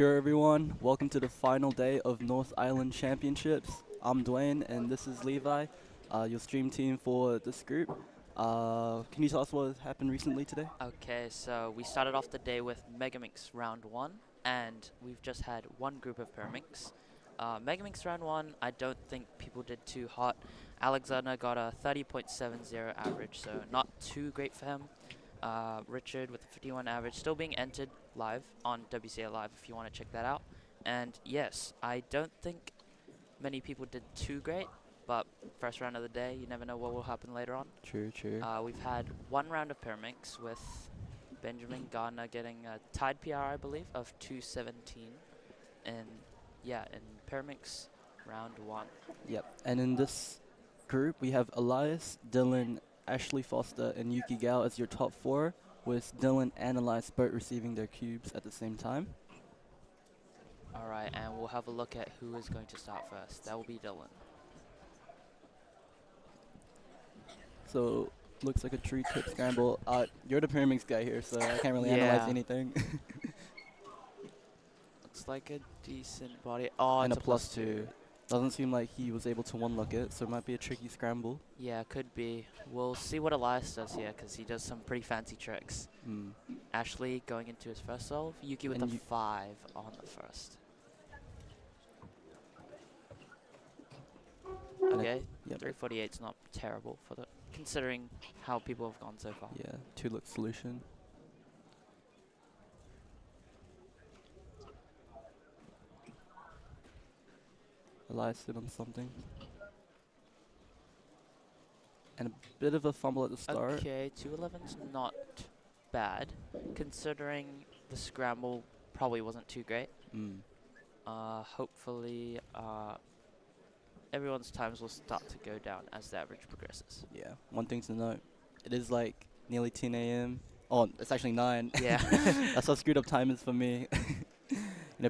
Kia everyone, welcome to the final day of North Island Championships. I'm Dwayne and this is Levi, your stream team for this group. Can you tell us what happened recently today? Okay, so we started off the day with Megamix Round 1, and we've just had one group of Pyraminx. Megamix Round 1, I don't think people did too hot. Alexander got a 30.70 average, so not too great for him. Richard with a 51 average, still being entered live on WCA Live if you want to check that out. And yes, I don't think many people did too great, but first round of the day, you never know what will happen later on. True. We've had one round of Pyraminx with Benjamin Gardner getting a tied PR, I believe, of 217. And yeah, in Pyraminx round 1. Yep, and in this group we have Elias, Dylan, Ashley Foster, and Yuki Gao as your top four, with Dylan and Elias both receiving their cubes at the same time. Alright, and we'll have a look at who is going to start first. That will be Dylan. So, looks like a tree tip scramble. You're the Pyraminx guy here, so I can't really analyze Yeah. anything. Looks like a decent body. Oh, And it's a +2. Doesn't seem like he was able to one-luck it, so it might be a tricky scramble. Yeah, could be. We'll see what Elias does here, because he does some pretty fancy tricks. Ashley going into his first solve. Yuki with And a 5 on the first. Okay, Yep. 348's not terrible for the considering how people have gone so far. Yeah, two-look solution. Elias hit on something. And a bit of a fumble at the start. Okay, 211's not bad, considering the scramble probably wasn't too great. Hopefully, everyone's times will start to go down as the average progresses. Yeah, one thing to note, it is like nearly 10 a.m. Oh, it's actually 9. Yeah. That's how screwed up time is for me.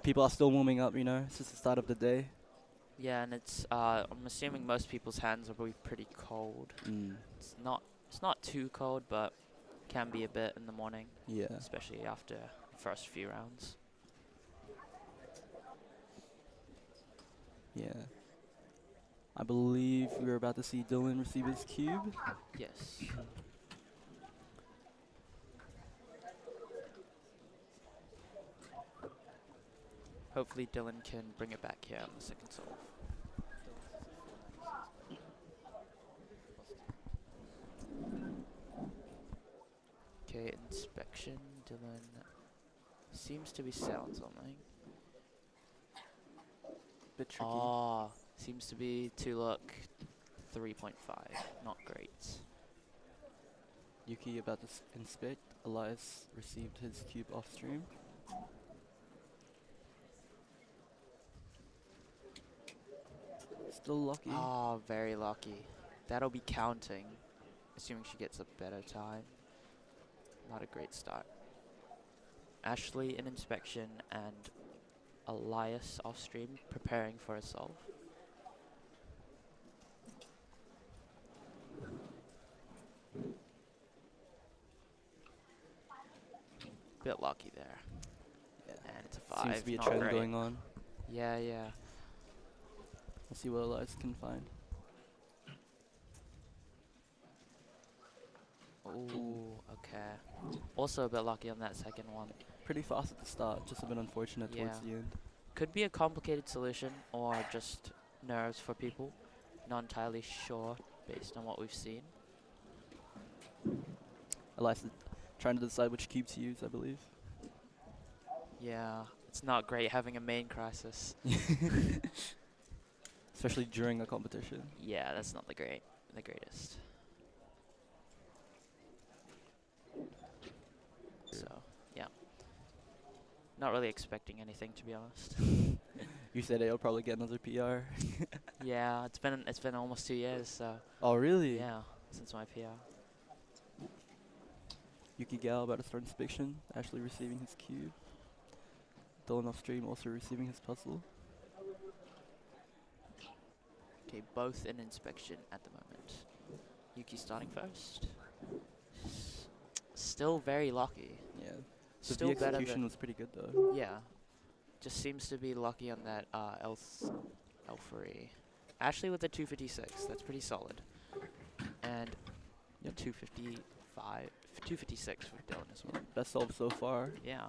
People are still warming up, it's just the start of the day. Yeah, and it's I'm assuming most people's hands will be pretty cold. It's not too cold, but can be a bit in the morning. Yeah. Especially after the first few rounds. Yeah. I believe we're about to see Dylan receive his cube. Yes. Hopefully Dylan can bring it back here on the second solve. Okay, inspection. Dylan seems to be set on something. Bit tricky. Ah, seems to be to look 3.5. Not great. Yuki about to inspect. Elias received his cube off stream. Still lucky. Ah, very lucky. That'll be counting, assuming she gets a better time. Not a great start. Ashley in inspection and Elias off stream preparing for a solve. Bit lucky there. Yeah. And it's a 5. Seems to be a not trend great. going on. Yeah. Let's see what Elias can find. Ooh, okay. Also a bit lucky on that second one. Pretty fast at the start, just a bit unfortunate towards the end. Could be a complicated solution or just nerves for people. Not entirely sure based on what we've seen. Elias is trying to decide which cube to use, I believe. Yeah, it's not great having a main crisis. Especially during a competition. Yeah, that's not the greatest. So, yeah. Not really expecting anything, to be honest. You said he'll probably get another PR. Yeah, it's been almost 2 years, so Oh, really? yeah, since my PR. Yuki Gao about to start inspection. Ashley receiving his cube. Dylan off stream also receiving his puzzle. Okay, both in inspection at the moment. Yuki starting first. Still very lucky. Yeah. Still The better execution than was pretty good though. yeah. Just seems to be lucky on that L3. Ashley with the 256. That's pretty solid. And Yep. 255, 256 for Dylan as well. Best solve so far. Yeah.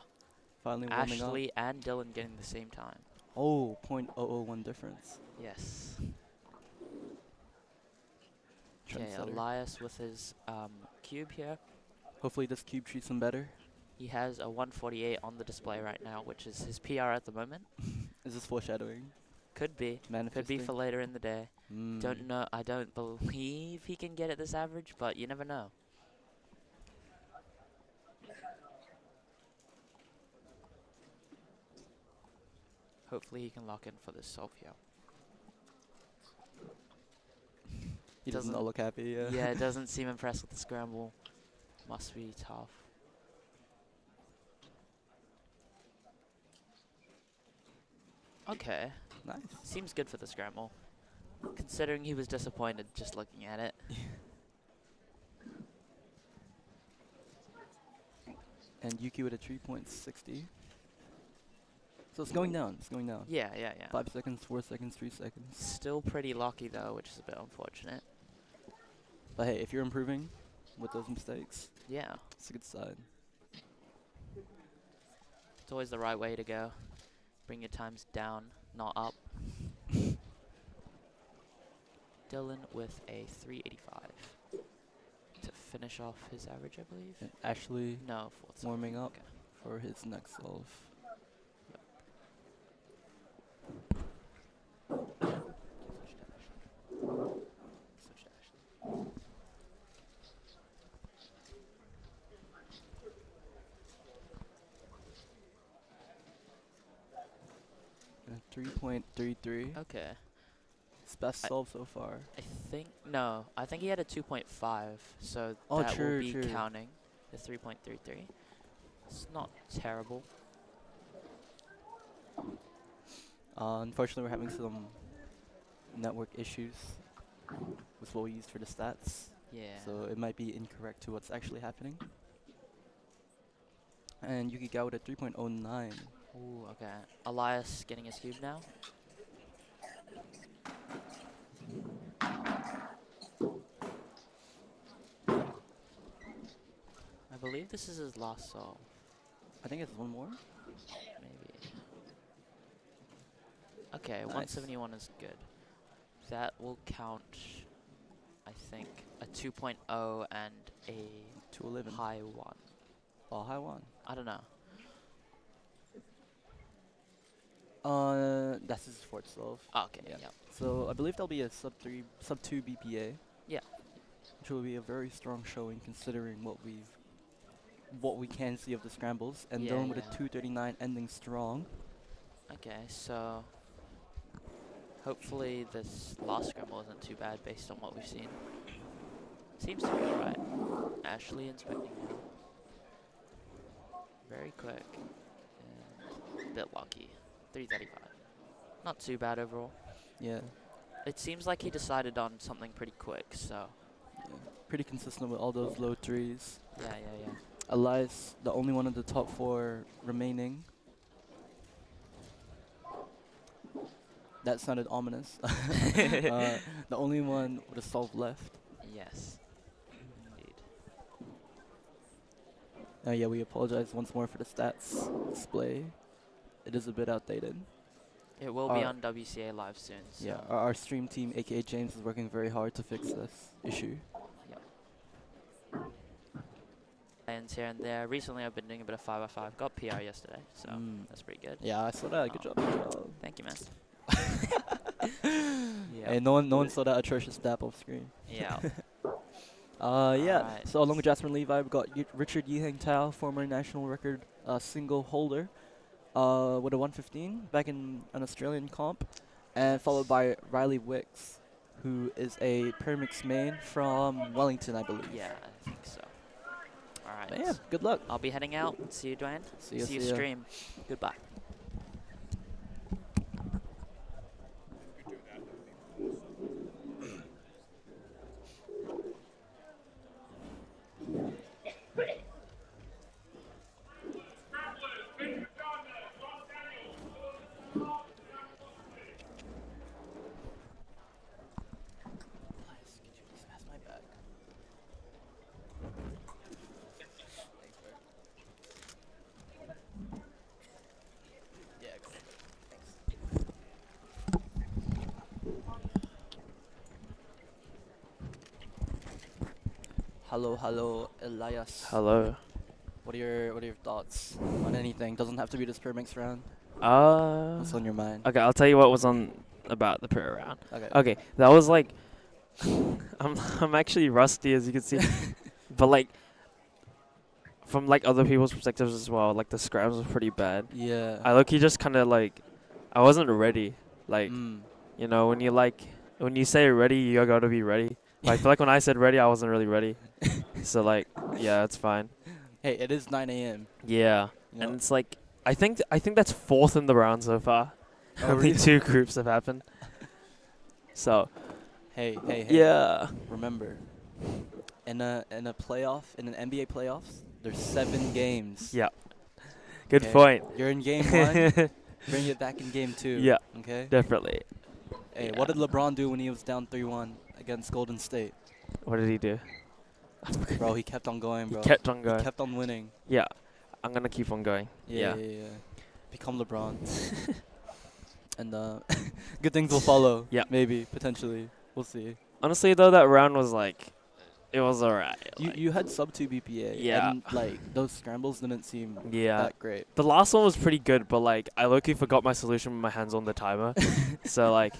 Finally warming up. Ashley and Dylan getting the same time. Oh, 0.001 difference. Yes. Okay, Trendsetter. Elias with his cube here. Hopefully this cube treats him better. He has a 148 on the display right now, which is his PR at the moment. Is this foreshadowing? Could be. Could be Manifesting? for later in the day. Mm. Don't know. I don't believe he can get it this average, but you never know. Hopefully he can lock in for this solve here. He does not look happy, yeah. Yeah, it doesn't seem impressed with the scramble. Must be tough. Okay. Nice. Seems good for the scramble. Considering he was disappointed just looking at it. And Yuki with a 3.60. So it's going down. It's going down. Yeah. 5 seconds, 4 seconds, 3 seconds. Still pretty lucky though, which is a bit unfortunate. But hey, if you're improving with those mistakes, Yeah. it's a good sign. It's always the right way to go. Bring your times down, not up. Dylan with a 385 to finish off his average, I believe. And Ashley No, fourth. solve. warming up Okay. for his next solve. Switch to Ashley. 3.33. Okay. His best solve so far. I think he had a 2.5, so Oh, that true, will be true. counting the 3.33. It's not terrible. Unfortunately, we're having some network issues with what we used for the stats. Yeah. So it might be incorrect to what's actually happening. And Yuki got with a 3.09. Ooh, okay. Elias getting his cube now. I believe this is his last solve. I think it's one more. Maybe. Okay, Nice. 171 is good. That will count, I think, a 2.0 and a 211. high 1. Oh, high one. I don't know. That's his fourth solve. Oh, okay, Yeah. yeah. So I believe there'll be a sub 2 BPA. Yeah. Which will be a very strong showing considering what we can see of the scrambles. And Yeah, Dylan with yeah. a 239 ending strong. Okay, so hopefully this last scramble isn't too bad based on what we've seen. Seems to be alright. Ashley inspecting now. Very quick. And a bit lucky. 335. Not too bad overall. Yeah. It seems like he decided on something pretty quick, so Yeah. Pretty consistent with all those low threes. yeah. Elias, the only one of the top 4 remaining. That sounded ominous. The only one with a solve left. Yes. Indeed. Yeah, we apologize once more for the stats display. It is a bit outdated. It will be on WCA live soon. So Yeah, our stream team, aka James, is working very hard to fix this issue. Ends here and there. Recently I've been doing a bit of 5x5. Got PR yesterday, so that's pretty good. Yeah, I saw that. Good job. Good job. Thank you, man. Hey, no one saw that atrocious dap off screen. Yeah. Yeah. Alright. So along with Jasper and Levi, we've got Richard Yiheng Tao, former national record single holder, with a 115 back in an Australian comp, and followed by Riley Wicks, who is a Pyraminx main from Wellington, I believe. Yeah, I think so. Alright. But yeah, good luck. I'll be heading out. See you, Dwayne. See ya, See you see ya. stream. Goodbye. Hello, Elias. Hello. What are your thoughts on anything? Doesn't have to be this Pyraminx round. Uh, What's on your mind? okay, I'll tell you what was on about the prayer round. Okay. Okay, that was like, I'm actually rusty as you can see, but like, from like other people's perspectives as well, like the scribes were pretty bad. Yeah. I look, you just kind of like, I wasn't ready. Like, Mm. you know, when you say ready, you gotta be ready. But I feel like when I said ready, I wasn't really ready. So like, yeah, it's fine. Hey, it is 9 a.m. Yeah, You know? and it's like, I think that's fourth in the round so far. Oh, Only really? 2 groups have happened. So Hey. yeah, Remember, in a playoff, in an NBA playoffs, there's 7 games. yeah. Good Okay? point. You're in game 1. Bring it back in game 2. Yeah, Okay. definitely. Hey, Yeah. what did LeBron do when he was down 3-1 against Golden State? What did he do? Bro, he kept on going, He bro. kept on He going. kept on winning. Yeah, I'm gonna keep on going. Yeah. Yeah. Become LeBron. And good things will follow. Yeah. Maybe, potentially. We'll see. Honestly though, that round was like, it was alright. You had sub 2 BPA. Yeah. And like those scrambles didn't seem Yeah. that great. The last one was pretty good, but like I low-key forgot my solution with my hands on the timer. So like,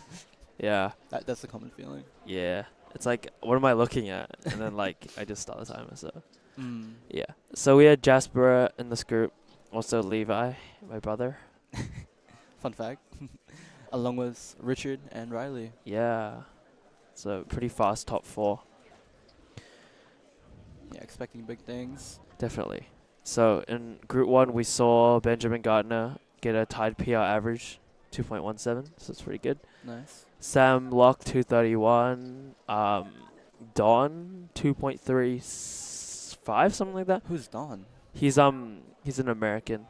yeah, That's a common feeling. yeah. It's like, what am I looking at? And then like I just start the timer. So Mm. yeah. So we had Jasper in this group, also Levi, my brother. Fun fact. Along with Richard and Riley. Yeah. So pretty fast top 4. Yeah, expecting big things. Definitely. So in Group 1, we saw Benjamin Gardner get a tied PR average, 2.17, so it's pretty good. Nice. Sam Locke, 231. Don, 2.35, something like that. Who's Don? He's an American.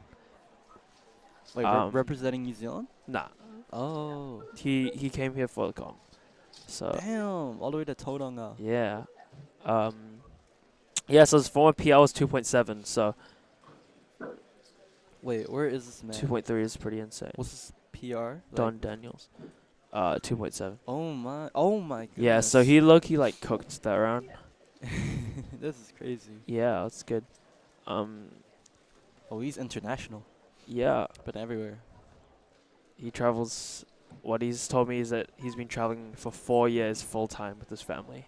Wait, representing New Zealand? Nah, Oh. he came here for the comp. So Damn. All the way to Tauranga. yeah, yeah. So his former PR was 2.7. So Wait, where is this man? 2.3 is pretty insane. What's his PR? Don Daniels, 2.7. Oh my goodness. Yeah, so he low-key like cooked that round. This is crazy. Yeah, that's good. Oh, he's international. Yeah, But everywhere. he travels. What he's told me is that he's been traveling for 4 years full time with his family.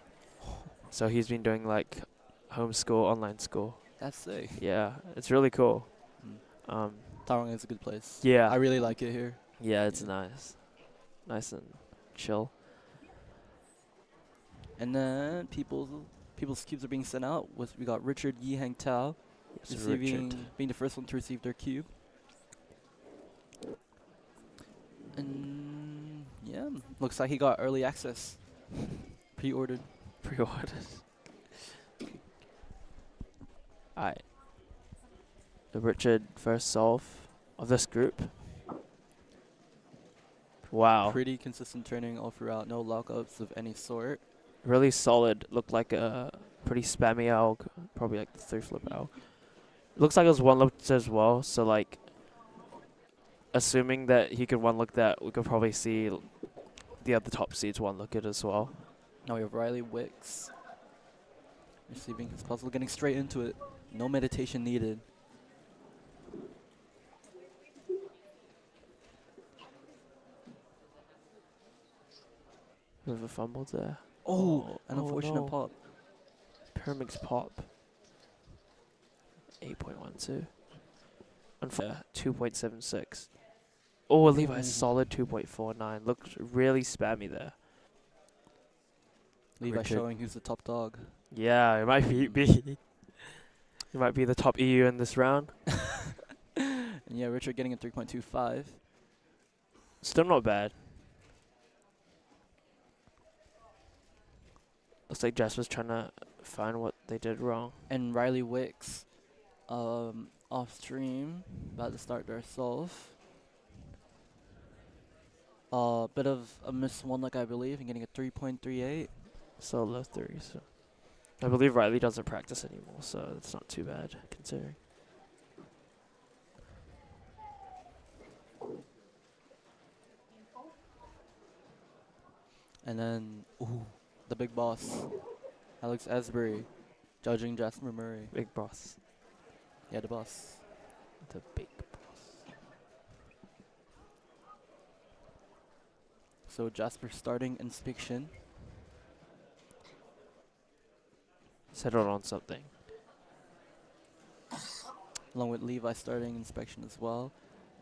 So he's been doing like homeschool, online school. That's sick. Yeah, it's really cool. Mm. Tauranga is a good place. Yeah, I really like it here. yeah, it's Yeah. nice and chill. And then people's cubes are being sent out. We got Richard Yi Hang Tao Yes, Richard. being the first one to receive their cube. And yeah, looks like he got early access. Pre-ordered. Pre-ordered. Alright. The Richard first solve of this group. Wow. Pretty consistent turning all throughout. No lockups of any sort. Really solid. Looked like a pretty spammy owl. Probably like the 3-flip owl. Looks like it was one-looked as well. So like, assuming that he could one-look that, we could probably see the other top seeds one-look it as well. Now we have Riley Wicks receiving his puzzle, getting straight into it. No meditation needed. Bit of a fumble there. Oh, an oh unfortunate no. pop. Pyraminx pop. 8.12. Unfair. 2.76. Oh, Levi's solid 2.49. Looked really spammy there. Levi Richard. showing who's the top dog. Yeah, it might be. He might be the top EU in this round. And yeah, Richard getting a 3.25. Still not bad. Looks like Jasper's trying to find what they did wrong. And Riley Wicks, off stream, about to start their solve. Bit of a miss one, like I believe, and getting a 3.38. So low 3. So I believe Riley doesn't practice anymore, so it's not too bad considering. And then, ooh, the big boss, Alex Asbury, Judging Jasper Murray. Big boss. Yeah, the boss. The big boss. So Jasper starting inspection. Settled on something. Along with Levi starting inspection as well.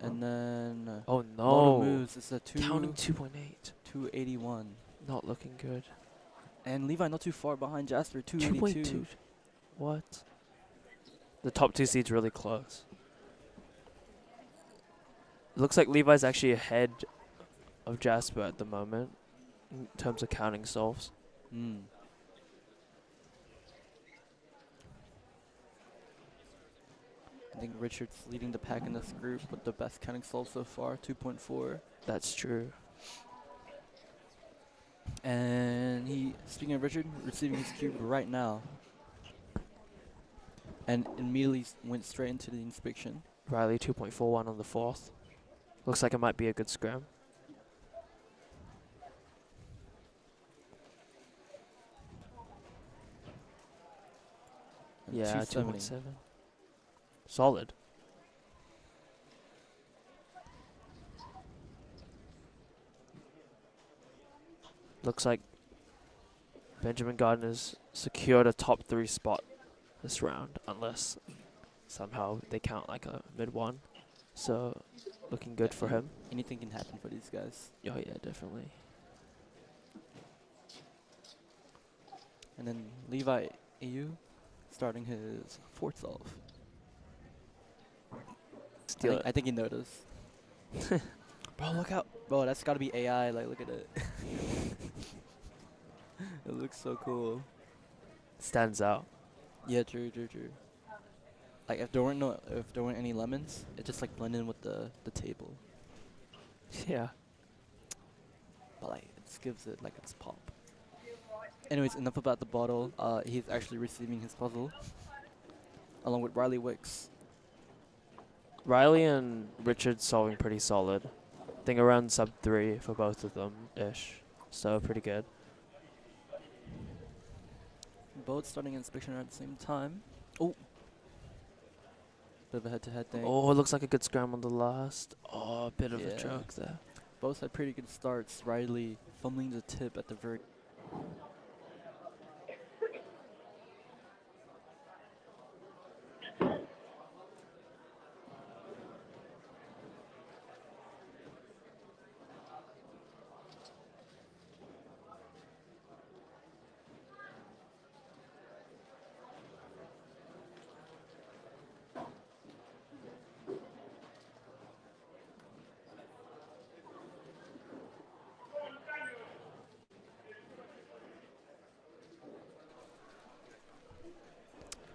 And then Oh Moto no. moves. It's a Counting 2.8. 281. Not looking good. And Levi not too far behind Jasper, 2.2. 282. What? The top two seeds really close. It looks like Levi's actually ahead of Jasper at the moment in terms of counting solves. Mm. I think Richard's leading the pack in this group with the best counting solve so far, 2.4. That's true. And speaking of Richard, receiving his cube right now. And immediately went straight into the inspection. Riley 2.41 on the fourth. Looks like it might be a good scram. And Yeah, 270. 2.7. Solid. Looks like Benjamin Gardner's secured a top 3 spot this round, unless somehow they count like a mid one. So, looking good for him. Anything can happen for these guys. Oh yeah, definitely. And then Levi AU starting his fourth solve. Steal I think he noticed. Bro, look out. Bro, that's gotta be AI. Like, look at it. It looks so cool. Stands out. Yeah, true. Like, if there weren't any lemons, it just like blended in with the table. Yeah. But like, it just gives it like its pop. Anyways, enough about the bottle. He's actually receiving his puzzle, along with Riley Wicks. Riley and Richard solving pretty solid. I think around sub 3 for both of them ish. So pretty good. Both starting inspection at the same time. Oh, bit of a head-to-head thing. Oh, it looks like a good scram on the last. Oh, a bit of a Yeah. joke there. Both had pretty good starts. Riley fumbling the tip at the very.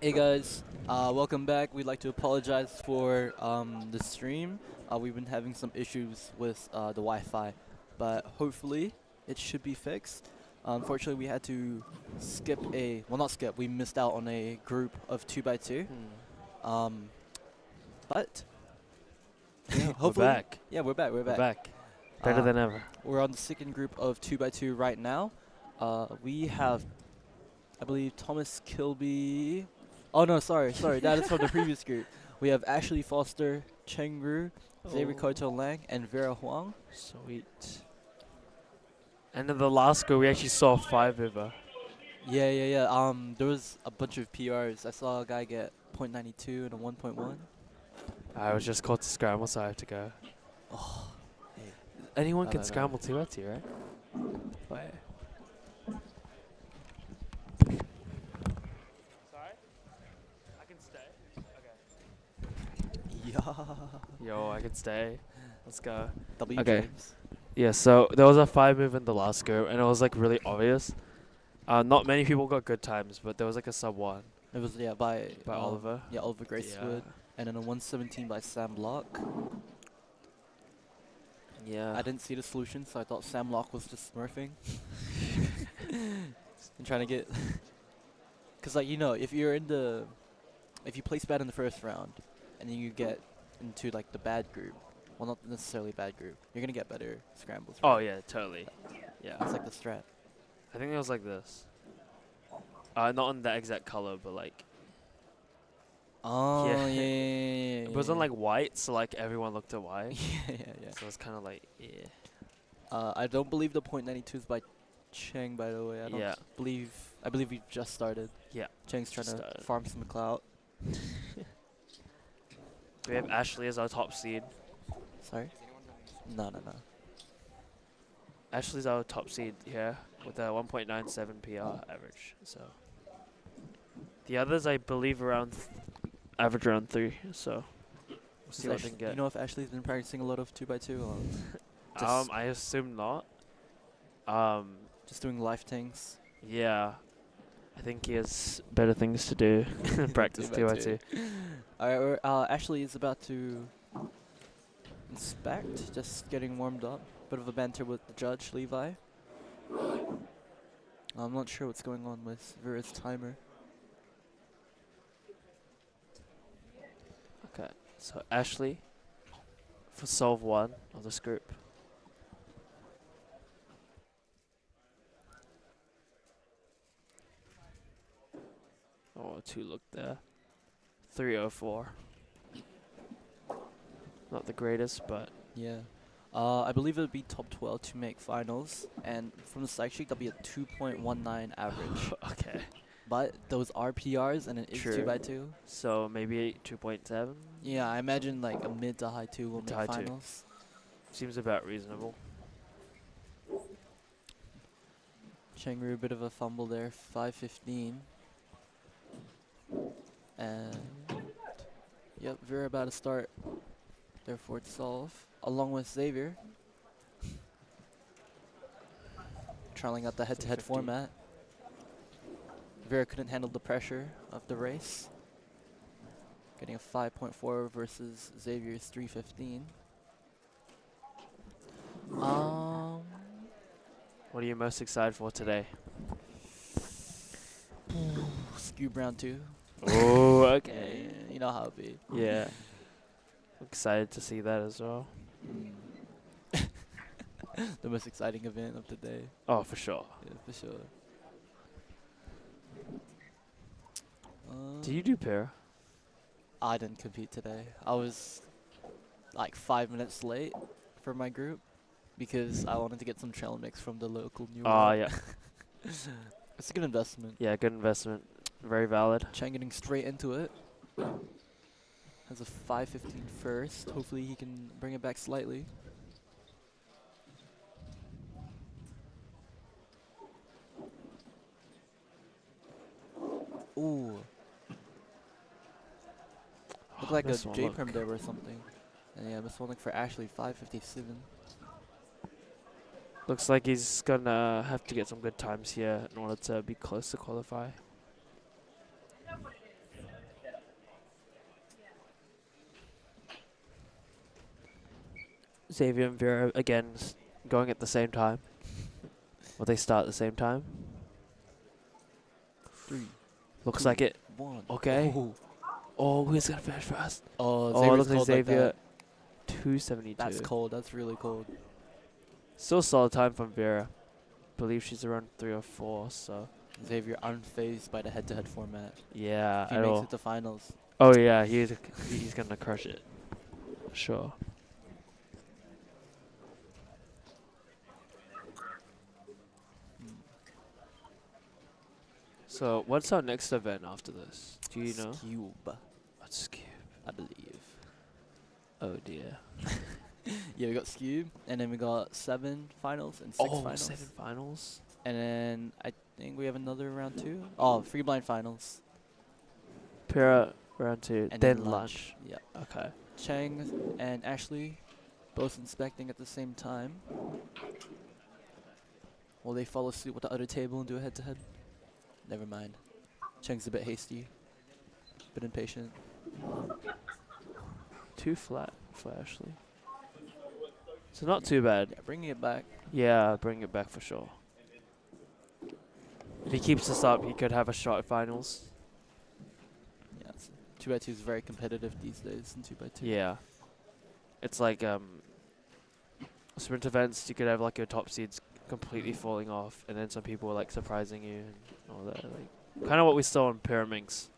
Hey guys, welcome back. We'd like to apologize for the stream. We've been having some issues with the Wi-Fi, but hopefully it should be fixed. Unfortunately, we had to we missed out on a group of 2x2. But Yeah, we're hopefully, back. yeah, we're back. We're back. Better than ever. We're on the second group of 2x2 right now. We have, I believe, Thomas Kilby. Oh no, sorry, that is from the previous group. We have Ashley Foster, Chengru, Xavier Koto Lang, and Vera Huang. Sweet. And in the last go, we actually saw 5 Viva. Yeah. There was a bunch of PRs. I saw a guy get .92 and a 1.1. I was just called to scramble, so I have to go. Oh, hey. Anyone No, can no, no. scramble 2 at 2, right? Wait. Sorry? I can stay? Okay. Yeah. Yo, I can stay. Let's go. W Okay. James. Yeah, so there was a 5 move in the last go, and it was like really obvious. Not many people got good times, but there was like a sub 1 It was by Oliver. Yeah, Oliver Gracewood, and then a 117 by Sam Locke. Yeah. I didn't see the solution, so I thought Sam Locke was just smurfing and trying to get. Cause like if you place bad in the first round, and then you get into like the bad group, well not necessarily bad group, you're gonna get better scrambles. Oh right? yeah, totally. Yeah. That's like the strat. I think it was like this. Not on that exact color, but like Oh, Yeah. yeah. it wasn't like white, so like everyone looked at white. yeah. So it's kind of like yeah. I don't believe the .92 is by Cheng, by the way. I don't Yeah. believe. I believe we just started. Yeah. Cheng's trying Just to started. farm some clout. We have Ashley as our top seed. Sorry. No. Ashley's our top seed here with a 1.97 PR average. So the others, I believe, average around 3. So we'll see what they can Do you get. know if Ashley's been practicing a lot of 2x2 or just, I assume not. just doing life things? Yeah. I think he has better things to do. Practice 2x2. Alright, Ashley is about to inspect, just getting warmed up. Bit of a banter with the judge, Levi. I'm not sure what's going on with Vera's timer. Okay. So Ashley for solve 1 of this group. Oh, 2 look there. 304. Not the greatest, but Yeah. I believe it would be top 12 to make finals, and from the psych sheet, that'll be a 2.19 average. okay. But those are PRs, and it is True. 2x2. So maybe 2.7 Yeah, I imagine like a mid to high 2 will Mid to make high two. finals. seems about reasonable. Chengru, a bit of a fumble there, 5:15. And yep, Vera about to start their fourth solve, along with Xavier. Trialing out the head-to-head 250. format. Vera couldn't handle the pressure of the race. Getting a 5.4 versus Xavier's 3:15. What are you most excited for today? Skewb round 2. Oh, Yeah, okay. you know how it be. Yeah. Excited to see that as well. The most exciting event of the day. Oh, for sure. Yeah, for sure. Do you do pair? I didn't compete today. I was like 5 minutes late for my group because I wanted to get some trail mix from the local new Oh, route. yeah. It's a good investment. Yeah, good investment. Very valid. Chang getting straight into it. Has a 5:15 first. Hopefully he can bring it back slightly. Ooh. Looked like a This one J-perm look. there or something. And yeah, this one look for Ashley, 5:57. Looks like he's gonna have to get some good times here in order to be close to qualify. Xavier and Vera again going at the same time. Will they start at the same time? 3, Looks 2, like it. 1. Okay. Oh, Oh, who's gonna finish first? oh, Oh, it Xavier's looks like cold like Xavier. that. 272. That's cold. That's really cold. Still solid time from Vera. Believe she's around 3 or 4. So Xavier unfazed by the head-to-head format. yeah, If he at makes all. it to finals. Oh yeah, he's gonna crush it. Sure. So what's our next event after this? Do you know? Skewb, What's Skewb? I believe. Oh dear. Yeah, we got Skewb, and then we got 7 finals and 6 finals. 7 finals. And then I think we have another round 2. Oh, free blind finals. Para round 2. And Then lunch. Yeah. Okay. Chang and Ashley both inspecting at the same time. Will they follow suit with the other table and do a head-to-head? Never mind. Cheng's a bit hasty. Bit impatient. Too flat for Ashley. So not too bad. Yeah, bringing it back. Yeah, bring it back for sure. If he keeps this up, he could have a shot at finals. Yeah, 2x2 is very competitive these days in 2x2. Yeah. It's like sprint events, you could have like your top seeds completely falling off, and then some people are like surprising you and all that. Like Kind of what we saw in Pyraminx.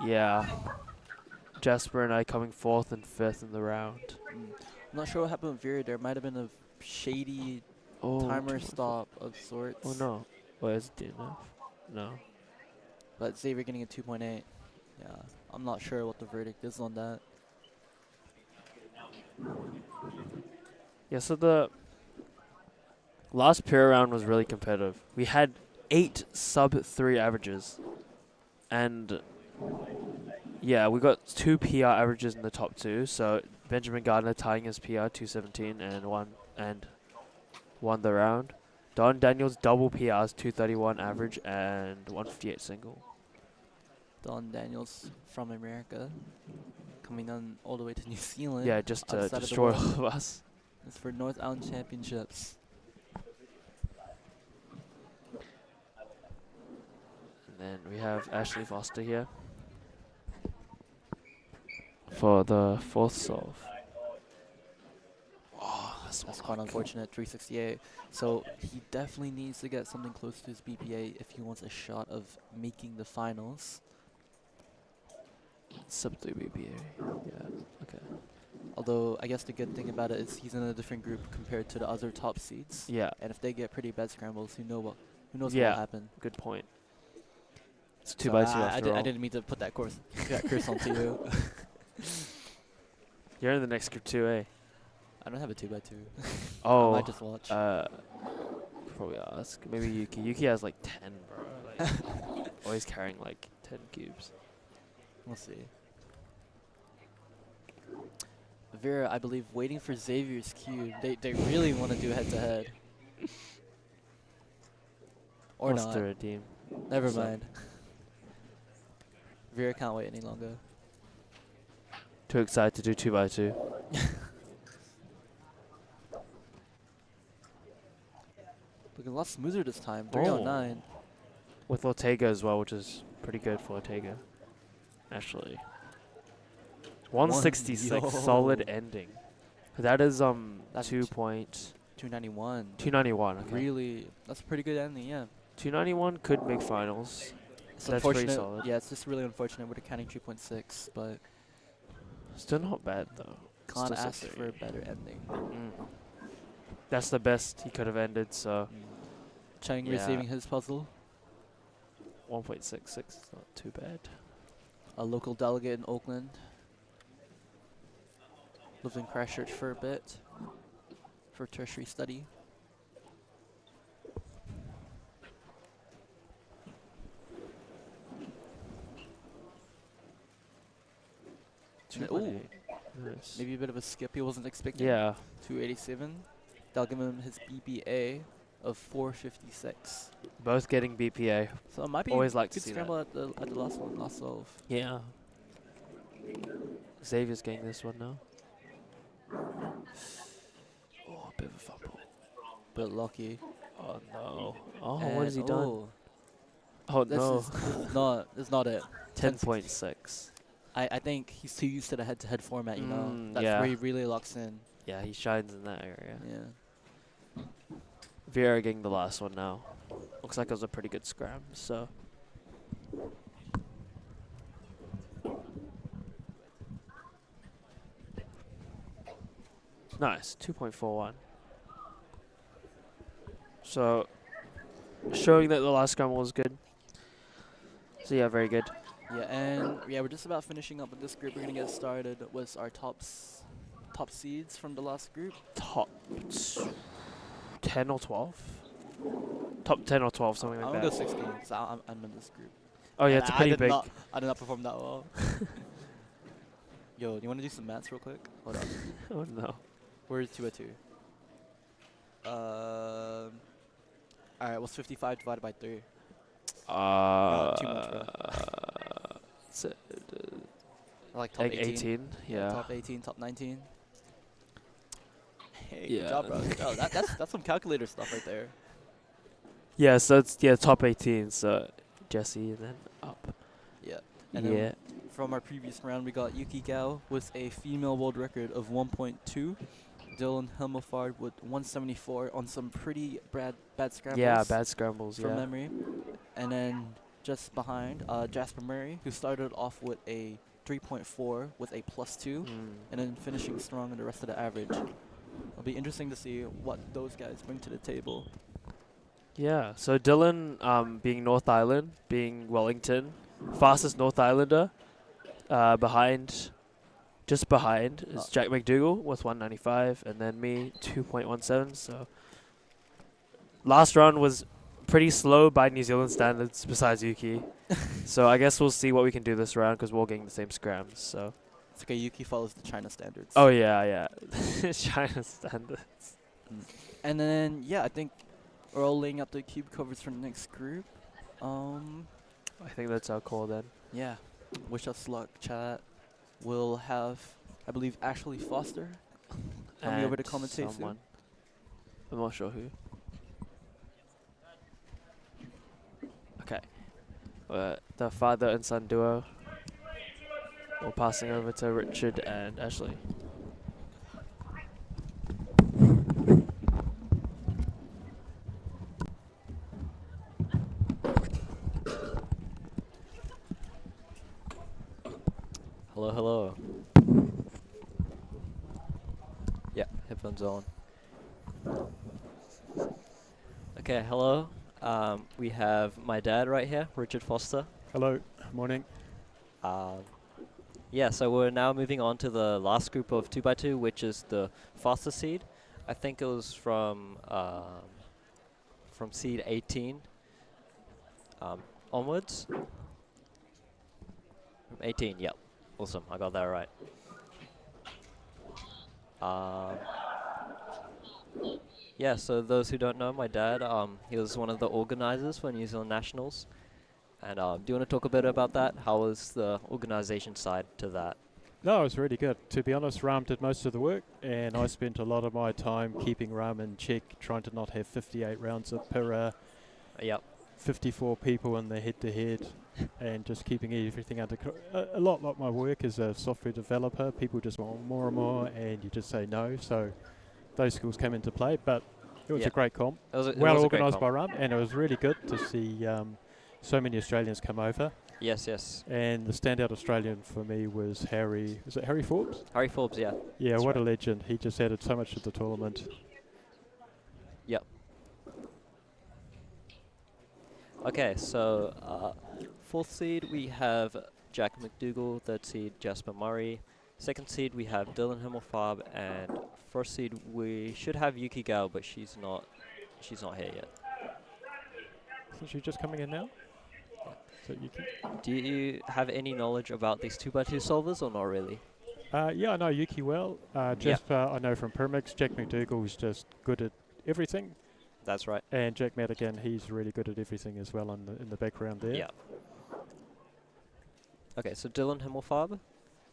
Yeah. Jasper and I coming 4th and 5th in the round. I'm not sure what happened with Vera. There might have been a shady Oh, timer 2.4. stop of sorts. Oh no. Wait, is it DNF? No. But Xavier getting a 2.8. Yeah, I'm not sure what the verdict is on that. Yeah, so the last Pyra round was really competitive. We had 8 sub-3 averages. And yeah, we got 2 PR averages in the top 2. So Benjamin Gardner tying his PR 217 and won the round. Don Daniels double PRs 231 average and 158 single. Don Daniels from America coming on all the way to New Zealand. Yeah, just to outside of the destroy world. all of us. It's for North Island Championships. And then we have Ashley Foster here for the 4th solve. Oh, That's quite unfortunate, 368. So he definitely needs to get something close to his BPA if he wants a shot of making the finals. Sub 3 BPA. Yeah, okay. Although I guess the good thing about it is he's in a different group compared to the other top seeds. Yeah, And if they get pretty bad scrambles, who knows what Yeah. will happen. good point. It's So 2 by 2 I after all. didn't mean to put that curse onto you. You're in the next group too, eh? I don't have a 2x2. I Oh, might just watch. probably ask. Maybe Yuki. Yuki has like 10, bro. Like, always carrying like 10 cubes. We'll see. Vera, I believe, waiting for Xavier's cube. They really want to do head-to-head. Or Wants not. to redeem. Never So- mind. Vera can't wait any longer. Too excited to do 2 by 2. Looking a lot smoother this time. 309. With Ortega as well, which is pretty good for Ortega. Actually. 166, solid Yo. ending. That is That's 291. 291. Okay. Really, that's a pretty good ending, yeah. 291 could make finals. It's That's pretty unfortunate. solid. Yeah, it's just really unfortunate with accounting 3.6, but Still not bad though. can't Still ask sub for a 3. better ending. That's the best he could have ended. So Chang Yeah. receiving his puzzle. 1.66 is not too bad. A local delegate in Oakland. Lived in Christchurch for a bit for tertiary study. Ooh, Nice. maybe a bit of a skip he wasn't expecting. Yeah. 287. That'll give him his BPA of 456. Both getting BPA. So it might be Always like to good see scramble at the last one, last solve. Yeah. Xavier's getting this one now. Oh, a bit of a fumble. But lucky. Oh no. Oh, what has he done? Oh, Oh this no. is not it. 10.6. I think he's too used to the head-to-head format, you know. That's yeah. where he really locks in. Yeah, he shines in that area. Yeah. Vera getting the last one now. Looks like it was a pretty good scram, so. Nice, 2.41. So, showing that the last scramble was good. So yeah, very good. Yeah, and yeah, we're just about finishing up with this group. We're gonna get started with our top seeds from the last group. Top 10 or 12? Top 10 or 12, something I'm like gonna that. go 16 because I'm in this group. Oh yeah, And it's I pretty did big. I did not perform that well. Yo, you want to do some maths real quick? Hold on. Oh no. We're 2 at 2. Alright, what's 55 divided by 3? Too much, bro. It's, Like top like 18. 18, yeah. Top 18, top 19. Hey, Yeah. good job, bro. Yo, that's some calculator stuff right there. Yeah, so it's top 18, so Jesse and then up. Yeah. And Yeah. then from our previous round, we got Yuki Gao with a female world record of 1.2. Dylan Himmelfarb with 174 on some pretty bad scrambles. Yeah, bad scrambles. from Yeah. memory. And then just behind, Jasper Murray, who started off with a 3.4 with a +2, and then finishing strong in the rest of the average. It'll be interesting to see what those guys bring to the table. Yeah. So Dylan, being North Island, being Wellington, fastest North Islander, just behind is Jack McDougall with 195, and then me 2.17. So last round was pretty slow by New Zealand standards, besides Yuki. So I guess we'll see what we can do this round because we're all getting the same scrams. So. It's okay, Yuki follows the China standards. Oh yeah. China standards. And then, yeah, I think we're all laying out the cube covers for the next group. I think that's our call then. Yeah, wish us luck, chat. We'll have, I believe, Ashley Foster coming over to And commentate soon. someone. I'm not sure who. Okay. The father and son duo. We're passing over to Richard and Ashley. Hello, hello. Yeah, headphones on. Okay, hello. We have my dad right here, Richard Foster. Hello, morning. Yeah, so we're now moving on to the last group of 2x2, which is the faster seed. I think it was from seed 18 onwards. From 18, yep. Awesome, I got that right. Yeah, so those who don't know, my dad, he was one of the organizers for New Zealand Nationals. And do you want to talk a bit about that? How was the organization side to that? No, it was really good. To be honest, Ram did most of the work, and I spent a lot of my time keeping Ram in check, trying to not have 58 rounds of Pyra, Yep. 54 people in the head-to-head, and just keeping everything under a lot like my work as a software developer. People just want more and more, and you just say no. So those skills came into play, but it was a great comp. It was Well a great organised by comp. Ram, and it was really good to see so many Australians come over. Yes, yes. And the standout Australian for me was Harry. Is it Harry Forbes? Harry Forbes, yeah. Yeah, That's what a right. legend. He just added so much to the tournament. Yep. Okay, so fourth seed we have Jack McDougall, third seed Jasper Murray, second seed we have Dylan Himmelfarb, and first seed we should have Yuki Gao, but she's not here yet. Isn't she just coming in now? So you can Do you have any knowledge about these 2x2 solvers or not really? yeah, I know Yuki well. Jasper, I know from Pyraminx. Jack McDougall is just good at everything. That's right. And Jack Madigan, he's really good at everything as well in the background there. Yeah. Okay, so Dylan Himmelfarb.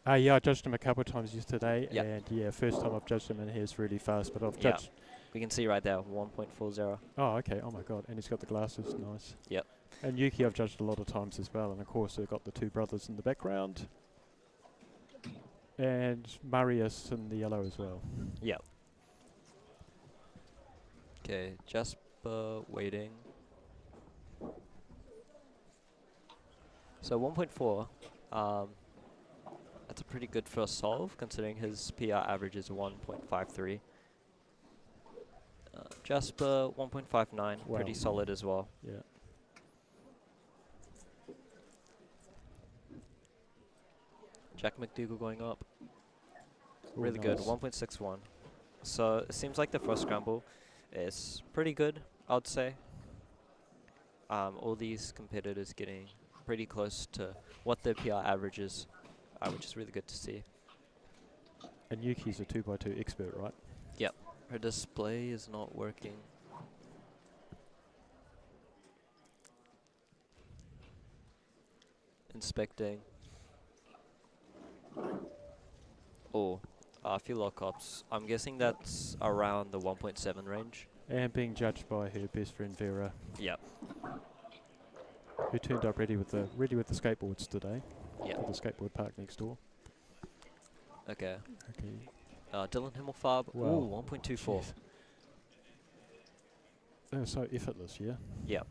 Yeah, I judged him a couple of times yesterday, Yep. and yeah, first time I've judged him, and he's really fast. But I've Yeah. judged. We can see right there, 1.40. Oh, okay. Oh my God, and he's got the glasses. Nice. Yep. And Yuki, I've judged a lot of times as well, and of course they've got the two brothers in the background, and Marius in the yellow as well. Yep. Okay, Jasper waiting. So 1.4. That's a pretty good first solve, considering his PR average is 1.53. Jasper 1.59, pretty Wow. solid as well. Yeah. Jack McDougall going up. Ooh, Really good, nice. 1.61. So it seems like the first scramble is pretty good, I would say. All these competitors getting pretty close to what their PR average is, which is really good to see. And Yuki's a 2x2 expert, right? Yep. Her display is not working. Inspecting. Oh, a few lockups. I'm guessing that's around the 1.7 range. And being judged by her best friend Vera, Yep. who turned up ready with the skateboards today. Yep. At the skateboard park next door. Okay. Okay. Dylan Himmelfarb. Wow. Ooh, 1.24. Jeez. They were so effortless, yeah? Yeah.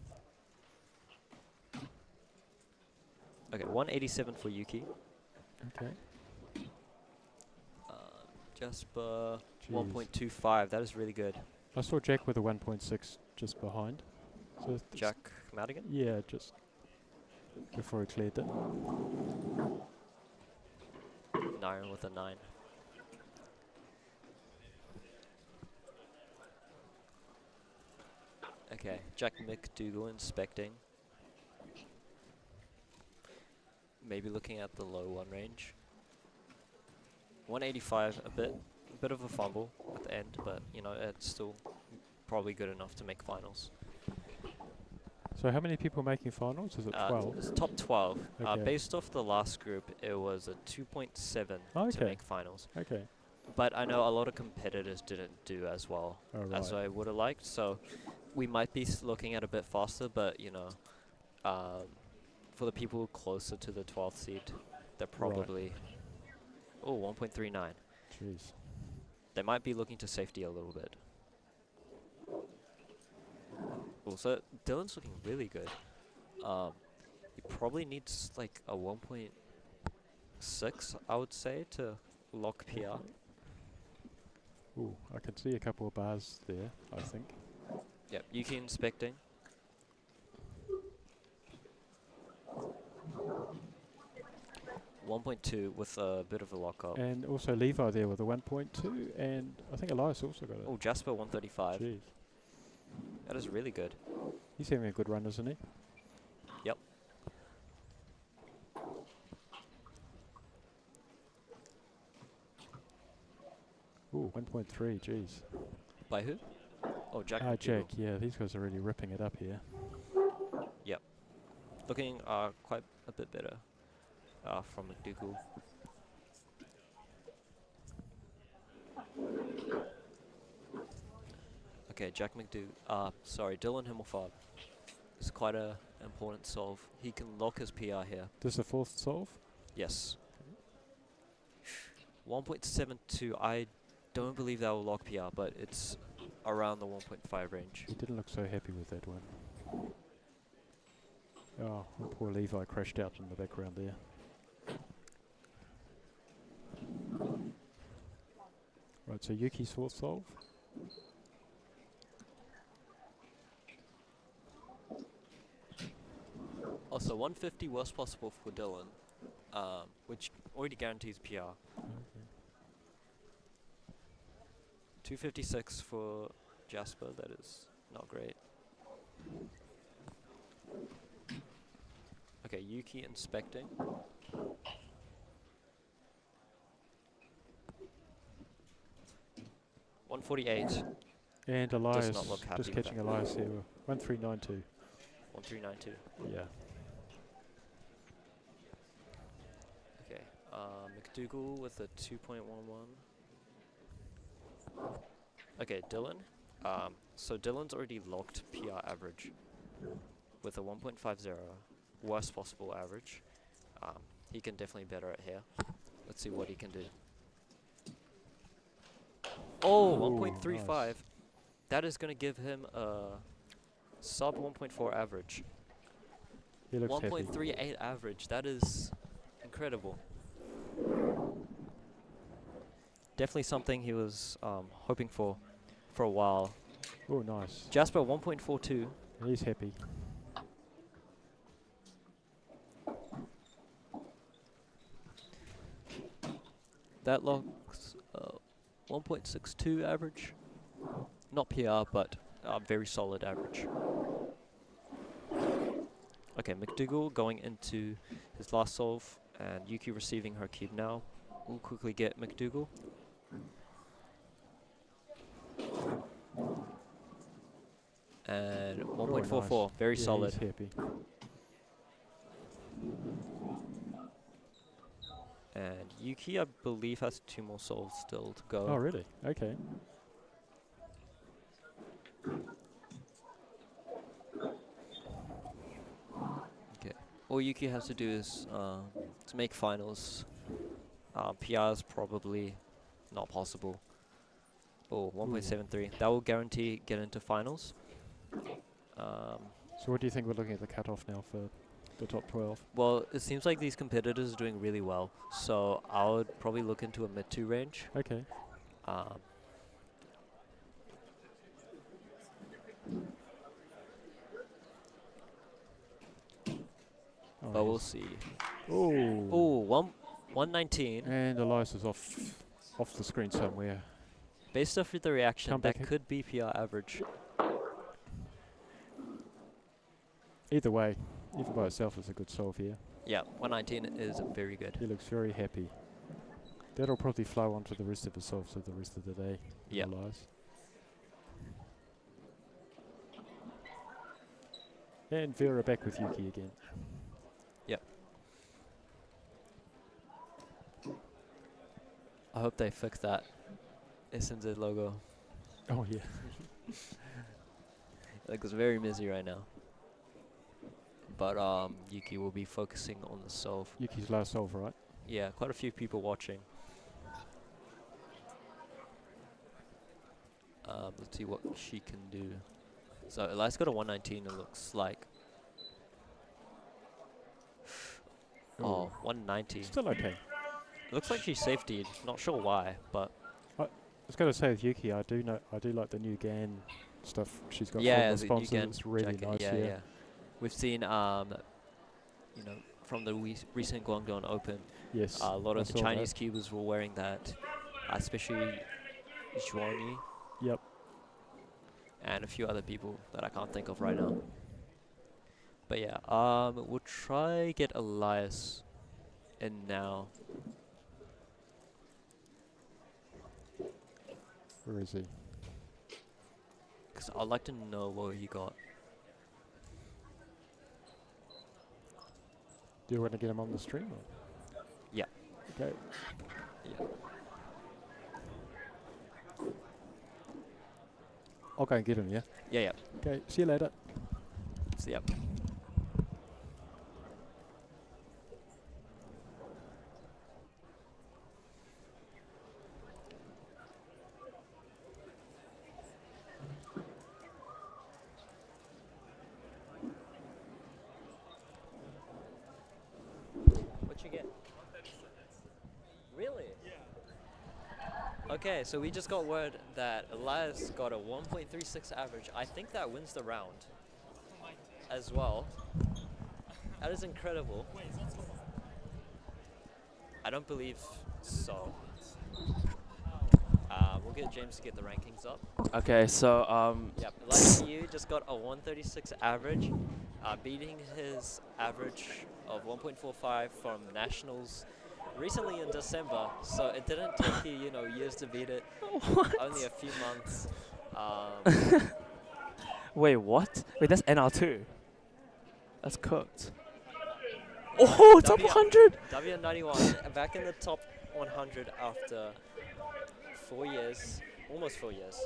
Okay, 187 for Yuki. Okay. Jasper, Jeez. 1.25. That is really good. I saw Jack with a 1.6 just behind. So Jack Madigan? yeah, just before he cleared it. Naren with a 9. Okay, Jack McDougall inspecting. Maybe looking at the low 1 range. 185, a bit of a fumble at the end, but you know, it's still probably good enough to make finals. So how many people making finals? Is it 12? It's top 12. Okay. Based off the last group, it was a 2.7 to Okay. make finals. Okay. But I know a lot of competitors didn't do as well as I would have liked, so we might be looking at a bit faster, but you know, for the people closer to the 12th seed, they're probably, 1.39. Jeez. They might be looking to safety a little bit. Also, Dylan's looking really good. He probably needs like a 1.6, I would say, to lock PR. Ooh, I can see a couple of bars there, I think. Yep, Yuki inspecting. .2 with a bit of a lockup. And also Levi there with a 1.2, and I think Elias also got it. Oh, Jasper 135. Jeez. That is really good. He's having a good run, isn't he? Yep. Ooh, 1.3, jeez. By who? Oh, Jack. Ah, McDougall. Jack, yeah, these guys are really ripping it up here. Yep. Looking quite a bit better from McDougall. Okay, Jack McDougall. Sorry, Dylan Himmelfarb. It's quite a important solve. He can lock his PR here. This is the fourth solve? Yes. 1.72. I don't believe that will lock PR, but it's around the 1.5 range. He didn't look so happy with that one. Oh, poor Levi crashed out in the background there. Right, so Yuki's fourth solve. Also, 150 was possible for Dylan, which already guarantees PR. Okay. 256 for Jasper, that is not great. Okay, Yuki inspecting. .148. And Elias, not look happy just with catching that. Elias here. 1392. 1392. Yeah. Okay, McDougall with a 2.11. Okay, Dylan. So Dylan's already locked PR average with a 1.50, worst possible average. He can definitely better it here. Let's see what he can do. Oh, Ooh, 1.35. nice. That is going to give him a sub 1.4 average. He looks happy. 1.38 average. That is incredible. Definitely something he was hoping for a while. Oh, nice. Jasper 1.42. He's happy. That locks 1.62 average. Not PR, but very solid average. Okay, McDougall going into his last solve, and Yuki receiving her cube now. We'll quickly get McDougall. And 1.44, nice. very Yeah, solid. He's happy. And Yuki, I believe, has 2 more solves still to go. Oh, really? Okay. Okay. All Yuki has to do is to make finals. PR's probably not possible. Oh, 1.73. That will guarantee get into finals. So what do you think we're looking at the cutoff now for the top 12? Well, it seems like these competitors are doing really well, so I would probably look into a mid 2 range. Okay. Um, but we'll see. Oh. Oh, 119. And Elias is off the screen somewhere. Based off of the reaction, Come that back. could be PR average. Either way, even by itself is a good solve here. Yeah, 119 is very good. He looks very happy. That'll probably flow onto the rest of his solves of the rest of the day. Yeah. Elias. And Vera back with Yuki again. Yep. I hope they fix that SNZ logo. Oh yeah. It looks very busy right now. But Yuki will be focusing on the solve. Yuki's last solve, right? Yeah, quite a few people watching. Let's see what she can do. So Elias got a 119, it looks like. Oh, 190. Still okay. Looks like she's safety. Not sure why, but I was going to say with Yuki, I do like the new GAN stuff she's got. yeah, from the the new sponsors. GAN It's really jacket. nice. Yeah. We've seen, you know, from the recent Guangdong Open, Yes. a lot I of the saw Chinese that. cubers were wearing that, especially Zhuangyi Yep. and a few other people that I can't think of right now. But yeah, we'll try get Elias in now. Where is he? Because I'd like to know what he got. Do you want to get him on the stream? Or? Yeah. Okay. Yeah. I'll go and get him, yeah? Yeah, yeah. Okay, see you later. So, yeah. What you get? Really? Yeah. Okay, so we just got word that Elias got a 1.36 average. I think that wins the round as well. That is incredible. I don't believe so. We'll get James to get the rankings up. Okay, so Yep, Elias you just got a 136 average, beating his average of 1.45 from nationals recently in December. So it didn't take you, you know, years to beat it. Only a few months. wait, what? Wait, that's NR2. That's cooked. Oh, top 100. W91 back in the top 100 after 4 years, almost 4 years.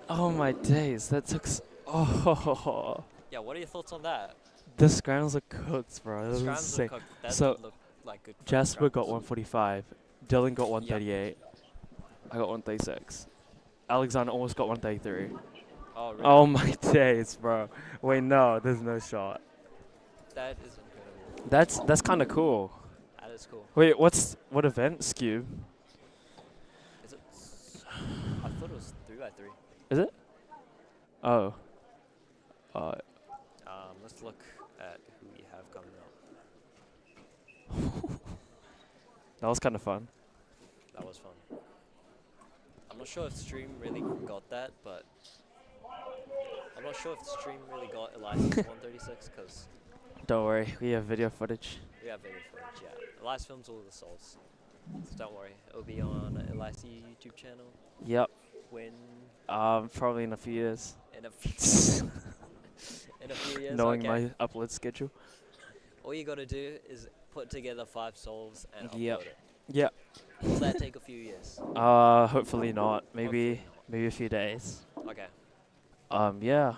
Oh my days, that took. Oh, Yeah, what are your thoughts on that? the scrambles are cooked, bro. That was Scrams insane. look, that So, did look like good. Jasper got 145. Dylan got 138. I got 136. Alexander almost got 133. Oh, really? Oh my days, bro. Wait, no, there's no shot. That is incredible. That's kind of cool. That is cool. Wait, what event? Skewb? Is it? I thought it was 3x3. Is it? Oh. Let's look at who we have coming up. That was kind of fun. That was fun. I'm not sure if stream really got that, but I'm not sure if stream really got Elias 136 because Don't worry, we have video footage. we have video footage. Yeah, Elias films all the souls, so don't worry. It'll be on Elias YouTube channel Yep. when Probably in a few years. in a few in a few years. Knowing Okay. my upload schedule. All you gotta do is put together 5 solves and Yep. upload it. Yep. Will that take a few years? Hopefully not. Maybe Hopefully not. maybe a few days. Okay. Yeah.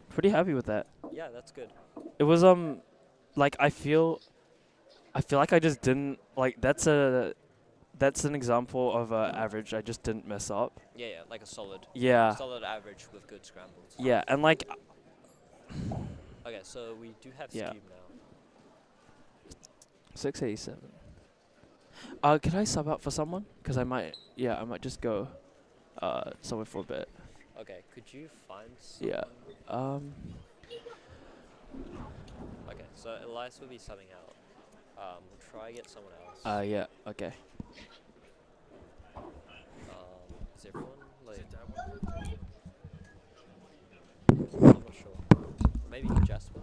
Pretty happy with that. Yeah, that's good. It was like I feel like I just didn't like that's a That's an example of average. I just didn't mess up. Yeah, like a solid Yeah. solid average with good scrambles. Yeah, and like, Okay, so we do have Yeah. Skewb now. 687. Can I sub out for someone? Because I might just go somewhere for a bit. Okay, could you find someone? Yeah. Okay, so Elias will be subbing out. We'll try to get someone else. Yeah, okay. Is everyone like? I'm not sure. Maybe Jasper.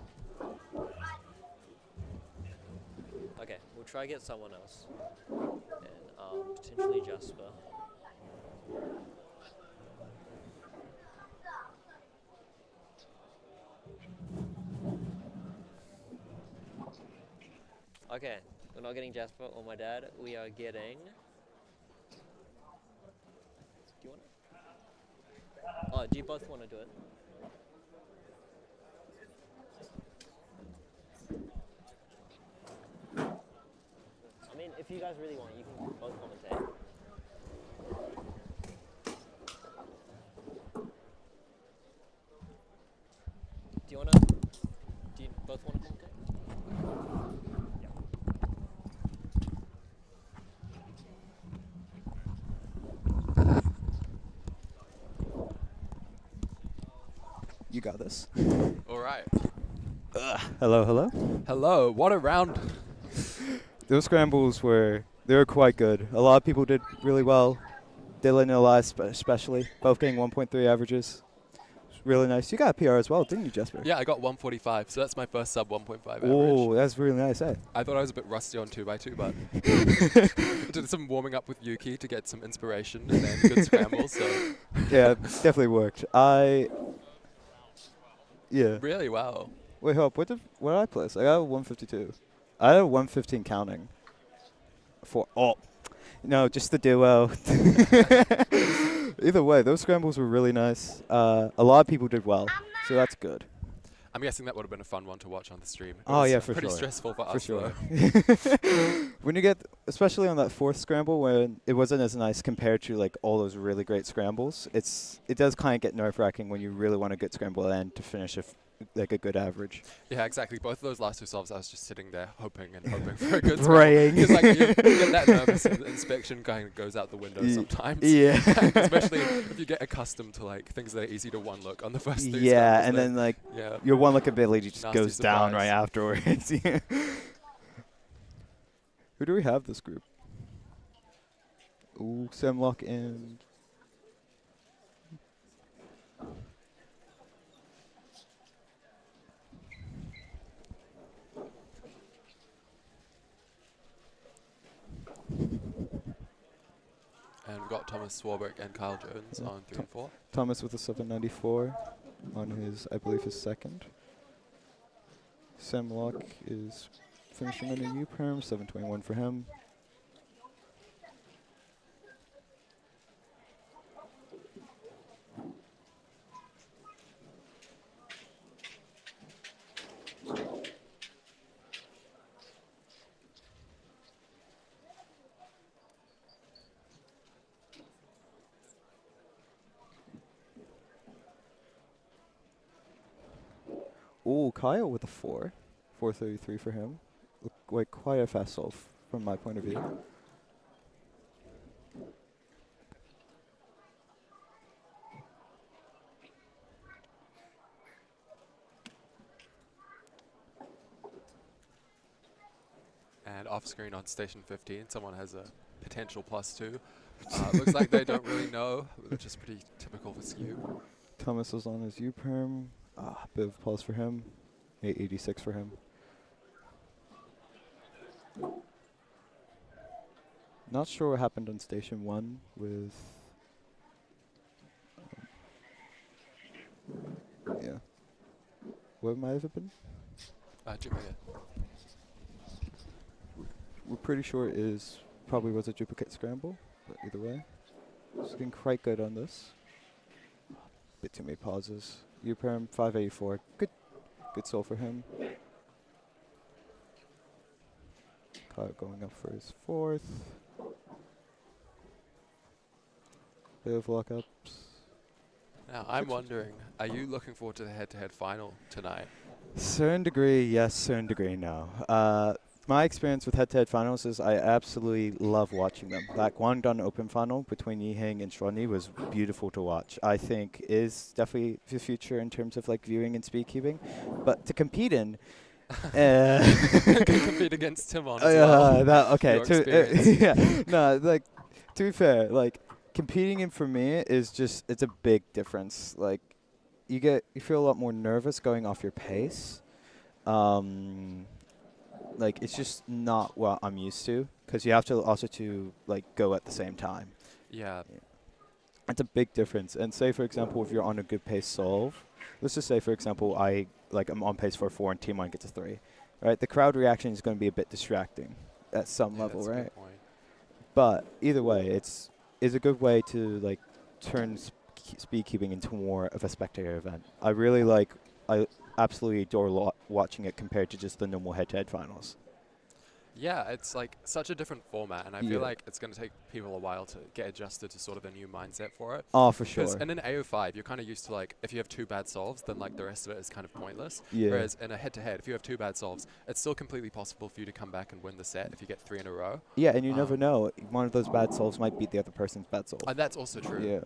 Okay, we'll try to get someone else, and potentially Jasper. Okay, we're not getting Jasper or my dad. We are getting. Do you want to? Oh, do you both want to do it? I mean, if you guys really want, you can both commentate. Do you want to? Do you both want to commentate? You got this. All right. Hello, hello. Hello. What a round. Those scrambles were quite good. A lot of people did really well. Dylan and Elias especially, both getting 1.3 averages. Really nice. You got a PR as well, didn't you, Jesper? Yeah, I got 145, so that's my first sub 1.5 average. Oh, that's really nice, eh? I thought I was a bit rusty on 2x2, but did some warming up with Yuki to get some inspiration and then good scrambles. So Yeah, definitely worked. Yeah. really, wow. Wait, hold up. What did I place? I got a 152. I had a 115 counting. No, just the duo. Either way, those scrambles were really nice. A lot of people did well, so that's good. I'm guessing that would have been a fun one to watch on the stream. It Oh, was yeah, for pretty sure. stressful for For us. sure. though. When you get, especially on that fourth scramble, when it wasn't as nice compared to like all those really great scrambles, it does kind of get nerve-wracking when you really want a good scramble and to finish like a good average. Yeah, exactly. Both of those last two solves, I was just sitting there hoping for a good Praying. Because like you get that nervous, and the inspection kind of goes out the window sometimes. Yeah. Especially if you get accustomed to like things that are easy to one look on the first three. Yeah, scrambles, and then like yeah. your one look ability just Nasty goes down surprise. right afterwards. Yeah. Who do we have this group? Ooh, Semlock and And we've got Thomas Swarbrick and Kyle Jones Yeah, on 3 and 4. Thomas with a 794 on his, I believe, his second. Semlock is finishing in a U-perm, 721 for him. Ooh, Kyle with a 4. 433 for him. Looked like quite a fast solve from my point of view. And off screen on station 15, someone has a potential +2. Looks like they don't really know, which is pretty typical for Skewb. Thomas is on his U-perm. Bit of pause for him. 886 for him. Not sure what happened on station 1 with... yeah. What might have it been? Jupiter. We're pretty sure it is probably was a duplicate scramble, but either way. It's looking quite good on this. Bit too many pauses. U-perm 584. Good soul for him. Kyle going up for his 4th. bit of lockups. Now, I'm wondering, are you looking forward to the head-to-head final tonight? Certain degree, yes. Certain degree, no. My experience with head-to-head finals is I absolutely love watching them. That Guangdong Open final between Yiheng and Stronny was beautiful to watch. I think is definitely the future in terms of like viewing and speedkeeping, but to compete in. Can compete against Timon as well. That okay. Your experience. Yeah, no, like to be fair, like competing in for me is just it's a big difference. Like you feel a lot more nervous going off your pace. Like it's just not what I'm used to because you have to also to like go at the same time. Yeah. It's a big difference. And say for example, if you're on a good pace solve, let's just say for example, I'm on pace for a 4 and Team 1 gets a 3, right? The crowd reaction is going to be a bit distracting at some level, that's a right? good point. But either way, it's a good way to like turn speedkeeping into more of a spectator event. I absolutely adore watching it compared to just the normal head-to-head finals. Yeah, it's like such a different format, and I feel like it's going to take people a while to get adjusted to sort of a new mindset for it. Oh, for sure. Because in an AO5, you're kind of used to like, if you have 2 bad solves, then like the rest of it is kind of pointless. Yeah. Whereas in a head-to-head, if you have 2 bad solves, it's still completely possible for you to come back and win the set if you get 3 in a row. Yeah, and you never know. One of those bad solves might beat the other person's bad solve. And that's also true. Yeah.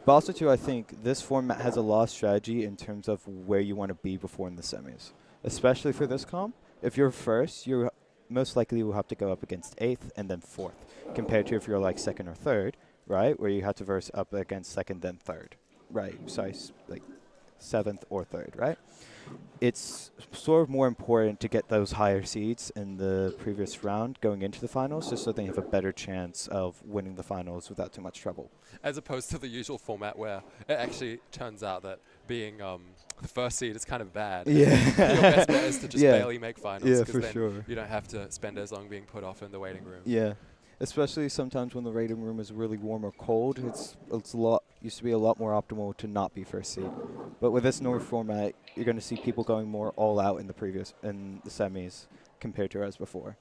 But also, too, I think this format has a lot of strategy in terms of where you want to be before in the semis. Especially for this comp. If you're first, you're most likely will have to go up against 8th and then 4th, compared to if you're like 2nd or 3rd, right, where you have to verse up against 2nd then 3rd, right, sorry, like 7th or 3rd, right? It's sort of more important to get those higher seeds in the previous round going into the finals, just so they have a better chance of winning the finals without too much trouble. As opposed to the usual format where it actually turns out that being the first seed is kind of bad. Yeah. Your best bet is to just barely make finals. Yeah, 'cause for then sure. You don't have to spend as long being put off in the waiting room. Yeah. Especially sometimes when the waiting room is really warm or cold, it's a lot used to be a lot more optimal to not be first seed. But with this newer format, you're going to see people going more all out in the semis compared to as before.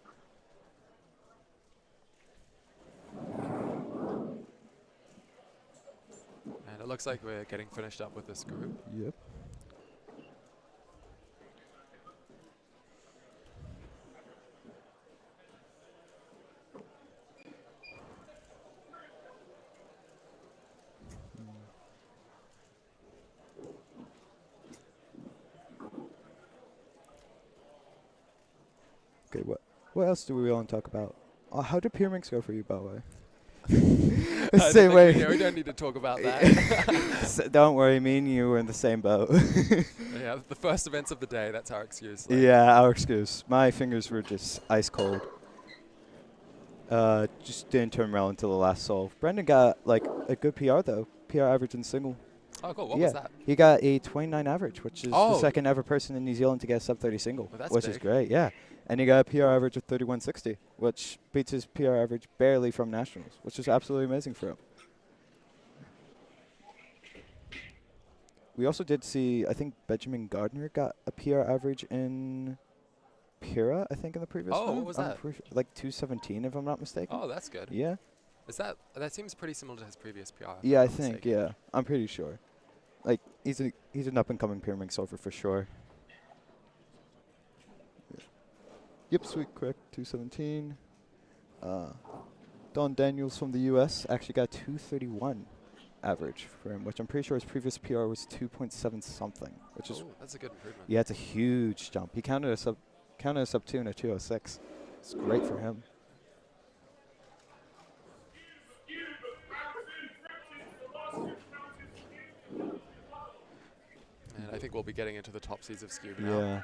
And it looks like we're getting finished up with this group. Yep. Okay, what else do we want to talk about? How did Pyraminx go for you, by the way? Same way. We don't need to talk about that. Don't worry, me and you were in the same boat. Yeah, the first events of the day, that's our excuse. Yeah, our excuse. My fingers were just ice cold. Just didn't turn around until the last solve. Brendan got like a good PR though. PR average in single. Oh, cool. What was that? He got a 29 average, which is the second ever person in New Zealand to get a sub 30 single, which is great. Yeah, and he got a PR average of 31.60, which beats his PR average barely from nationals, which is absolutely amazing for him. We also did see, I think Benjamin Gardner got a PR average in Pura, I think, in the previous round. What was that? Like 217, if I'm not mistaken. Oh, that's good. Yeah. That seems pretty similar to his previous PR. Yeah, I think. Yeah, I'm pretty sure. Like he's an up and coming Pyraminx solver for sure. Yeah. Yep, sweet, correct. 217. Don Daniels from the U.S. actually got 231 average for him, which I'm pretty sure his previous PR was 2.7 something, which is that's a good improvement. Yeah, it's a huge jump. He counted a sub 2 and a 206. It's great for him. And I think we'll be getting into the top seeds of Skewb now. Yeah.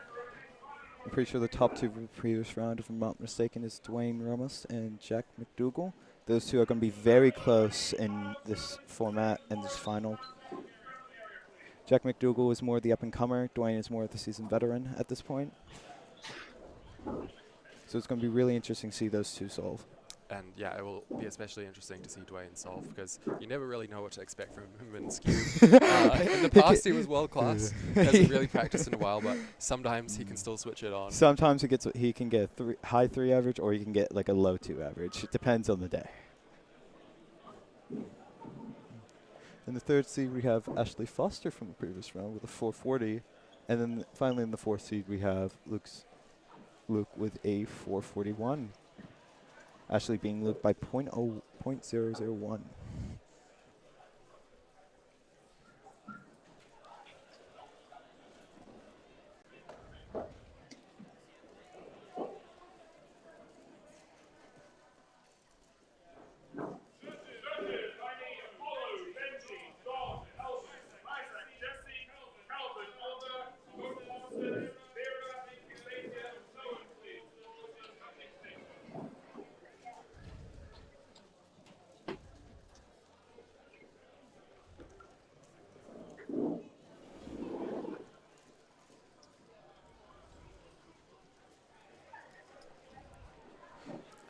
I'm pretty sure the top 2 from the previous round, if I'm not mistaken, is Dwayne Ramos and Jack McDougall. Those 2 are going to be very close in this format and this final. Jack McDougall is more the up-and-comer. Dwayne is more the seasoned veteran at this point. So it's going to be really interesting to see those 2 solve. And yeah, it will be especially interesting to see Dwayne solve because you never really know what to expect from him in Skewb. In the past, he was world class. He hasn't really practiced in a while, but sometimes he can still switch it on. Sometimes he can get a high 3 average, or he can get like a low 2 average. It depends on the day. In the third seed, we have Ashley Foster from the previous round with a 440. And then finally in the fourth seed, we have Luke with a 441. Ashley being Luke by 0.001.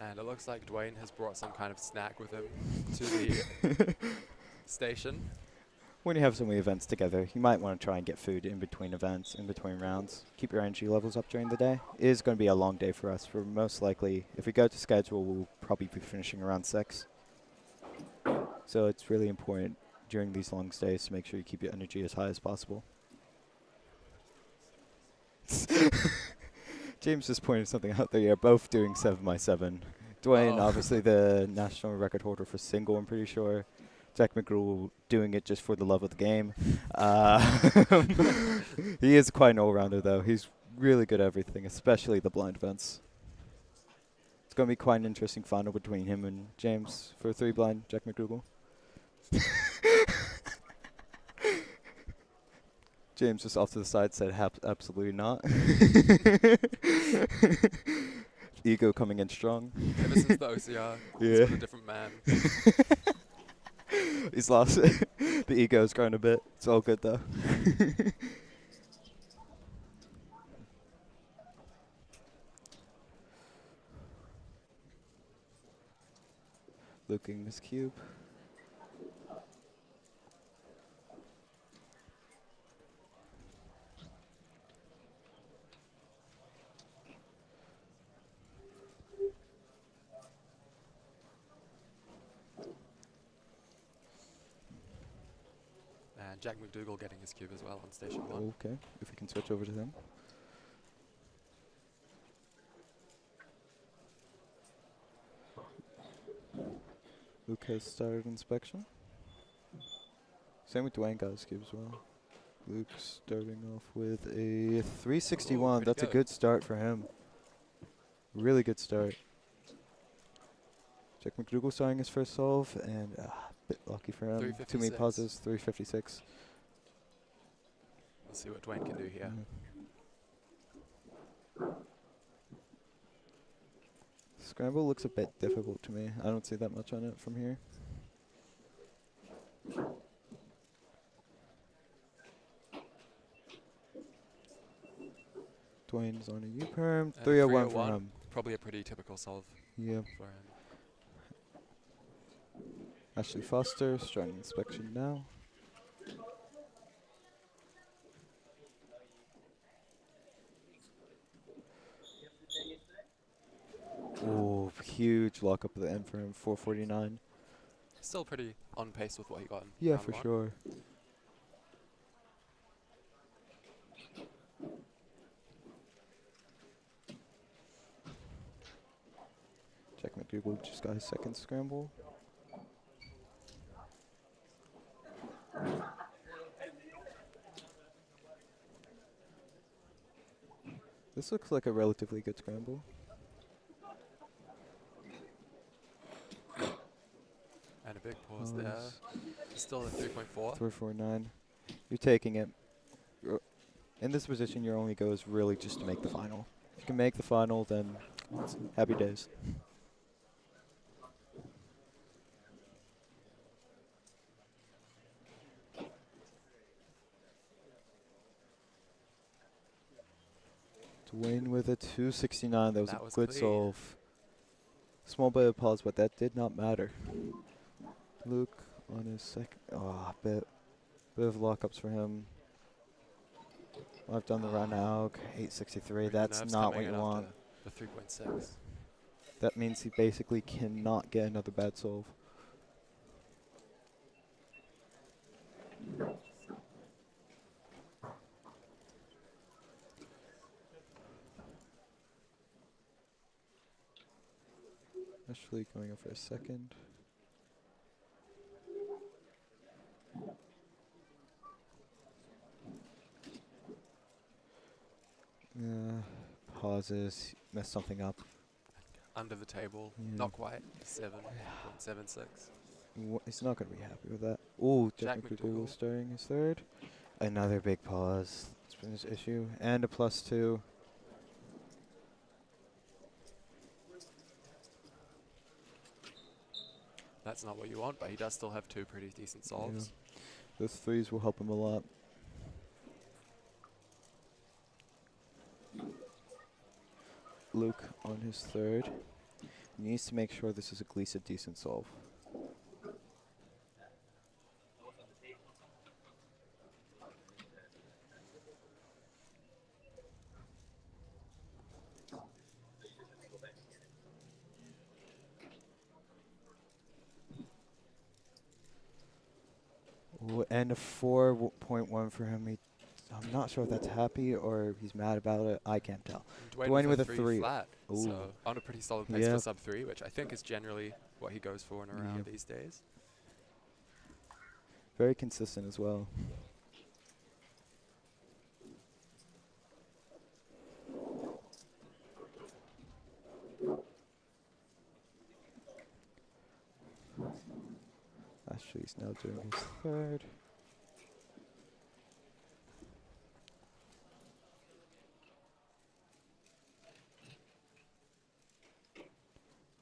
And it looks like Dwayne has brought some kind of snack with him to the station. When you have so many events together, you might want to try and get food in between events, in between rounds. Keep your energy levels up during the day. It is going to be a long day for us. We're most likely, if we go to schedule, we'll probably be finishing around 6. So it's really important during these long stays to make sure you keep your energy as high as possible. James just pointed something out there. You're both doing 7x7. Dwayne, obviously the national record holder for single, I'm pretty sure. Jack McDougall doing it just for the love of the game. He is quite an all-rounder, though. He's really good at everything, especially the blind events. It's going to be quite an interesting final between him and James for 3 blind, Jack McDougall. James just off to the side said absolutely not. Ego coming in strong. Ever since the OCR, he's been a different man. He's lost it. The ego's grown a bit. It's all good though. Looking Miss Skewb. And Jack McDougall getting his cube as well on station 1. Okay, if we can switch over to him. Luke has started inspection. Same with Dwayne got his cube as well. Luke starting off with a 361. That's a good start for him. Really good start. Jack McDougall starting his first solve, and a bit lucky for him. Too many pauses, 356. Let's see what Dwayne can do here. Scramble looks a bit difficult to me. I don't see that much on it from here. Dwayne's on a U-perm. 301 for him. Probably a pretty typical solve Yeah. for him. Ashley Foster starting inspection now. Oh, huge lockup at the end for him, 449. Still pretty on pace with what he got in Yeah, round for 1. sure. Jack McDougall just got his second scramble. This looks like a relatively good scramble. And a big pause there. Still at 3.4. 349. You're taking it. In this position, your only goal is really just to make the final. If you can make the final, then it's happy days. Dwayne with a 269. That was a good clean. solve. Small bit of pause, but that did not matter. Luke on his second. Oh, bit of lockups for him. I've done the run out. 863. That's not what you want. The 3.6. That means he basically cannot get another bad solve. Actually going up for a second. Pauses, messed something up. Under the table, Yeah. not quite. 7.76. He's not going to be happy with that. Ooh, Jack Jack McDougall McDougall. starting his third. Another big pause. It's been his issue. And a +2. That's not what you want, but he does still have two pretty decent solves. Those threes will help him a lot. Luke on his third. He needs to make sure this is at least a decent solve. Ooh, and a 4.1 for him. I'm not sure if that's happy or he's mad about it. I can't tell. Dwayne with a 3 flat. Ooh. So on a pretty solid pace Yep. for sub 3, which I think is generally what he goes for in a round Yep. these days. Very consistent as well. Ashley's now doing his third.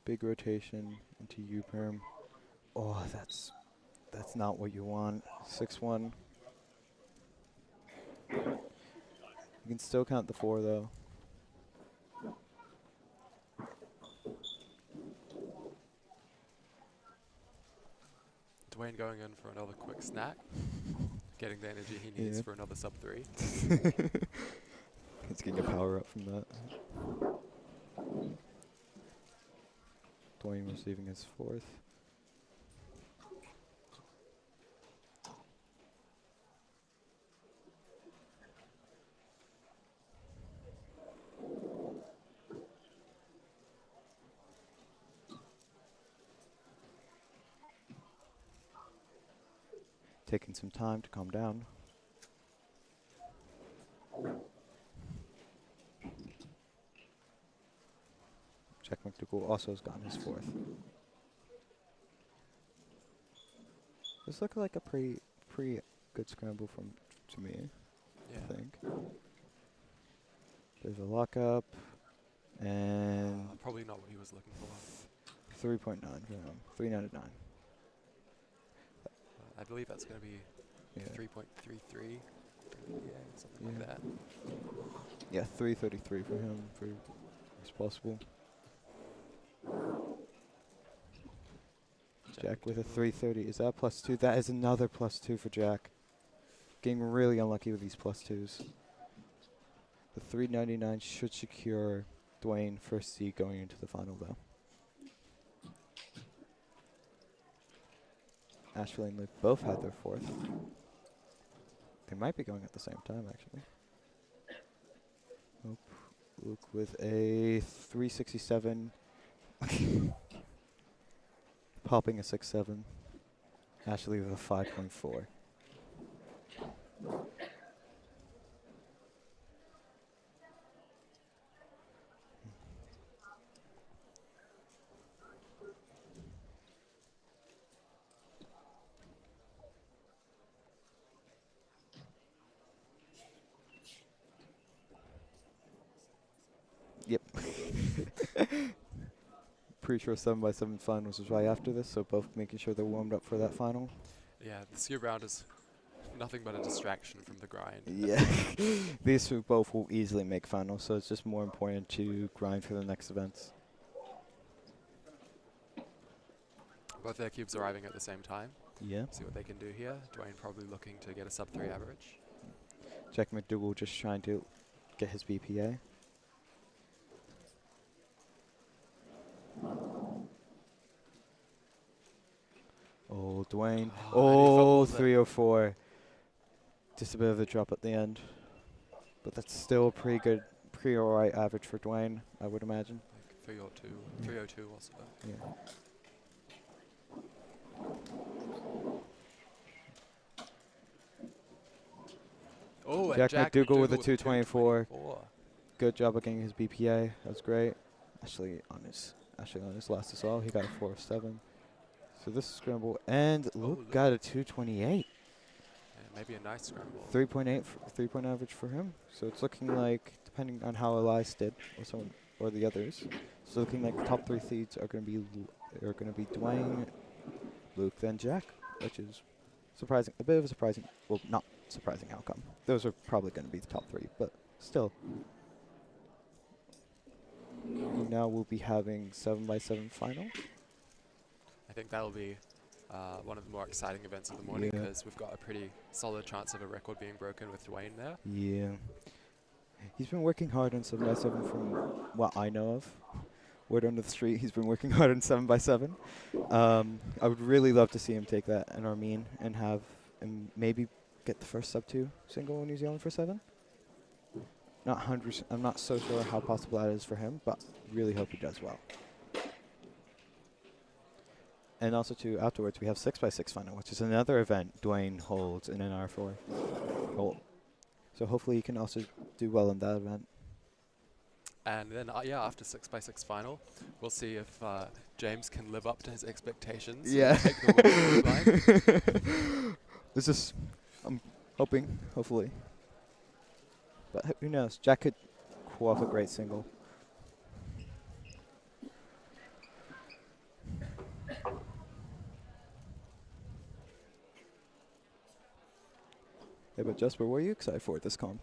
Big rotation into U-perm. Oh, that's not what you want. 6-1. You can still count the 4 though. Dwayne going in for another quick snack. Getting the energy he needs Yeah. for another sub 3. He's getting a power up from that. Dwayne receiving his 4th. Taking some time to calm down. Jack McDougall also has gotten his 4th. This looked like a pretty good scramble to me. Yeah. I think. There's a lockup and Probably not what he was looking for. 3.9 for him. 3.99. I believe that's going to be Yeah. 3.33. Yeah, something Yeah. like that. Yeah, 333 for him for as possible. Jack with a McDougall. 330. Is that +2? That is another +2 for Jack. Getting really unlucky with these +2s. The 399 should secure Dwayne first seed going into the final though. Ashley and Luke both had their 4th. They might be going at the same time actually. Nope. Luke with a 367. Popping a 6.7. Ashley with a 5.4. Yep. Pretty sure 7x7 finals is right after this, so both making sure they're warmed up for that final. Yeah, the Skewb round is nothing but a distraction from the grind. Yeah. These two both will easily make finals, so it's just more important to grind for the next events. Both their cubes arriving at the same time. Yeah. See what they can do here. Dwayne probably looking to get a sub 3 average. Jack McDougall just trying to get his BPA. Oh, Dwayne. And he Oh, fumbles it. 304. Just a bit of a drop at the end. But that's still a pretty good, pretty alright average for Dwayne, I would imagine. Like 302, 302 also. Yeah. Oh, and Jack Jack McDougall with a 224. 224. Good job at getting his BPA. That was great. Actually on his last assault, he got a 4.7. So this is scramble, and Luke Luke. got a 228. Yeah, maybe a nice scramble. 3.8 3-point average for him. So it's looking like, depending on how Elias did, or the others, it's looking like the top 3 seeds are going to be Dwayne, Luke, then Jack, which is surprising. A bit of a surprising, well, not surprising outcome. Those are probably going to be the top 3, but still. Now we'll be having 7x7 final. I think that'll be one of the more exciting events of the morning Yeah. because we've got a pretty solid chance of a record being broken with Dwayne there. Yeah. He's been working hard on 7x7 from what I know of. Word on the street, he's been working hard on 7x7. I would really love to see him take that in Armeen and maybe get the first sub-2 single in New Zealand for 7. I'm not so sure how possible that is for him, but really hope he does well. And also, too, afterwards, we have 6x6 final, which is another event Dwayne holds in NR4. So hopefully he can also do well in that event. And then, after 6x6 final, we'll see if James can live up to his expectations. Yeah. And take the win. I'm hoping, hopefully. But who knows? Jack could pull off a great single. Hey, but Jasper, what are you excited for at this comp?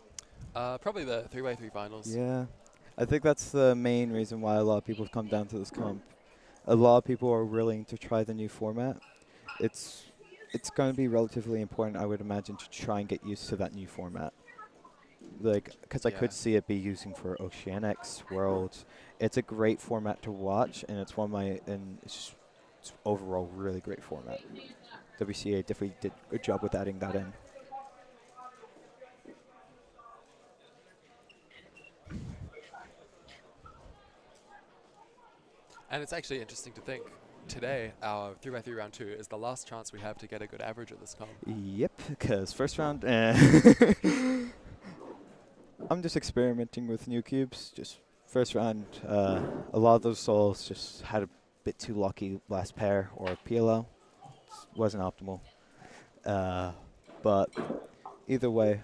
Probably the 3x3 finals. Yeah. I think that's the main reason why a lot of people have come down to this comp. A lot of people are willing to try the new format. It's going to be relatively important, I would imagine, to try and get used to that new format. Like, because I Yeah. could see it be using for Oceanics, Worlds. It's a great format to watch, and it's it's overall really great format. WCA definitely did a good job with adding that in. And it's actually interesting to think, today, our 3x3 round 2 is the last chance we have to get a good average at this comp. Yep, because first round, I'm just experimenting with new cubes. Just first round, a lot of those souls just had a bit too lucky last pair or PLO. Wasn't optimal. But either way,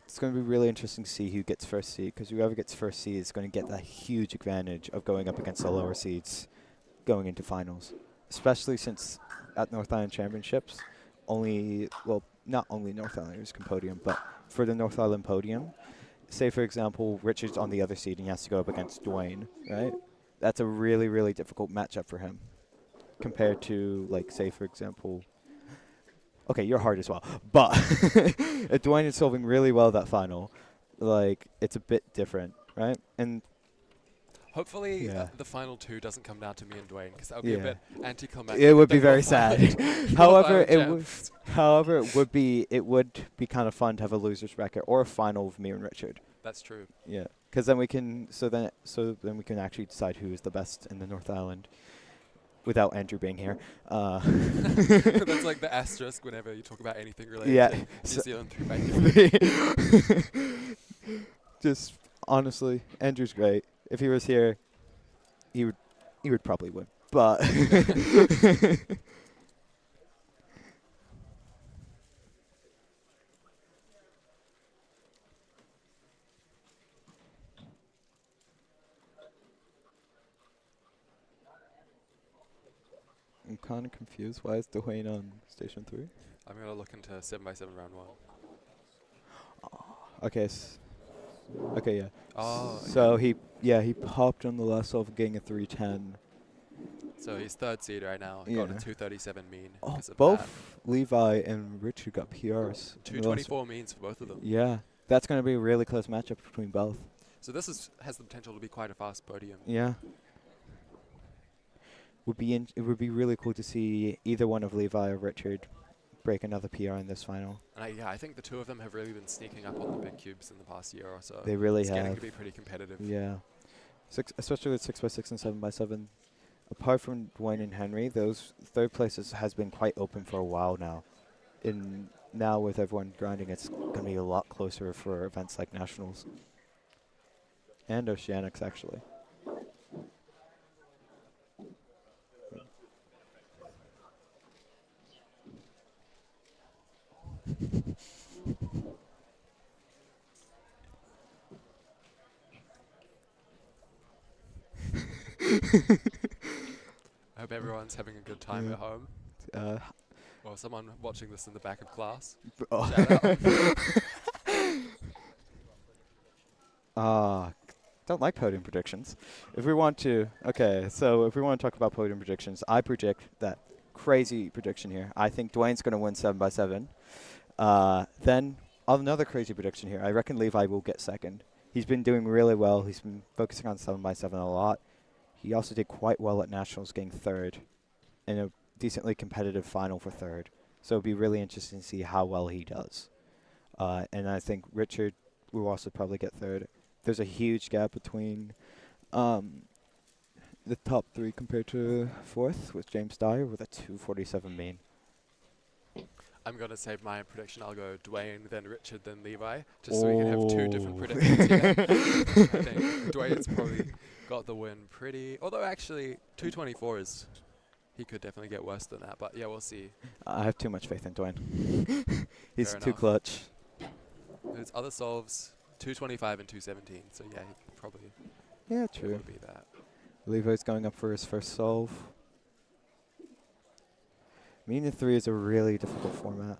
it's going to be really interesting to see who gets first seed, because whoever gets first seed is going to get that huge advantage of going up against the lower seeds going into finals. Especially since at North Island Championships, not only North Islanders can podium, but for the North Island podium, say for example, Richard's on the other seed and he has to go up against Dwayne, right? That's a really, really difficult matchup for him compared to, like, say for example, okay, you're hard as well, but if Dwayne is solving really well that final, like, it's a bit different, right? And Hopefully Yeah. the final 2 doesn't come down to me and Dwayne, because that would be a Yeah. bit anticlimactic. it would The be very North sad. Island- However, North Island it would be kind of fun to have a losers bracket or a final with me and Richard. That's true. Yeah, because then we can we can actually decide who is the best in the North Island, without Andrew being here. That's like the asterisk whenever you talk about anything related Yeah. to New Zealand 3x3. Just honestly, Andrew's great. If he was here, he would probably win. But I'm kind of confused. Why is Dwayne on station 3? I'm going to look into 7x7 round 1. Okay. Okay, yeah. Oh, So he popped on the last off getting a 310. So he's 3rd seed right now. Yeah. Got a 237 mean. Oh, because of both Levi and Richard got PRs. that. in the last 224 means for both of them. Yeah, that's going to be a really close matchup between both. So this has the potential to be quite a fast podium. Yeah. It would be really cool to see either one of Levi or Richard break another PR in this final. And I think the two of them have really been sneaking up on the big cubes in the past year or so. They really it's getting have. to be pretty competitive. Yeah. Especially with 6x6 and 7x7. Apart from Dwayne and Henry, those third places has been quite open for a while now. Now with everyone grinding, it's going to be a lot closer for events like Nationals. And Oceanics, actually. I hope everyone's having a good time Yeah. at home. Or someone watching this in the back of class. Oh. Shout out. Don't like podium predictions. If we want to talk about podium predictions, I predict that crazy prediction here. I think Dwayne's going to win 7x7. Then another crazy prediction here. I reckon Levi will get second. He's been doing really well. He's been focusing on 7x7 a lot. He also did quite well at Nationals, getting third in a decently competitive final for third. So it'll be really interesting to see how well he does. And I think Richard will also probably get third. There's a huge gap between the top three compared to fourth, with James Dyer with a 247 mean. I'm going to save my prediction. I'll go Dwayne, then Richard, then Levi, just so we can have two different Oh. predictions here. I think Dwayne's probably got the win pretty... Although actually, 224 is... He could definitely get worse than that, but yeah, we'll see. I have too much faith in Dwayne. He's Fair too enough. clutch. His other solves, 225 and 217, so yeah, he could probably Yeah, able true. to beat that. Levi's going up for his first solve. Mean in 3 is a really difficult format.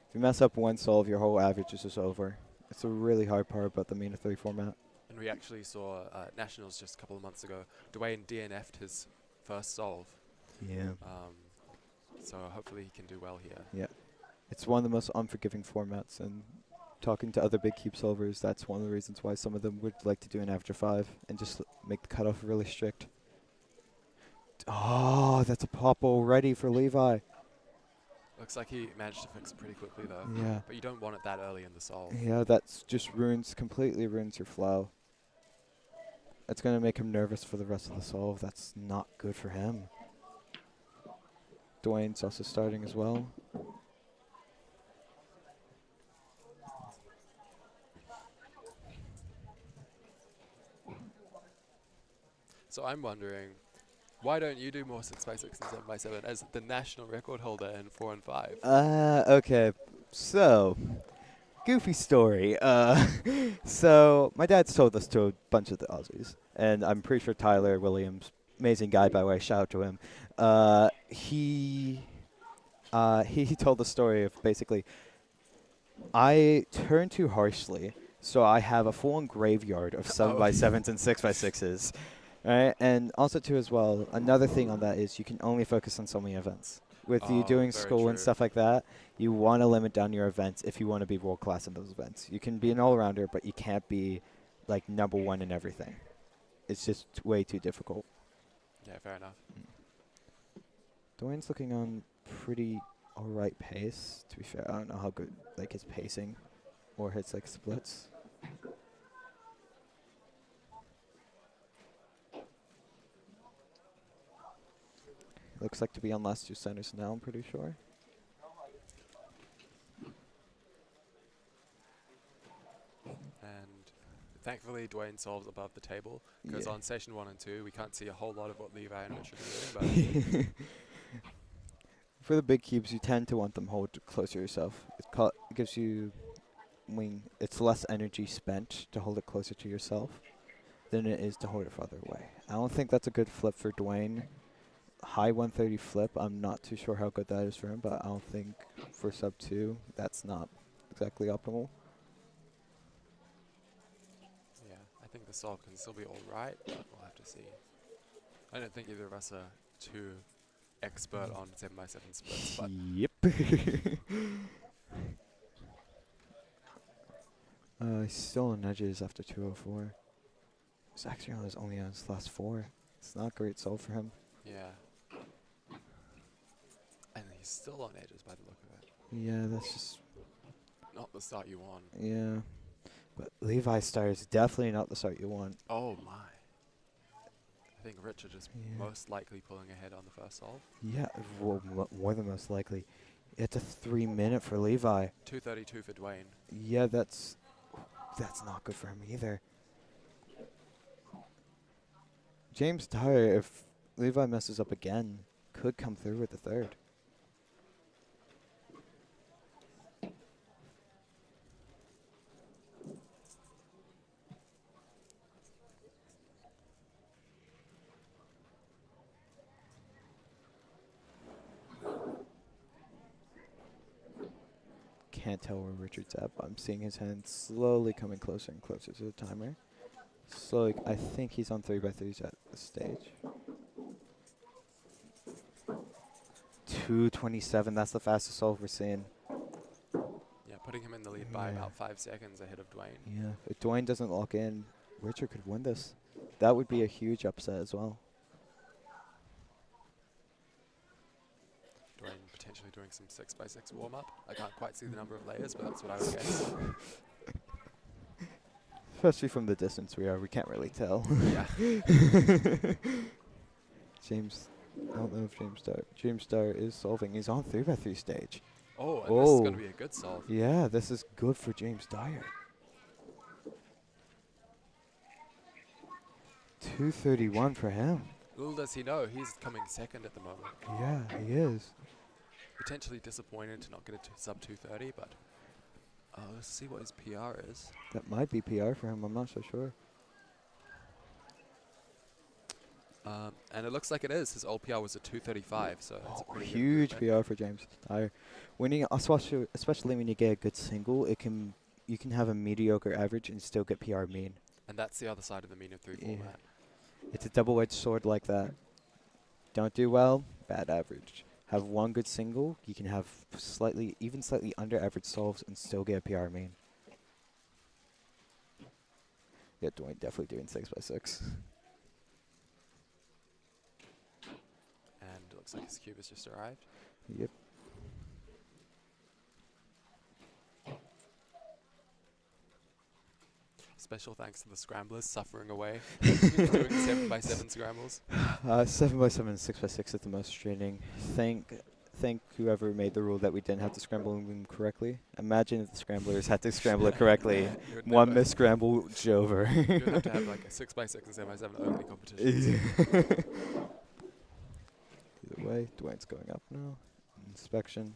If you mess up one solve, your whole average is just over. It's a really hard part about the mean in 3 format. And we actually saw Nationals just a couple of months ago. Dwayne DNF'd his first solve. Yeah. So hopefully he can do well here. Yeah. It's one of the most unforgiving formats, and talking to other big cube solvers, that's one of the reasons why some of them would like to do an after 5 and just make the cutoff really strict. Oh, that's a pop already for Levi. Looks like he managed to fix it pretty quickly though. Yeah. But you don't want it that early in the solve. Yeah, that's just completely ruins your flow. That's going to make him nervous for the rest of the solve. That's not good for him. Dwayne's also starting as well. So I'm wondering, why don't you do more 6x6 and 7x7 as the national record holder in 4 and 5? Okay. So, goofy story. So, my dad's told this to a bunch of the Aussies, and I'm pretty sure Tyler Williams, amazing guy by the way, shout out to him. He told the story of basically, I turn too harshly, so I have a full-on graveyard of 7x7s and 6x6s. Right, and also too as well, another thing on that is you can only focus on so many events. With you doing very school and true. stuff like that, you want to limit down your events if you want to be world class in those events. You can be an all-rounder, but you can't be like #1 in everything. It's just way too difficult. Yeah, fair enough. Dwayne's looking on pretty alright pace, to be fair. I don't know how good like his pacing or his like splits. Looks like to be on last 2 centers now, I'm pretty sure. And thankfully Dwayne solves above the table, because Yeah. on session 1 and 2 we can't see a whole lot of what Levi and Richard are doing, For the big cubes, you tend to want them hold close to yourself. It gives you it's less energy spent to hold it closer to yourself than it is to hold it farther away. I don't think that's a good flip for Dwayne. High 130 flip, I'm not too sure how good that is for him, but I don't think for sub 2, that's not exactly optimal. yeah, I think the solve can still be alright, but we'll have to see. I don't think either of us are too expert on 7x7 splits, but Yep. He's still on edges after 204. He's actually only on his last 4. It's not a great solve for him. yeah. And he's still on edges by the look of it. Yeah, that's just Not the start you want. yeah. But Levi's start is definitely not the start you want. Oh my. I think Richard is Yeah. most likely pulling ahead on the first solve. Yeah, well, more than most likely. It's a 3-minute for Levi. 2:32 for Dwayne. Yeah, that's not good for him either. James Dyer, if Levi messes up again, could come through with the third. Can't tell where Richard's at, but I'm seeing his hand slowly coming closer and closer to the timer. Slowly, I think he's on 3x3s at the stage. 2:27, that's the fastest solve we're seeing. Yeah, putting him in the lead by Yeah. about 5 seconds ahead of Dwayne. Yeah, if Dwayne doesn't lock in, Richard could win this. That would be a huge upset as well. Dwayne potentially doing some 6x6 warm-up. I can't quite see the number of layers, but that's what I would guess. Especially from the distance we are, we can't really tell. Yeah. James, I don't know if James Dyer is solving. He's on 3x3 stage. Oh, and this is going Oh. to be a good solve. Yeah, this is good for James Dyer. 2:31 for him. Little does he know, he's coming second at the moment. Yeah, he is. Potentially disappointed to not get a sub 2:30, but let's see what his PR is. That might be PR for him, I'm not so sure. And it looks like it is. His old PR was a 2:35, so it's a pretty good Huge improvement. PR for James Dyer. Winning, especially when you get a good single, you can have a mediocre average and still get PR mean. And that's the other side of the mean of 3 Yeah. format. It's a double-edged sword like that. Don't do well, bad average. Have one good single, you can have slightly under average solves and still get a PR mean. Yeah, Dwayne definitely doing 6x6. And it looks like his cube has just arrived. Yep. Special thanks to the scramblers suffering away, doing 7x7 scrambles. 7x7 and 6x6 is the most straining. Thank whoever made the rule that we didn't have to scramble them correctly. Imagine if the scramblers had to scramble it correctly. You would One never- miss scramble, it's over. You'd have to have like a 6x6 and 7x7 only competition. Either way, Dwayne's going up now. Inspection.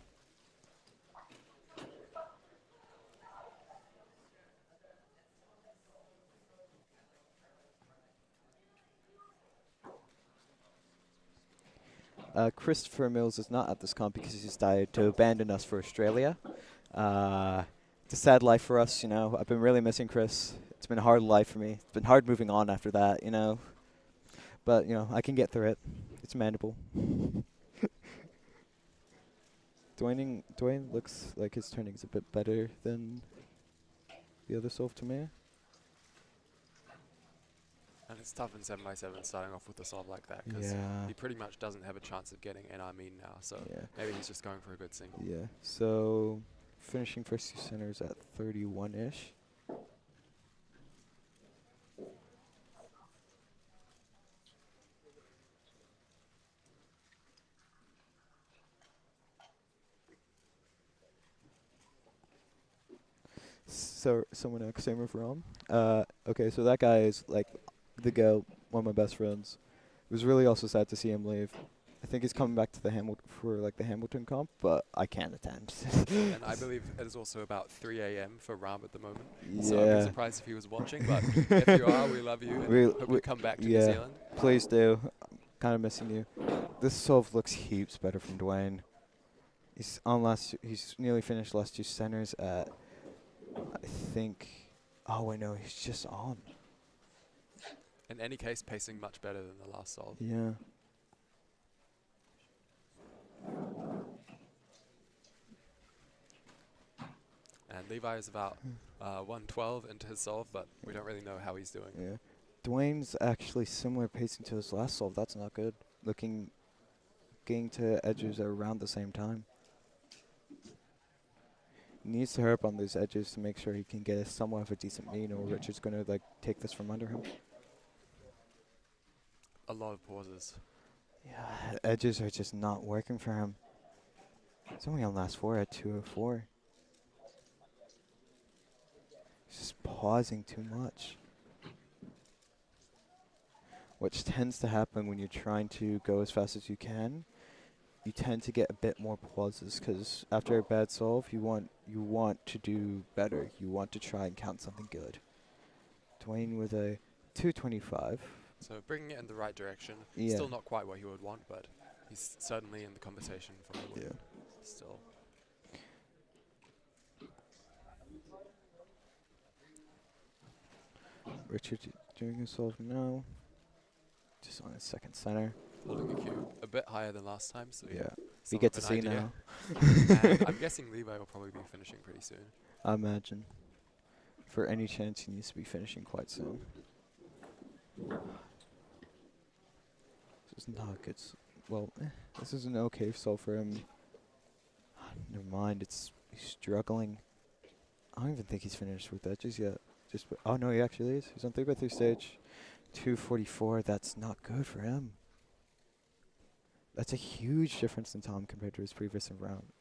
Christopher Mills is not at this comp because he's decided to abandon us for Australia. It's a sad life for us, you know. I've been really missing Chris. It's been a hard life for me. It's been hard moving on after that, you know. But, you know, I can get through it. It's manageable. Dwayne looks like his turning's a bit better than the other solve to me. And it's tough in 7x7 starting off with a solve like that because Yeah. he pretty much doesn't have a chance of getting NR mean now. So Yeah. maybe he's just going for a good single. Yeah. So finishing first two centers at 31-ish. So someone else, same with Rom. Okay, so that guy is like the GOAT, one of my best friends. It was really also sad to see him leave. I think he's coming back to the Hamilton comp, but I can't attend. And I believe it is also about 3 a.m. for Ram at the moment. So I'd be Yeah. surprised if he was watching. But if you are, we love you and hope you come back to New yeah. Zealand. Please do. I'm kind of missing you. This solve looks heaps better from Dwayne. He's nearly finished last two centers at, I think. Oh wait, no, he's just on. In any case, pacing much better than the last solve. Yeah. And Levi is about 112 into his solve, but we don't really know how he's doing. Yeah. Dwayne's actually similar pacing to his last solve. That's not good. Looking getting to edges around the same time. He needs to hurry up on those edges to make sure he can get somewhat of a decent mean, or Richard's going to like take this from under him. A lot of pauses. Yeah, edges are just not working for him. He's only on last 4 at 2:04. He's just pausing too much, which tends to happen when you're trying to go as fast as you can. You tend to get a bit more pauses because after a bad solve, you want to do better. You want to try and count something good. Dwayne with a 225. So bringing it in the right direction. Yeah. Still not quite what he would want, but he's certainly in the conversation for the win. Still. Richard doing his solve now. Just on his second center. Holding a cube a bit higher than last time, so Yeah. some We get of to an see idea. now. And I'm guessing Levi will probably be finishing pretty soon. I imagine. For any chance, he needs to be finishing quite soon. This is not good. Well, this is an okay solve for him. Never mind. He's struggling. I don't even think he's finished with edges yet. Oh no, he actually is. He's on 3x3 stage. 244. That's not good for him. That's a huge difference in time compared to his previous round.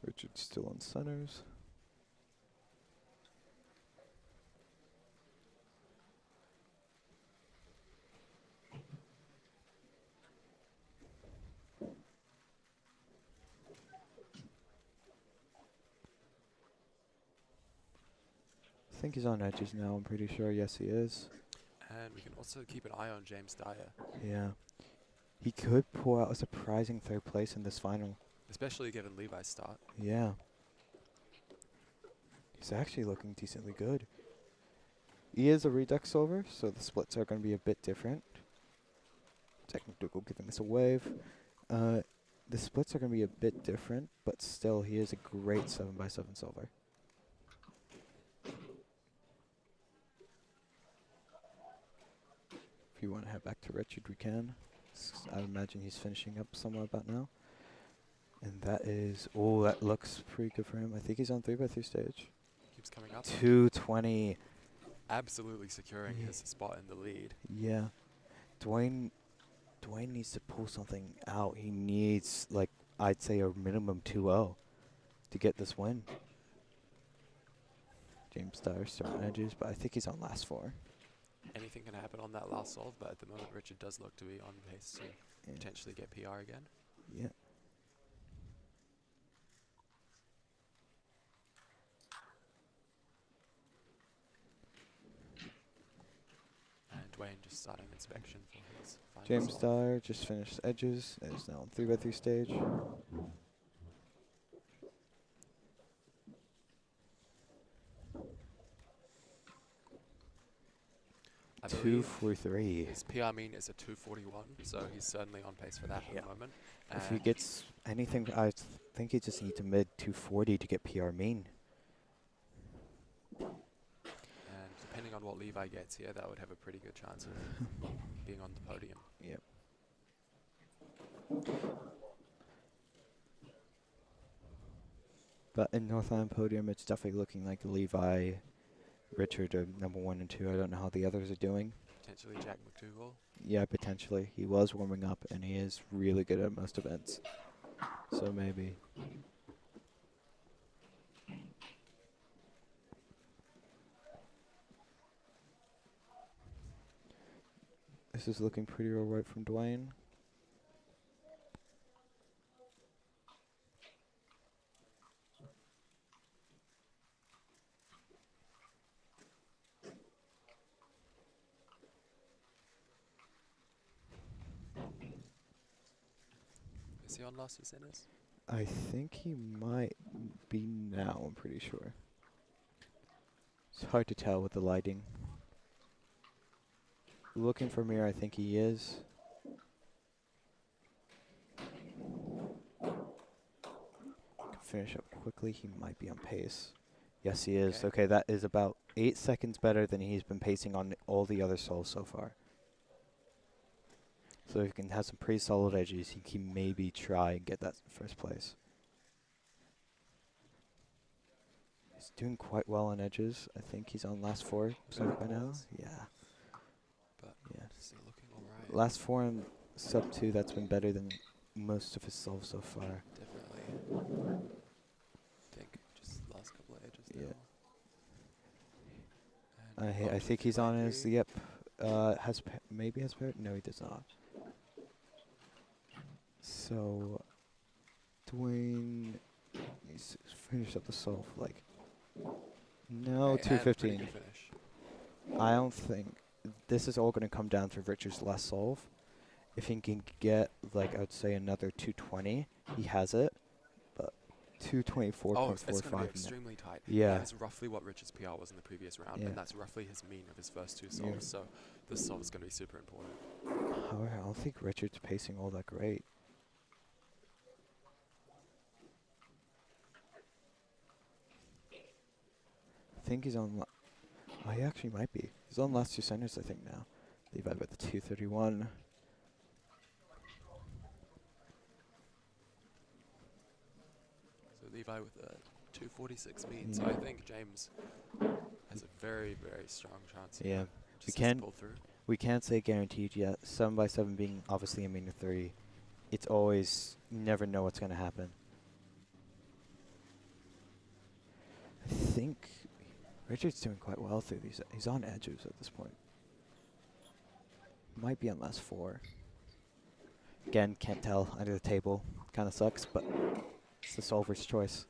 Richard's still on centers. I think he's on edges now, I'm pretty sure. Yes, he is. And we can also keep an eye on James Dyer. Yeah. He could pull out a surprising 3rd place in this final. Especially given Levi's start. Yeah. He's actually looking decently good. He is a redux solver, so the splits are going to be a bit different. McDougall giving us a wave. The splits are going to be a bit different, but still, he is a great 7x7 solver. If you want to head back to Richard, we can. I imagine he's finishing up somewhere about now. And that is, oh, that looks pretty good for him. I think he's on 3x3 stage. Keeps coming up. 220. Absolutely securing his spot in the lead. Yeah. Dwayne needs to pull something out. He needs, like, I'd say a minimum 2-0 to get this win. James Dyer still on edges, but I think he's on last 4. Anything can happen on that last solve, but at the moment Richard does look to be on pace to potentially get PR again. Yeah. And Dwayne just starting inspection for his final James solve. Dyer just finished edges and is now on 3x3 stage. I believe 243. his PR mean is a 241, so he's certainly on pace for that at Yeah. the moment. If he And gets anything, I think he just needs a mid 240 to get PR mean. and depending on what Levi gets here, that would have a pretty good chance of being on the podium. Yep. But in Northland podium, it's definitely looking like Levi, Richard are number 1 and 2. I don't know how the others are doing. Potentially Jack McDougall. Yeah, potentially. He was warming up, and he is really good at most events. So maybe. This is looking pretty alright from Dwayne. Is he on last percenters? I think he might be now, I'm pretty sure. It's hard to tell with the lighting. Looking for mirror, I think he is. finish up quickly. He might be on pace. Yes, he is. Okay. Okay, that is about 8 seconds better than he's been pacing on all the other solves so far. So if he can have some pretty solid edges, he can maybe try and get that first place. He's doing quite well on edges. I think he's on last 4 by now. balls. Yeah. But Yeah. still looking alright. Last 4 and sub 2, that's been better than most of his solves so far. Definitely. think just last couple of edges Yeah. now. And I onto think he's on his, 3. yep. Maybe has parrot? No, he does not. So, Dwayne needs to finish up the solve, like, no, Okay, and pretty 215. good finish. I don't think, this is all going to come down to Richard's last solve. If he can get, like, I would say another 220, he has it, but 224.45. Oh, it's going to be extremely tight. Yeah. That's roughly what Richard's PR was in the previous round, Yeah. and that's roughly his mean of his first 2 Yeah. solves, so this solve is going to be super important. However, I don't think Richard's pacing all that great. I think he's on. Oh, he actually might be. He's on last 2 centers, I think, now. Levi with the 231. So Levi with a 246 mean, so I think James has a very, very strong chance. Yeah. Just We has to can- pull through. We can't say guaranteed yet. 7x7 being obviously a mean of 3. It's always, you never know what's going to happen. I think Richard's doing quite well through these. He's on edges at this point. Might be on last 4. Again, can't tell under the table. Kind of sucks, but it's the solver's choice.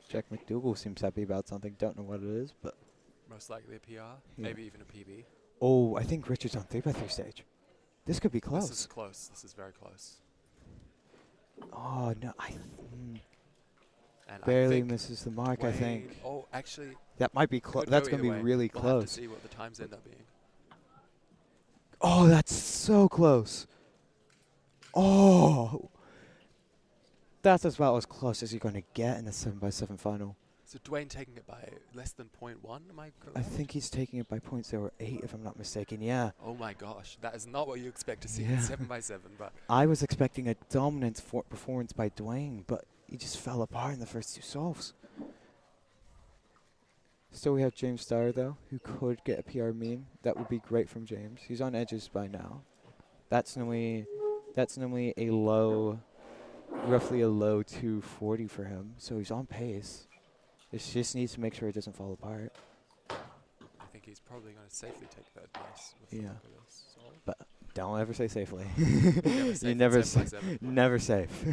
Jack McDougall seems happy about something. Don't know what it is, but Most likely a PR, maybe even a PB. oh, I think Richard's on 3x3 stage. This could be close. This is close. This is very close. Oh no, And barely I think misses the mark. I think Oh, actually, that might be close. could That's go gonna be either way. really We'll have to close. see what the times end up being. Oh, that's so close. Oh, that's about as close as you're gonna get in a 7x7 final. So Dwayne taking it by less than 0.1, am I correct? I think he's taking it by 0.08, if I'm not mistaken. Yeah, Oh my gosh, that is not what you expect to see Yeah. in 7x7, but I was expecting a dominant performance by Dwayne, but he just fell apart in the first 2 solves. Still, we have James Starr though, who could get a PR mean. That would be great from James. He's on edges by now. That's normally a low, roughly a low 240 for him. So he's on pace. It just needs to make sure it doesn't fall apart. I think he's probably going to safely take third place with the Yeah. look of this solve. Don't ever say safely. Never safe You in never 7x7. never safe.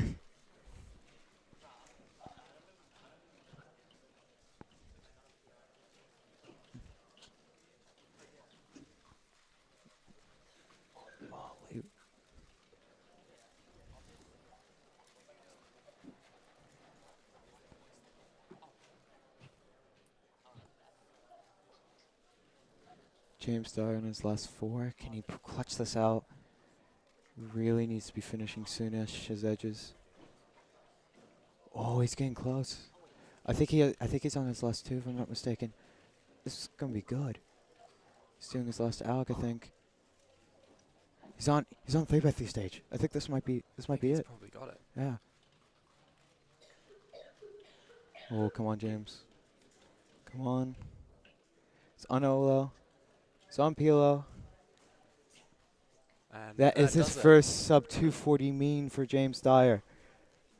James Starr in his last 4. Can he clutch this out? Really needs to be finishing soonish his edges. Oh, he's getting close. I think he's on his last 2, if I'm not mistaken. This is gonna be good. He's doing his last alg, I think. He's on 3x3 stage. I think this might be He's it. probably got it. Yeah. Oh, come on, James. Come on. It's on Olo. It's on Pilo. And That is his does it. first sub 240 mean for James Dyer.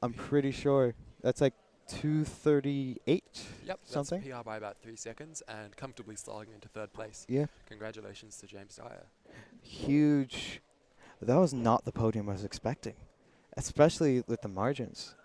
I'm pretty sure. That's like 238 Yep, something. that's PR by about 3 seconds and comfortably sliding into third place. Yeah. Congratulations to James Dyer. Huge. That was not the podium I was expecting, especially with the margins.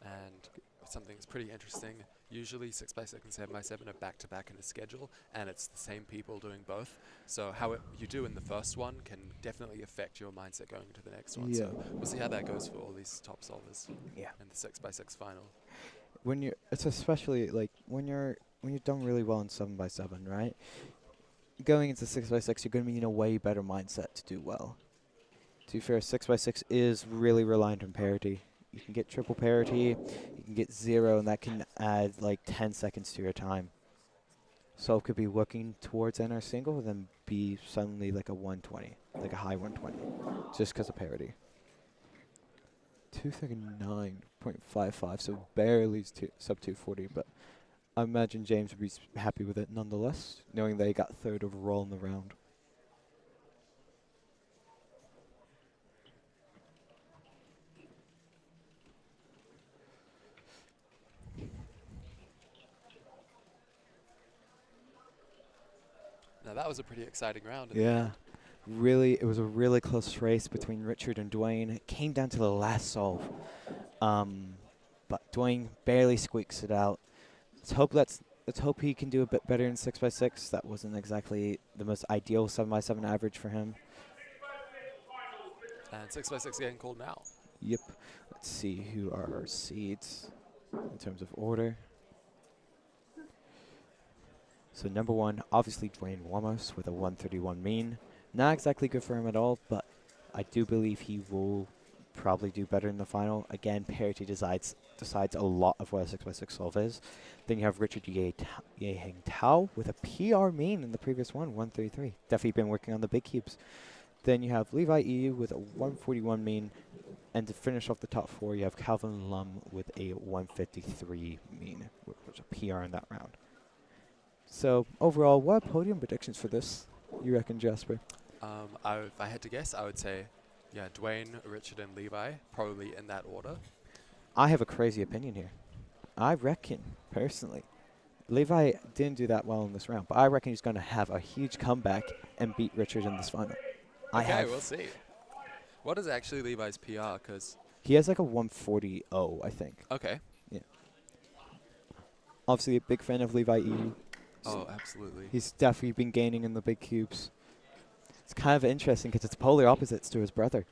And something that's pretty interesting, usually 6x6 and 7x7 are back-to-back in a schedule, and it's the same people doing both. So how you do in the first one can definitely affect your mindset going into the next one. Yeah. So we'll see how that goes for all these top solvers Yeah. in the 6x6 final. when you're, it's especially like when you've done really well in 7x7, right? Going into 6x6, you're going to be in a way better mindset to do well. To be fair, 6x6 is really reliant on parity. You can get triple parity, you can get 0, and that can add like 10 seconds to your time. So it could be working towards NR single, then be suddenly like a 120, like a high 120, just because of parity. 239.55, so barely sub 240, but I imagine James would be happy with it nonetheless, knowing that he got third overall in the round. Now that was a pretty exciting round. Yeah, really, it was a really close race between Richard and Dwayne. It came down to the last solve, but Dwayne barely squeaks it out. Let's hope he can do a bit better in 6x6. That wasn't exactly the most ideal 7x7 average for him. And 6x6 getting called now. Yep. Let's see who are our seeds in terms of order. So number 1, obviously Dwayne Wamos with a 131 mean. Not exactly good for him at all, but I do believe he will probably do better in the final. Again, parity decides a lot of what a 6x6 solve is. Then you have Richard Yeheng Tao with a PR mean in the previous one, 133. Definitely been working on the big cubes. Then you have Levi EU with a 141 mean. And to finish off the top 4, you have Calvin Lum with a 153 mean, which was a PR in that round. So overall, what are podium predictions for this, you reckon, Jasper? If I had to guess, I would say, yeah, Dwayne, Richard, and Levi, probably in that order. I have a crazy opinion here. I reckon, personally, Levi didn't do that well in this round, but I reckon he's going to have a huge comeback and beat Richard in this final. Okay, we'll see. What is actually Levi's PR? Because he has like a 140-0, I think. okay. Yeah. Obviously a big fan of Levi EU. Oh, absolutely. He's definitely been gaining in the big cubes. It's kind of interesting because it's polar opposites to his brother.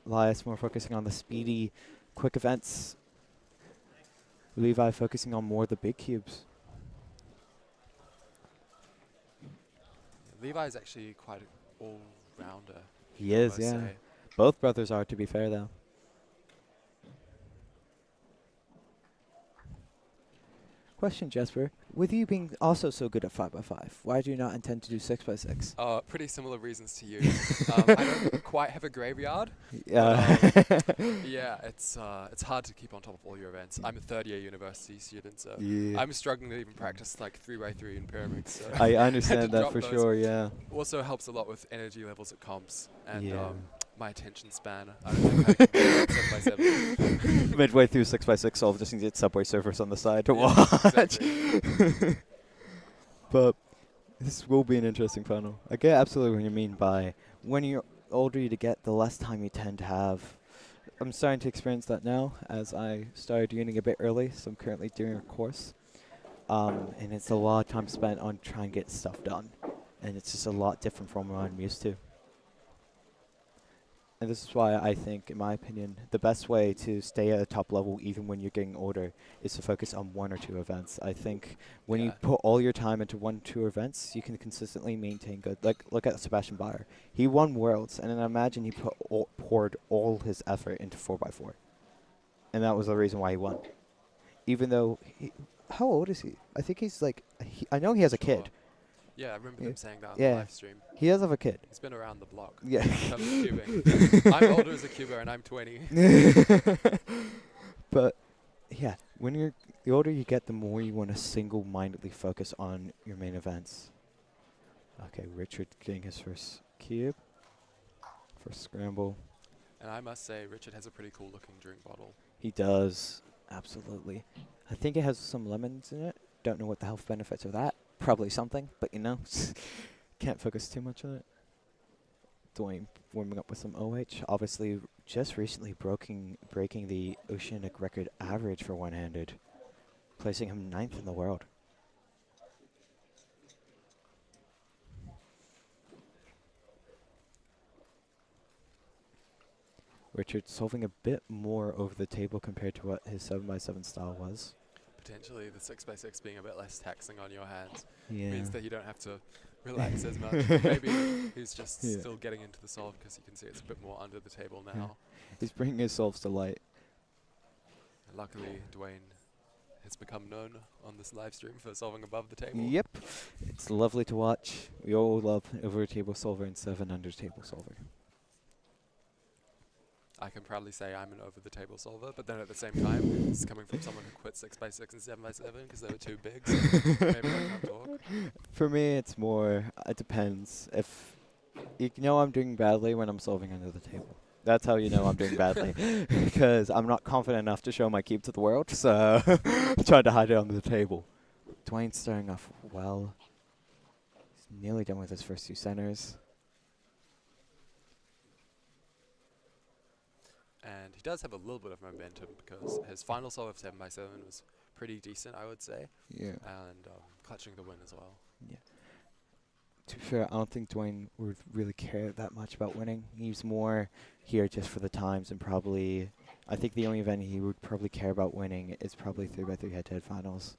Elias more focusing on the speedy, quick events. Levi focusing on more the big cubes. Levi's actually quite an all-rounder. He is, must yeah. say. Both brothers are, to be fair, though. Question, Jesper. With you being also so good at 5x5, why do you not intend to do 6x6? Pretty similar reasons to you. I don't quite have a graveyard. Yeah. Yeah, it's hard to keep on top of all your events. I'm a third-year university student, so Yeah. I'm struggling to even practice like 3x3 in Pyraminx. So I had understand to that drop for those. sure, yeah. Also helps a lot with energy levels at comps and Yeah. my attention span. I don't think I can do 7x7. Midway through 6x6 solve, just need to get Subway servers on the side to Yeah, watch. exactly. But this will be an interesting final. I get absolutely what you mean by when you're older you get, the less time you tend to have. I'm starting to experience that now as I started uni a bit early, so I'm currently doing a course. And it's a lot of time spent on trying to get stuff done. And it's just a lot different from what I'm used to. And this is why I think, in my opinion, the best way to stay at a top level even when you're getting older is to focus on 1 or 2 events. I think when you Yeah. put all your time into 1 or 2 events, you can consistently maintain good. Like, look at Sebastian Bayer. He won Worlds, and then imagine he poured all his effort into 4x4. And that was the reason why he won. Even though, how old is he? I think he's like, I know he has a kid. Yeah, I remember Yeah. them saying that on Yeah. the live stream. He does have a kid. He's been around the block. Yeah. In terms of cubing. I'm older as a cuber and I'm 20. But yeah, when the older you get, the more you want to single-mindedly focus on your main events. Okay, Richard getting his first cube, first scramble. And I must say, Richard has a pretty cool looking drink bottle. He does, absolutely. I think it has some lemons in it. Don't know what the health benefits of that. Probably something, but you know, can't focus too much on it. Dwayne warming up with some OH. Obviously, just recently breaking the Oceanic record average for one-handed, placing him 9th in the world. Richard solving a bit more over the table compared to what his 7x7 style was. potentially the 6x6 being a bit less taxing on your hands Yeah. means that you don't have to relax as much. Maybe he's just Yeah. still getting into the solve because you can see it's a bit more under the table now. Yeah. He's bringing his solves to light. And luckily, Dwayne has become known on this live stream for solving above the table. Yep. It's lovely to watch. We all love over table solver and 7 under table solver. I can proudly say I'm an over-the-table solver, but then at the same time, this is coming from someone who quit 6x6 and 7x7 because they were too big, so maybe I can't talk. For me, it's more, it depends. If you know I'm doing badly when I'm solving under the table. That's how you know I'm doing badly. Because I'm not confident enough to show my cube to the world, so I'm trying to hide it under the table. Dwayne's starting off well. He's nearly done with his first 2 centers. And he does have a little bit of momentum because his final solve of 7x7 was pretty decent, I would say, Yeah. and clutching the win as well. Yeah. To be fair, I don't think Dwayne would really care that much about winning. He's more here just for the times and probably, I think the only event he would probably care about winning is probably 3x3 head-to-head finals.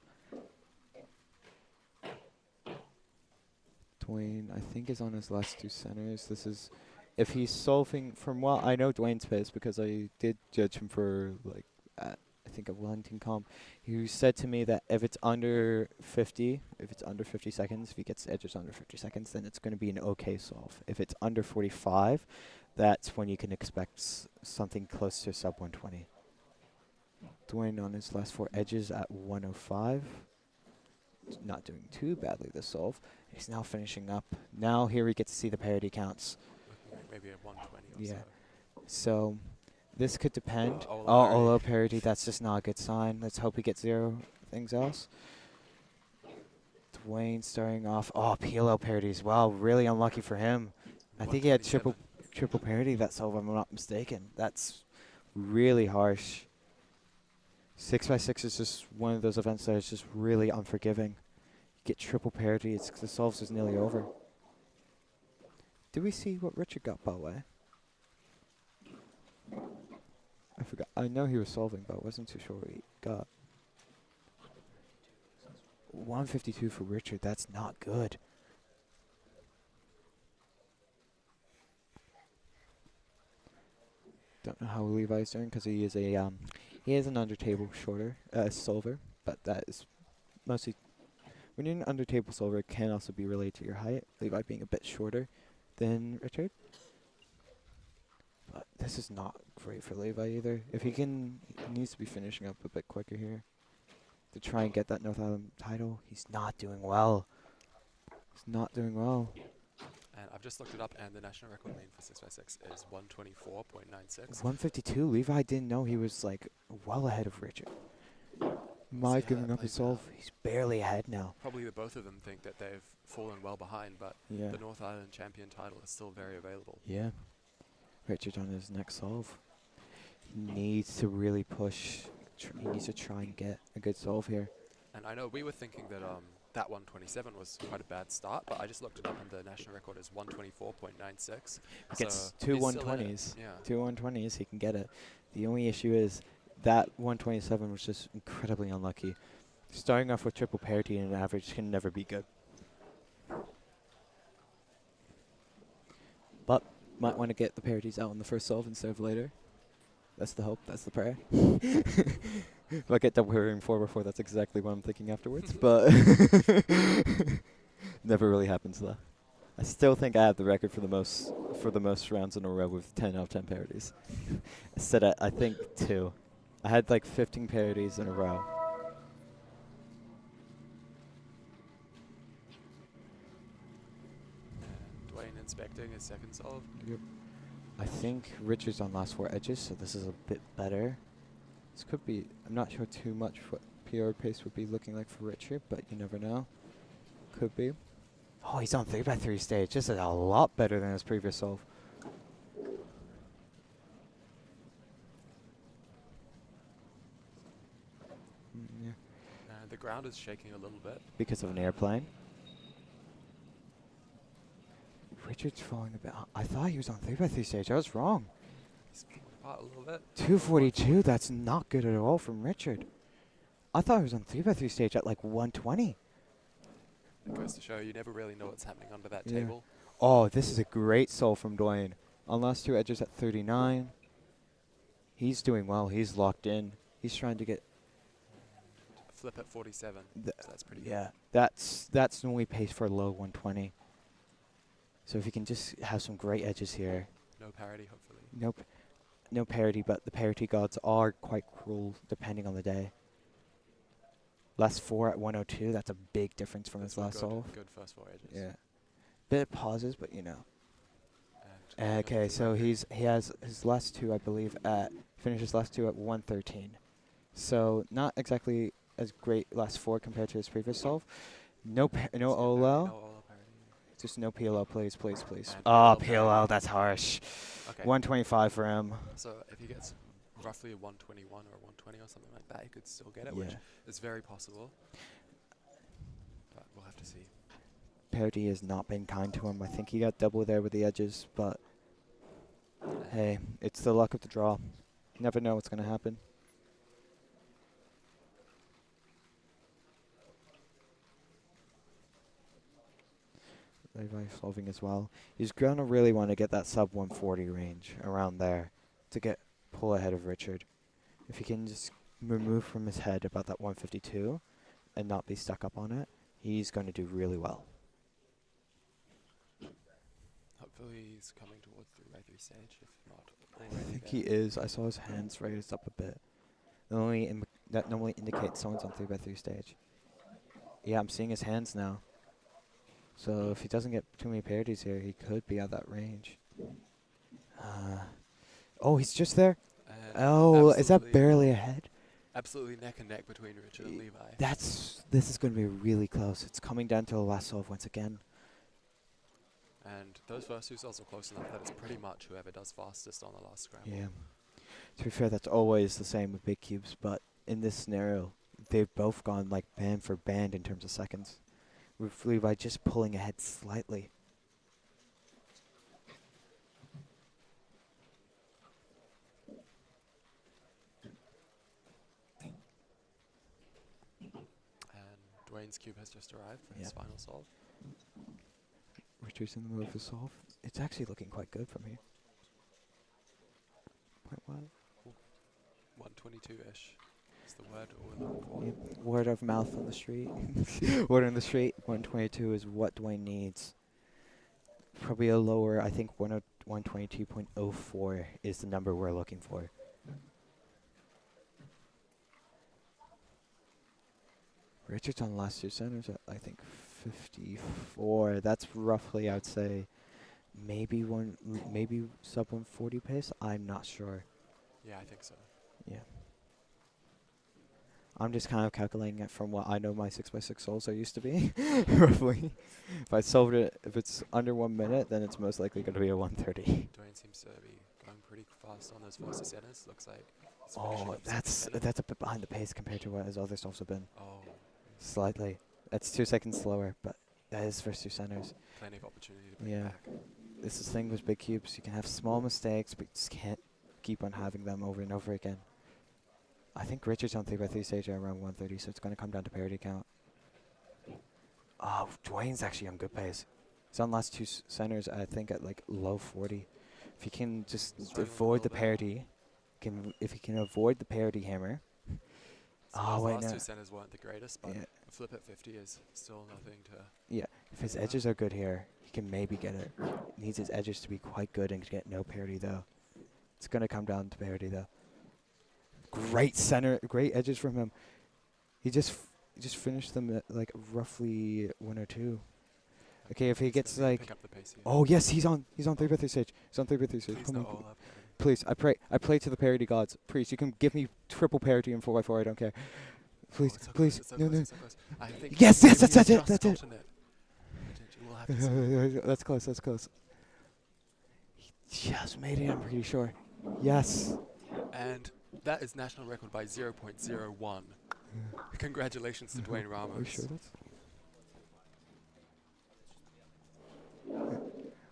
Dwayne, I think, is on his last 2 centers. This is, if he's solving, from what I know Dwayne's pace because I did judge him for, like, I think a Wellington comp. He said to me that if it's under 50, if it's under 50 seconds, if he gets edges under 50 seconds, then it's going to be an okay solve. If it's under 45, that's when you can expect something close to sub 120. Dwayne on his last 4 edges at 105. Not doing too badly this solve. He's now finishing up. Now here we get to see the parity counts. Maybe a 120 or Yeah. so. So this could depend. Oh, Oh, low parity. That's just not a good sign. Let's hope he gets 0 things else. Dwayne starting off. Oh, PLO parodies. Wow, really unlucky for him. I think he had triple parity that solve, if I'm not mistaken. That's really harsh. 6x6 is just one of those events that is just really unforgiving. You get triple parity, the solves is nearly over. Did we see what Richard got, by the way? I forgot. I know he was solving, but I wasn't too sure what he got. 152 for Richard. That's not good. Don't know how Levi's doing because he is a he is an under table shorter solver, but that is mostly when you're an under table solver, it can also be related to your height. Levi being a bit shorter than Richard. But this is not great for Levi either. If he needs to be finishing up a bit quicker here to try and get that North Island title. He's not doing well. He's not doing well. And I've just looked it up, and the national record main for 6x6 is 124.96. 152. Levi didn't know he was like well ahead of Richard. My how giving that up a plays solve. out. He's barely ahead now. Probably the both of them think that they've fallen well behind, but Yeah. the North Island champion title is still very available. Yeah. Richard on his next solve. He needs to really push. He needs to try and get a good solve here. And I know we were thinking that that 127 was quite a bad start, but I just looked it up, and the national record is 124.96. He gets So 2 he's still in it. 120s. Yeah. 2 120s, he can get it. The only issue is that 127 was just incredibly unlucky. Starting off with triple parity and an average can never be good. But might want to get the parities out on the first solve instead of later. That's the hope, that's the prayer. If I get double parrying 4 before, that's exactly what I'm thinking afterwards, but never really happens though. I still think I have the record for the most rounds in a row with 10 out of 10 parodies. Instead of, I think 2. I had like 15 parodies in a row. And Dwayne inspecting his second solve. Yep. I think Richard's on last 4 edges, so this is a bit better. This could be, I'm not sure too much what PR pace would be looking like for Richard, but you never know. Could be. Oh, he's on 3x3 stage. This is a lot better than his previous solve. Yeah. And the ground is shaking a little bit. Because of an airplane. Richard's falling a bit. I thought he was on 3x3 stage. I was wrong. He's falling apart a little bit. 242. That's not good at all from Richard. I thought it was on 3x3 stage at like 120. It goes to show you never really know what's happening under that Yeah. table. Oh, this is a great solve from Dwayne. On last two edges at 39. He's doing well. He's locked in. He's trying to get... Flip at 47. So that's pretty Yeah, that's normally pace for a low 120. So if you can just have some great edges here. good. No parity, hopefully. Nope. No parity, but the parity gods are quite cruel depending on the day. Last 4 at 102, that's a big difference from his last solve. Good first 4 edges. Yeah. Bit of pauses, but you know. And Okay, so he has his last two, I believe, finished his last two at 113. So not exactly as great last 4 compared to his previous solve. No No OLL. parity. Just no PLL, please, please, please. And Oh, PLL. PLL, that's harsh. Okay. 125 for him. So if he gets roughly a 121 or a 120 or something like that, he could still get it, which is very possible. But we'll have to see. Parity has not been kind to him. I think he got double there with the edges, but hey, it's the luck of the draw. Never know what's going to happen. Levi solving as well. He's going to really want to get that sub 140 range around there to pull ahead of Richard. If he can just remove from his head about that 152 and not be stuck up on it, he's going to do really well. Hopefully he's coming towards 3x3 stage, if not I already think there. he is. I saw his hands raised up a bit. That normally indicates someone's on 3x3 stage. Yeah, I'm seeing his hands now. So if he doesn't get too many parities here, he could be at that range. Oh, he's just there. And Oh, is that absolutely- barely ahead? Absolutely neck and neck between Richard and Levi. This is going to be really close. It's coming down to the last solve once again. And those first 2 solves are close enough that it's pretty much whoever does fastest on the last scramble. Yeah. To be fair, that's always the same with big cubes, but in this scenario, they've both gone like band for band in terms of seconds, with Levi just pulling ahead slightly. And Dwayne's cube has just arrived for his Yep. final solve. Richard's in the middle of the solve. It's actually looking quite good from here. 0.1. 122-ish is the word we're looking for. Yep. Word of mouth on the street. Word on the street. 122 is what Dwayne needs. Probably a lower, I think 122.04 is the number we're looking for. Richard's on the last 2 centers at, I think, 54. That's roughly, I would say, maybe sub 140 pace. I'm not sure. Yeah, I think so. Yeah. I'm just kind of calculating it from what I know my 6x6 souls are used to be, roughly. If I solved it, if it's under 1 minute, then it's most likely going to be a 130. Dwayne seems to be going pretty fast on those first 2 centers. Looks like he's finishing Oh, up that's second center. a bit behind the pace compared to what his other solves have been. Oh, Slightly. That's 2 seconds slower, but that is first 2 centers. plenty of opportunity to bring Yeah. it back. This is the thing with big cubes. You can have small mistakes, but you just can't keep on having them over and over again. I think Richard's on 3x3 stage at around 130, so it's going to come down to parity count. Oh, Dwayne's actually on good pace. He's on last 2 centers, I think, at like low 40. If he can just Struggling a avoid the little bit. parity, if he can avoid the parity hammer. So Oh, those wait, last no. 2 centers weren't the greatest, but Yeah, a flip at 50 is still nothing to... yeah. If his edges are good here, he can maybe get it. Needs his edges to be quite good and get no parity though. It's going to come down to parity though. Great great edges from him. He just finished them at like roughly 102. Okay, if he He's gets gonna like, pick up the pace here. oh yes, he's on 3x3 stage. He's on 3x3 stage. Please Come no on, all up. please. I pray to the parity gods. Please, you can give me triple parity in 4x4. I don't care. Please, It's so please, close, it's so no, close, no. it's so close. I think Yes, maybe yes, that's he's it, just that's it. gotten We'll have to see. That's close. That's close. He just made it. I'm pretty sure. Yes. And that is national record by 0.01. Congratulations to Dwayne Ramos. Are you sure that's?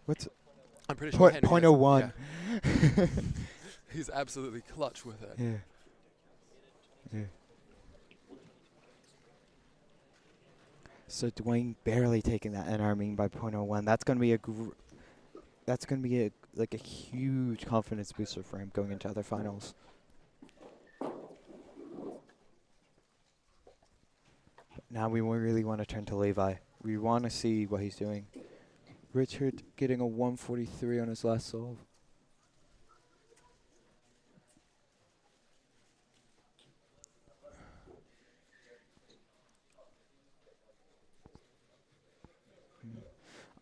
What's I'm pretty sure Henry has- 0.01? yeah. He's absolutely clutch with it. Yeah. Yeah. So Dwayne barely taking that NR by .01. That's gonna be like a huge confidence booster for him going into other finals. Now we really want to turn to Levi. We want to see what he's doing. Richard getting a 143 on his last solve.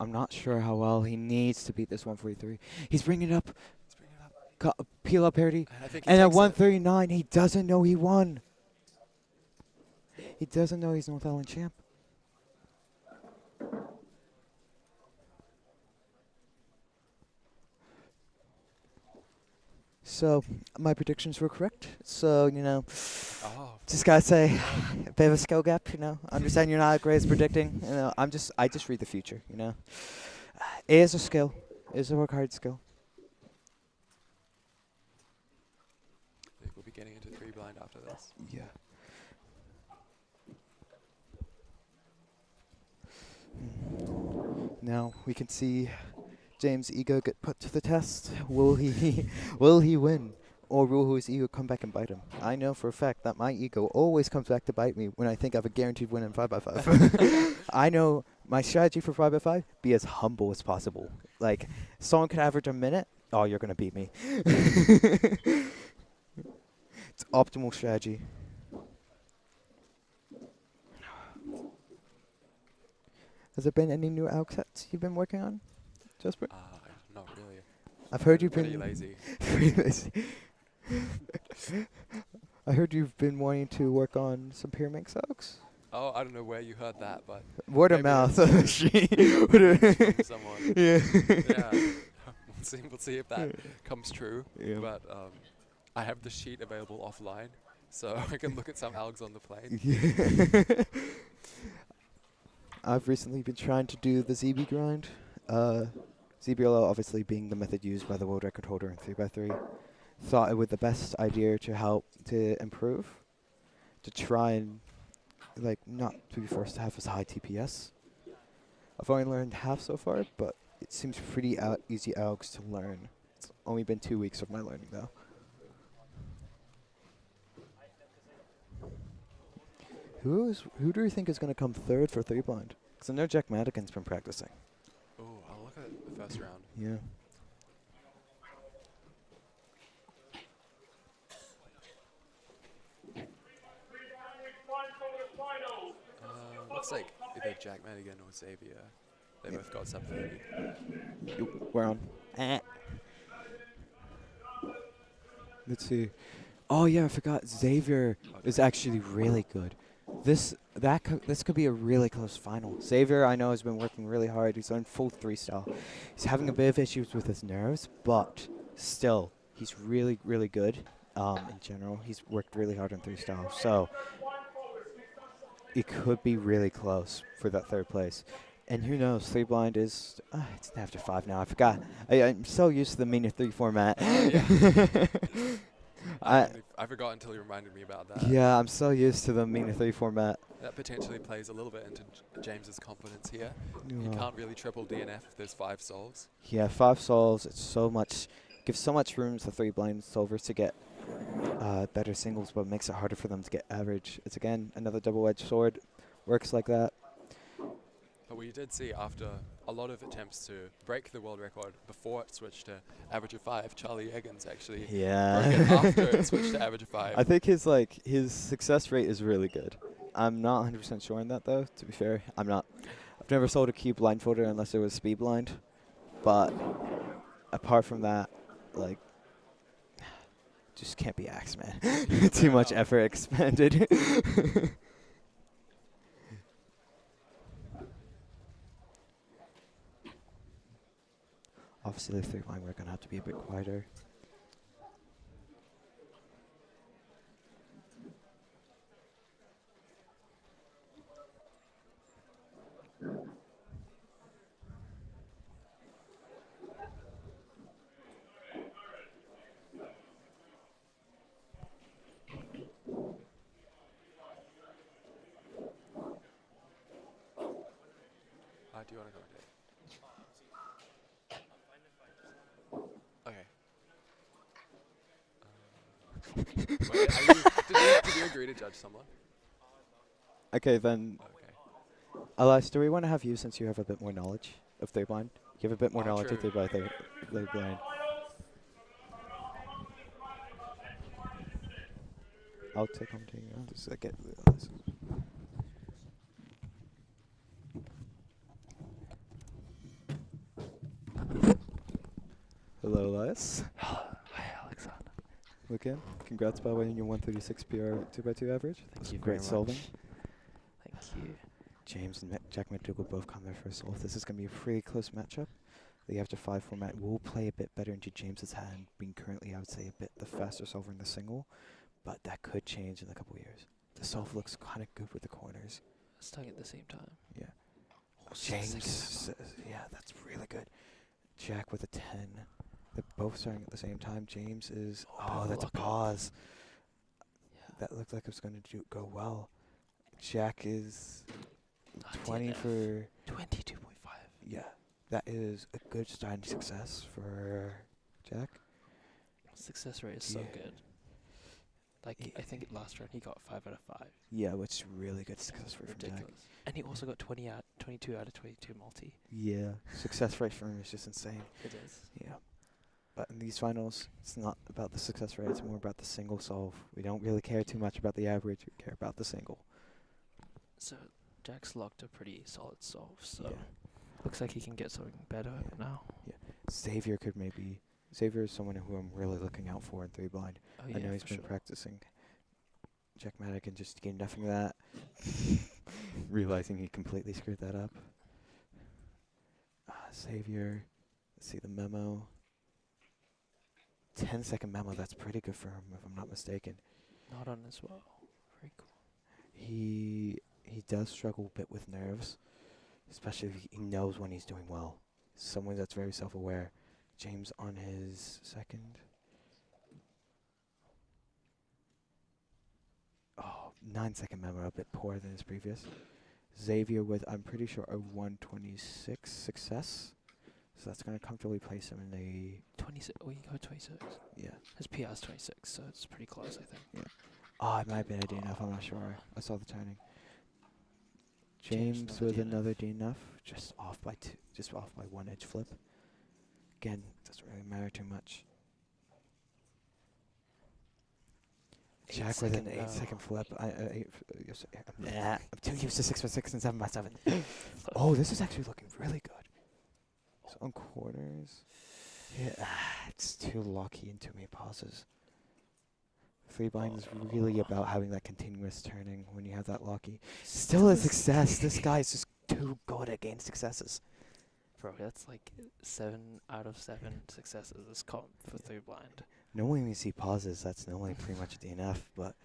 I'm not sure how well he needs to beat this 143. He's bringing it up. Peel up parity. And at 139, he doesn't know he won. He doesn't know he's North Island champ. So, my predictions were correct. So, you know, just gotta say, a bit of a skill gap, you know. Understand you're not great at predicting. You know, I just read the future, you know. It is a skill. It is a work hard skill. I think we'll be getting into 3 blind after this. Yeah. Now we can see James' ego get put to the test. Will he win? Or will his ego come back and bite him? I know for a fact that my ego always comes back to bite me when I think I have a guaranteed win in 5x5. I know my strategy for 5x5, be as humble as possible. Like, someone could average a minute, oh, you're going to beat me. It's optimal strategy. Has there been any new AUG sets you've been working on, Jasper? Not really. I've heard you've Pretty been lazy. pretty lazy. I heard you've been wanting to work on some Pyraminx AUGs. Oh, I don't know where you heard that, but Word of maybe mouth. it's from someone. Yeah. Yeah. We'll see if that comes true. Yeah. But I have the sheet available offline, so I can look at some AUGs on the plane. Yeah. I've recently been trying to do the ZB grind. ZBLO obviously being the method used by the world record holder in 3x3. Thought it was the best idea to help to improve, to try and like not to be forced to have as high TPS. I've only learned half so far, but it seems pretty easy AUGs to learn. It's only been 2 weeks of my learning though. Who do you think is going to come third for 3 blind? Because I know Jack Madigan's been practicing. Oh, I'll look at the first round. Yeah. Looks like either Jack Madigan or Xavier. They both got sub 30. We're on. Let's see. Oh yeah, I forgot. Xavier is actually really good. This could be a really close final. Xavier, I know, has been working really hard. He's on full 3 style. He's having a bit of issues with his nerves, but still, he's really, really good. In general, he's worked really hard on 3 style. So it could be really close for that 3rd place. And who knows, 3 blind is, it's after 5 now. I forgot. I'm so used to the Mania 3 format. I forgot until you reminded me about that. Yeah, I'm so used to the Mania 3 format. That potentially plays a little bit into James's confidence here. You can't really triple DNF if there's 5 solves. Yeah, 5 solves. It's so much, gives so much room to 3 blind solvers to get better singles, but makes it harder for them to get average. It's again another double-edged sword. Works like that. But we did see after a lot of attempts to break the world record before it switched to average of 5, Charlie Eggins actually broke it after it switched to average of 5. I think his success rate is really good. I'm not 100% sure on that though, to be fair. I've never sold a Cube blindfolder unless it was speed blind. But apart from that, like, just can't be axed, man. Too much effort expended. Obviously, the 3 line we're gonna have to be a bit quieter. do you want to commentate? Okay. Wait, did you agree to judge someone? Okay, then, Okay. Elias, do we want to have you since you have a bit more knowledge of Third Blind? You have a bit more knowledge of True. Third Blind. I'll take commentating. I'll just get Elias. Hello, Elias. Hi, Alexander. Look in. Congrats by winning your 136 PR 2x2 average. Thank you Great very solving. much. Thank you. James and Jack McDougall both come there for a solve. This is going to be a pretty close matchup. The after 5 format will play a bit better into James's hand, being currently, I would say, a bit the faster solver in the single, but that could change in a couple of years. The solve looks kind of good with the corners. Starting at the same time. Yeah. Oh, James, yeah, that's really good. Jack with a 10. They're both starting at the same time. James is, oh, that's a lock up. pause. Yeah. That looked like it was going to go well. Jack is Ah, 20 DNF. for, 22.5. yeah, that is a good starting success for Jack. Success rate is so Yeah. good. Like, I think last round he got 5 out of 5. Yeah, which is really good success rate from Jack. Ridiculous. And he also got 22 out of 22 multi. Yeah, success rate for him is just insane. It is. Yeah. But in these finals, it's not about the success rate, it's more about the single solve. We don't really care too much about the average, we care about the single. So Jack's locked a pretty solid solve, so Yeah. looks like he can get something better Yeah. now. Xavier could maybe, Xavier is someone who I'm really looking out for in 3 blind. Oh I yeah, know he's for been sure. practicing Jack Madigan, just gained nothing of that. Realizing he completely screwed that up. Xavier, let's see the memo. 10-second memo, that's pretty good for him if I'm not mistaken. Not on as well. Very cool. He does struggle a bit with nerves, especially if he knows when he's doing well. Someone that's very self-aware. James on his second. Oh, 9-second memo, a bit poorer than his previous. Xavier with, I'm pretty sure, a 126 success. So that's going to comfortably place him in the, 26. Oh, he got 26. yeah. His PR is 26, so it's pretty close, I think. Oh, it might have been a DNF, I'm not sure. I saw the turning. James, James another with DNF. another DNF, just off by just off by 1 edge flip. Again, doesn't really matter too much. Jack with an 8-second flip. I'm too used to 6x6 and 7x7. Oh, this is actually looking really good. So on corners, yeah, it's too locky and too many pauses. 3 blind is really about having that continuous turning when you have that locky. Still a success. This guy's just too good at gaining successes. Bro, that's like 7 out of 7 successes this comp for 3 blind. Normally when we see pauses, that's normally pretty much a DNF, but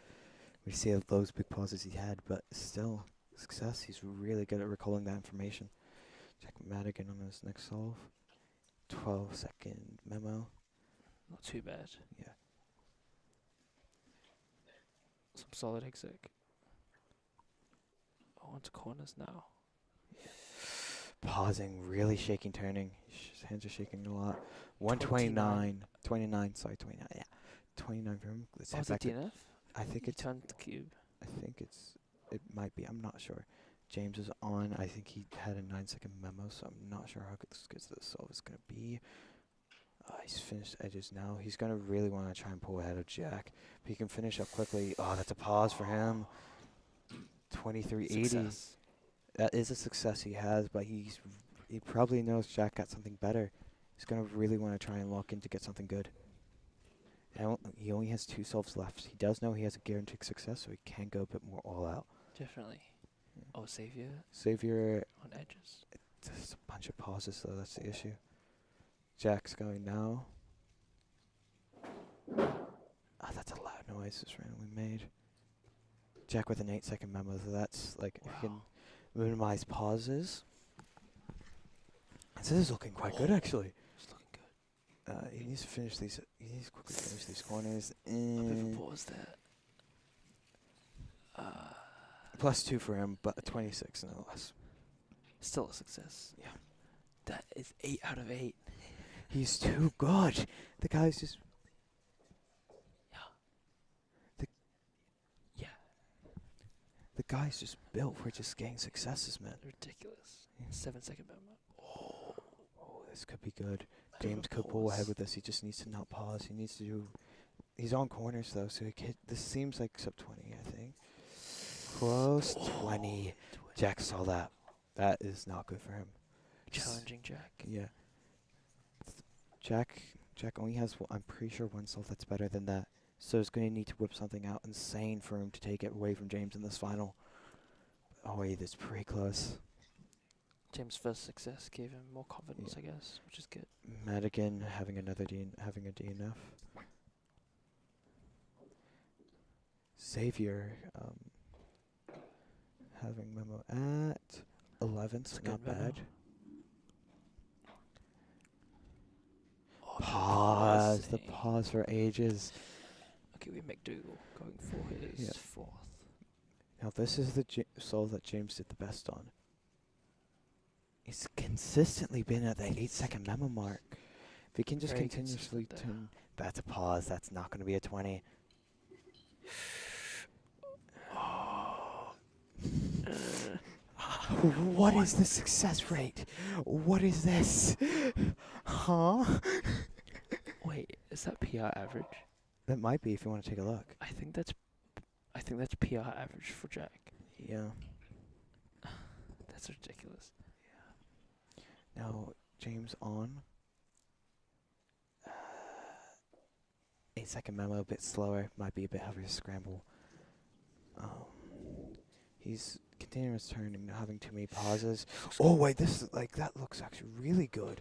we see those big pauses he had, but still, success. He's really good at recalling that information. Check Madigan on his next solve. 12-second memo. Not too bad. Yeah. Some solid exec. Oh, onto corners now. Pausing, really shaking turning. His hands are shaking a lot. 129, 29, sorry, 29, yeah. 29 for him. Let's Oh, head is it back to, DNF? I think He it's, turned the cube. I think it might be, I'm not sure. James is on, I think he had a 9-second memo, so I'm not sure how good this solve is going to be. He's finished edges now. He's going to really want to try and pull ahead of Jack. If he can finish up quickly, oh, that's a pause for him. 2380. Success. That is a success he has, but he probably knows Jack got something better. He's going to really want to try and lock in to get something good. And he only has 2 solves left. He does know he has a guaranteed success, so he can go a bit more all out. Definitely. Yeah. Oh, Xavier Xavier, on edges. there's a bunch of pauses, though. That's the issue. Jack's going now. Ah, that's a loud noise just randomly made. Jack with an 8-second memo, so that's like, if you can minimize pauses. This is looking quite good, actually. It's looking good. He needs to finish these. He needs to quickly finish these corners. A bit of a pause there. +2 for him, but a 26 nonetheless. Still a success. Yeah. That is 8 out of 8. He's too good. The guy's just Yeah. the guy's just built for just getting successes, man. Ridiculous. Yeah. 7-second memo. Oh, this could be good. Bit of James a could pull ahead pause. with this. He just needs to not pause. He needs to do. He's on corners though, so he could. This seems like sub 20, I think. Close 20. Jack saw that. That is not good for him. Challenging Jack. Yeah. Jack only has, I'm pretty sure, one solve that's better than that. So he's going to need to whip something out insane for him to take it away from James in this final. Oh, wait, that's pretty close. James' first success gave him more confidence, I guess, which is good. Madigan having another having a DNF. Xavier having memo at 11, It's so a good not memo. bad. Oh, Pause, the pausing. pause for ages. Okay, we have McDougall going for his Yeah. 4th. Now this is the solve that James did the best on. He's consistently been at the 8-second memo mark. If he can just Very continuously consistent there. turn, that's a pause. That's not going to be a 20. What is the success rate? What is this? Huh? Wait, is that PR average? That might be if you want to take a look. I think that's PR average for Jack. Yeah. That's ridiculous. Now, James on. 8-second memo, a bit slower. Might be a bit of a scramble. He's continuous turning, not having too many pauses. Oh, wait, this is like, that looks actually really good.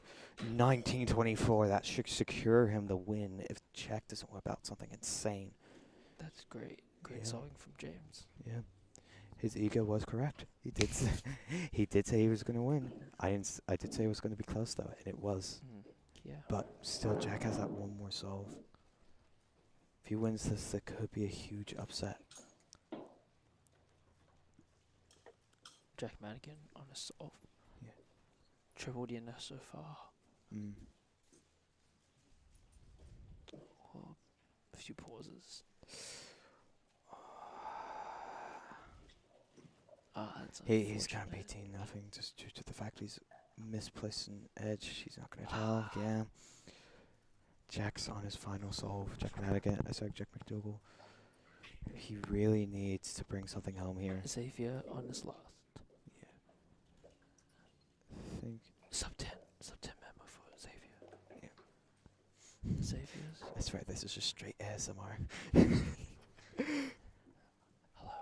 19-24, that should secure him the win if Jack doesn't whip out something insane. That's great. Great Yeah. solving from James. Yeah. His ego was correct. He did he did say he was going to win. I did say it was going to be close though, and it was. Yeah. But still, Jack has that one more solve. If he wins this, that could be a huge upset. Jack Madigan on a solve. Yeah. Triple DNF so far. Mm. Oh, a few pauses. That's He's going to be unfortunate. 18-0 just due to the fact he's misplaced an edge. He's not going to tell. Yeah. Jack's on his final solve. Jack Madigan. Jack McDougall. He really needs to bring something home here. Xavier on his last. Yeah. I think Sub 10 memo for Xavier. Yeah. Xavier's. that's right. This is just straight ASMR. Hello.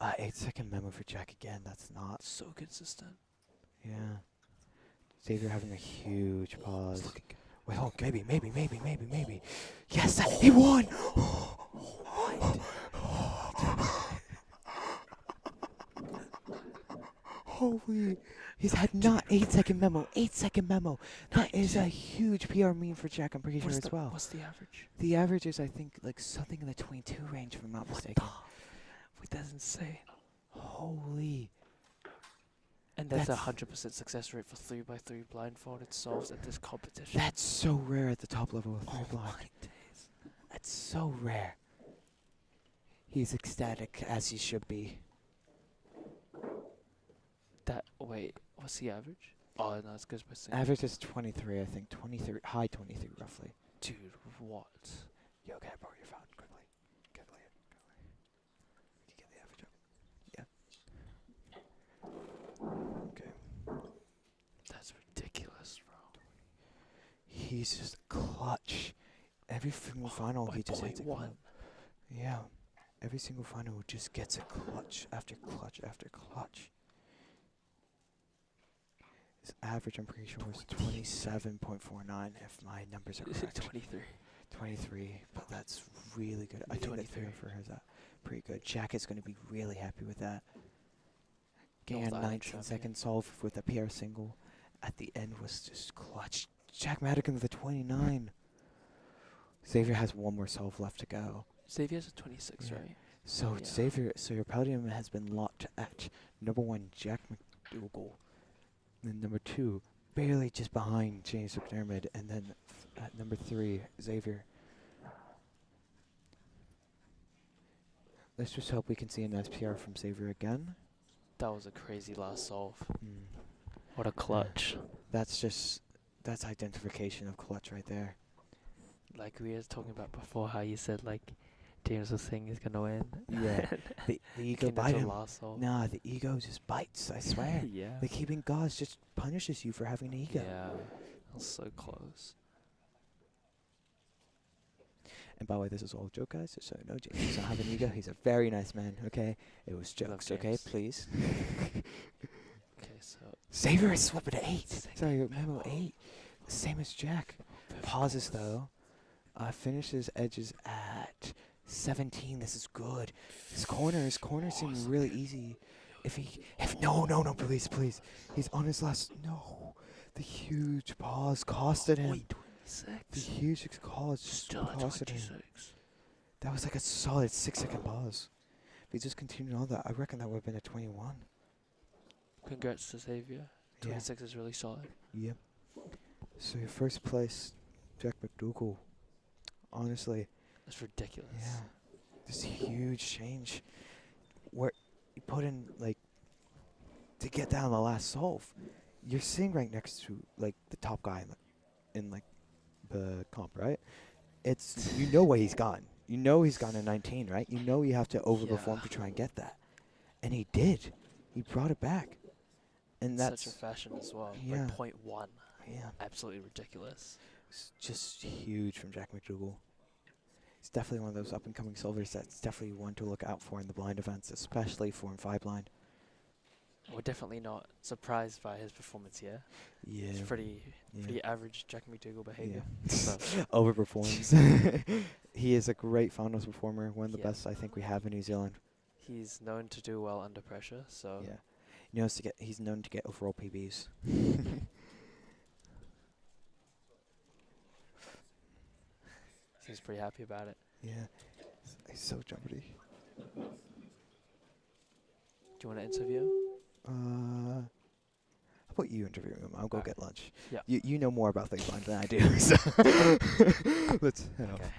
8-second memo for Jack again. That's not. So consistent. Yeah. Xavier having a huge It's pause. looking good. Wait, oh, maybe. Yes, he won! Holy. He's had not 8-second memo. 8-second memo. That is a huge PR mean for Jack, I'm pretty sure as well. What's the average? The average is, I think, like something in the 22 range, if I'm not mistaken. Wait, that's insane. Holy. And that's a That's- 100% success rate for 3x3 blindfolded solves at this competition. That's so rare at the top level of Oh 3 blind. my days. That's so rare. He's ecstatic, as he should be. Wait, what's the average? Oh, no, it's goes by single. Average is 23, I think. 23, high 23, roughly. Dude, what? Yo, can I borrow your phone quickly? Quickly. You get the average up. Yeah. Okay. That's ridiculous, bro. He's just clutch. Every single final, By he just hits a 0.1. clutch. Yeah. Every single final just gets a clutch after clutch after clutch. His average, I'm pretty sure, was 27.49, if my numbers are correct. 23. 23, but that's really good. I think that 23. for her is pretty good. Jack is going to be really happy with that. Getting North a Island 19 champion. second solve with a PR single at the end was just clutch. Jack Madigan with a 29. Xavier has one more solve left to go. Xavier's a 26, Yeah. right? So Yeah. Xavier, so your podium has been locked at number 1, Jack McDougall. And then number 2, barely just behind James McDermott. And then at number 3, Xavier. Let's just hope we can see a nice PR from Xavier again. That was a crazy last solve. Mm. What a clutch. That's identification of clutch right there. Like we were talking about before, how you said like James was saying he's gonna win. Yeah, the ego Came bite into him. last solve. Nah, the ego just bites, I swear. Yeah. The keeping gods just punishes you for having an ego. Yeah. That was so close. And by the way, this is all a joke, guys, just so you know, James doesn't have an ego. He's a very nice man, okay? It was Love jokes, okay? James. Please. Okay, so Xavier is swapping to 8. Sorry, memo 8. Same as Jack. Pauses, though. Finishes edges at 17. This is good. His corners seem really easy. No, please. He's on his last. No. The huge pause costed him. 26. The huge pause Still at costed him. 26. That was like a solid 6-second pause. If he just continued on that, I reckon that would have been a 21. Congrats to Xavier. Yeah. 26 is really solid. Yep. So your first place, Jack McDougall. Honestly, That's ridiculous. yeah, this huge change where you put in like to get down the last solve. You're sitting right next to like the top guy in the comp, right? It's where he's gone. You know he's gone in 19, right? You know you have to overperform to try and get that, and he did. He brought it back, and that's such a fashion as well. yeah. Like 0.1. yeah. Absolutely ridiculous. It's just huge from Jack McDougall. He's definitely one of those up-and-coming solvers that's definitely one to look out for in the blind events, especially 4 and 5 blind. We're definitely not surprised by his performance here. Yeah. It's pretty average Jack McDougall behavior. Yeah. So Overperforms. He is a great finals performer, one of the Yeah. best I think we have in New Zealand. he's known to do well under pressure. So Yeah. He's known to get overall PBs. he's pretty happy about it. Yeah. He's so jumpy. Do you want to interview? How about you interviewing him? I'll go Alright. get lunch. Yeah. You know more about things blind than I do. So let's head off. Okay.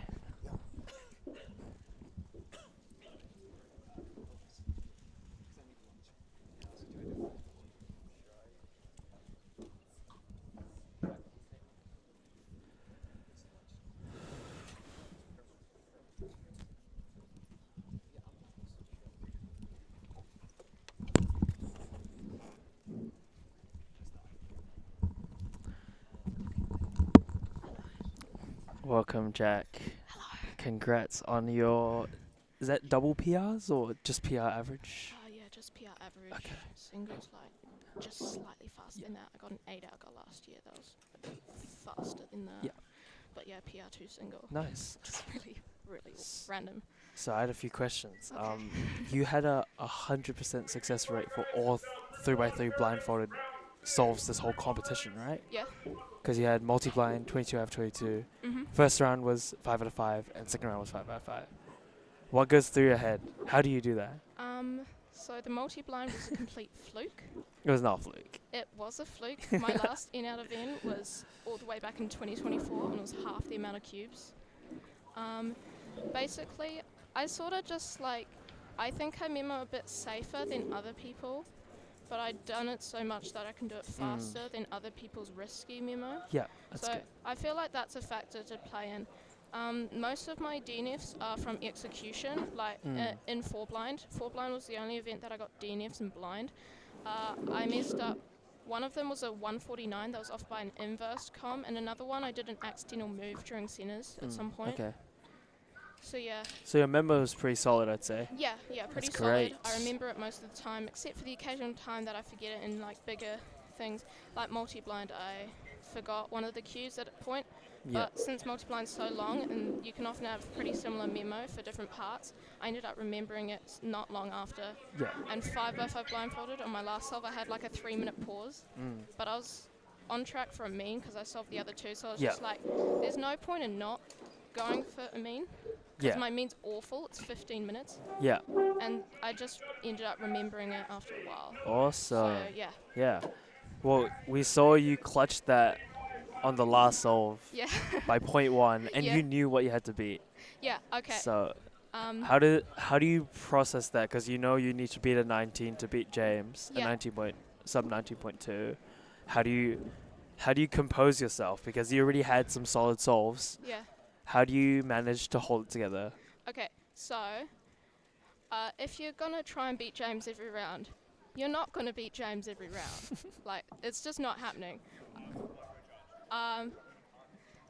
Welcome, Jack. Hello. Congrats on your. Is that double PRs or just PR average? Yeah, just PR average. Okay. Singles like just slightly faster than that. I got an 8-hour last year. That was a bit faster than that. Yeah. But yeah, PR2 single. Nice. Just really random. So I had a few questions. Okay. You had a 100% success rate for all 3x3 blindfolded solves this whole competition, right? Yeah. Because you had multi-blind, 22 out of 22. Mhm. First round was 5 out of 5, and second round was 5 out of 5. What goes through your head? How do you do that? So the multi-blind was a complete fluke. It was not a fluke. It was a fluke. My last in-out event was all the way back in 2024, and it was half the amount of cubes. Basically, I sort of just I think I memo a bit safer than other people, but I'd done it so much that I can do it faster than other people's risky memo. Yeah, that's So good. I feel like that's a factor to play in. Most of my DNFs are from execution, in 4 blind. 4 blind was the only event that I got DNFs in blind. I messed up. One of them was a 149 that was off by an inverse com, and another one I did an accidental move during centers at some point. Okay. So yeah. So your memo was pretty solid, I'd say. Yeah, pretty That's solid. great. I remember it most of the time, except for the occasional time that I forget it in bigger things. Like multi-blind, I forgot one of the cues at a point. Yeah. But since multi-blind's so long and you can often have pretty similar memo for different parts, I ended up remembering it not long after. Yeah. And 5x5 blindfolded on my last solve, I had a 3-minute pause. But I was on track for a mean because I solved the other two, so I was just there's no point in not going for a mean. because Yeah. my mean's awful. It's 15 minutes, Yeah. and I just ended up remembering it after a while. Awesome. So yeah, Yeah. Well, we saw you clutch that on the last solve yeah, by .1, and Yeah. you knew what you had to beat. yeah. Okay. So Um, how do you process that? Because you know you need to beat a 19 to beat James, Yeah. a 19 point sub 19.2. How do you compose yourself? Because you already had some solid solves. yeah. How do you manage to hold it together? Okay. So, if you're gonna try and beat James every round, you're not gonna beat James every round. Like, it's just not happening.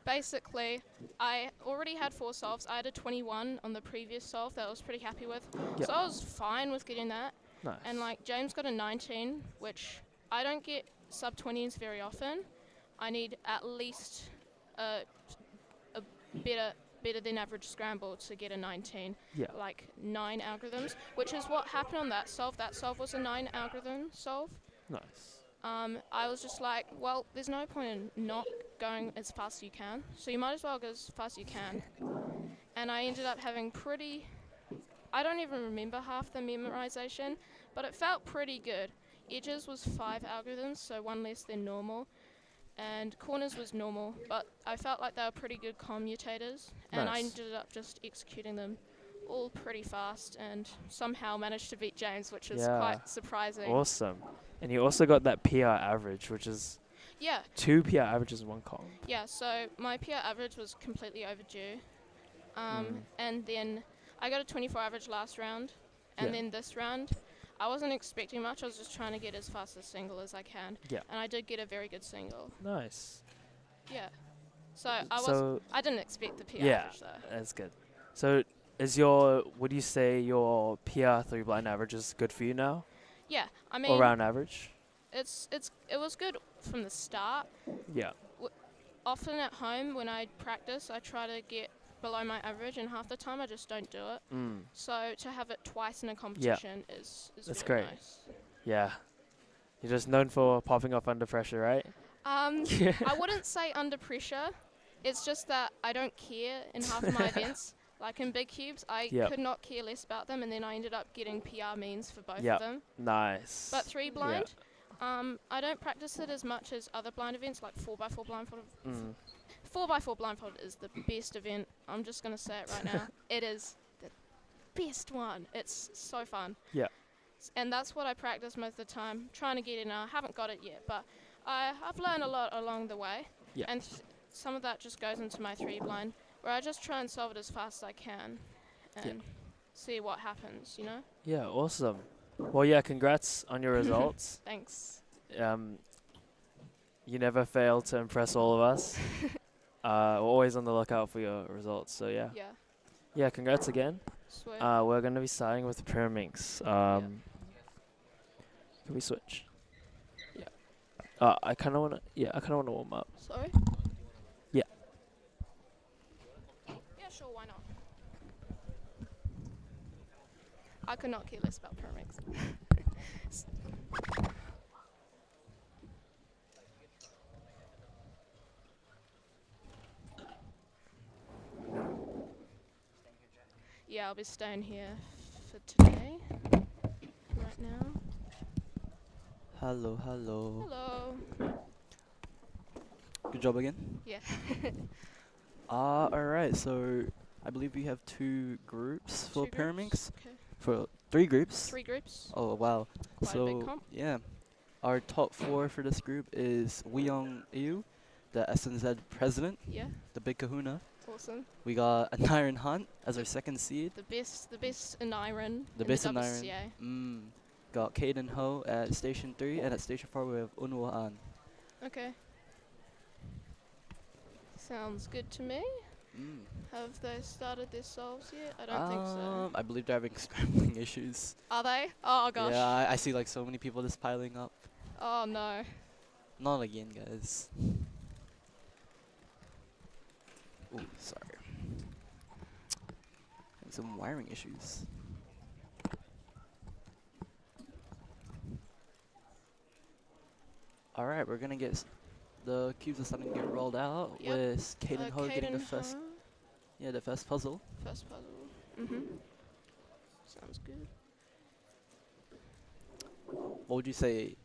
Basically, I already had 4 solves. I had a 21 on the previous solve that I was pretty happy with. Yep. So I was fine with getting that. Nice. And like James got a 19, which I don't get sub 20s very often. I need at least a better than average scramble to get a 19. Yeah. Like 9 algorithms, which is what happened on that solve. That solve was a 9 algorithm solve. Nice. I was just like, well, there's no point in not going as fast as you can, so you might as well go as fast as you can. And I ended up having I don't even remember half the memorization, but it felt pretty good. Edges was 5 algorithms, so 1 less than normal, and corners was normal, but I felt like they were pretty good commutators, and I Nice. ended up just executing them all pretty fast, and somehow managed to beat James, which is Yeah. quite surprising. Awesome. And you also got that PR average, which is Yeah, 2 PR averages in one comp. yeah, so my PR average was completely overdue. Mm. And then I got a 24 average last round, and Yeah. then this round, I wasn't expecting much. I was just trying to get as fast a single as I can. Yeah. And I did get a very good single. Nice. Yeah. So I didn't expect the PR Yeah, average though. that's good. So would you say your PR 3 blind average is good for you now? Yeah, I mean, Or around average? it was good from the start. Yeah. Often at home when I practice, I try to get below my average, and half the time I just don't do it. Mm. So to have it twice in a competition is That's really great. nice. Yeah. You're just known for popping off under pressure, right? I wouldn't say under pressure. It's just that I don't care in half of my events. Like in big cubes, I Yep. could not care less about them, and then I ended up getting PR means for both Yep. of them. Nice. But 3 blind, I don't practice it as much as other blind events, like 4x4 blindfolded. Mm. 4x4 blindfolded is the best event. I'm just going to say it right now. It is the best one. It's so fun. Yeah. And that's what I practice most of the time, trying to get in. I haven't got it yet, but I've learned a lot along the way. Yeah. And some of that just goes into my 3 blind, where I just try and solve it as fast as I can and see what happens, you know? Yeah, awesome. Well, yeah, congrats on your results. Thanks. You never fail to impress all of us. We're always on the lookout for your results, so yeah. Yeah. Yeah, congrats again. Sweet. We're going to be starting with Pyraminx. Can we switch? Yeah. I kind of want to warm up. Sorry? Yeah. Yeah, sure, why not? I could not care less about Pyraminx. Yeah, I'll be staying here for today, right now. Hello, hello. Hello. Good job again. Yeah. Alright, so I believe we have 2 groups for 2 groups? Pyraminx. Okay. For 3 groups. 3 groups. Oh wow. Quite a So big comp. yeah. Our top 4 for this group is Weyoung Yu, the SNZ president, Yeah. the big kahuna. Awesome. We got Aniran Hunt as our 2nd seed. The best in Iron. The in best in WCA. Iron. Got Caden Ho at Station 3, and at Station 4 we have Unwo An. Okay. Sounds good to me. Have they started their solves yet? I don't think so. I believe they're having scrambling issues. Are they? Oh gosh. Yeah, I see like so many people just piling up. Oh no. Not again, guys. Ooh, sorry. Having some wiring issues. Alright, we're gonna get the cubes are starting to get rolled out Yep. with Caden Ho getting the Caden first Ho. Yeah, the first puzzle. First puzzle. Mhm. Sounds good. What would you say?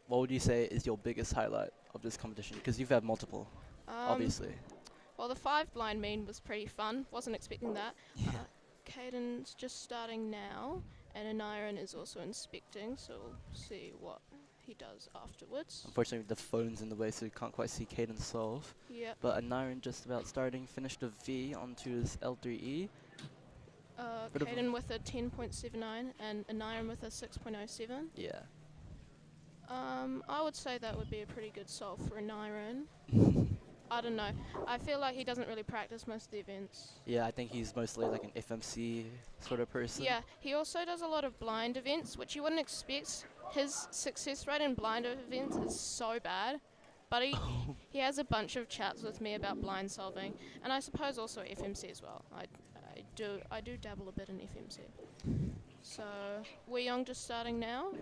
What would you say is your biggest highlight of this competition? Because you've had multiple, obviously. Well, the 5 blind mean was pretty fun. Wasn't expecting that. Caden's just starting now, and Aniron is also inspecting, so we'll see what he does afterwards. Unfortunately, the phone's in the way, so you can't quite see Caden solve. Yep. But Aniron just about starting, finished a V onto his L3E. Bit of a- Caden with a 10.79 and Aniron with a 6.07. Yeah. I would say that would be a pretty good solve for Aniron. I don't know. I feel like he doesn't really practice most of the events. Yeah, I think he's mostly like an FMC sort of person. Yeah, he also does a lot of blind events, which you wouldn't expect. His success rate in blind events is so bad, but he has a bunch of chats with me about blind solving, and I suppose also FMC as well. I do dabble a bit in FMC. So Wee Young just starting now,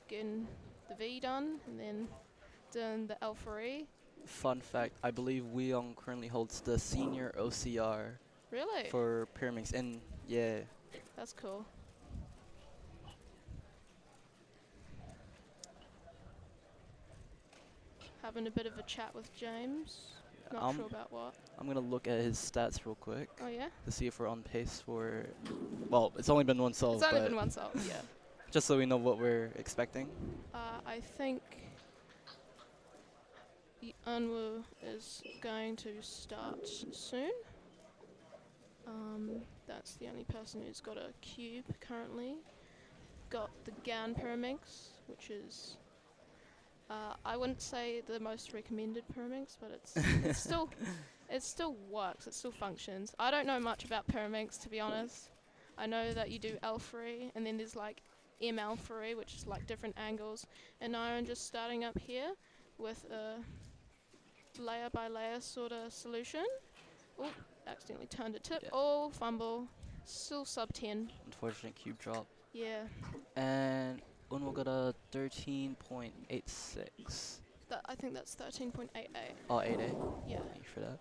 getting the V done, and then doing the Alpha E. Fun fact, I believe Weong currently holds the senior OCR Really? for Pyraminx, and yeah. That's cool. Having a bit of a chat with James. Not sure about what. I'm going to look at his stats real quick Oh yeah? to see if we're on pace for... Well, it's only been one solve, It's only but been one solve, yeah. just so we know what we're expecting. I think Unwu is going to start soon. That's the only person who's got a cube currently. Got the GAN Pyraminx, which is I wouldn't say the most recommended Pyraminx, but it's still it still works. It still functions. I don't know much about Pyraminx, to be honest. I know that you do L3, and then there's like ML3, which is like different angles. And now I'm just starting up here with a layer by layer sort of solution. Oh, accidentally turned a tip. Yeah. Oh, fumble. Still sub 10. Unfortunate cube drop. Yeah. And Unwo got a 13.86. I think that's 13.88. Oh, 88. Yeah. Thank you for that.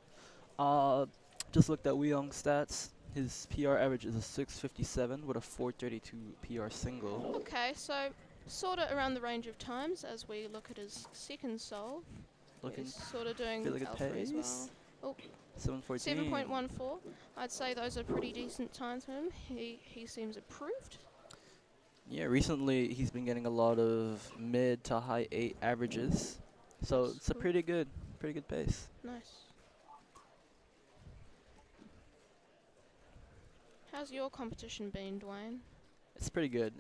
Just looked at Weong's stats. His PR average is a 657 with a 432 PR single. Okay, so sort of around the range of times as we look at his second solve. Looking He's sort of doing really good Alpha as well. pace. Oh, 714. 7.14. I'd say those are pretty decent times for him. He seems improved. Yeah, recently he's been getting a lot of mid to high 8 averages. So That's it's a cool. pretty good pace. Nice. How's your competition been, Dwayne? It's pretty good.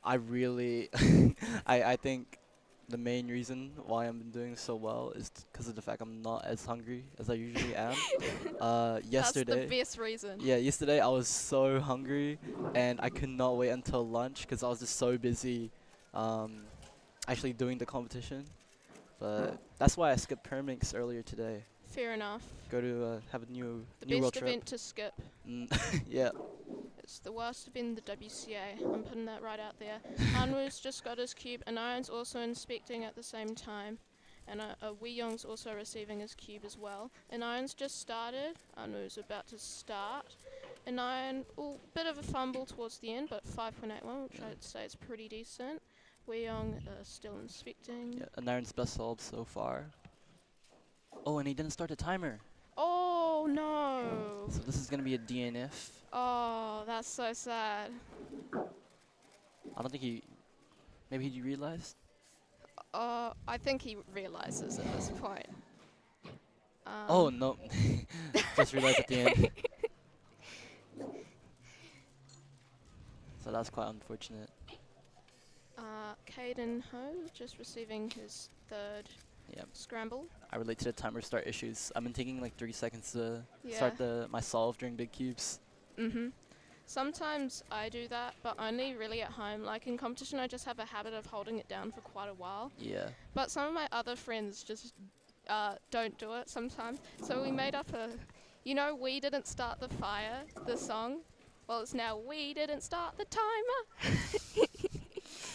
I really, I think the main reason why I'm doing so well is because of the fact I'm not as hungry as I usually am. Yesterday. That's the best reason. Yeah, yesterday I was so hungry and I could not wait until lunch because I was just so busy actually doing the competition. But that's why I skipped Pyraminx earlier today. Fair enough. Go to have a new The world best trip. event to skip. Yeah. It's the worst event in the WCA. I'm putting that right out there. Anwu's just got his cube, and Iron's also inspecting at the same time. And Wee Young's also receiving his cube as well. And Iron's just started. Anwu's about to start. And Iron, bit of a fumble towards the end, but 5.81, which I'd say is pretty decent. Wee Young still inspecting. Yeah, and Iron's best solve so far. Oh, and he didn't start the timer. Oh no! So this is gonna be a DNF. Oh, that's so sad. I don't think he. Maybe he realized. I think he realizes at this point. Oh no! Just realized at the end. So that's quite unfortunate. Caden Ho just receiving his third scramble. I relate to the timer start issues. I've been taking like 3 seconds to Yeah. start my solve during big cubes. Sometimes I do that, but only really at home. Like in competition, I just have a habit of holding it down for quite a while. Yeah. But some of my other friends just don't do it sometimes. So we made up We Didn't Start the Fire, the song. Well, it's now We Didn't Start the Timer.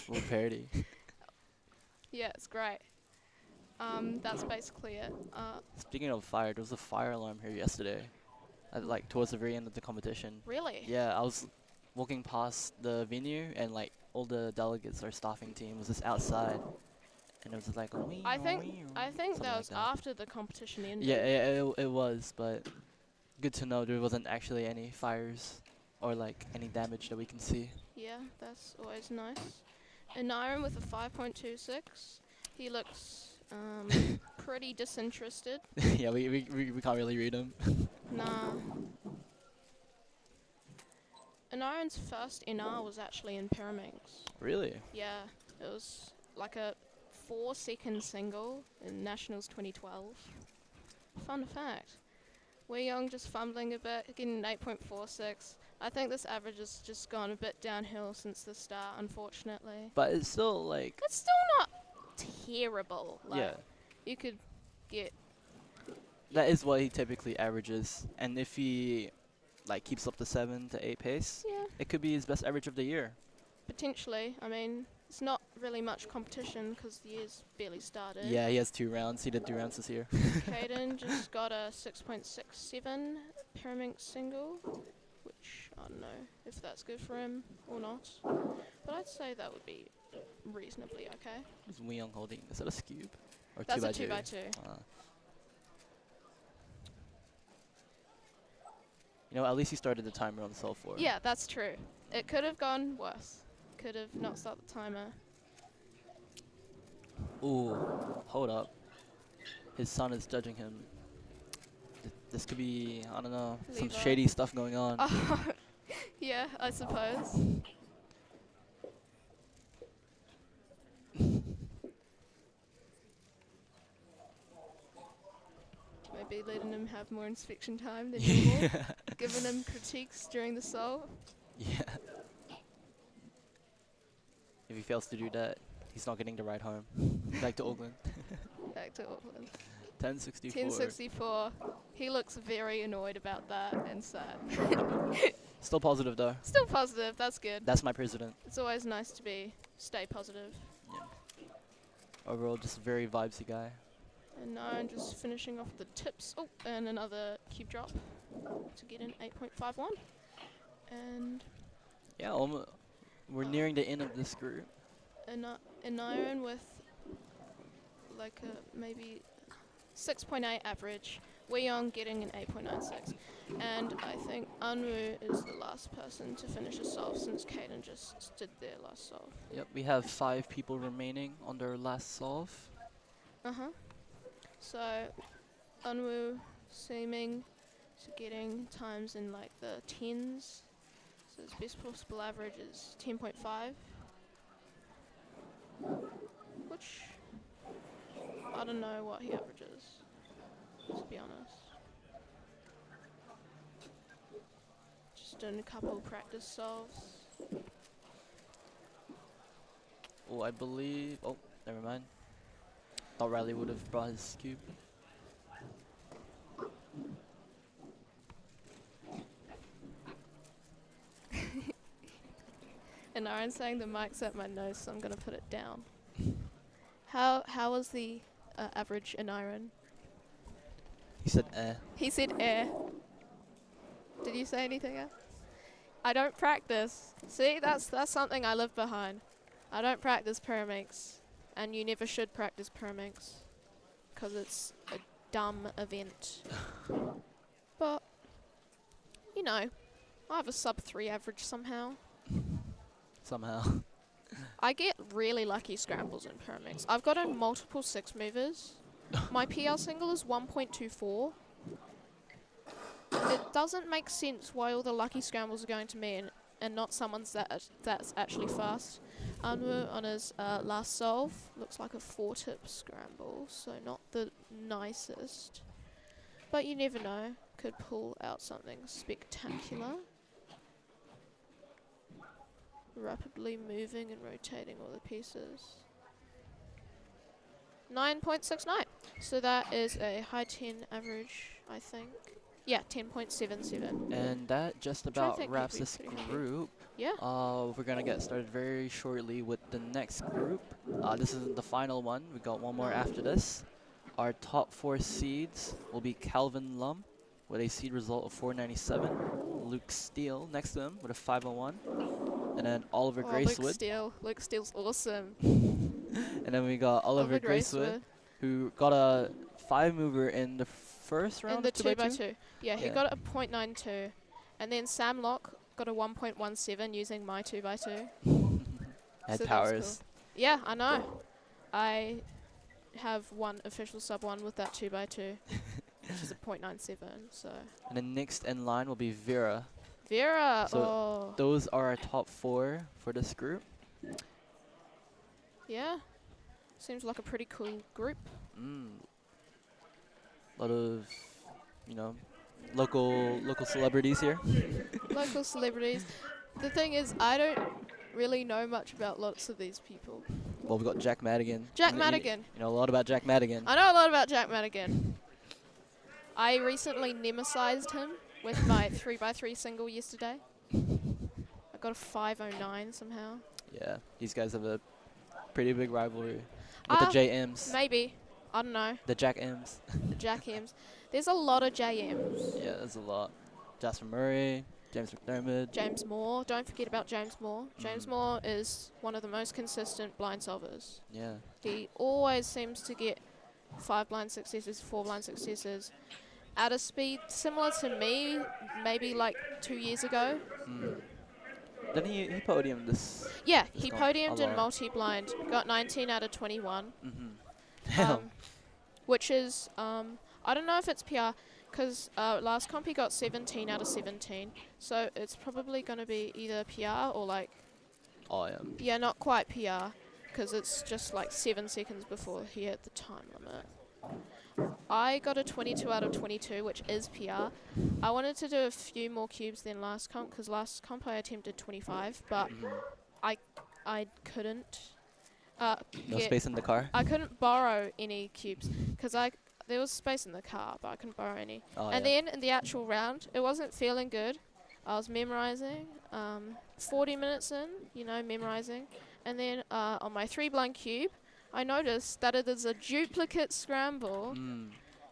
Little parody. Yeah, it's great. That's basically it. Speaking of fire, there was a fire alarm here yesterday, like towards the very end of the competition. Really? Yeah, I was walking past the venue and like all the delegates, our staffing team, was just outside, and it was just like. I think something that like was that. after the competition ended. Yeah, it was, but good to know there wasn't actually any fires or like any damage that we can see. Yeah, that's always nice. An iron with a 5.26. He looks pretty disinterested. Yeah, we can't really read him. Nah. An iron's first NR was actually in Pyraminx. Really? Yeah, it was like a 4-second single in Nationals 2012. Fun fact. Wei Young just fumbling a bit, getting an 8.46. I think this average has just gone a bit downhill since the start, unfortunately. But it's still like. It's still not terrible. Like, Yeah. you could get... That is what he typically averages, and if he like keeps up the 7 to 8 pace, Yeah, it could be his best average of the year. potentially. I mean, it's not really much competition because the year's barely started. Yeah, he has 2 rounds. He did 2 rounds this year. Caden just got a 6.67 Pyraminx single, which I don't know if that's good for him or not. But I'd say that would be reasonably okay. Is Wei Young holding? Is that a Skewb? Or That's 2 a by 2? 2x2. You know, at least he started the timer on cell 4. Yeah, that's true. It could have gone worse. Could have not started the timer. Ooh, hold up. His son is judging him. This could be, I don't know, some Levi. shady stuff going on. Yeah, I suppose. Maybe letting him have more inspection time than normal. Giving him critiques during the sol. Yeah. If he fails to do that, he's not getting the ride home. Back to Auckland. Back to Auckland. 1064. 1064. He looks very annoyed about that and sad. Still positive though. Still positive, that's good. That's my president. It's always nice to stay positive. Yeah. Overall, just a very vibesy guy. And now I'm just finishing off the tips. Oh, and another cube drop to get an 8.51. And Yeah, we're nearing the end of this group. an iron with like a maybe 6.8 average. Wei Young getting an 8.96. And I think Anwu is the last person to finish a solve since Caden just did their last solve. Yep, we have 5 people remaining on their last solve. Uh-huh. So Anwu seeming to getting times in like the 10s. So his best possible average is 10.5. Which I don't know what he averages, to be honest. Just doing a couple practice solves. Oh, I believe. Oh, never mind. Thought Riley would have brought his cube. And Aaron's saying the mic's at my nose, so I'm gonna put it down. How was the average in Iron? He said, eh. He said air. Did you say anything else? I don't practice. See, that's something I live behind. I don't practice Pyraminx, and you never should practice Pyraminx, because it's a dumb event. But, you know, I have a sub 3 average somehow. Somehow. I get really lucky scrambles in Pyraminx. I've gotten multiple 6 movers. My PL single is 1.24. It doesn't make sense why all the lucky scrambles are going to me and not someone's that's actually fast. Anwu on his last solve looks like a 4-tip scramble, so not the nicest. But you never know, could pull out something spectacular. Rapidly moving and rotating all the pieces. 9.69. So that is a high 10 average I think. Yeah, 10.77. And that just Which I about think wraps would be this pretty happy. group. Yeah. We're gonna get started very shortly with the next group. This isn't the final one. We got one more after this. Our top 4 seeds will be Calvin Lum with a seed result of 497. Luke Steele next to him with a 501. And then Oliver Luke Gracewood. Steele. Luke Steele's awesome. And then we got Oliver Gracewood, who got a 5-mover in the first round. In the 2x2? 2x2. Yeah, he got a .92. And then Sam Locke got a 1.17 using my 2x2. Had So that was powers. cool. Yeah, I know. I have one official sub 1 with that 2x2, which is a .97. So And then next in line will be Vera. Vera. So Oh, those are our top 4 for this group. yeah. Seems like a pretty cool group. A lot of, local celebrities here. Local celebrities. The thing is, I don't really know much about lots of these people. Well, we've got Jack Madigan. Jack You Madigan. know a lot about Jack Madigan. I know a lot about Jack Madigan. I recently nemesized him with my 3x3 single yesterday. I got a 509 somehow. Yeah, these guys have a pretty big rivalry with the JMs. Maybe. I don't know. The Jack M's. The Jack M's. There's a lot of JMs. Yeah, there's a lot. Jasper Murray, James McDermott. James Moore. Don't forget about James Moore. James Moore is one of the most consistent blind solvers. Yeah. He always seems to get 5 blind successes, 4 blind successes at a speed similar to me, maybe like 2 years ago. Didn't he podiumed this? Yeah, this he comp podiumed a in lot. multi-blind, got 19 out of 21. Damn. Which is, I don't know if it's PR, because last comp he got 17 out of 17. So it's probably going to be either PR or like, Oh, yeah. yeah, not quite PR, because it's just like 7 seconds before he hit the time limit. I got a 22 out of 22, which is PR. I wanted to do a few more cubes than last comp, because last comp I attempted 25, but I couldn't. No get- space in the car? I couldn't borrow any cubes, because there was space in the car, but I couldn't borrow any. Oh, And yeah. then in the actual round, it wasn't feeling good. I was memorizing, 40 minutes in, memorizing. And then on my 3 blind cube, I noticed that it is a duplicate scramble.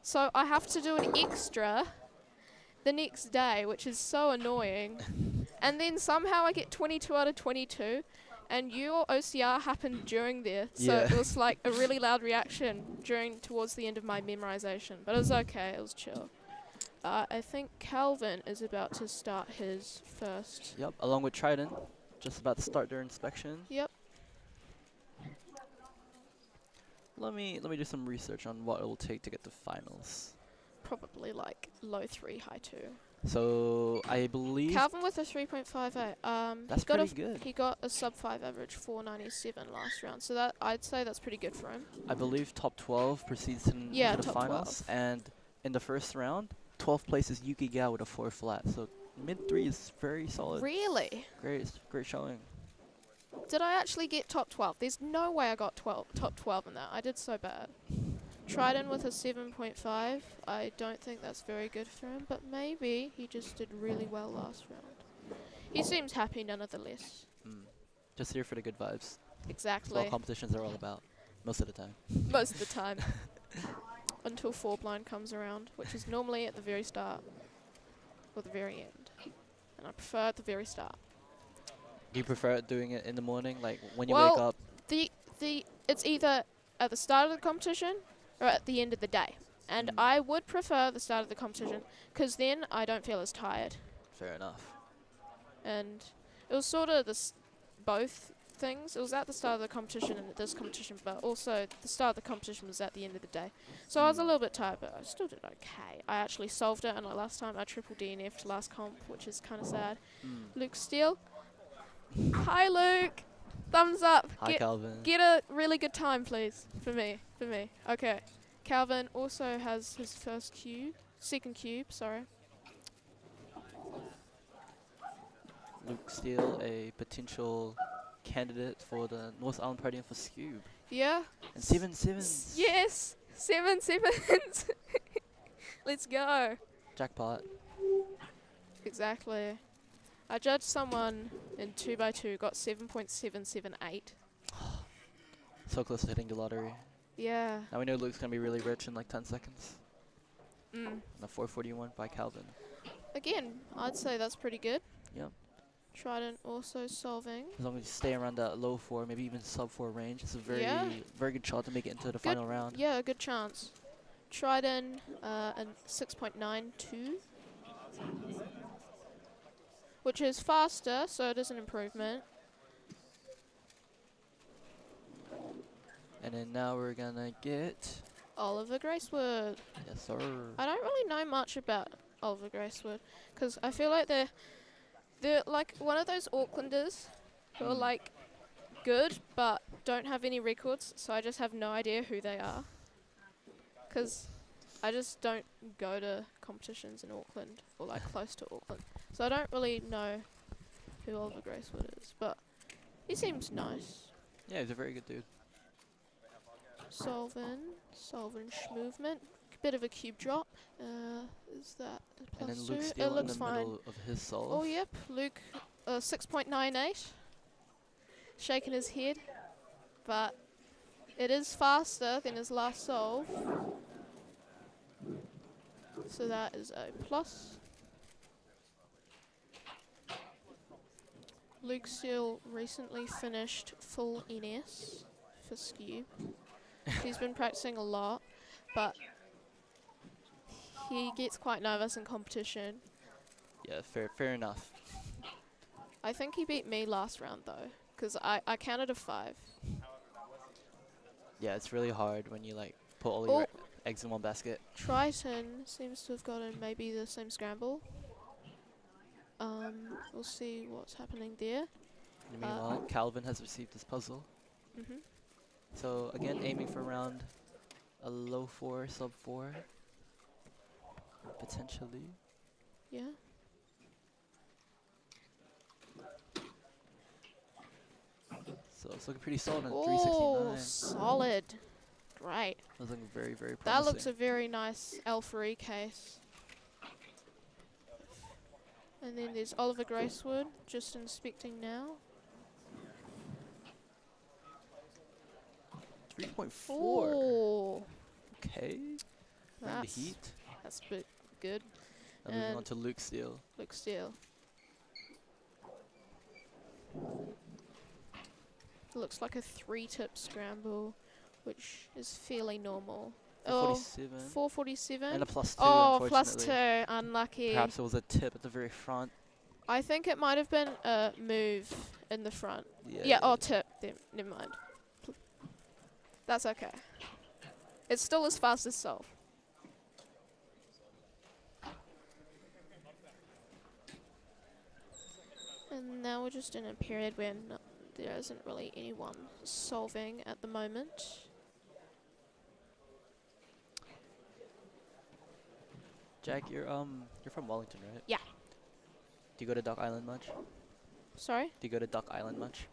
So I have to do an extra the next day, which is so annoying. And then somehow I get 22 out of 22. And your OCR happened during there, so Yeah. it was like a really loud reaction towards the end of my memorization. But it was okay, it was chill. I think Calvin is about to start his first. Yep, along with Trident, just about to start their inspection. Yep. Let me do some research on what it will take to get to finals. Probably like low 3, high 2. So I believe Calvin with a 3.58. that's he got pretty good. He got a sub 5 average, 497 last round. So that I'd say that's pretty good for him. I believe top 12 proceeds to Yeah, into the top finals, 12. and in the first round, 12th place is Yuki Gao with a 4 flat. So mid 3 is very solid. Really? Great showing. Did I actually get top 12? There's no way I got top 12 in that. I did so bad. Trident with a 7.5. I don't think that's very good for him, but maybe he just did really well last round. He seems happy nonetheless. Just here for the good vibes. That's Exactly. what competitions are all about, most of the time. Most of the time. Until 4 blind comes around, which is normally at the very start or the very end. And I prefer at the very start. Do you prefer doing it in the morning, like when you Well, wake up? It's either at the start of the competition or at the end of the day. And I would prefer the start of the competition, because then I don't feel as tired. Fair enough. And it was sort of both things. It was at the start of the competition and at this competition, but also the start of the competition was at the end of the day. So I was a little bit tired, but I still did okay. I actually solved it, and like last time I triple DNF'd last comp, which is kind of sad. Luke Steele. Hi, Luke. Thumbs up. Hi, Calvin. Get a really good time, please, for me. Okay. Calvin also has his second cube, sorry. Luke Steele, a potential candidate for the North Island Podium for Skewb. Yeah. And 7 sevens. Yes, 7 sevens. Let's go. Jackpot. Exactly. I judged someone in 2x2 got 7.778. So close to hitting the lottery. Yeah. Now we know Luke's gonna be really rich in like 10 seconds. Mm. And a 441 by Calvin. Again, I'd say that's pretty good. Yep. Trident also solving. As long as you stay around that low 4, maybe even sub 4 range, it's a Yeah. very good shot to make it into the Good. final round. Yeah, good chance. Trident and 6.92, which is faster, so it is an improvement. And then now we're gonna get, Oliver Gracewood. yes sir. I don't really know much about Oliver Gracewood because I feel like they're like one of those Aucklanders who are like good but don't have any records, so I just have no idea who they are. Because I just don't go to competitions in Auckland or like close to Auckland, so I don't really know who Oliver Gracewood is, but he seems nice. Yeah, he's a very good dude. Solvin movement, bit of a cube drop. Is that a And then plus Luke 2? Steele It in looks the fine. middle of his solve. Oh yep, Luke 6.98, shaking his head, but it is faster than his last solve, so that is a plus. Luke Steele recently finished full NS for Skewb. He's been practicing a lot, but he gets quite nervous in competition. Yeah, fair enough. I think he beat me last round though, because I counted a 5. Yeah, it's really hard when you like put all Oh. your eggs in one basket. Triton seems to have gotten maybe the same scramble. We'll see what's happening there. And meanwhile, Calvin has received his puzzle. Mhm. So again, aiming for around a low 4, sub 4. Potentially. Yeah. So it's looking pretty solid at Oh, 369. solid. Great. That's looking very promising. That looks a very nice L3 case. And then there's Oliver Gracewood, just inspecting now. 3.4. Oh, Okay. Bring the that's heat. that's a bit good. And moving on And to Luke Steele. Luke Steele. Looks like a 3-tip scramble, which is fairly normal. Oh, 447. 447. And a +2, Oh, plus unfortunately. 2, unlucky. Perhaps it was a tip at the very front. I think it might have been a move in the front. Yeah. Yeah, oh, tip. Then, never mind. That's okay. It's still as fast as solve. And now we're just in a period where there isn't really anyone solving at the moment. Jack, you're from Wellington, right? Yeah. Do you go to Duck Island much? Sorry? Do you go to Duck Island much?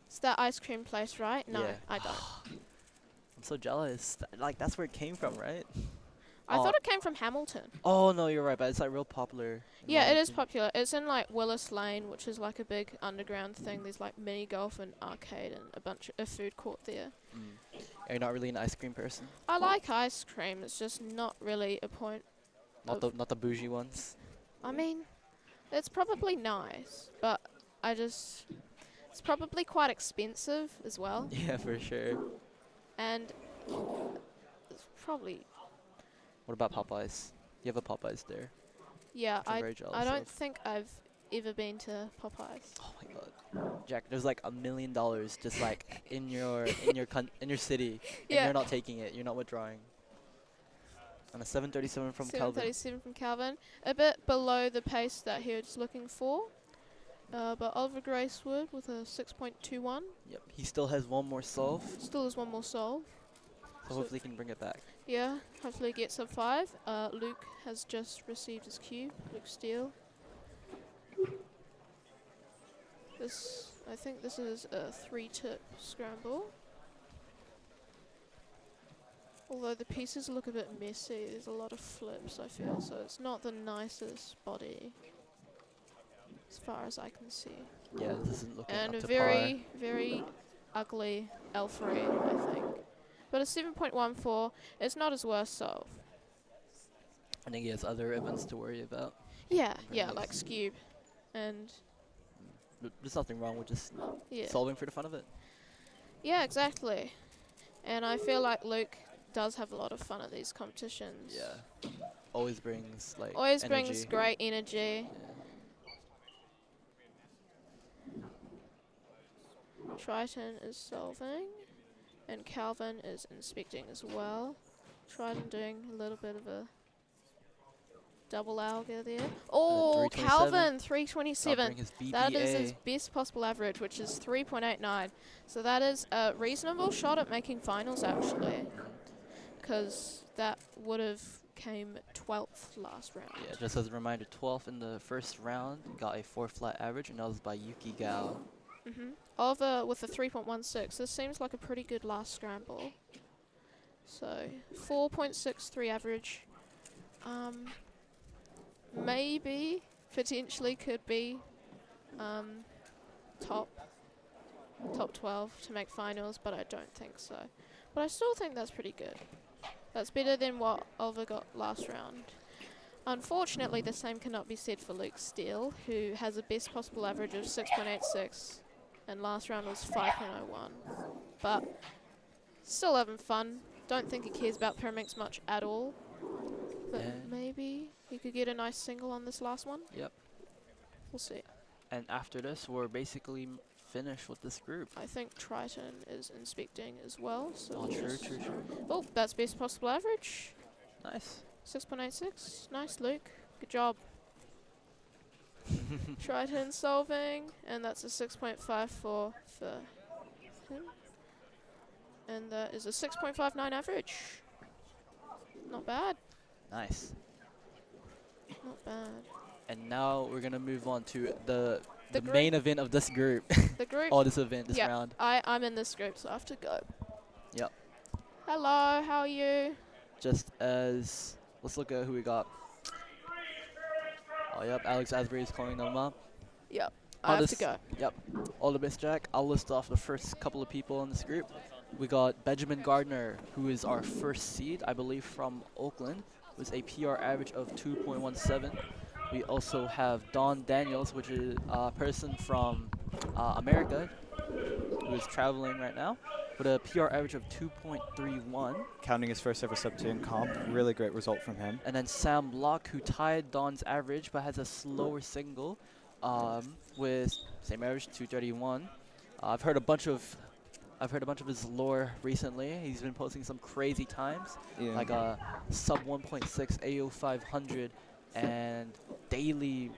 It's that ice cream place, right? No, Yeah. I don't. I'm so jealous. Like, that's where it came from, right? I Oh. thought it came from Hamilton. Oh, no, you're right, but it's like real popular. in Yeah, it is Wellington. popular. It's in like Willis Lane, which is like a big underground thing. There's like mini golf and arcade and a bunch of a food court there. Are you not really an ice cream person? I like ice cream. It's just not really a point. Not the bougie ones. I mean, it's probably nice, but it's probably quite expensive as well. Yeah, for sure. And it's probably, What about Popeyes? You have a Popeyes there. yeah, Which I'm very jealous I don't of. think I've ever been to Popeyes. Oh my god, Jack! There's like $1 million just like in your city, and Yeah. you're not taking it. You're not withdrawing. And a 737 from Calvin. 737 from Calvin. A bit below the pace that he was looking for. But Oliver Gracewood with a 6.21. Yep. He still has one more solve, Still has one more solve. so hopefully he can bring it back. Yeah, hopefully get sub 5. Luke has just received his cube. Luke Steele. I think this is a 3-tip scramble. Although the pieces look a bit messy, there's a lot of flips, I feel, so it's not the nicest body, as far as I can see. Yeah, this isn't looking And up a to very, very ugly L3, I think. But a 7.14, it's not his worst solve. par. I think he has other events to worry about. Yeah, Very yeah, nice. like Skewb. And, There's nothing wrong with just yeah. solving for the fun of it. Yeah, exactly. And I feel like Luke does have a lot of fun at these competitions. Yeah. Always brings like Always energy. brings great energy. Yeah. Triton is solving. And Calvin is inspecting as well. Triton doing a little bit of a double alga there. Oh, 327. Calvin, Gotta 327. bring his BBA. That is his best possible average, which is 3.89. So that is a reasonable shot at making finals, actually. Because that would have came 12th last round. Yeah, just as a reminder, 12th in the first round, got a 4 flat average, and that was by Yuki Gao. Oliver with a 3.16. This seems like a pretty good last scramble. So 4.63 average. Maybe potentially could be top 12 to make finals, but I don't think so. But I still think that's pretty good. That's better than what Oliver got last round. Unfortunately, the same cannot be said for Luke Steele, who has a best possible average of 6.86, and last round was 5.01. But still having fun. Don't think he cares about Pyraminx much at all. But And maybe he could get a nice single on this last one. Yep. We'll see. And after this, we're basically finished with this group. I think Triton is inspecting as well. So Oh, we'll true, just- true, true. Oh, that's best possible average. Nice. 6.86. Nice, Luke. Good job. Triton solving, and that's a 6.54 for him. And that is a 6.59 average. Not bad. Nice. Not bad. And now we're gonna move on to the The group- main event of this group. The group. Oh, this event, this Yep. round. I'm in this group, so I have to go. Yep. Hello, how are you? Just as let's look at who we got. Oh, yep. Alex Asbury is calling them up. Yep. Oh, I have to this- go. Yep. All the best, Jack. I'll list off the first couple of people in this group. We got Benjamin Gardner, who is our first seed, I believe, from Oakland, with a PR average of 2.17. We also have Don Daniels, which is a person from America, who is traveling right now, with a PR average of 2.31. Counting his first ever sub 2 in comp, really great result from him. And then Sam Block, who tied Don's average but has a slower single with same average, 231. I've heard a bunch of his lore recently. He's been posting some crazy times, Yeah. like a sub 1.6 AO 500 and daily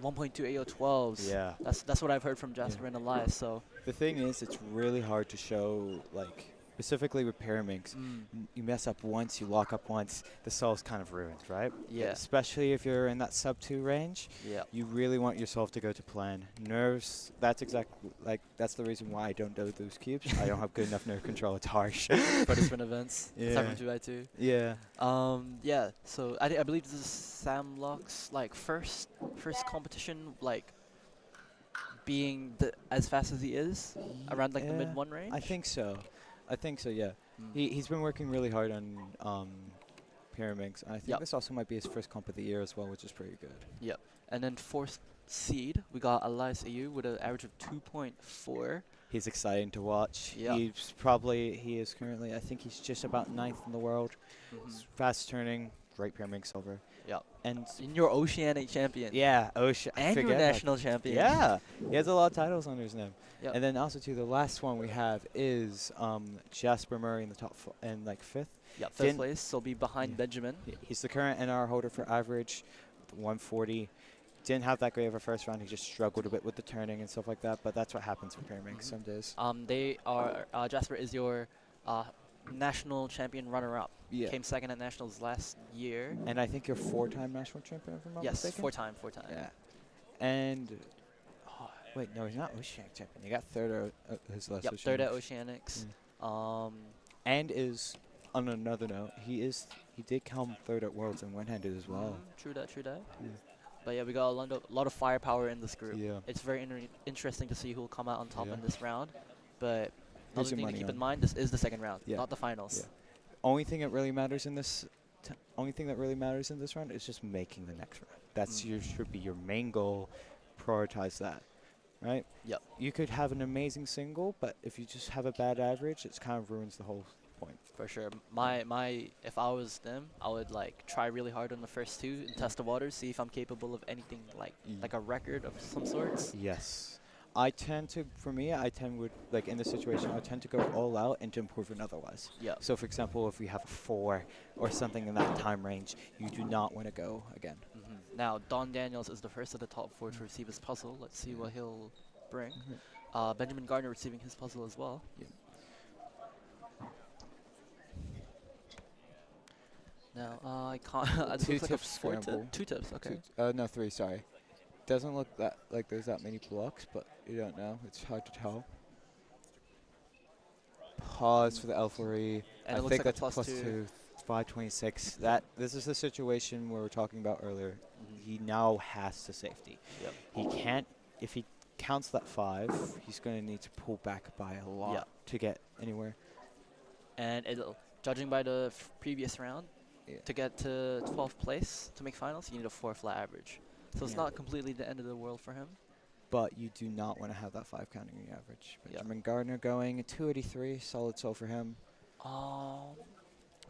1.2 AO 12s. Yeah. That's what I've heard from Jasper and Elias. So The thing is, it's really hard to show, like, specifically with Pyraminx. You mess up once, you lock up once, the solve's kind of ruined, right? Yeah. Especially if you're in that sub 2 range. yeah. You really want your solve to go to plan. Nerves, that's exactly, like, that's the reason why I don't do those cubes. I don't have good enough nerve control, it's harsh. For the sprint events. Yeah. Aside from 2x2. Yeah. Yeah. So I believe this is Sam Block's like first competition, like being as fast as he is around like the mid 1 range. I think so. Yeah. Mm. He's been working really hard on Pyraminx, and I think Yep. this also might be his first comp of the year as well, which is pretty good. And then fourth seed, we got Elias AU with an average of 2.4. He's exciting to watch. Yeah. He is currently, I think he's just about 9th in the world. Fast turning, great Pyraminx over. Yep. And And your Oceanic champion. yeah, Ocean. And your national champion. Yeah, he has a lot of titles under his name. Yep. And then also too, the last one we have is Jasper Murray in the top in like 5th. Yep. 5th Didn't- place. So be behind Yeah. Benjamin. He's the current NR holder for average, 140. Didn't have that great of a first round. He just struggled a bit with the turning and stuff like that. But that's what happens with Pyraminx some days. They are Jasper is your national champion runner-up. Yeah. Came second at nationals last year. And I think you're 4-time national champion, if I'm not Yes, mistaken. 4-time. Yeah. And wait, no, he's not Oceanic champion. He got 3rd at his last Yep. 3rd at Oceanics. Oceanics. And is on another note, he did come third at Worlds and one-handed as well. True that, true that. Yeah. But yeah, we got a lot of firepower in this group. Yeah. It's very interesting to see who will come out on top Yeah. in this round. But Here's another your thing to money keep on. in mind, this is the second round, Yeah. not the finals. Yeah. Only thing that really matters in this, only thing that really matters in this round is just making the next round. That's should be your main goal. Prioritize that, right? Yep. You could have an amazing single, but if you just have a bad average, it kind of ruins the whole point. For sure. If I was them, I would like try really hard on the first two and test the waters, see if I'm capable of anything like a record of some sorts. Yes. I tend to in this situation, I tend to go all out and to improve it otherwise. Yeah. So, for example, if we have a 4 or something in that time range, you do not want to go again. Now, Don Daniels is the first of the top 4 to receive his puzzle. Let's see what he'll bring. Benjamin Gardner receiving his puzzle as well. Yeah. Now, I can't. It Two looks like a tips 4 tip. scramble. 2 tips, okay. No, 3, sorry. Doesn't look that like there's that many blocks, but you don't know. It's hard to tell. Pause for the L4E. And I it looks think like a that's plus plus 2. 2, 526. This is the situation we were talking about earlier. He now has to safety. Yep. He can't, if he counts that 5, he's going to need to pull back by a lot Yeah. to get anywhere. And judging by the previous round, to get to 12th place to make finals, you need a 4 flat average. So it's Yeah. not completely the end of the world for him. But you do not want to have that 5 counting the average. Yep. Benjamin Gardner going 283, solid soul for him.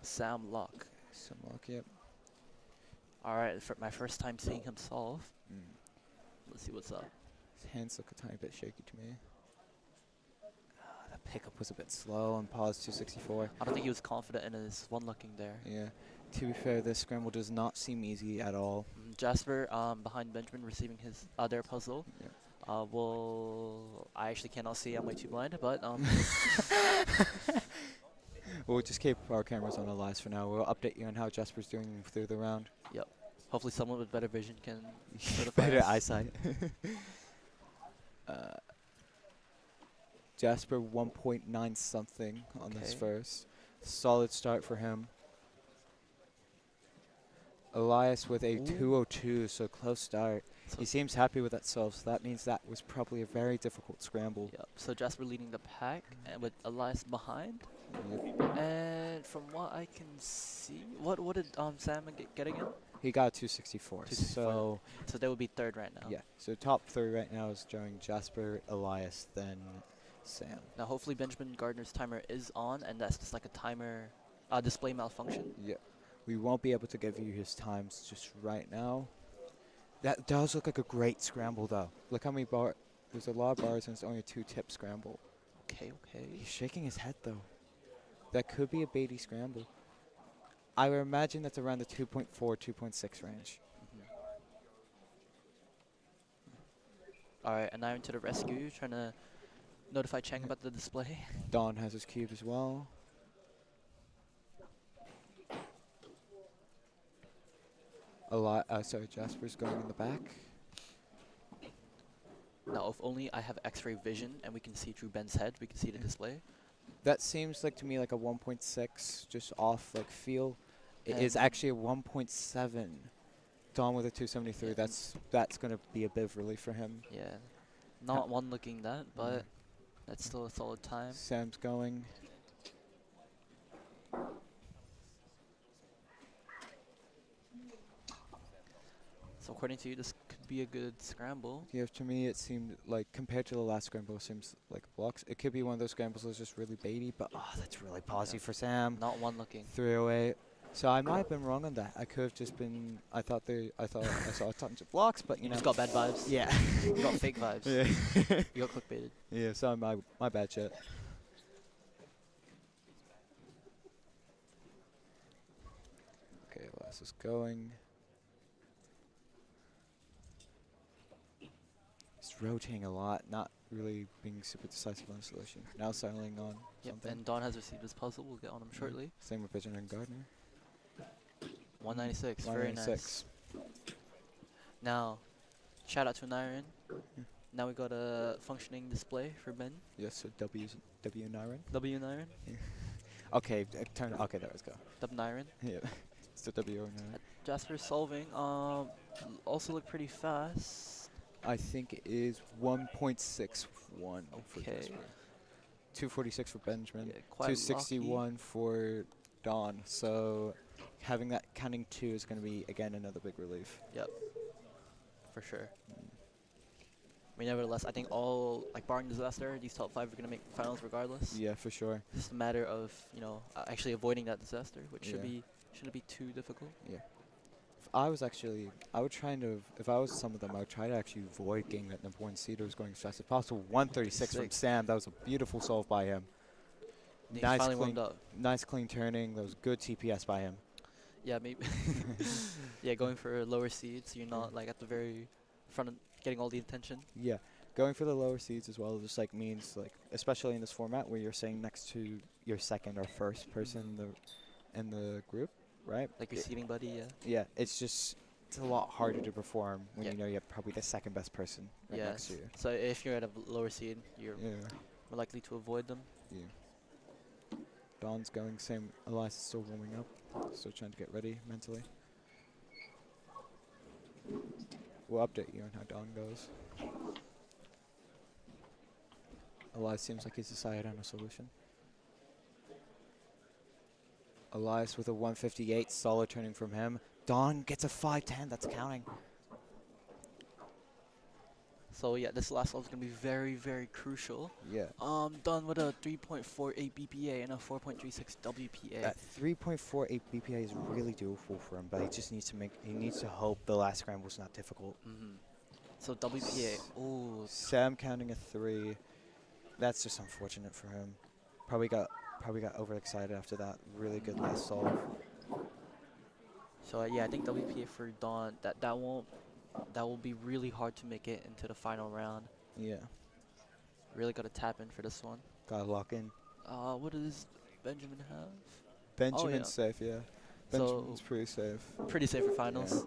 Sam Locke. Some luck, yep. All right, for my first time seeing him solve. Let's see what's up. His hands look a tiny bit shaky to me. That pickup was a bit slow on pause 264. I don't think he was confident in his one looking there. Yeah. To be fair, this scramble does not seem easy at all. Jasper behind Benjamin receiving his other puzzle. Yeah. I actually cannot see. I'm way too blind, but We'll just keep our cameras on Elias for now. We'll update you on how Jasper's doing through the round. Yep. Hopefully someone with better vision can certify Better us. eyesight. Jasper 1.9 something on this Okay. first. Solid start for him. Elias with a 202, so close start. So He seems happy with that solve, so that means that was probably a very difficult scramble. Yep. So Jasper leading the pack and with Elias behind. Yep. And from what I can see, what did Sam get again? He got 264. 264. So they would be third right now. Yeah. So top 3 right now is showing Jasper, Elias, then Sam. Now hopefully Benjamin Gardner's timer is on, and that's just like a timer display malfunction. Yeah. We won't be able to give you his times just right now. That does look like a great scramble, though. Look how many bars. There's a lot of bars, and it's only a 2-tip scramble. Okay. He's shaking his head, though. That could be a baity scramble. I would imagine that's around the 2.4, 2.6 range. All right, and Iron to the rescue, trying to notify Chang about the display. Don has his cube as well. Jasper's going in the back. Now, if only I have X-ray vision and we can see through Ben's head, we can see the display. That seems like to me like a 1.6, just off like feel. It is And- actually a 1.7. Don with a 273. Yeah. That's gonna be a bit of relief for him. Yeah, not one looking that, but that's still a solid time. Sam's going. So according to you, this could be a good scramble. Yeah, to me it seemed like compared to the last scramble, it seems like blocks. It could be one of those scrambles that's just really baity, but that's really positive for Sam. Not one looking. 308. So I might have been wrong on that. I could have just been. I thought I saw tons of blocks, but You you know. just got bad vibes. Yeah. You got fake vibes. Yeah. You got clickbaited. Yeah. So my bad shit. Okay, Elias is going. He's rotating a lot, not really being super decisive on the solution. Now settling on Yep, something. and Don has received his puzzle. We'll get on him shortly. Same with Benjamin Gardner. 196. Very nice. 196. Now, shout out to Naren. Now we got a functioning display for Ben. Yes, so W Naren. W Naren. Okay, turn. Okay, there we go. Dubniron. Yeah, it's the W or not. Jasper solving. Also look pretty fast. I think it is 1.61 for Okay. Jasper. 246 for Benjamin. Yeah, quite lucky. 261 for Don. So having that counting 2 is going to be again another big relief. Yep. For sure. I mean, nevertheless, I think all, like, barring disaster, these top 5 are going to make finals regardless. Yeah, for sure. It's just a matter of, you know, actually avoiding that disaster, which Yeah. shouldn't be too difficult. Yeah. If I was actually, I would try to, if I was some of them, I would try to actually avoid getting that number 1 seed. Or was going as fast as possible. 136 from Sam. That was a beautiful solve by him. He's Nice finally clean, warmed up. nice clean turning. That was good TPS by him. Yeah, maybe. Yeah, going for lower seeds, so you're not, like, at the very front of getting all the attention. Yeah, going for the lower seeds as well just like means like, especially in this format where you're saying next to your second or first person in the group, right? Like your seeding buddy, yeah. Yeah, it's a lot harder to perform when Yeah. you know you have probably the second best person right next to you. So if you're at a lower seed, you're Yeah, more likely to avoid them. yeah. Don's going same. Elias is still warming up, still trying to get ready mentally. We'll update you on how Don goes. Elias seems like he's decided on a solution. Elias with a 158, solid turning from him. Don gets a 510, that's counting. So yeah, this last solve is gonna be very, very crucial. Yeah. Done with a 3.48 BPA and a 4.36 WPA. That 3.48 BPA is really doable for him, but he just needs to he needs to hope the last scramble's not difficult. So WPA, oh, Sam counting a 3. That's just unfortunate for him. Probably got overexcited after that really good last solve. so yeah, I think WPA for Dawn that will be really hard to make it into the final round. Yeah. Really got to tap in for this one. Gotta lock in. What does Benjamin have? Benjamin's safe, yeah. So Benjamin's pretty safe. pretty safe for finals.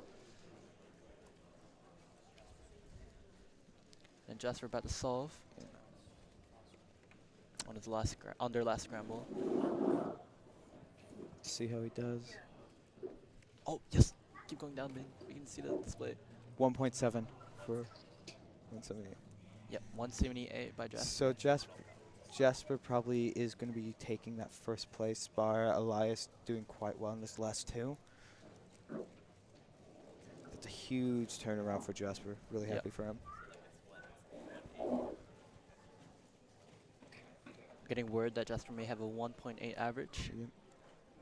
And Jasper about to solve on his on their last scramble. See how he does. Oh yes, keep going down, Bing. We can see the display. 1.7 for 178. Yep, 178 by Jasper. So Jasper probably is going to be taking that first place bar. Elias doing quite well in this last 2. That's a huge turnaround for Jasper. Really happy for him. Getting word that Jasper may have a 1.8 average, Yep.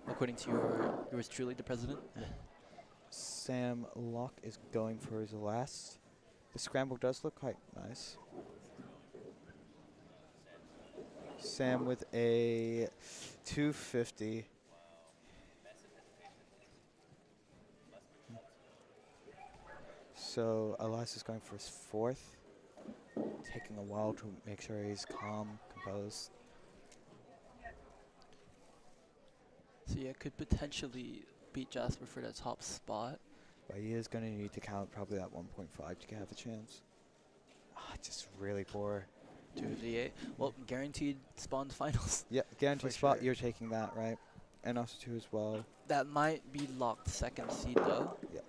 according to yours truly, the president. Sam Locke is going for his last. The scramble does look quite nice. Sam with a 250. So Elias is going for his 4th. Taking a while to make sure he's calm, composed. So yeah, could potentially beat Jasper for the top spot. But he is going to need to count probably that 1.5 to have a chance. Just really poor. 258. Well, guaranteed spawn to finals. Yeah, guaranteed For spot. sure. You're taking that, right? And also 2 as well. That might be locked second seed though. Yeah.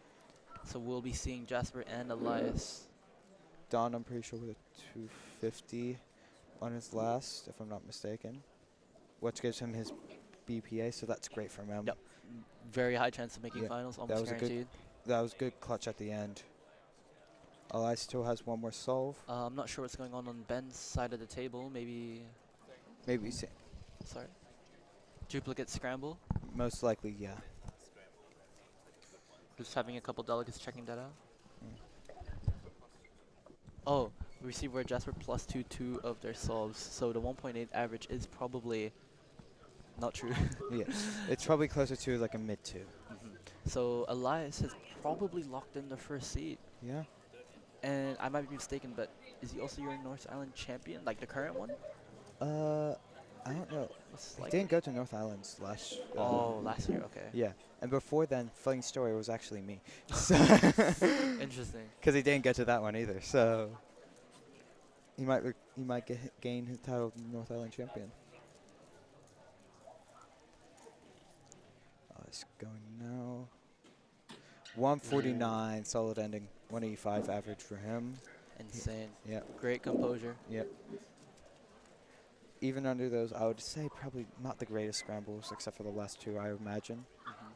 So we'll be seeing Jasper and Elias. Don, I'm pretty sure with a 250 on his last, if I'm not mistaken. Which gives him his BPA, so that's great for him. Yep. Very high chance of making Yeah, finals, that almost was a good- guaranteed. That was good clutch at the end. Elias still has one more solve. I'm not sure what's going on Ben's side of the table. Maybe, Maybe sorry. Duplicate scramble. most likely, yeah. Just having a couple delegates checking that out. Oh, we see where Jasper plus 2 of their solves. So the 1.8 average is probably not true. Yeah, it's probably closer to like a mid 2. So Elias has probably locked in the first seed. Yeah. And I might be mistaken, but is he also your North Island champion, like the current one? I don't know. It's He like didn't go to North Islands last. last year, okay. Yeah, and before then, funny story, it was actually me. So Interesting. because he didn't get to that one either, so he might gain his title of North Island champion. Elias going now. 149, solid ending. 185 average for him. Insane. Yep. Great composure. Yep. Even under those, I would say probably not the greatest scrambles, except for the last two, I imagine,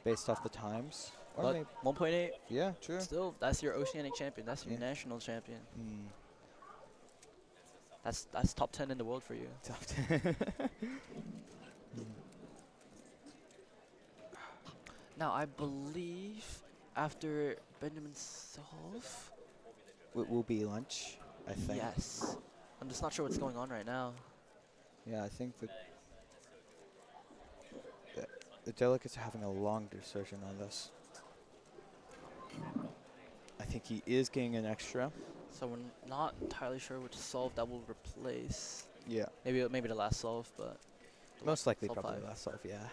based off the times. Or But maybe, 1.8, yeah, true. still, that's your Oceanic champion. That's your Yeah. national champion. Mm. That's top 10 in the world for you. Top 10. Now, I believe after Benjamin solve, It will be lunch, I think. yes. I'm just not sure what's going on right now. Yeah, I think that the delegates are having a long decision on this. I think he is getting an extra. So we're not entirely sure which solve that will replace. Yeah. Maybe the last solve, but Most likely solve probably 5. last off, yeah.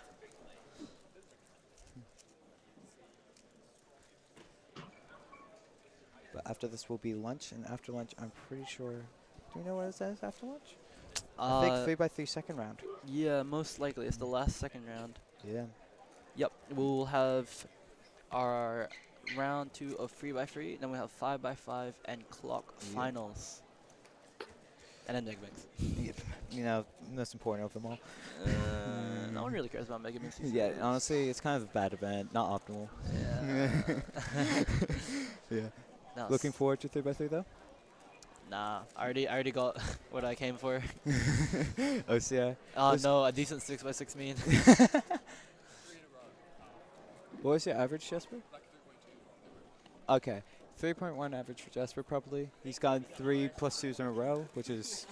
But after this will be lunch, and after lunch, I'm pretty sure. Do we know what it says after lunch? I think 3x3 second round. Yeah, most likely it's the last second round. Yeah. Yep, we'll have our round 2 of 3x3, then we have 5x5 and clock Yep. finals. And then Megamix. Yep. You know, most important of them all. No one really cares about Megamix. these Yeah, days. honestly, it's kind of a bad event, not optimal. Yeah. Yeah. No, Looking forward to 3x3 though? Nah, I already got what I came for. OCI. Oh Was- no, a decent 6x6 mean. What was your average, Jasper? Okay. 3.1 average for Jasper, probably. He's gotten 3 +2s in a row, which is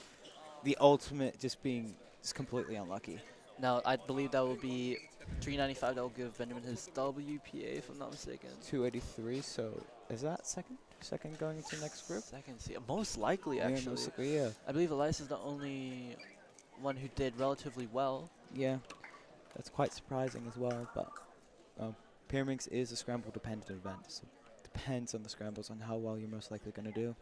the ultimate just being just completely unlucky. Now, I believe that will be 395. That will give Benjamin his WPA, if I'm not mistaken. 283, so is that second? Second going into the next group? Second seed. Most likely, Yeah, actually. most likely, yeah. I believe Elias is the only one who did relatively well. Yeah. That's quite surprising as well, but Pyraminx is a scramble-dependent event, so it depends on the scrambles on how well you're most likely going to do.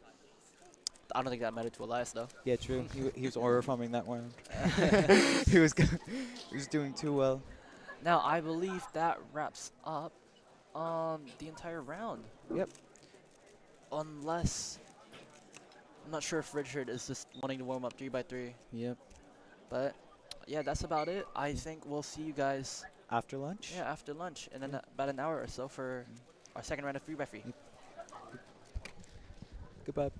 I don't think that mattered to Elias, though. Yeah, true. he was aura farming that round. he was doing too well. Now, I believe that wraps up the entire round. Yep. Unless, I'm not sure if Richard is just wanting to warm up 3x3. Yep. But yeah, that's about it. I think we'll see you guys After lunch? after lunch in about an hour or so for our second round of 3x3. Yep. Goodbye.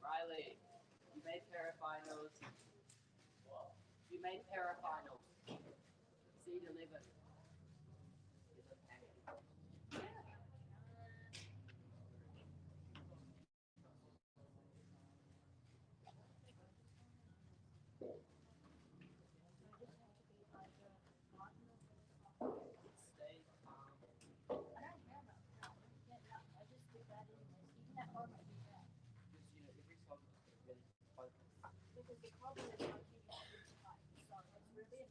Riley, you made parafinals. You made parafinals. See, delivered. Stay calm. Because you know every song is really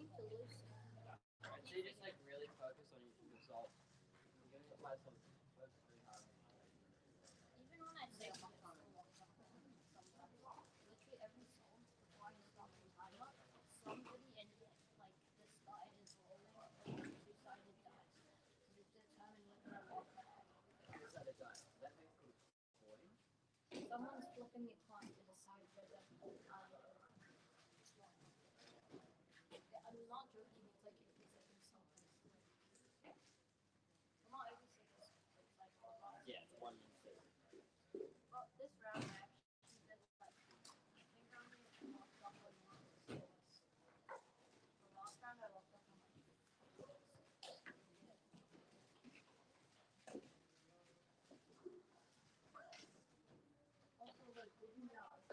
focused. I'd say just like really focus on your results. I'm gonna apply some focus really hard. Two-sided die. That makes good boarding. Someone's flipping your coin to decide whether I'm not joking, it's like if there's like something. I'm not overseeing this. It's like Yeah, it's 1 in 6. well, this round I actually did like I think I only locked up on one of the scores. The last round I locked up on like also like wooden jobs.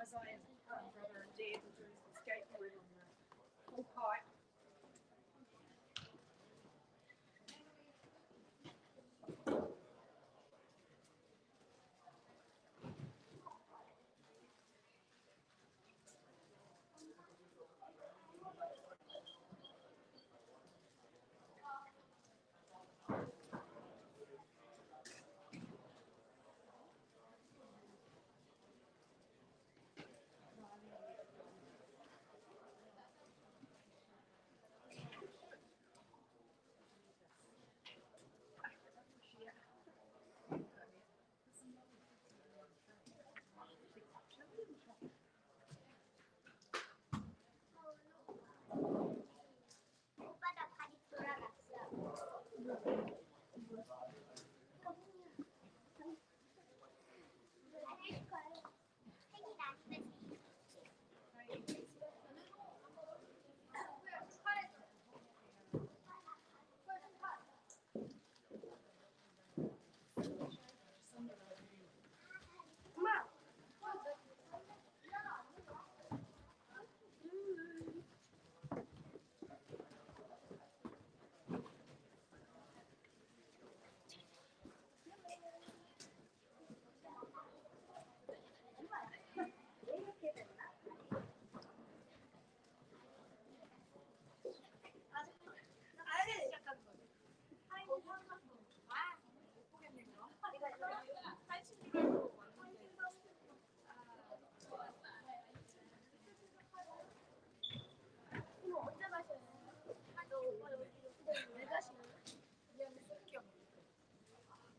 Was I and brother and dad were doing some skateboarding on the full pipe. 오빠가 발이 돌아갔어. 생일 아니면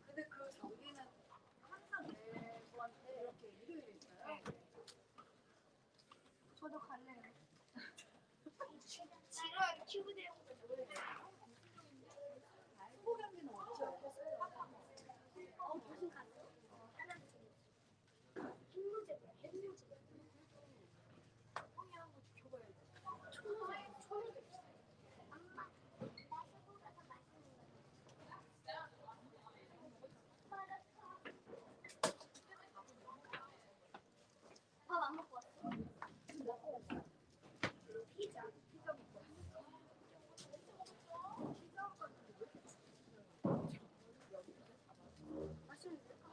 근데 그 저기는 항상 내부한테 이렇게 일요일에 있어요. 저도 갈래요. 지루하게 큐브 대회부터 보여야 돼요. 후보 경기는 어디서 했어요? 무슨 갔어? 흰무제 뭐야? 흰무제. 형이 한번 줘봐야 돼. 초무제 있어. 엄마, 나 수고 가서 맛있는 거. 밥 안 먹고 왔어? 피자. 피자 먹고 왔어. 피자 먹었는데 왜 이렇게 맛있는데?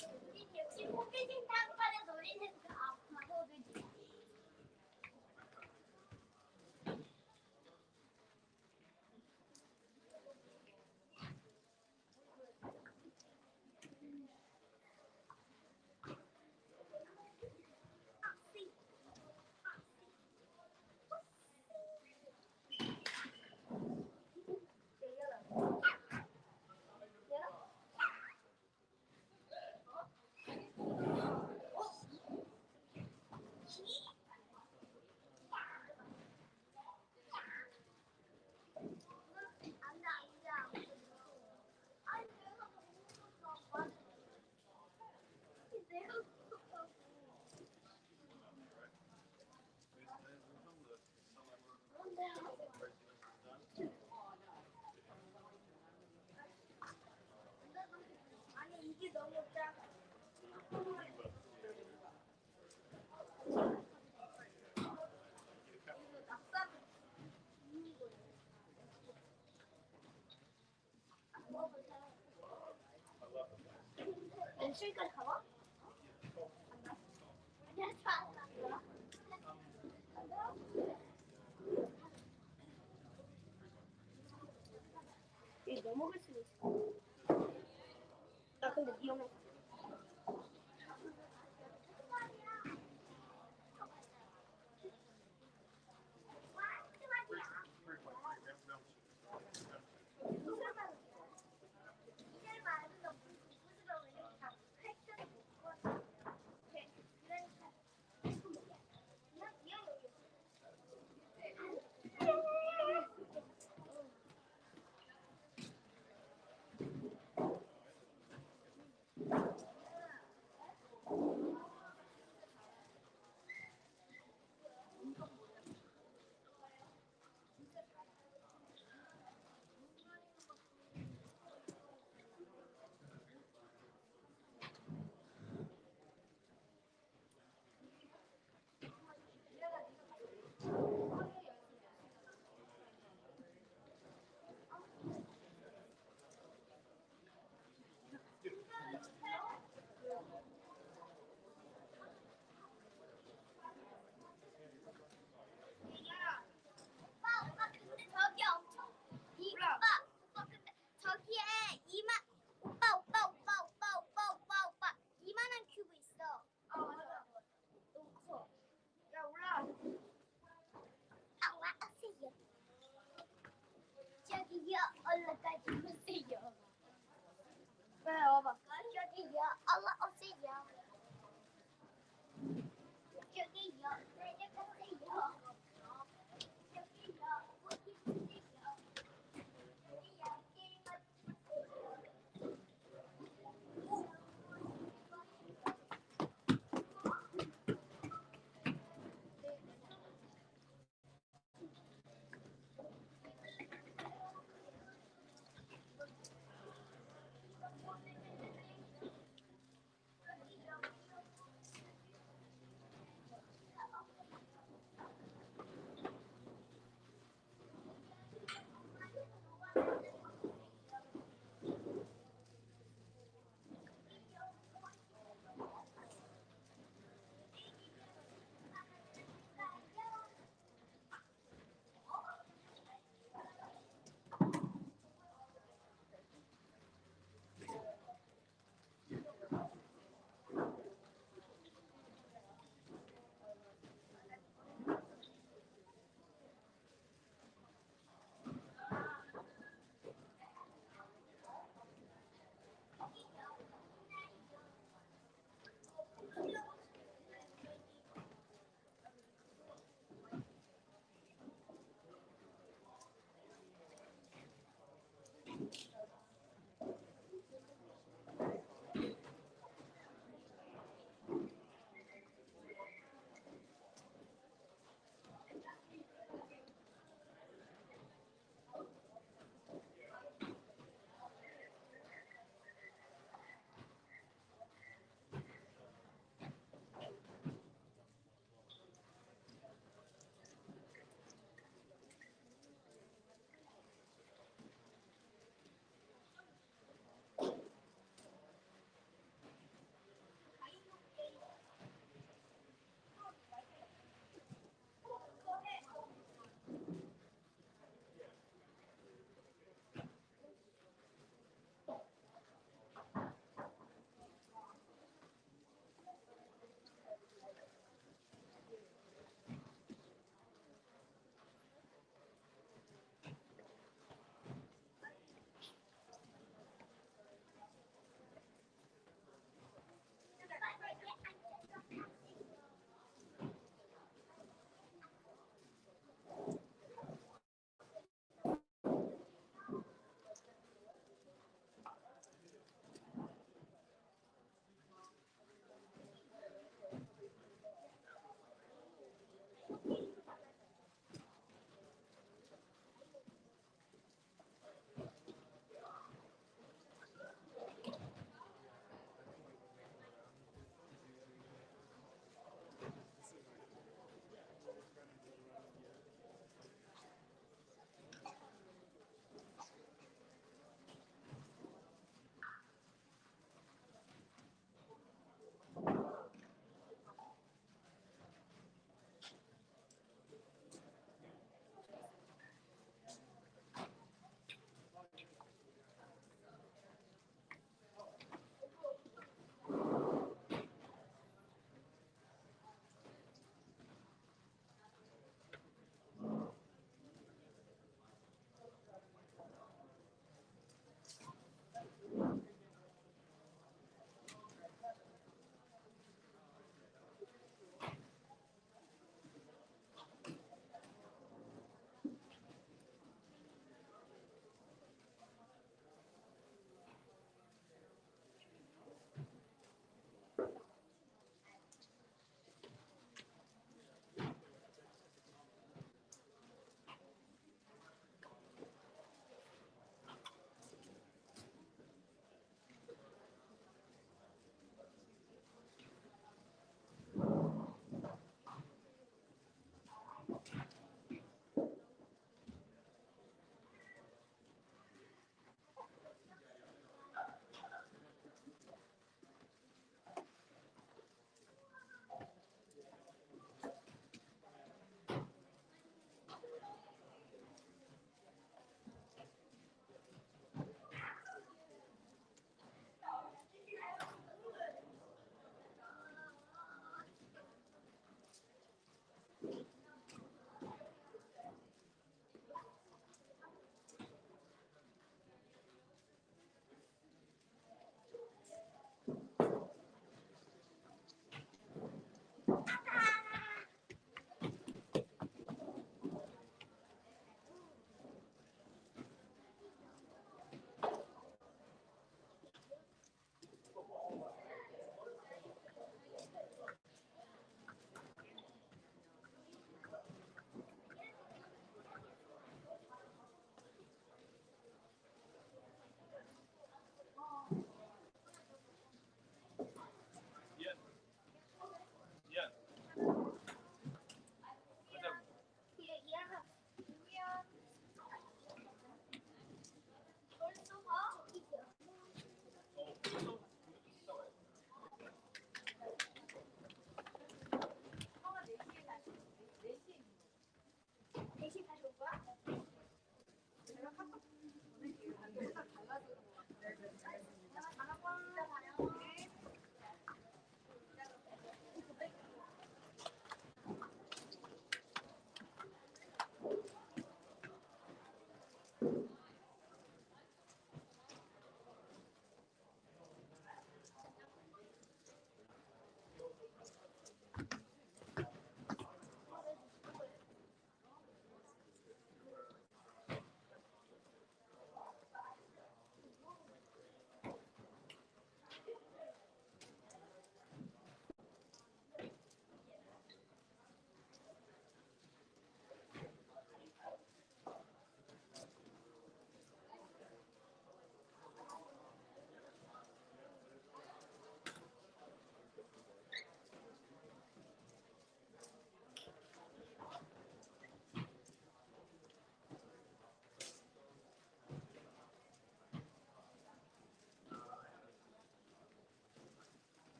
역시 호기심 장판에 노리는 그 바보들이. 아니 이게 너무 작아. 연출까지 가봐? 아니야, 안 가. 이게 넘어갈 수 있어. 나 근데 위험해. 오빠 근데 저기 엄청 오빠 근데 저기에 오빠 이만한 큐브 있어. 아 맞아. 너무 커. 야 올라. 올라가세요. 저기요 올라가지 마세요. 그래 와봐. 저기요 올라오세요. 저기요 내려가세요.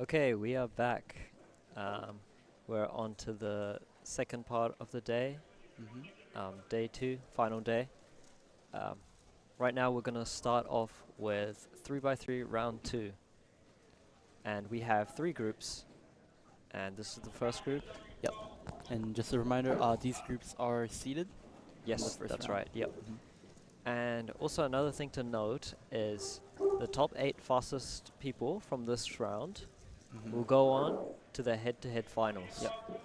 Okay, we are back. We're on to the second part of the day, day 2, final day. Right now we're going to start off with 3x3 round 2. And we have 3 groups, and this is the first group. Yep. And just a reminder, these groups are seeded. Yes, first that's round. right, yep. And also another thing to note is the top 8 fastest people from this round will go on to the head-to-head finals. Yep.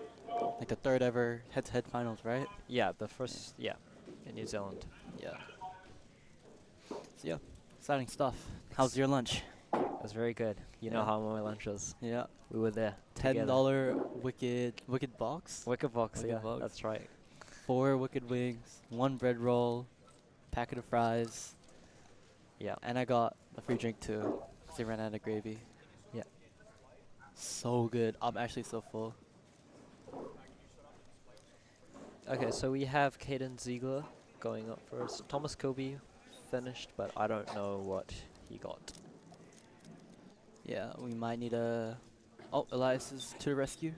Like the third ever head-to-head finals, right? Yeah, the first, in New Zealand. Yeah. So yeah, exciting stuff. How's your lunch? It was very good. You know Yeah. how my lunch was. Yeah. We were there. $10 wicked box. Wicked box, Wicked yeah, box. that's right. 4 wicked wings, 1 bread roll, packet of fries. Yeah. And I got a free drink too, because they ran out of gravy. Yeah. So good. I'm actually so full. Okay, so we have Caden Ziegler going up first. Thomas Kobe finished, but I don't know what he got. Yeah, we might need a... Oh, Elias is to the rescue.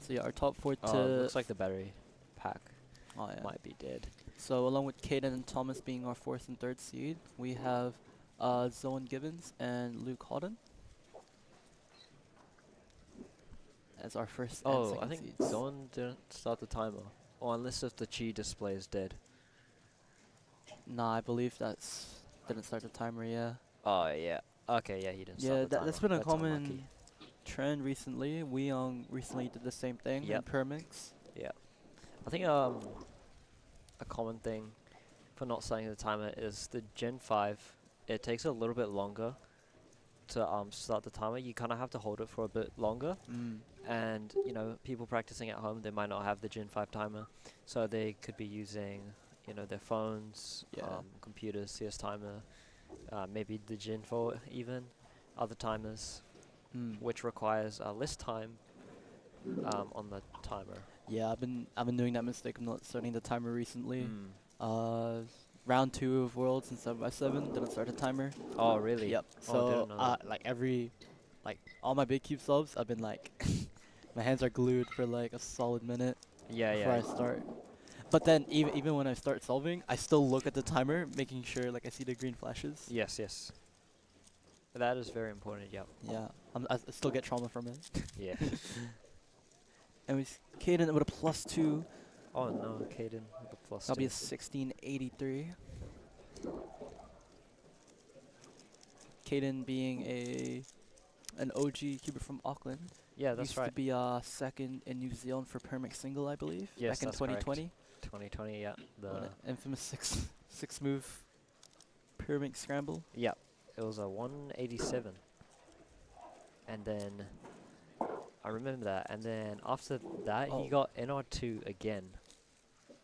So yeah, our top 4 to... Looks like the battery pack Oh, yeah. might be dead. So along with Caden and Thomas being our 4th and 3rd seed, we have Zoan Gibbons and Luke Houghton as our first and Oh, second I think seeds. Zone didn't start the timer. Or unless if the chi display is dead. Nah, I believe that's didn't start the timer, yeah. Oh, yeah. Okay, yeah, he didn't Yeah, start the that's timer. been a That's common unlucky. trend recently. We recently did the same thing in Yep. Pyraminx. Yeah. I think a common thing for not starting the timer is the Gen 5. It takes a little bit longer to start the timer. You kind of have to hold it for a bit longer. And, you know, people practicing at home, they might not have the Gen 5 timer. So they could be using, you know, their phones, Yeah. computers, CS timer, maybe the Gen 4 even, other timers, which requires less time on the timer. Yeah, I've been doing that mistake of not starting the timer recently. Round 2 of Worlds and 7x7 didn't start a timer. Oh, really? Yep. Oh, So didn't know that. all my big cube subs, I've been like, my hands are glued for like a solid minute before I start. But then even when I start solving, I still look at the timer, making sure like I see the green flashes. Yes, yes. That is very important, yep. Yeah, I still get trauma from it. Yeah. And with Caden with a +2, Oh no, Caden with a plus that'll be a 2. 1683. Caden being an OG cuber from Auckland. Yeah, that's used right. to be second in New Zealand for Pyraminx single, I believe. Yes, back in that's 2020. 2020, yeah. On an infamous six move Pyraminx scramble. Yeah, it was a 187. And then I remember that. And then after that, he got NR2 again.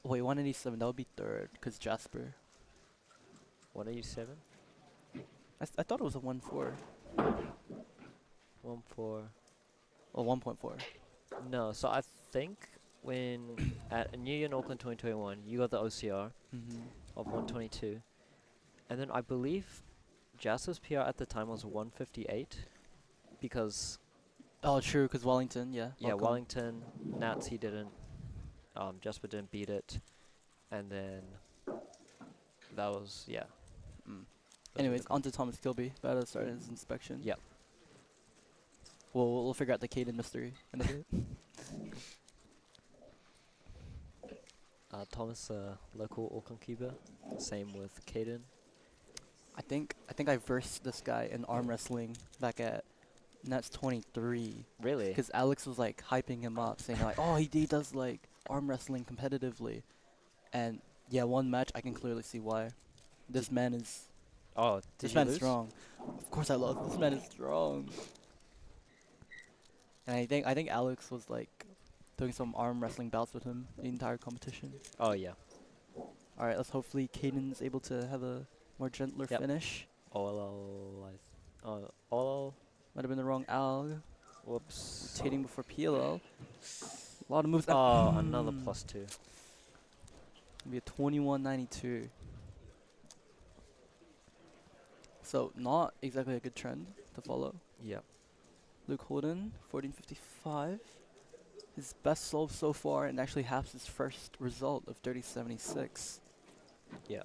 Wait, 187. That would be third, cause Jasper. 187? I thought it was a 1.4. 1.4. Or 1.4. No, so I think when at New Year in Auckland 2021, you got the OCR of 122. And then I believe Jasper's PR at the time was 158 because... Oh, true, because Wellington, yeah. Yeah, Wellington, Nats, he didn't. Jasper didn't beat it. And then that was, yeah. Anyways, on to Thomas Kilby. About to start his inspection. Yep. We'll figure out the Caden mystery in a bit. Thomas, local Auckland keeper. Same with Caden. I think I versed this guy in arm wrestling back at Nats 23. Really? Because Alex was like hyping him up, saying like, oh, he does like arm wrestling competitively. And yeah, one match I can clearly see why. This man is... Oh, this man's strong. Of course I love this man is strong. And I think Alex was like doing some arm wrestling bouts with him the entire competition. Oh, yeah. All right, let's hopefully Caden's able to have a more gentler finish. All. Might have been the wrong Al. Whoops. Rotating before PLL. A lot of moves. Oh, another +2. It'll be a 2192. So not exactly a good trend to follow. Yeah. Luke Holden, 1455. His best solve so far, and actually halves his first result of 3076. Yeah.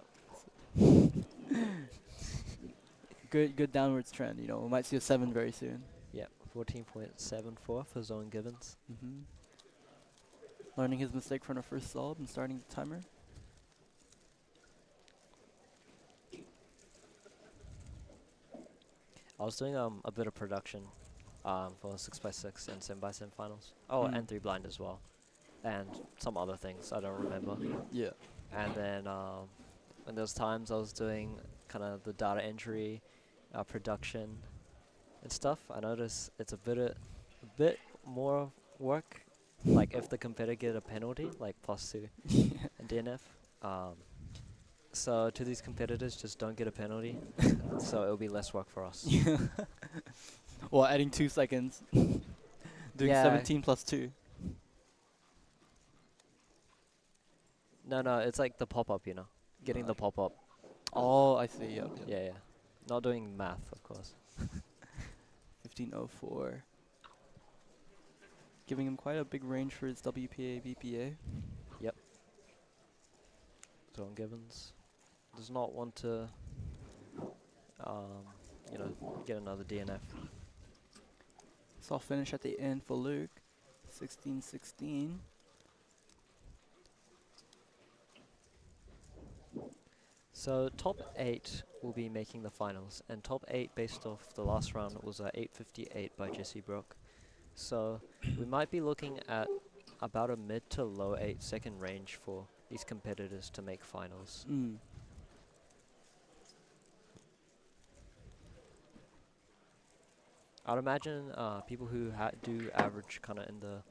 Good downwards trend. You know, we might see a 7 very soon. Yeah. 14.74 for Zone Gibbons. Learning his mistake from the first solve and starting the timer. I was doing a bit of production for 6x6 and 7x7 finals. Oh, and 3 blind as well. And some other things I don't remember. Yeah. And then when those times I was doing kind of the data entry, production and stuff, I noticed it's a bit more work. Like if the competitor get a penalty, like +2 and DNF. So to these competitors, just don't get a penalty. So it'll be less work for us. Well, adding 2 seconds. Doing Yeah. 17 plus 2. No, it's like the pop-up, you know. Getting the pop-up. Oh, I see. Yep. Yeah. Not doing math, of course. 1504. Giving him quite a big range for his WPA, BPA. Yep. Zone Gibbons does not want to, get another DNF. Soft finish at the end for Luke. 16-16. So top 8 will be making the finals, and top 8 based off the last round was 858 by Jesse Brook. So we might be looking at about a mid to low 8-second range for these competitors to make finals. I'd imagine people who do average kind of in the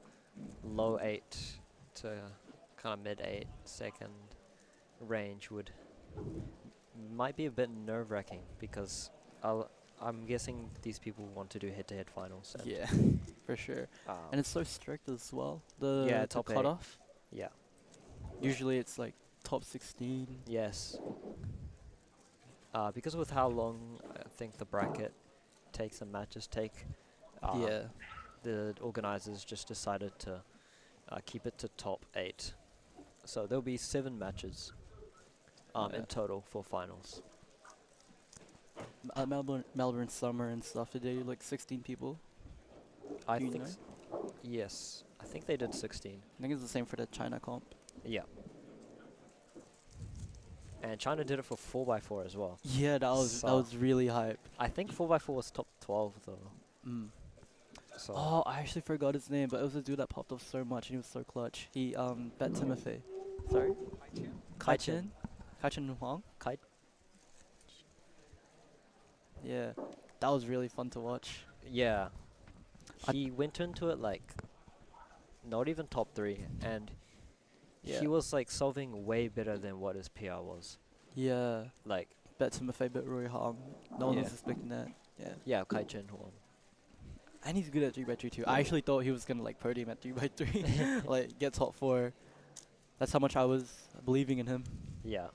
low 8 to kind of mid 8-second range might be a bit nerve-wracking, because I'm guessing these people want to do head-to-head finals. Yeah, for sure. And it's so strict as well. The top cutoff. Yeah. Usually it's like top 16. Yes. Because with how long I think the bracket takes and matches take, the organizers just decided to keep it to top 8. So there'll be 7 matches in total for finals. Melbourne Summer and stuff, did they do like 16 people? I think yes. I think they did 16. I think it's the same for the China comp. Yeah. And China did it for 4x4 as well. Yeah, that was really hype. I think 4x4 was top 12 though. So Oh, I actually forgot his name, but it was a dude that popped off so much and he was so clutch. He bet Timothy. Sorry? Kai-Chin Huang? Yeah. That was really fun to watch. yeah. He went into it like not even top 3, and he was like solving way better than what his PR was. Yeah. Like Bet Timothy, bet Roy Hong. No one was expecting that. Yeah. yeah, Kai-Chin Huang. And he's good at 3x3 too. I actually thought he was gonna like podium at 3x3, like get top 4. That's how much I was believing in him. Yeah.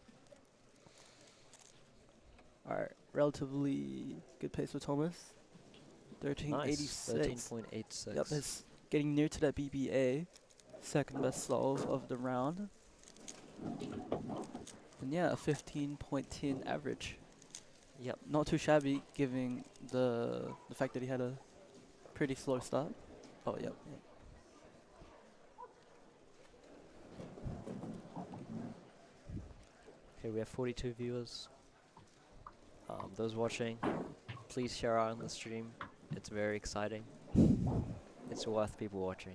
Alright, relatively good pace for Thomas. 1386. 13.86. Yep, it's getting near to that BBA. Second best solve of the round. And yeah, a 15.10 average. Yep. Not too shabby, given the fact that he had a pretty slow start. Oh, yep. Okay, we have 42 viewers. Those watching, please share out on the stream. It's very exciting. It's worth people watching.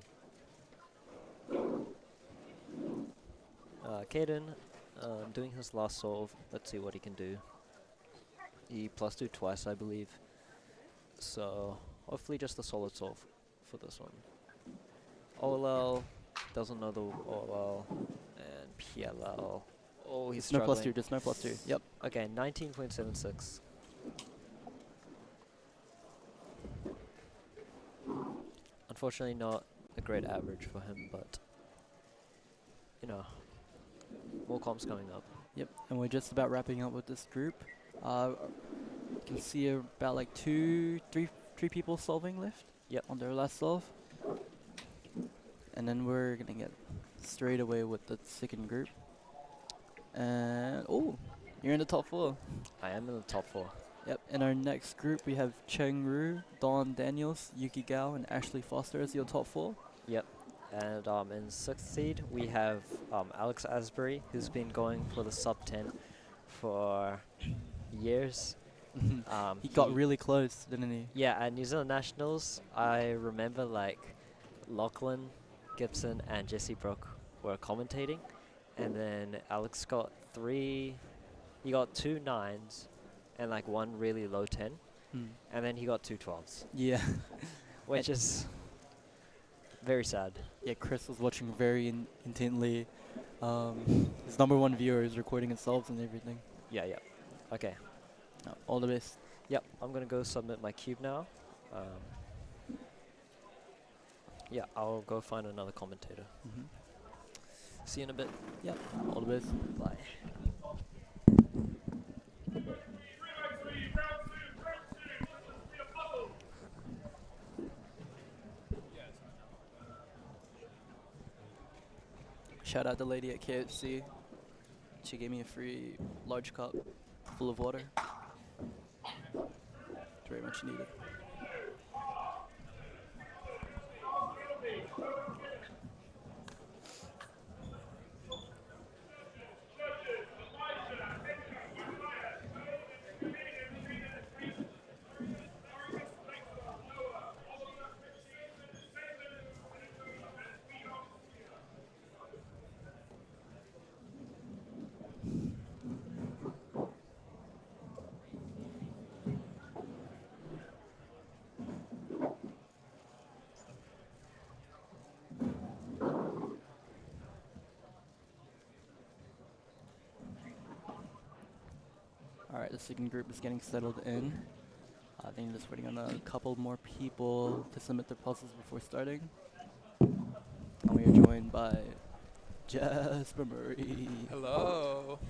Caden, doing his last solve. Let's see what he can do. He +2 twice, I believe. So hopefully just a solid solve for this one. OLL doesn't know the OLL, and PLL. Oh, he's no struggling. +2, just no +2. Yep. Okay, 19.76. Unfortunately, not a great average for him, but you know, more comps coming up. Yep. And we're just about wrapping up with this group. You can see about like three people solving left. Yep. On their last solve. And then we're gonna get straight away with the second group. And oh, you're in the top 4. I am in the top 4. Yep. In our next group, we have Cheng Ru, Dawn Daniels, Yuki Gao, and Ashley Foster as your top 4. Yep. And in 6th seed, we have Alex Asbury, who's been going for the sub 10 for years. He got really close, didn't he? Yeah, at New Zealand Nationals, I remember like Lachlan, Gibson, and Jesse Brooke were commentating, and then Alex got he got 2 9s and like 1 really low 10, and then he got 2 12s. Yeah. Which is very sad. Yeah, Chris was watching very intently. His #1 viewer is recording himself and everything. Yeah, yeah. Okay. All the best. Yep, I'm gonna go submit my cube now. Yeah, I'll go find another commentator. See you in a bit. Yep, all the best. Bye. Shout out the lady at KFC. She gave me a free large cup full of water. Very much needed. Alright, the second group is getting settled in. I think just waiting on a couple more people to submit their puzzles before starting. And we are joined by Jasper Murray. Hello.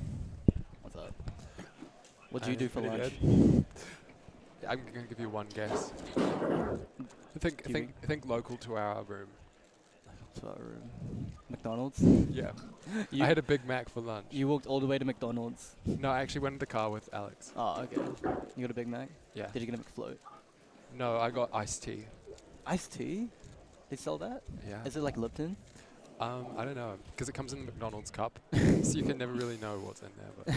What's up? What'd you do for Pretty lunch? good. I'm gonna give you one guess. I think local to our room. To our room. McDonald's? Yeah. You I had a Big Mac for lunch. You walked all the way to McDonald's? No, I actually went in the car with Alex. Oh, okay. You got a Big Mac? Yeah. Did you get a McFloat? No, I got iced tea. Iced tea? They sell that? Yeah. Is it like Lipton? I don't know, because it comes in the McDonald's cup, so you can never really know what's in there. But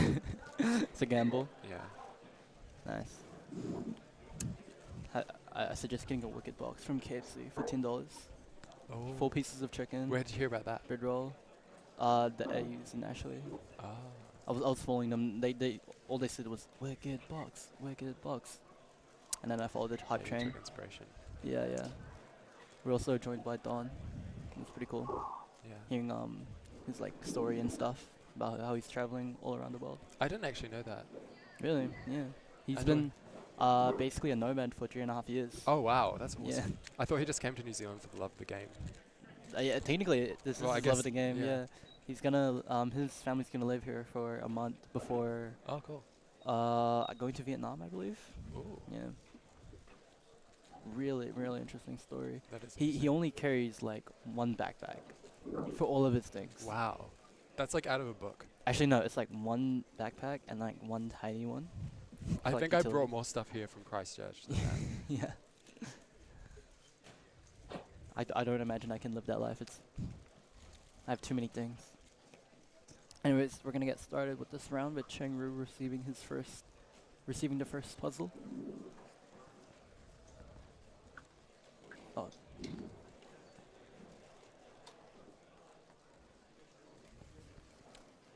It's a gamble. yeah. Nice. I suggest getting a Wicked Box from KFC for $10. Oh. 4 pieces of chicken. Where did you hear about that? Bread roll. The A's in Ashley. Oh. I was following them. They all they said was Wicked Box, Wicked Box, and then I followed it. Hype Yeah, you train. took inspiration. Yeah, yeah. We're also joined by Don. It's pretty cool. Yeah. Hearing his like story and stuff about how he's traveling all around the world. I didn't actually know that. Really? Yeah. He's I been basically a nomad for 3.5 years. Oh wow, that's awesome. Yeah. I thought he just came to New Zealand for the love of the game. Yeah, technically this Well, I is his love of guess, the game. yeah. Yeah. He's gonna his family's gonna live here for a month before Oh cool. going to Vietnam, I believe. Ooh. Yeah. Really, really interesting story. That is He interesting. only carries like 1 backpack for all of his things. Wow. That's like out of a book. Actually, no, it's like 1 backpack and like 1 tiny one. I like think I utility. brought more stuff here from Christchurch than that. Yeah. I don't imagine I can live that life. I have too many things. Anyways, we're gonna get started with this round with Cheng Ru receiving the first puzzle. Oh.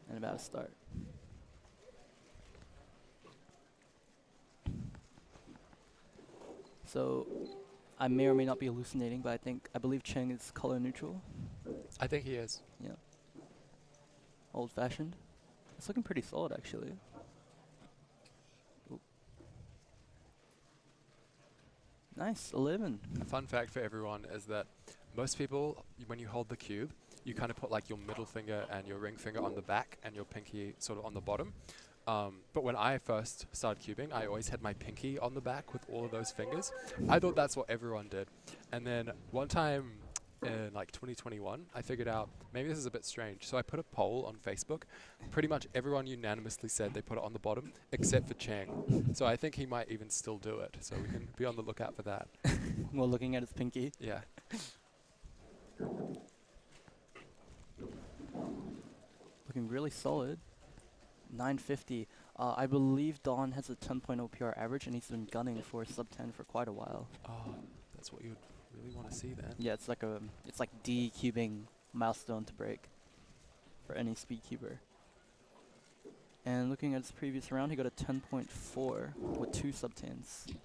And about to start. So, I may or may not be hallucinating, but I believe Cheng is color neutral. I think he is. Yeah. Old fashioned. It's looking pretty solid actually. Oop. Nice, 11. A fun fact for everyone is that most people, when you hold the cube, you kind of put like your middle finger and your ring finger on the back and your pinky sort of on the bottom. But when I first started cubing, I always had my pinky on the back with all of those fingers. I thought that's what everyone did. And then one time in like 2021, I figured out maybe this is a bit strange. So I put a poll on Facebook. Pretty much everyone unanimously said they put it on the bottom, except for Cheng. So I think he might even still do it. So we can be on the lookout for that. While looking at his pinky. Yeah. Looking really solid. 950. I believe Don has a 10.0 PR average, and he's been gunning for sub 10 for quite a while. Oh, that's what you'd really want to see then. Yeah, it's like D cubing milestone to break for any speed cuber. And looking at his previous round, he got a 10.4 with 2 sub 10s.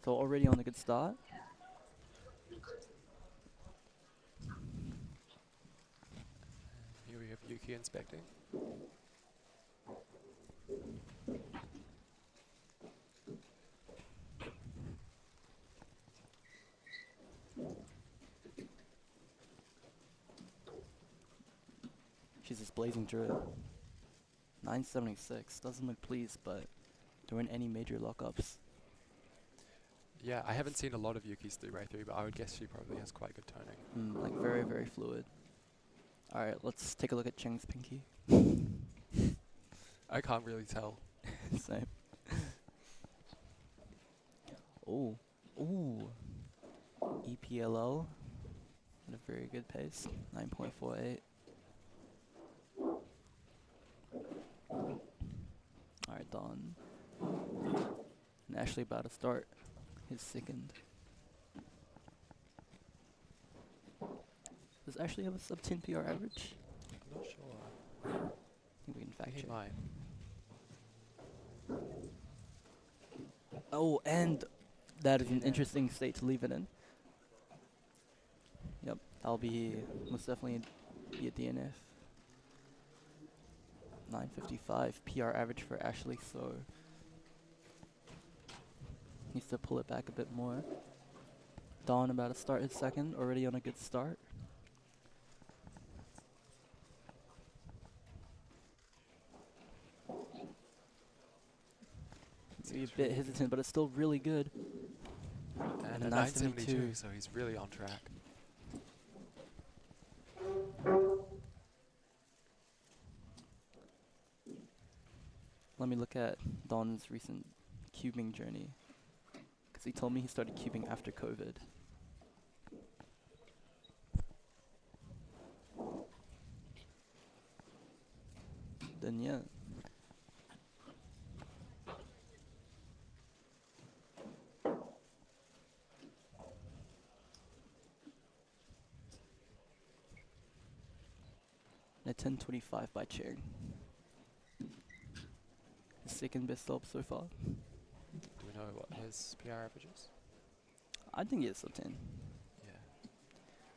So already on a good start. Here we have Yuki inspecting. She's just blazing through it. 976. Doesn't look pleased, but doing any major lockups. Yeah, I haven't seen a lot of Yuki's 3x3, but I would guess she probably has quite good toning. Like very, very fluid. Alright, let's take a look at Cheng's pinky. I can't really tell. Same. Ooh. Ooh. EPLO at a very good pace. 9.48. Alright, Don. And Ashley about to start his second. Does Ashley have a sub 10 PR average? I'm not sure. I think we can fact He check. might. Oh, and that is an interesting state to leave it in. Yep, I'll be most definitely be a DNF. 955 PR average for Ashley, so needs to pull it back a bit more. Don about to start his second, already on a good start. Maybe a bit hesitant, but it's still really good. And a a 972, so he's really on track. Let me look at Don's recent cubing journey, because he told me he started cubing after COVID. Then yeah. A 1025 by Cheng. His second best sub so far. Do we know what his PR average is? I think he is sub 10. Yeah.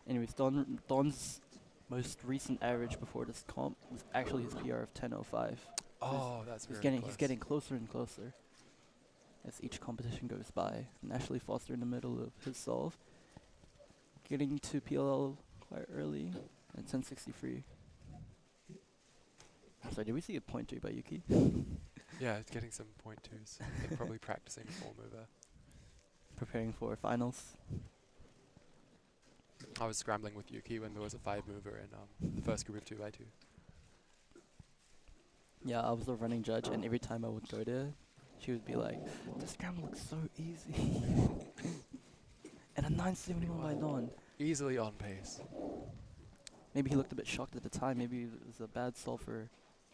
Anyways, Don's most recent average before this comp was actually his PR of 1005. Oh, that's very He's close. getting closer and closer as each competition goes by. And Ashley Foster in the middle of his solve, getting to PLL quite early at 1063. So did we see a point 3 by Yuki? Yeah, it's getting some point twos. They're probably practicing a 4-mover. Preparing for finals. I was scrambling with Yuki when there was a 5-mover in the first group of 2x2. Yeah, I was a running judge, and every time I would go there, she would be like, "The scramble looks so easy." And a 971 by Don. Easily on pace. Maybe he looked a bit shocked at the time. Maybe it was a bad solve for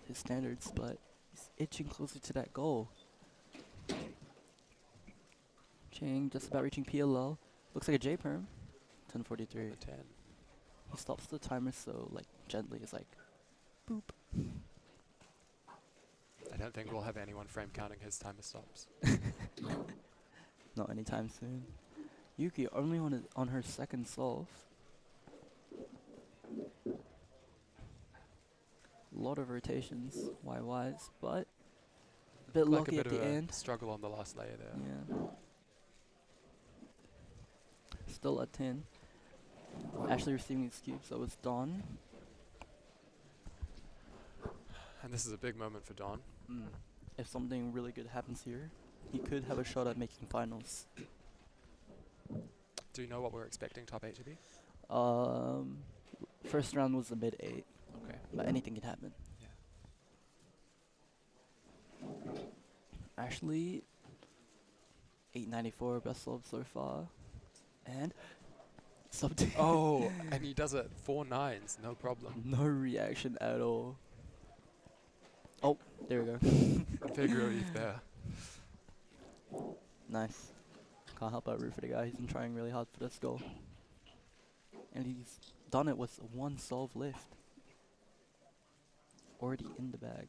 his standards, but he's itching closer to that goal. Cheng just about reaching PLL. Looks like a J-perm. 1043. The 10. He stops the timer so like gently. It's like, boop. I don't think we'll have anyone frame counting his timer stops. Not anytime soon. Yuki only on her second solve. A lot of rotations, YYs, but a bit Like a lucky bit at of the a end. struggle on the last layer there. Yeah. Still at 10. Ashley receiving the Skewb, so it's Dawn. And this is a big moment for Don. If something really good happens here, he could have a shot at making finals. Do you know what we're expecting top 8 to be? First round was a mid 8, Okay. but anything can happen. Yeah. Ashley, 894 best love so far, and sub 10. Oh, and he does it 4 9s, no problem. No reaction at all. Oh, there we go. Big relief there. Nice. Can't help but root for the guy. He's been trying really hard for this goal. And he's done it with one solve lift. Already in the bag.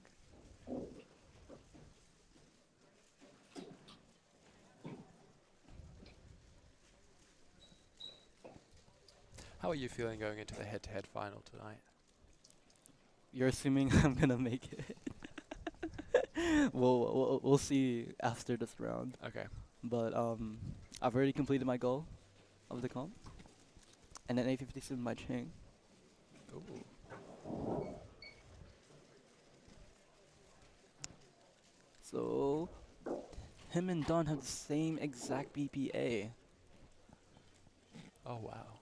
How are you feeling going into the head-to-head final tonight? You're assuming I'm gonna make it. We'll see after this round. Okay. But I've already completed my goal of the comp. And then 857 my chain. Ooh. So him and Don have the same exact BPA. Oh, wow.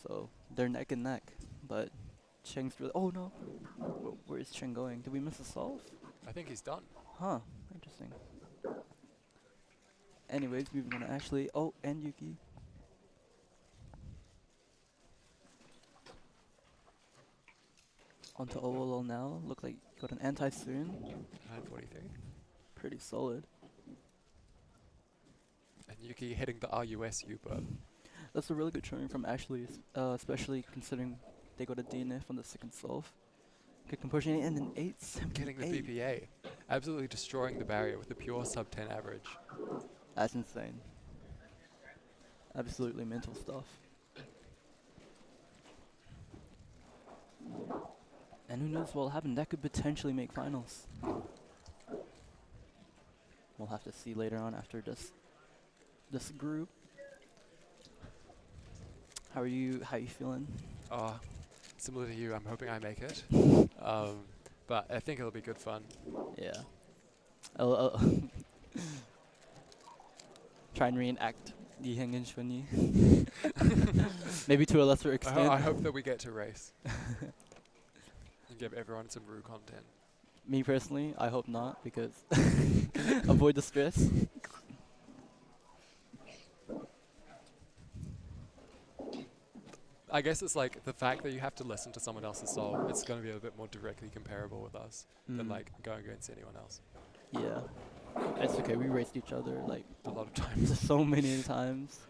So they're neck and neck. But Cheng's really... Oh no! Where is Cheng going? Did we miss a solve? I think he's done. Huh. Interesting. Anyways, moving on to Ashley. Oh, and Yuki. Onto OLL now. Look like you got an anti-soon. 943. Pretty solid. And Yuki hitting the RUSU burp. That's a really good showing from Ashley, especially considering they got a DNF on the second solve. Good composure and an 878. Getting the BPA. Absolutely destroying the barrier with a pure sub 10 average. That's insane. Absolutely mental stuff. And who knows what will happen? That could potentially make finals. We'll have to see later on after this group. How are you feeling? Similar to you, I'm hoping I make it. But I think it'll be good fun. Yeah. I'll try and reenact Yiheng and Shunyi. Maybe to a lesser extent. I hope that we get to race. And give everyone some Rue content. Me personally, I hope not, because avoid the stress. I guess it's like the fact that you have to listen to someone else's solve, it's going to be a bit more directly comparable with us than like going against anyone else. Yeah. It's okay, we raced each other like A lot of times. so many times.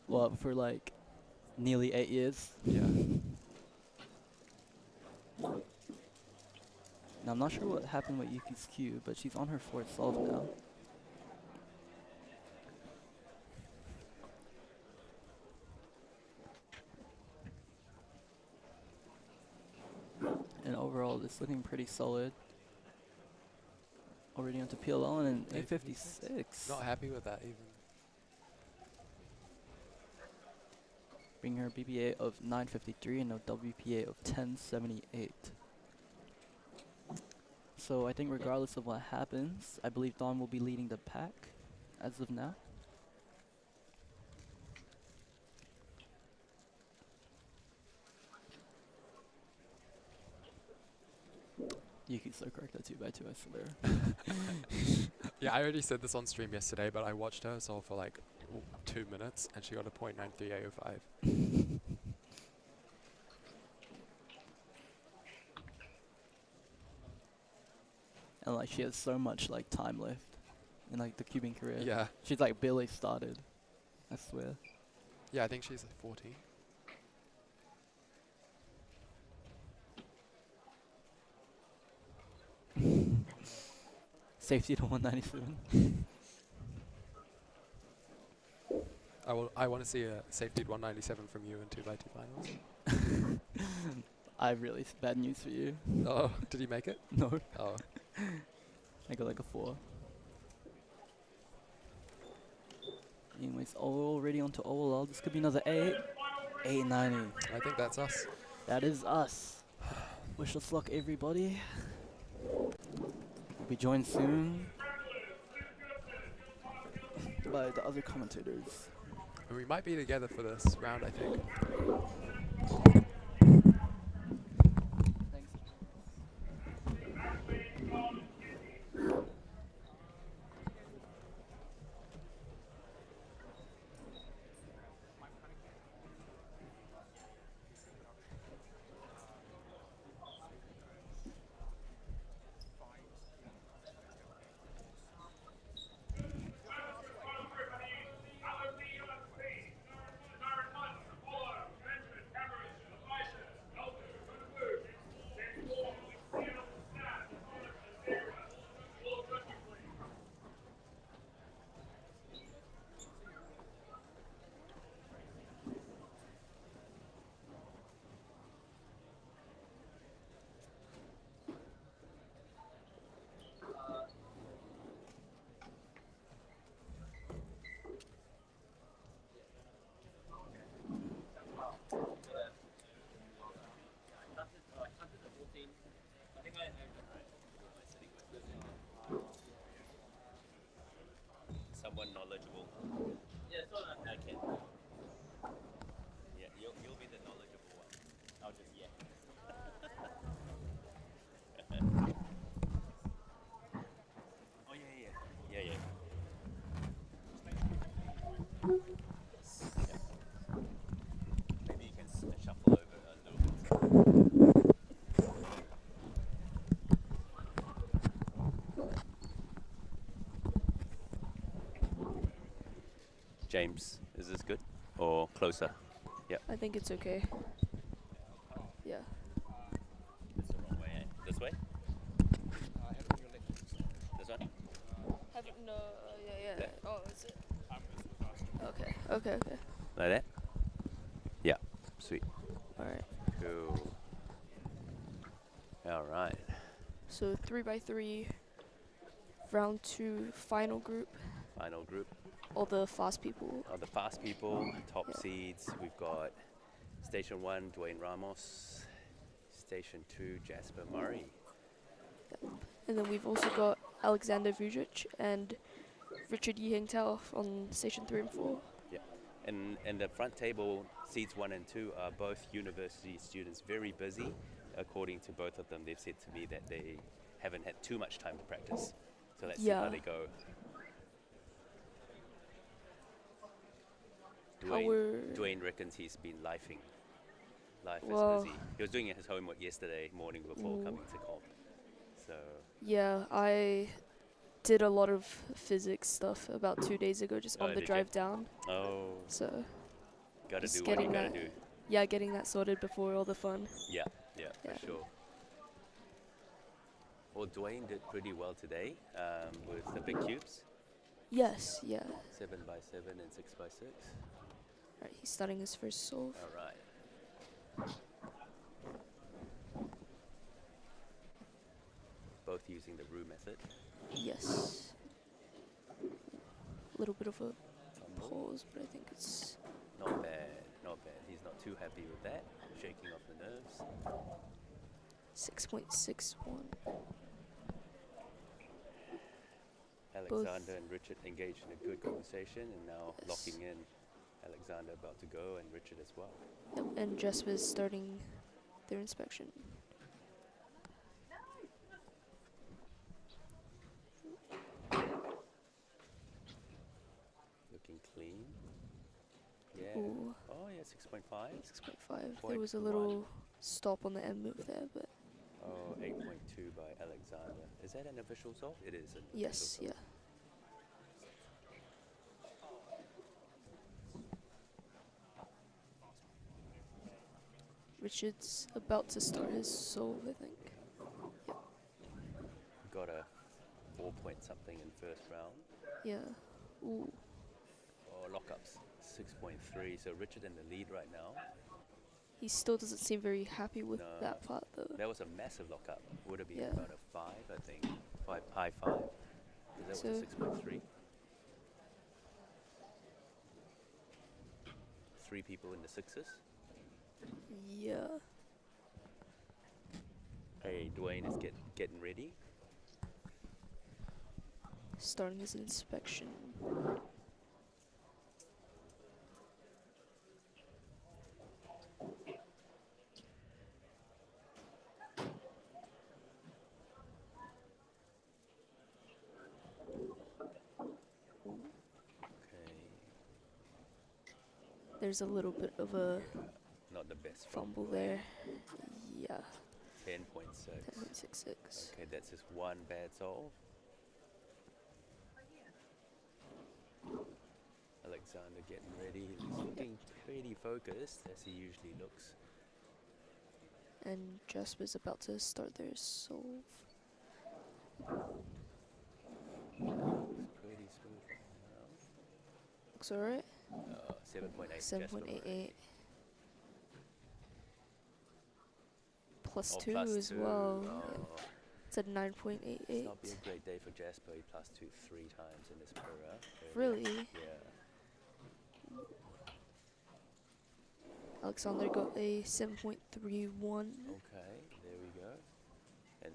Well, for like nearly 8 years. Yeah. Now I'm not sure what happened with Yuki's Q, but she's on her 4th solve now. And overall, it's looking pretty solid. Already onto PLL and an 856. Not happy with that even. Bring her BPA of 953 and a WPA of 1078. So I think regardless of what happens, I believe Dawn will be leading the pack as of now. Yuki's so correct at 2x2, I swear. Yeah, I already said this on stream yesterday, but I watched her solve for like 2 minutes and she got a .9305. And like she has so much like time left in like the cubing career. Yeah. She's like barely started. I swear. Yeah, I think she's like 14. Safety to 197. I want to see a safety 197 from you in 2x2 finals. I have really bad news for you. Oh, did he make it? No. Oh. I got like a 4. Anyways, already onto OLL. This could be another 8. 890. I think that's us. That is us. Wish us luck, everybody. We'll be joined soon by the other commentators. And we might be together for this round, I think. Someone knowledgeable. Yeah, it's not that. Okay. Yeah, you'll be the knowledgeable one. I'll just oh yeah. Yeah. Maybe you can shuffle over a little bit. James, is this good or closer? Yeah. I think it's okay. Yeah. It's the wrong way, eh? This way? This one? No, yeah. There. Oh, is it? Okay. Like that? Yeah. Sweet. Alright. Cool. Alright. So 3x3, round 2, final group. Final group. All the fast people. The fast people, top Yeah. seeds. We've got Station 1, Dwayne Ramos. Station 2, Jasper Murray. And then we've also got Alexander Vujic and Richard Yiheng Tao on station 3 and 4. Yeah. And the front table, seeds 1 and 2, are both university students, very busy. According to both of them, they've said to me that they haven't had too much time to practice. So let's see how they go. Dwayne reckons he's been lifing. Life is busy. He was doing his homework yesterday morning before coming to comp. So yeah, I did a lot of physics stuff about 2 days ago, just on the drive down. Oh. So gotta just do what you gotta do. Yeah, getting that sorted before all the fun. Yeah, for sure. Well, Dwayne did pretty well today with the big cubes. Yes, yeah. 7x7 and 6x6. Alright, he's starting his first solve. Alright. Both using the roux method. Yes. A little bit of a pause, but I think it's... Not bad. He's not too happy with that. Shaking off the nerves. 6.61. Alexander and Richard engaged in a good conversation, and now locking in. Alexander about to go, and Richard as well. Yep, and Jasper's starting their inspection. Looking clean. Yeah. Ooh. Oh yeah, 6.5. 6.5. There was a little stop on the end move there, but... Oh, 8.2 by Alexander. Is that an official solve? It is an yes, official solve. yeah. Richard's about to start his solve, I think. Yep. Got a 4 point something in first round. Yeah. Ooh. Oh, lockups 6.3. So Richard in the lead right now. He still doesn't seem very happy with that part, though. That was a massive lockup. Would have been Yeah. about a 5, I think. High 5. That was a 6.3. 3 people in the 6s. Yeah. Hey, Dwayne is getting ready. Starting his inspection. Okay. There's a little bit of a Not the best fumble Dwayne. there. Yeah, 10.6. 10.66. Okay, that's just one bad solve. Alexander getting ready. He's looking pretty focused, as he usually looks. And Jasper's about to start their solve. Looks pretty smooth right now. Looks alright. 7.8. 7.88. Plus Oh, 2 plus as 2. well. Oh. It's at 9.88. It's not been a great day for Jasper. He plus 2 3 times in this Pyra. Really? Yeah. Alexander got a 7.31. Okay, there we go. And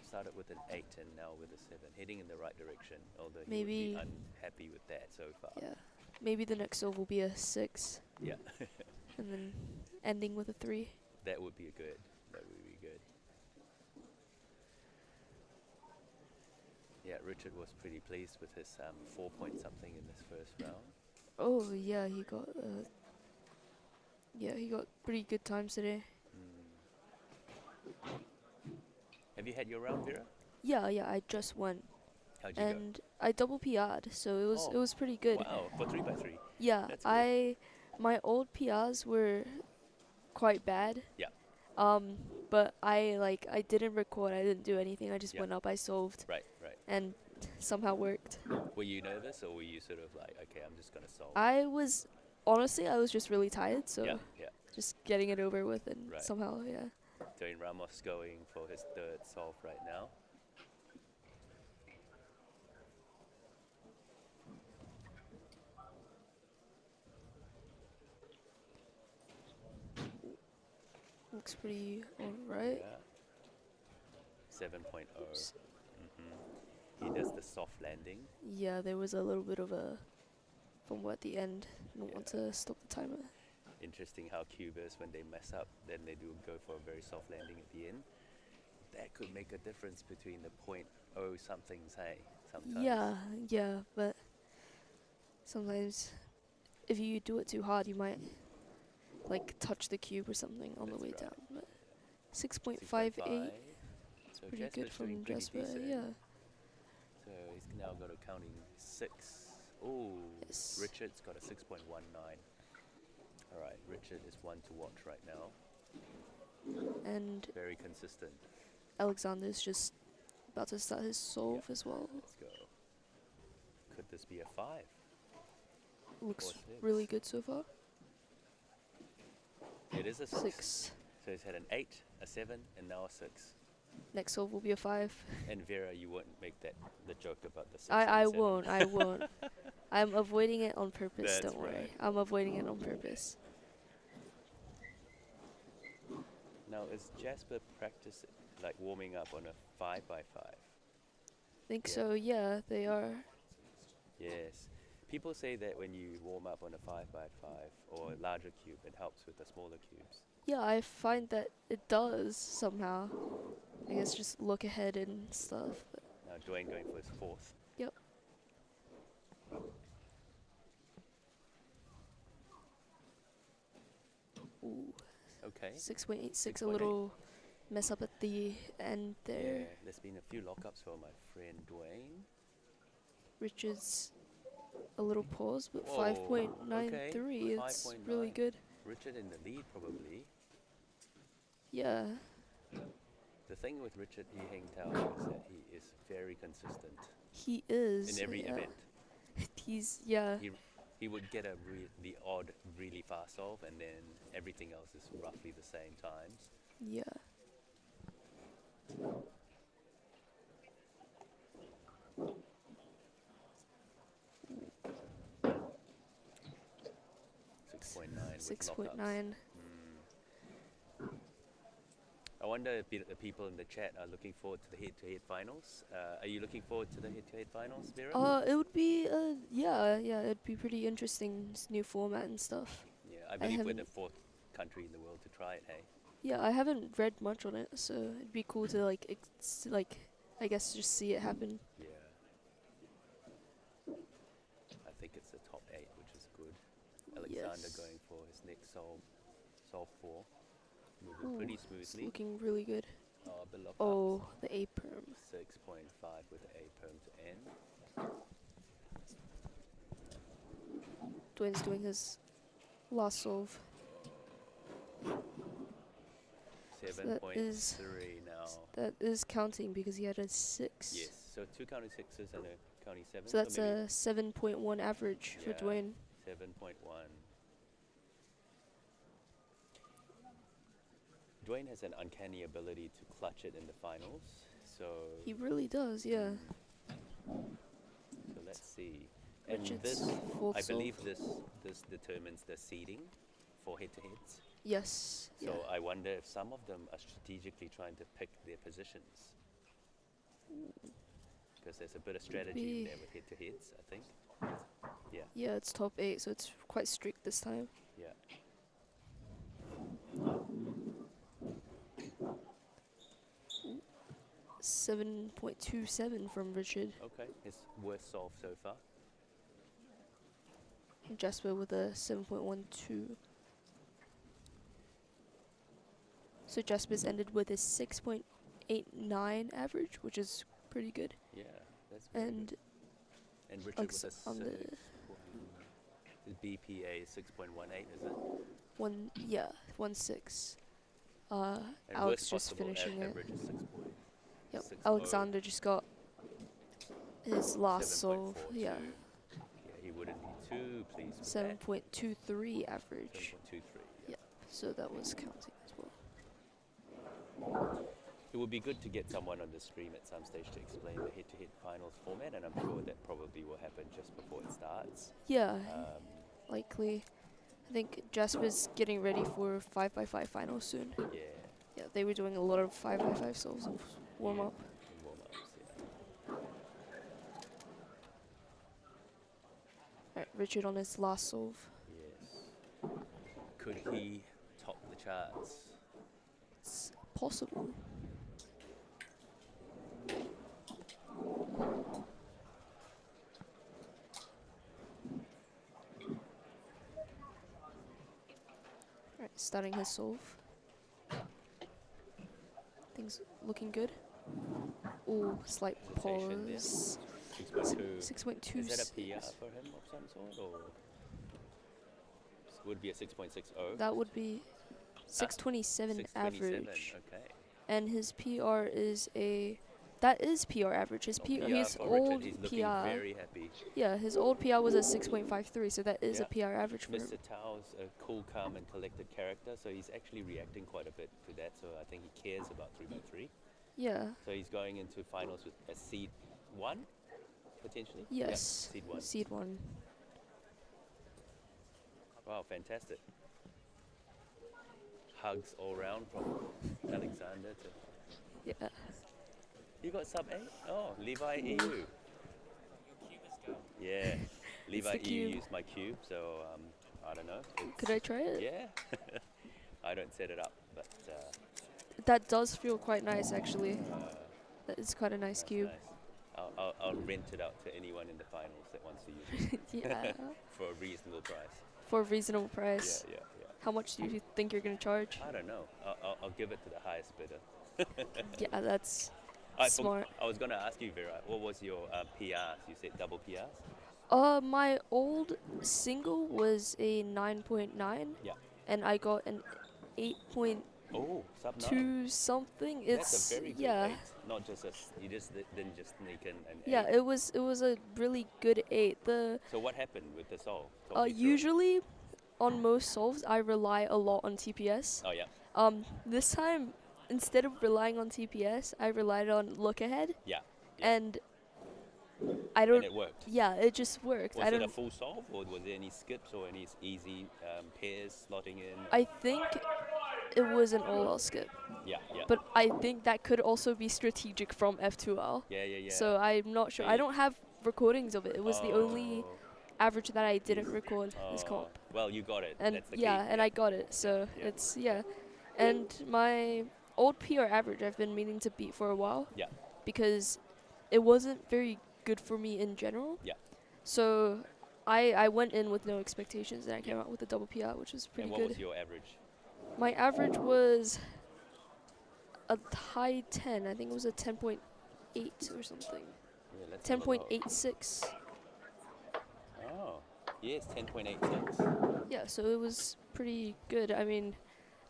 started with an 8 and now with a 7. Heading in the right direction, although he would be Maybe- unhappy with that so far. Yeah. Maybe the next solve will be a 6. Yeah. And then ending with a 3. That would be good. That would be good. Yeah, Richard was pretty pleased with his 4 point something in this first round. Oh, yeah, he got he got pretty good times today. Have you had your round, Vera? Yeah, I just won. How'd you And I double PR'd, so it was pretty good. go? Wow, for 3x3. Yeah, That's good. my old PRs were quite bad. Yeah. But I didn't record, I didn't do anything. I just Yeah. went up, I solved, Right. and somehow worked. Were you nervous, or were you sort of like, okay, I'm just gonna solve? I was just really tired, so Yeah. just getting it over with, and Right. somehow, yeah. Dwayne Ramos going for his third solve right now. Looks pretty alright. Yeah. 7.0. He does the soft landing. Yeah, there was a little bit of a fumble at the end. Don't want to stop the timer. Interesting how cubers, when they mess up, then they do go for a very soft landing at the end. That could make a difference between the 0.0 somethings, hey, sometimes. Yeah, but sometimes if you do it too hard, you might touch the cube or something on the way down. But 6.58, So pretty Jasper's good doing from pretty Jasper. decent. Yeah. So he's now got a counting 6. Oh, Yes. Richard's got a 6.19. All right, Richard is one to watch right now. And Very consistent. Alexander's just about to start his solve as well. Let's go. Could this be a 5? Looks Or 6? really good so far. It is a 6. 6. So he's had an 8, a 7, and now a 6. Next solve will be a 5. And Vera, you won't make that the joke about the 6. I and 7. won't. I'm avoiding it on purpose, That's don't worry. right. I'm avoiding it on purpose. Now, is Jasper practice warming up on a 5x5? Think Yeah. so, yeah, they are. Yes. People say that when you warm up on a 5x5 or a larger cube, it helps with the smaller cubes. Yeah, I find that it does somehow. I guess just look ahead and stuff. But Now, Dwayne going for his 4th. yep. Ooh, Okay. 6.86, a 6.8. little mess up at the end Yeah, there. there's been a few lockups for my friend Dwayne. Richard's a little pause, but Whoa, 5.93, okay, it's really 5.9. good. Richard in the lead, probably. Yeah, The thing with Richard Yiheng Tao is that he is very consistent he is. in every yeah. event. Yeah. He would get the odd really fast solve, and then everything else is roughly the same times. Yeah. .9 with 6.9. lockups. I wonder if the people in the chat are looking forward to the head-to-head finals. Are you looking forward to the head-to-head finals, Vera? It would be yeah, it'd be pretty interesting. This new format and stuff. Yeah, I believe we're the haven't- 4th country in the world to try it, hey? Yeah, I haven't read much on it, so it'd be cool to like I guess just see it happen. Yeah. I think it's the top 8, which is good. Alexander Yes. going for his next solve 4. Moving Ooh, pretty it's smoothly. looking really good. Below Oh, the A perm. 6.5 with the A perm to end. Dwayne's doing his last solve. So that 7.3 now. That is counting because he had a 6. Yes, so 2 counting 6s and a counting 7. So that's maybe a 7.1 average for Yeah. Dwayne. 7.1. Dwayne has an uncanny ability to clutch it in the finals. So He really does, yeah. So let's see. And Richard's this, fourth I believe solve. this determines the seeding for head-to-heads. Yes. So Yeah. I wonder if some of them are strategically trying to pick their positions. Because there's a bit of strategy in be- there with head-to-heads, I think. Yeah, Yeah, it's top 8, so it's quite strict this time. yeah. 7.27 from Richard. Okay, his worst solve so far. And Jasper with a 7.12. So Jasper's ended with a 6.89 average, which is pretty good. Yeah, that's very And good. And Richard with a on the 6. His BPA is 6.18, is it? 1.6. And Alex worst just possible finishing it. average is 6. Yep. 6.0. Alexander just got his last solve. 7.42. Yeah. Yeah, he wouldn't be too pleased with 7.23 average. 7.23. Yep. So that was counting as well. It would be good to get someone on the stream at some stage to explain the head-to-head finals format, and I'm sure that probably will happen just before it starts. Yeah, Um, likely. I think Jasper's getting ready for 5x5 finals soon. yeah, Yeah, they were doing a lot of 5x5 solves of warm up. in warm-ups, yeah. Alright, Richard on his last solve. Yes. Could he top the charts? It's possible. Alright, starting his solve. Things looking good. Ooh, slight Sensation there. pause. 6.2. 6.2. Is that a PR for him of some sort, or would be a 6.60? That would be 627 627, average. okay. And his PR is that is PR average. His Oh, PR, PR his for Richard, old he's looking PR. very happy. Yeah, his old PR was a 6.53, so that is Yeah. a PR average for him. Mr. Tao's a cool, calm, and collected character, so he's actually reacting quite a bit to that. So I think he cares about 3x3. Yeah. So he's going into finals with a seed 1, potentially. Yes. Yeah, seed 1. Seed 1. Wow, fantastic. Hugs all round from Alexander to. Yeah. You got sub 8? Oh, Levi EU. Yeah, Levi the EU cube. used my cube, so I don't know. Could I try it? Yeah. I don't set it up, but That does feel quite nice, actually. uh, That is quite a nice that's cube. nice. I'll rent it out to anyone in the finals that wants to use it Yeah. for a reasonable price. For a reasonable price. Yeah. How much do you think you're going to charge? I don't know. I'll give it to the highest bidder. Yeah, that's I smart. I was going to ask you, Vera, what was your PRs? You said double PRs? My old single was a 9.9. Yeah. And I got an 8.2 Oh, sub 9. something. That's It's a very good yeah. 8. Not just you just didn't just sneak in an 8. Yeah, it was a really good 8. So what happened with the solve? Talk me through it. Usually on most solves I rely a lot on TPS. Oh yeah. This time instead of relying on TPS, I relied on look ahead. Yeah. And I don't. And it worked. Yeah, it just worked. Was I it don't. a full solve, or was there any skips or any easy pairs slotting in? I think it was an all-out skip, Yeah, yeah. but I think that could also be strategic from F2L. Yeah, yeah, yeah. So I'm not sure. I don't have recordings of it. It was the only average that I didn't record this comp. Well, you got it. And That's the yeah, key. and I got it. So Yeah. it's and my old PR average I've been meaning to beat for a while. Yeah. Because it wasn't very good for me in general. Yeah. So I went in with no expectations and I came out with a double PR, which was pretty And what good. was your average? My average was a high 10. I think it was a 10.8 or something. Yeah, let's have a look. 10.86. Oh, yes, 10.86. Yeah, so it was pretty good. I mean,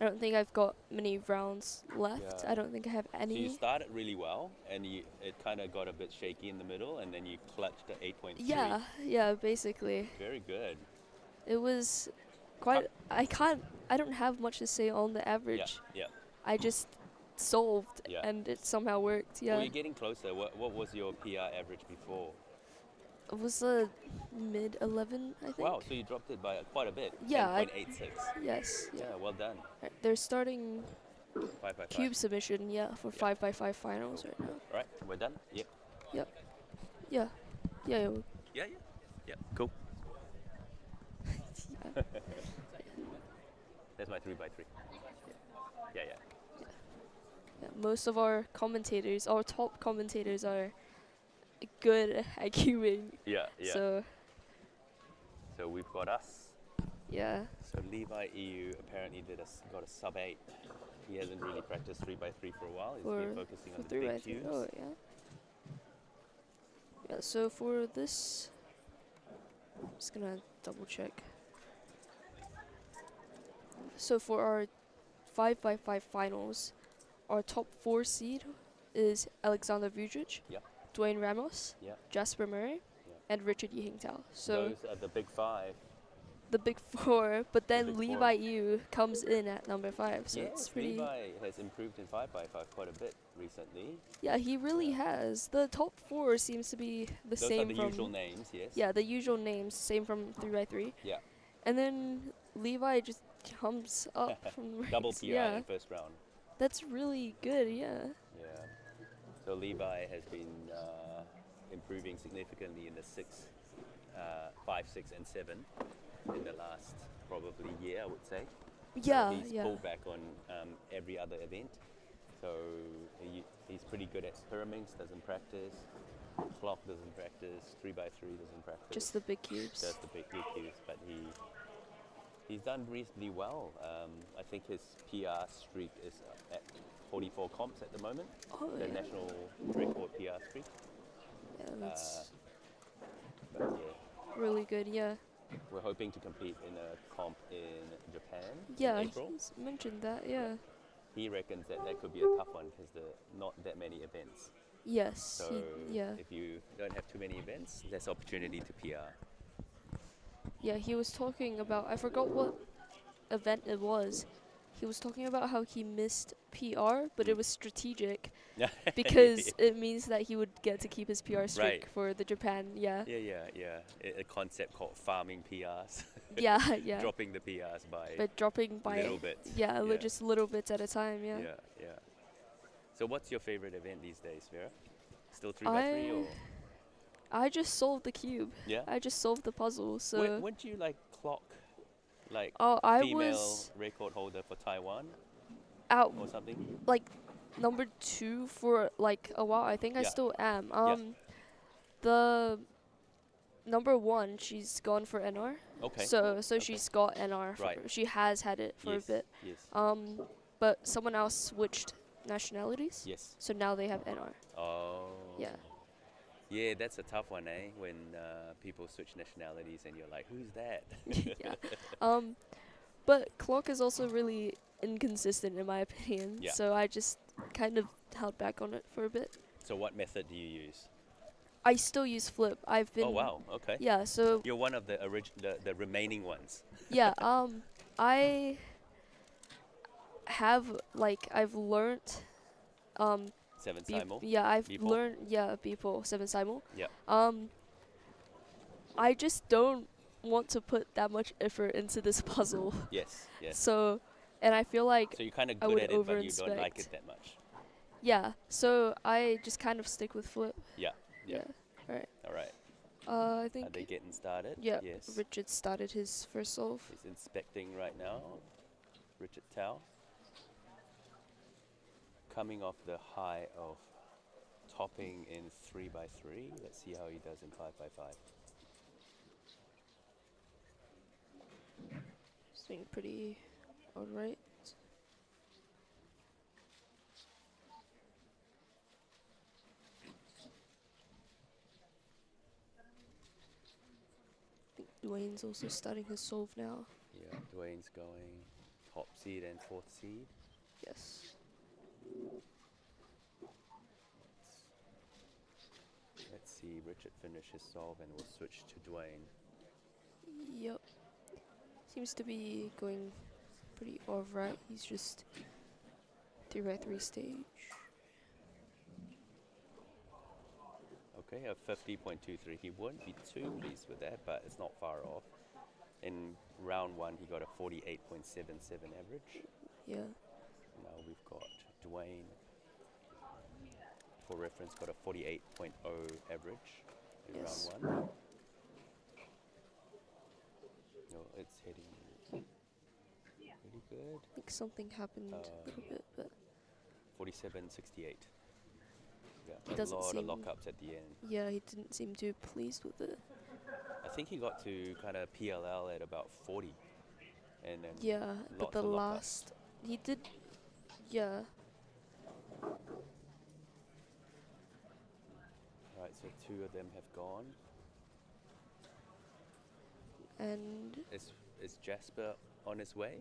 I don't think I've got many rounds left. Yeah. I don't think I have So any. you started really well, and it kind of got a bit shaky in the middle, and then you clutched at 8.3. Yeah, basically. Very good. It was quite. I don't have much to say on the average. Yeah. I just solved, Yeah. and it somehow worked. Yeah. Well, you're getting closer. What was your PR average before? It was a mid 11, I think. Wow, so you dropped it by quite a bit. Yeah, 10.86. Yes. Yeah. Yeah, well done. Right, they're starting 5x5. cube submission. Yeah, for 5x5 finals right now. All right, we're done. Yep. Yep. Yeah. Yeah. Yeah. Cool. Yeah. That's my 3x3. Yeah. Yeah, most of our commentators, our top commentators, are good at cubing. Yeah. So So we've got us. yeah. So Levi EU apparently got a sub 8. He hasn't really practiced 3x3 for a while. He's been focusing on the big cubes. Oh yeah. Yeah. So for this, I'm just gonna double check. So for our 5x5 finals, our top 4 seed is Alexander Vujic, Yeah. Dwayne Ramos, Yeah. Jasper Murray, Yeah. and Richard Yihing-Tao. So Those are the big 5. the big 4, but then big Levi Yu comes in at number 5. So it's pretty. Levi has improved in 5x5 quite a bit recently. Yeah, he really has. The top 4 seems to be the Those same are the from. usual names, yes. Yeah, the usual names, same from 3x3. Yeah. And then Levi just comes up from the Double ranks. PI Yeah, in first round. that's really good. Yeah. Yeah. So Levi has been improving significantly in the 5, 6, and 7 in the last probably year, I would say. Yeah, He's yeah. pulled back on every other event. So he's pretty good at Pyraminx, doesn't practice. Clock doesn't practice. 3x3 doesn't practice. Just the big cubes. Just the big cubes, but he's done reasonably well. I think his PR streak is at 44 comps at the moment. Oh, The yeah. national record PR streak. Yeah, that's But yeah, really good. Yeah. we're hoping to compete in a comp in Japan Yeah, in April. he's mentioned that. Yeah. He reckons that could be a tough one because there are not that many events. Yes. So yeah. if you don't have too many events, there's opportunity to PR. Yeah, he was talking about, I forgot what event it was. He was talking about how he missed PR, but it was strategic because it means that he would get to keep his PR streak Right. for the Japan. Yeah. Yeah. A concept called farming PRs. Yeah, yeah. Dropping the PRs by But dropping by little bits. Yeah, just little bits at a time. Yeah. Yeah. So what's your favorite event these days, Vera? Still 3x3 or? I just solved the cube. Yeah. I just solved the puzzle. So. Weren't you like clock, like I female was record holder for Taiwan out or something? like number 2 for like a while. I think I Yeah. still am. Yeah. The number 1, she's gone for NR. Okay. So she's got NR. Right. She has had it for Yes, a bit. Yes. But someone else switched nationalities. Yes. So now they have NR. Oh. Yeah. Yeah, that's a tough one, eh? When people switch nationalities and you're like, who's that? Yeah. But clock is also really inconsistent in my opinion. Yeah. So I just kind of held back on it for a bit. So what method do you use? I still use flip. I've been. Oh wow. Okay. Yeah. So. You're one of the the remaining ones. Yeah. I have I've learnt Seven simul. Yeah, I've B4? learned. Yeah, B4 7 simul. Yeah. I just don't want to put that much effort into this puzzle. Yes. Yes. So, and I feel like So you're kind of I good would at it, but you don't like over-inspect. it that much. Yeah. So I just kind of stick with flip. Yeah. Yeah. Alright. All right. I Are think. they getting started? Yeah. Yes. Richard started his first solve. He's inspecting right now. Richard Tao. Coming off the high of topping in 3x3. Let's see how he does in 5x5. He's doing pretty alright. I think Dwayne's also starting his solve now. Yeah, Dwayne's going top seed and fourth seed. Yes. Let's see Richard finish his solve and we'll switch to Dwayne. Yep. Seems to be going pretty alright. He's just 3x3 stage. Okay, a 50.23. He won't be too pleased with that, but it's not far off. In round one, he got a 48.77 average. Yeah. Now we've got Dwayne, for reference, got a 48.0 average in Yes. round one. No, it's heading really good. I think something happened a little bit, but 47.68. Yeah, He a doesn't lot of seem- lockups at the end. yeah, he didn't seem too pleased with it. I think he got to kind of PLL at about 40. And then Yeah, but lots the of lockups. last he did. Yeah. Right, so two of them have gone. And Is Jasper on his way?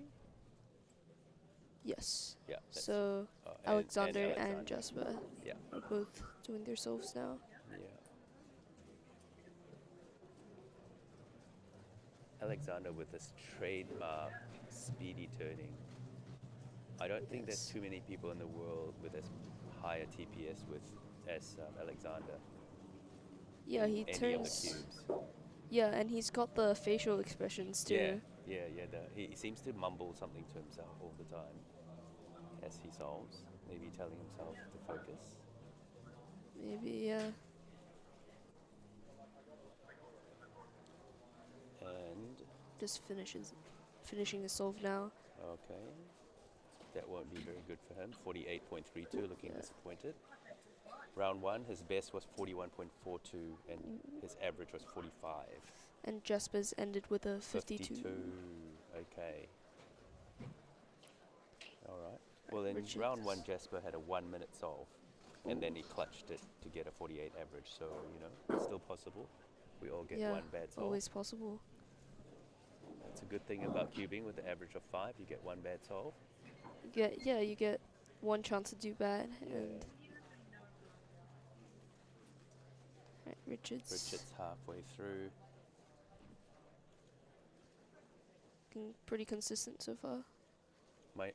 yes. Yeah. that's- So and Alexander and Alexander. Jasper Yeah. are both doing their solves now. Yeah. Alexander with this trademark speedy turning. I don't think there's Yes. too many people in the world with as high a TPS as Alexander. Yeah, he Any of the turns. cubes. Yeah, and he's got the facial expressions too. Yeah. He seems to mumble something to himself all the time as he solves. Maybe telling himself to focus. Maybe, yeah. And Just finishing his solve now. okay, that won't be very good for him. 48.32, looking Yeah. disappointed. Round one, his best was 41.42, and his average was 45. And Jasper's ended with a 52. Okay. All right. Well, in Richards. round one, Jasper had a 1 minute solve, and then he clutched it to get a 48 average. So, it's still possible. We all get Yeah, one bad solve. always possible. That's a good thing about cubing with the average of 5. You get one bad solve. You get one chance to do bad. Yeah. And right, Richards halfway through. looking pretty consistent so far. My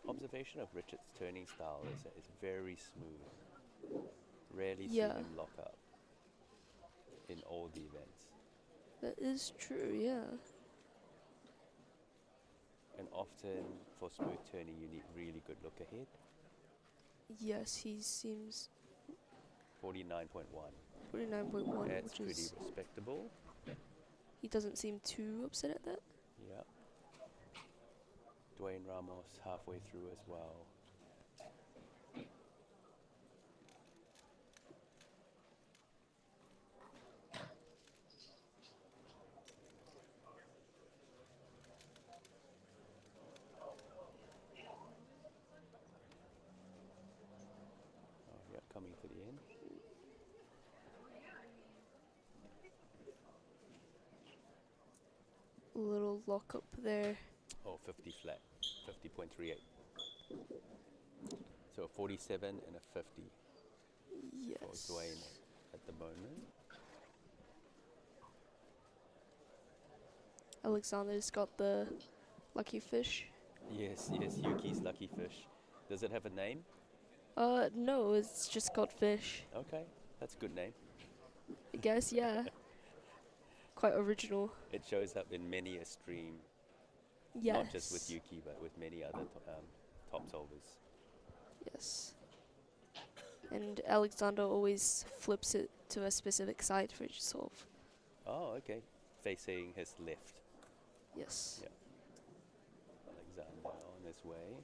observation of Richard's turning style is that it's very smooth. Rarely see Yeah. him lock up in all the events. That is true, yeah. And often for smooth turning you need really good look ahead. Yes, he seems 49.1. 49.1, That's which pretty is respectable. he doesn't seem too upset at that. Yeah. Dwayne Ramos halfway through as well. Oh, yeah, coming to the end. Little lock up there. Oh, 50 flat. 50.38. So a 47 and a 50 Yes. for Dwayne at the moment. Alexander's got the lucky fish. Yes, Yuki's lucky fish. Does it have a name? No, it's just called Fish. Okay, that's a good name. I guess, yeah. Quite original. It shows up in many a stream, Yes. not just with Yuki, but with many other top solvers. Yes. And Alexander always flips it to a specific side for each solve. Oh, okay. Facing his left. Yes. Yeah. Alexander on his way.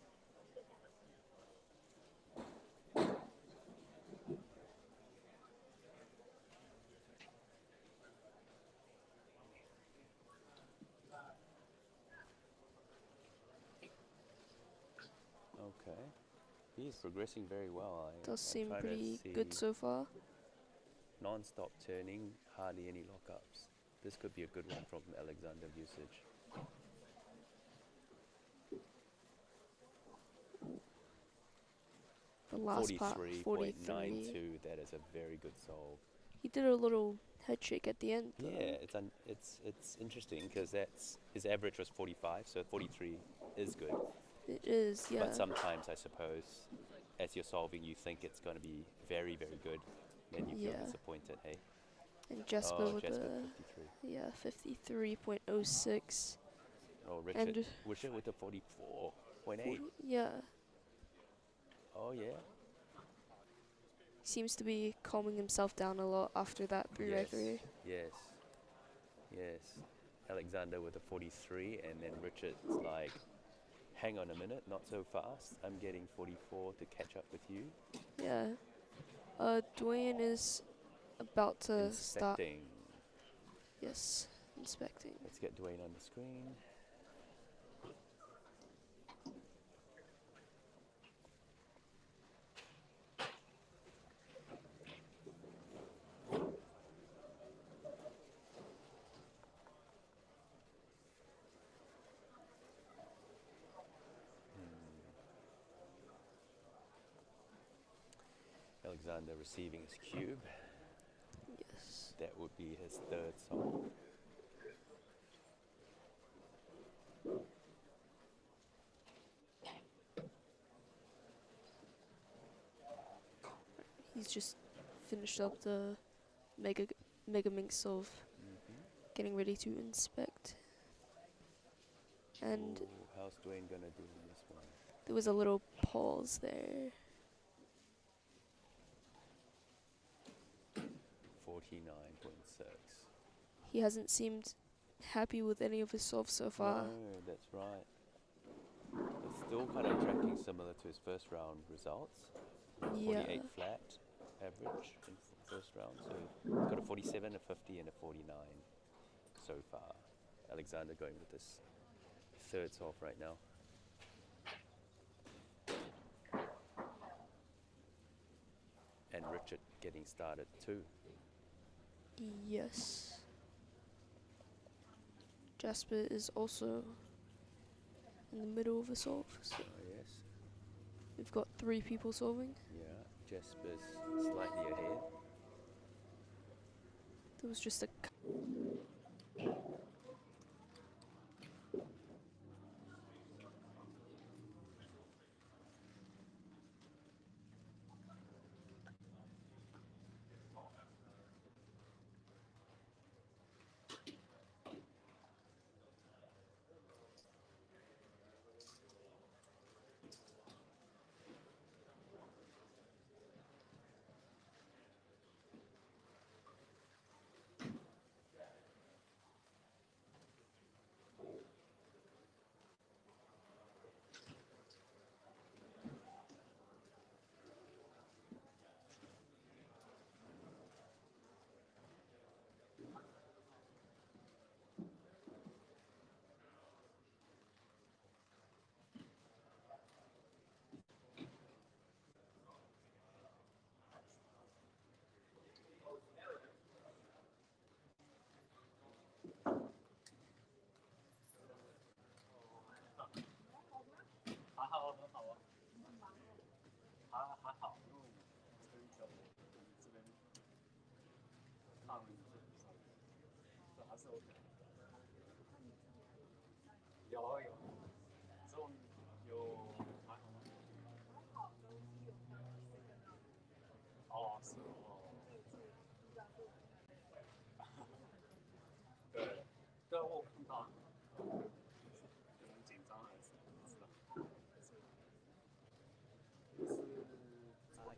Okay. He is progressing very well. Does I'm seem trying to pretty see good so far. Non-stop turning, hardly any lockups. This could be a good one from Alexander usage. The last part, 43. 43.92. That is a very good solve. He did a little head shake at the end. Though. Yeah, it's interesting because that's his average was 45, so 43 is good. It is, yeah. But sometimes I suppose, as you're solving, you think it's going to be very, very good, then you feel Yeah. disappointed. Hey. And Jasper Oh, with Jasper the 53. 53.06. Oh, And Richard with the 44.8. Yeah. Oh yeah. Seems to be calming himself down a lot after that brewery. Yes. Yes. Alexander with a 43, and then Richard's like, hang on a minute, not so fast. I'm getting 44 to catch up with you. Yeah. Dwayne is about to start. Inspecting. Yes, inspecting. Let's get Dwayne on the screen. Alexander receiving his cube. Yes. That would be his third solve. He's just finished up the Megaminx of getting ready to inspect. And Ooh, how's Dwayne gonna do in this one? there was a little pause there. 49.6. He hasn't seemed happy with any of his solves so far. No, that's right. It's still kind of tracking similar to his first round results. Yeah. 48 flat average in first round. So he's got a 47, a 50, and a 49 so far. Alexander going with this third solve right now. And Richard getting started too. Yes. Jasper is also in the middle of a solve. So Oh yes. we've got 3 people solving. Yeah, Jasper's slightly ahead. There was just a I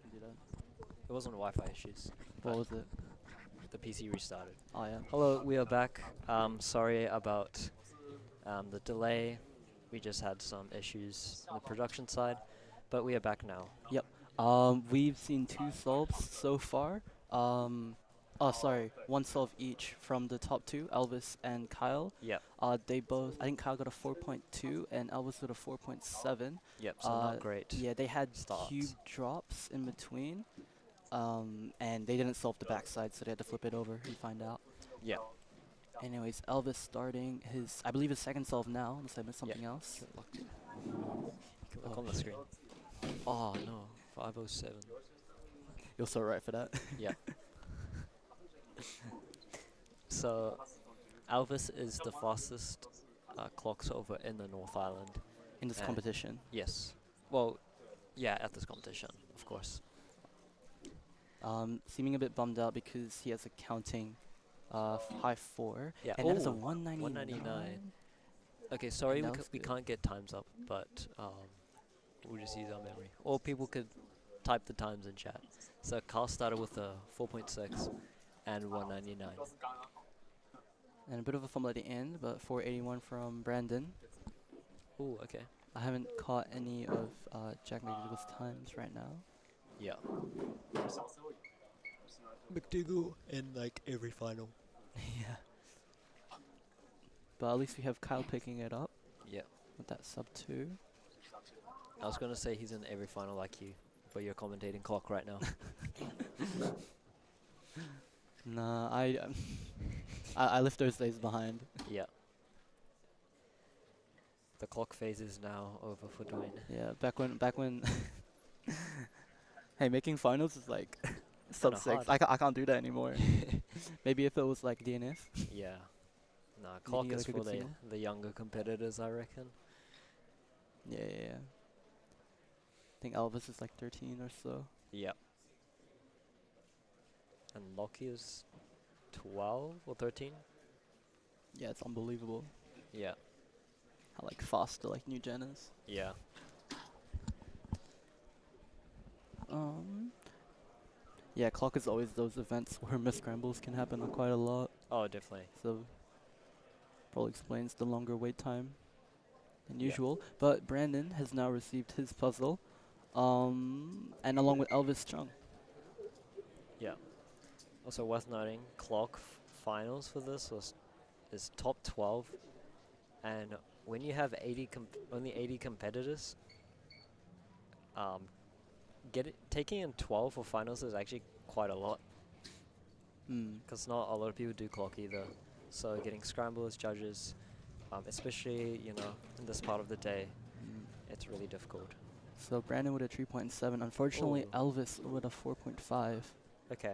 can do that. It wasn't Wi-Fi issues. What but was it? The PC restarted. Oh yeah. Hello, we are back. Sorry about the delay. We just had some issues on the production side, but we are back now. Yep. We've seen 2 solves so far. Oh, sorry, 1 solve each from the top 2, Elvis and Kyle. Yep. They both, I think Kyle got a 4.2 and Elvis got a 4.7. Yep. So not great. Yeah, they had starts. cube drops in between. And they didn't solve the backside, so they had to flip it over and find out. Yeah. Anyways, Elvis starting his, I believe his 2nd solve now, unless I missed something else. Look on the screen. Oh no, 507. You're so right for that. Yeah. So, Elvis is the fastest clock solver in the North Island. In this competition. Yes. Well, yeah, at this competition, of course. Seeming a bit bummed out because he has a counting high 4. Yeah. And that is a 199. 199. Okay, sorry And we, that was we good. can't get times up, but we'll just use our memory. Or people could type the times in chat. So Carl started with a 4.6 and 199. And a bit of a fumble at the end, but 481 from Brandon. Ooh, okay. I haven't caught any of Jack McDougall's times right now. Yeah. McDougall in like every final. Yeah. But at least we have Kyle picking it up. Yeah. With that sub 2. I was gonna say he's in every final like you, but you're commentating clock right now. Nah, I lift Thursdays behind. Yeah. The clock phase is now over for Dwayne. Yeah, back when hey, making finals is like sub Kinda 6. hard. I can't do that anymore. Maybe if it was like DNF. Yeah. Nah, clock Making it is like a for good single. the younger competitors, I reckon. Yeah. I think Elvis is like 13 or so. Yep. And Lockie is 12 or 13? Yeah, it's unbelievable Yeah. how like fast the like new gen is. Yeah. Yeah, clock is always those events where miscrambles can happen quite a lot. Oh, definitely. So probably explains the longer wait time than Yeah. usual. But Brandon has now received his puzzle, and along with Elvis Chung. Yeah. Also worth noting, clock finals for this is top 12, and when you have only 80 competitors, taking in 12 for finals is actually quite a lot. Because not a lot of people do clock either. So getting scramblers, judges, especially in this part of the day, it's really difficult. So Brandon with a 3.7. Unfortunately, Ooh. Elvis with a 4.5. Okay.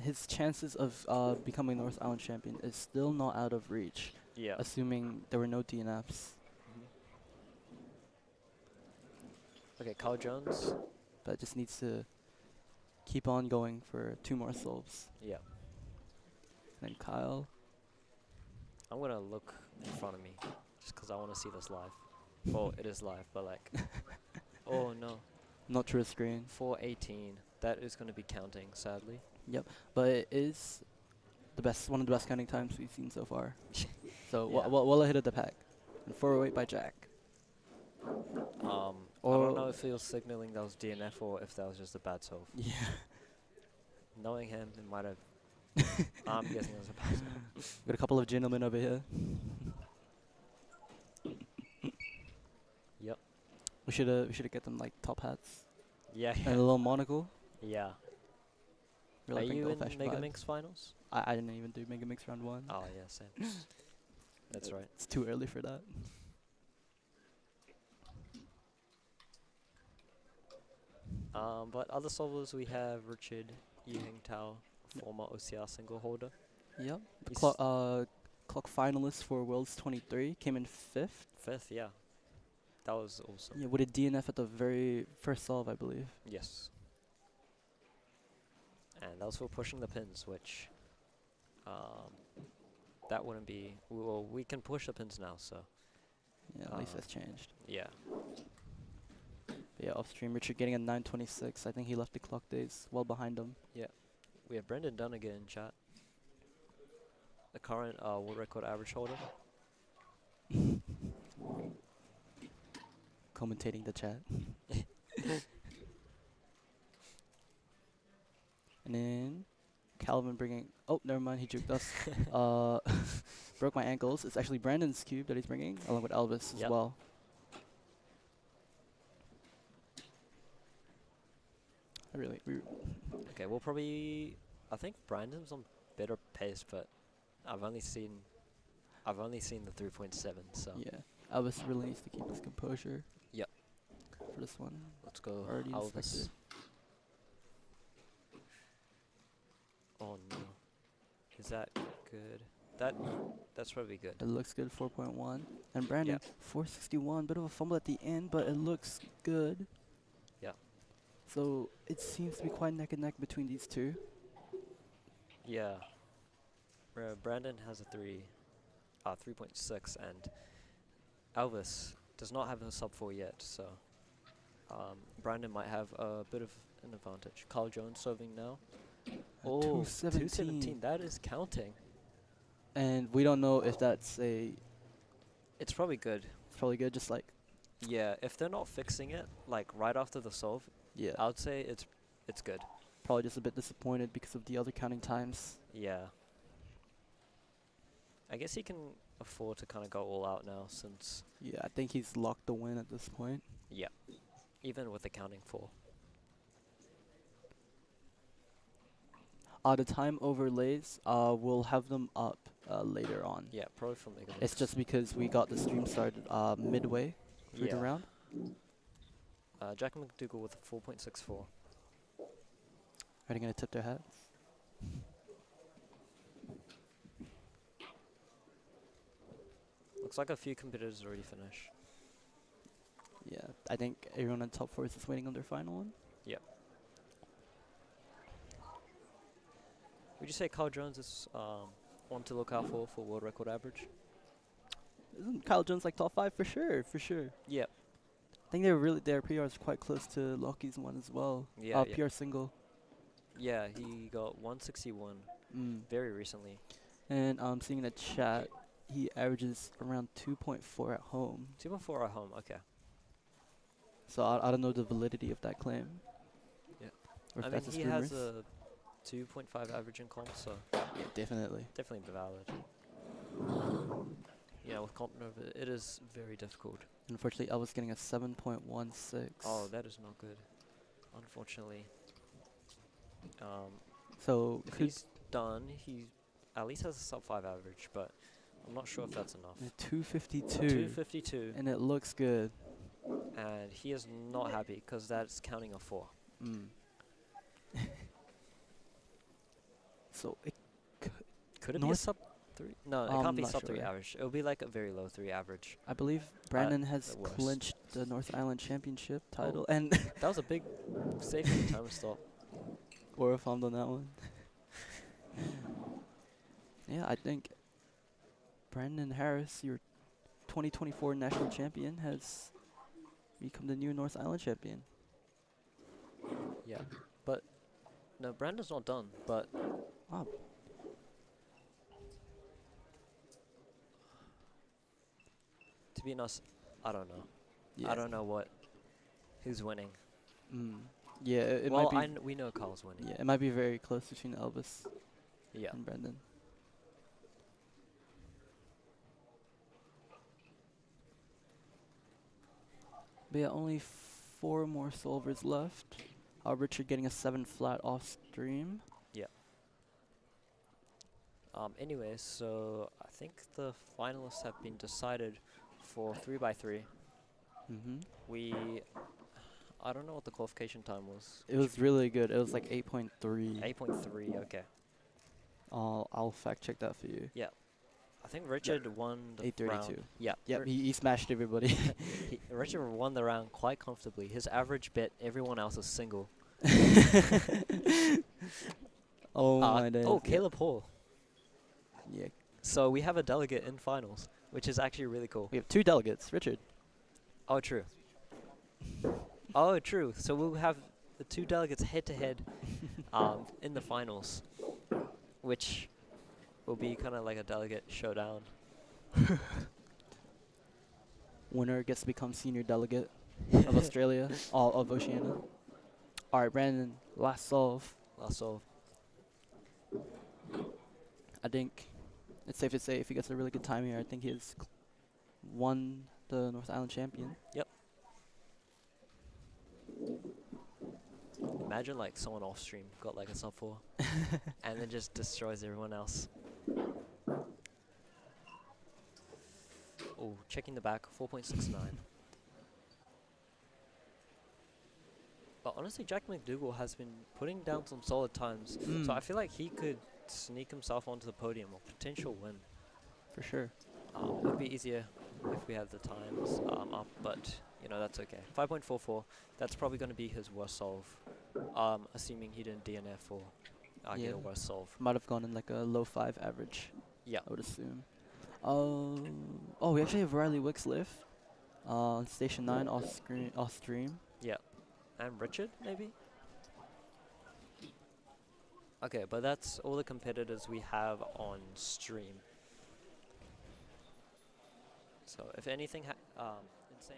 His chances of becoming North Island champion is still not out of reach, Yeah. assuming there were no DNFs. Okay, Carl Jones. But just needs to keep on going for 2 more solves. Yeah. And then Kyle. I'm gonna look in front of me, just 'cause I want to see this live. Well, it is live, but like, oh no, Not to a screen. 418. That is gonna be counting, sadly. Yep. But it is one of the best counting times we've seen so far. So Yeah. well ahead of the pack. And 408 by Jack. I don't know if he was signaling that was DNF or if that was just a bad solve. Yeah. Knowing him, it might have. I'm guessing it was a bad solve. Got a couple of gentlemen over here. Yep. We should get them like top hats Yeah. and a little monocle. Yeah. Really Are bring you the in old-fashioned Mega vibe. Mix finals? I didn't even do Mega Mix round 1. Oh yeah, same. That's right. It's too early for that. But other solvers we have Richard Yuheng Tao, former OCR single holder. Yep. He's Clock finalist for Worlds 23 came in 5th. 5th, yeah. That was awesome. Yeah, with a DNF at the very first solve, I believe. Yes. And that was for pushing the pins, which that wouldn't be. Well, we can push the pins now, so Yeah, at least that's changed. yeah. Yeah, off stream, Richard getting a 9:26. I think he left the clock days well behind him. We have Brendan Dunn again in chat. The current world record average holder. Commentating the chat. And then Calvin bringing. Oh, never mind. He juked us. Broke my ankles. It's actually Brandon's Skewb that he's bringing, along with Elvis as Yep. well. Okay, we'll probably. I think Brandon's on better pace, but I've only seen the 3.7. So Yeah, Elvis really needs to keep his composure. Yep. For this one. let's go Already Elvis. inspected. Oh no, is that good? That's probably good. It looks good, 4.1. And Brandon, 461. Bit of a fumble at the end, but it looks good. Yeah. So it seems to be quite neck and neck between these two. Yeah. Brandon has a 3.6, and Elvis does not have a sub 4 yet, so Brandon might have a bit of an advantage. Carl Jones serving now. Oh, 217. That is counting. And we don't know if that's a. It's probably good. It's probably good, just like. Yeah, if they're not fixing it like right after the solve, Yeah. I would say it's good. Probably just a bit disappointed because of the other counting times. Yeah. I guess he can afford to kind of go all out now since. Yeah, I think he's locked the win at this point. Yeah. Even with the counting 4. The time overlays, we'll have them up later on. Yeah, probably from the. It's just because we got the stream started midway through the round. Jack McDougall with a 4.64. Are they going to tip their hats? Looks like a few competitors already finished. Yeah, I think everyone in top 4 is just waiting on their final one. Yep. Would you say Carl Jones is one to look out for world record average? Isn't Kyle Jones like top 5 for sure? For sure. Yep. I think their PRs are quite close to Lockie's one as well. Yeah. PR single. Yeah, he got 161 very recently. And seeing in the chat, he averages around 2.4 at home. 2.4 at home, okay. So I don't know the validity of that claim. Yeah. Or if I mean, that's just he has rumors. a 2.5 average in comp, so Yeah, definitely. definitely valid. Yeah, with comp Nova, it is very difficult. Unfortunately, I was getting a 7.16. Oh, that is not good. Unfortunately. So If he's done, he at least has a sub 5 average, but I'm not sure if that's enough. 252. 252. And it looks good. And he is not happy because that's counting a 4. So it Could it be a sub 3? No, it I'm can't be not sub 3 sure. average. It'll be like a very low 3 average. I believe Brandon has the worst. clinched the North Island Championship title, and That was a big safety timer stop. or farmed on that one. Yeah, I think Brandon Harris, your 2024 national champion, has become the new North Island champion. Yeah. But, no, Brandon's not done, but Oh, to be honest, I don't know. yeah. I don't know who's winning. Yeah, it well, might be. we know Carl's winning. Yeah, it might be very close between Elvis Yeah. and Brandon. But yeah, only 4 more solvers left. Richard getting a 7 flat off stream. Anyways, so I think the finalists have been decided for 3x3. I don't know what the qualification time was. It was really good. It was like 8.3. 8.3, okay. I'll fact check that for you. Yeah. I think Richard won the 8:32. round. Yeah. Yep, he smashed everybody. Richard won the round quite comfortably. His average bet everyone else is single. Oh my days. Oh, Caleb Hall. Yeah. So we have a delegate in finals, which is actually really cool. We have 2 delegates. Richard. Oh, true. Oh, true. So we'll have the 2 delegates head-to-head in the finals, which will be kind of like a delegate showdown. Winner gets to become senior delegate of Australia, all of Oceania. All right, Brandon, last solve. Last solve. I think it's safe to say if he gets a really good time here, I think he's won the North Island champion. Yep. Imagine like someone off stream got like a sub 4 and then just destroys everyone else. Oh, checking the back, 4.69. But honestly, Jack McDougall has been putting down some solid times, so I feel like he could sneak himself onto the podium or potential win. For sure. It would be easier if we have the times up, but you know, that's okay. 5.44, that's probably going to be his worst solve, assuming he didn't DNF or get a worse solve. Might have gone in like a low 5 average. Yeah. I would assume. Oh, we actually have Riley Wicks lift on station 9 off stream. Yeah. And Richard, maybe? Okay, but that's all the competitors we have on stream. So if anything insane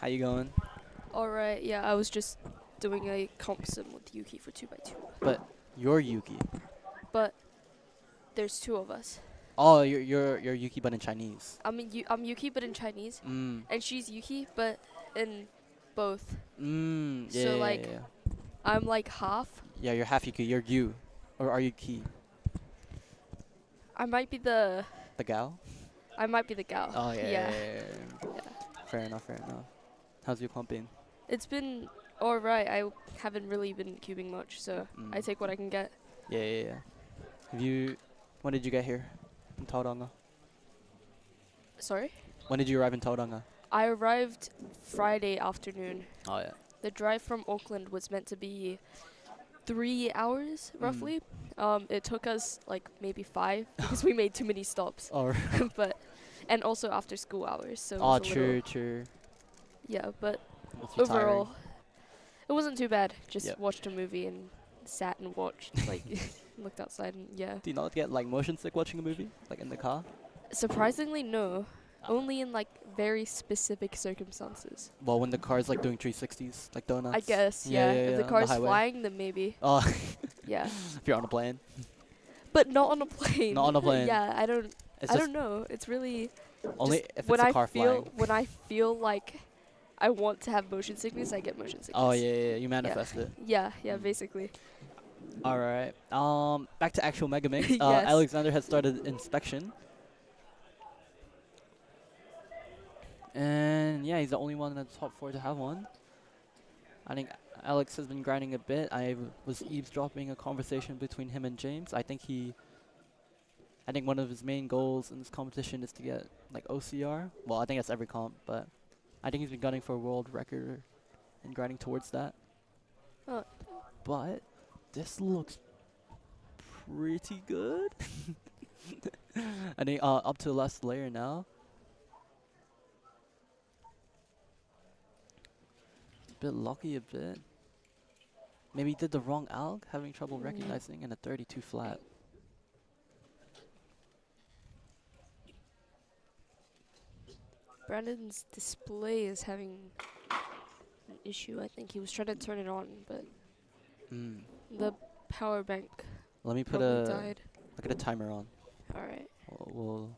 How you going? Alright, yeah, I was just doing a comp sim with Yuki for 2x2. But you're Yuki. But there's 2 of us. Oh, you're Yuki, but in Chinese. I'm Yuki, but in Chinese, Mm. and she's Yuki, but in both. Mm. Yeah. So, yeah, like, yeah. I'm like half. Yeah, you're half Yuki. You're you, or are you Ki? I might be the The gal? gal. Oh yeah. Yeah. Yeah. Fair enough. Fair enough. How's your comp been? It's been alright. I haven't really been cubing much, so I take what I can get. Yeah. Have you? When did you get here? In Tauranga. Sorry? When did you arrive in Tauranga? I arrived Friday afternoon. Oh yeah. The drive from Auckland was meant to be 3 hours, roughly. It took us like maybe 5 because we made too many stops. Oh. But and also after school hours, so it Oh, was a little- true. Yeah, but Must be tiring. overall, it wasn't too bad. Just Yep. watched a movie and sat and watched, like looked outside and yeah. Do you not get like motion sick watching a movie, like in the car? Surprisingly, no. Only in like very specific circumstances. Well, when the car's like doing 360s, like donuts. I guess, yeah. If the on car's highway. flying, then maybe. Oh. Yeah. If you're on a plane. But not on a plane. Not on a plane. Yeah, I don't. It's I just don't know. It's really. only just if when it's a I car feel flying. when I feel like I want to have motion sickness, I get motion sickness. Oh yeah. You manifest it. Yeah, basically. All right. Back to actual Megaminx. Yes. Alexander has started inspection. And yeah, he's the only one in the top 4 to have one. I think Alex has been grinding a bit. I was eavesdropping a conversation between him and James. I think one of his main goals in this competition is to get like OCR. Well, I think that's every comp, but I think he's been gunning for a world record and grinding towards that. Oh. But this looks pretty good. I think up to the last layer now. Bit lucky a bit. Maybe he did the wrong alg, having trouble recognizing, and a 32 flat. Brandon's display is having an issue. I think he was trying to turn it on, but the power bank Let me put probably died. I'll get a timer on. All right. We'll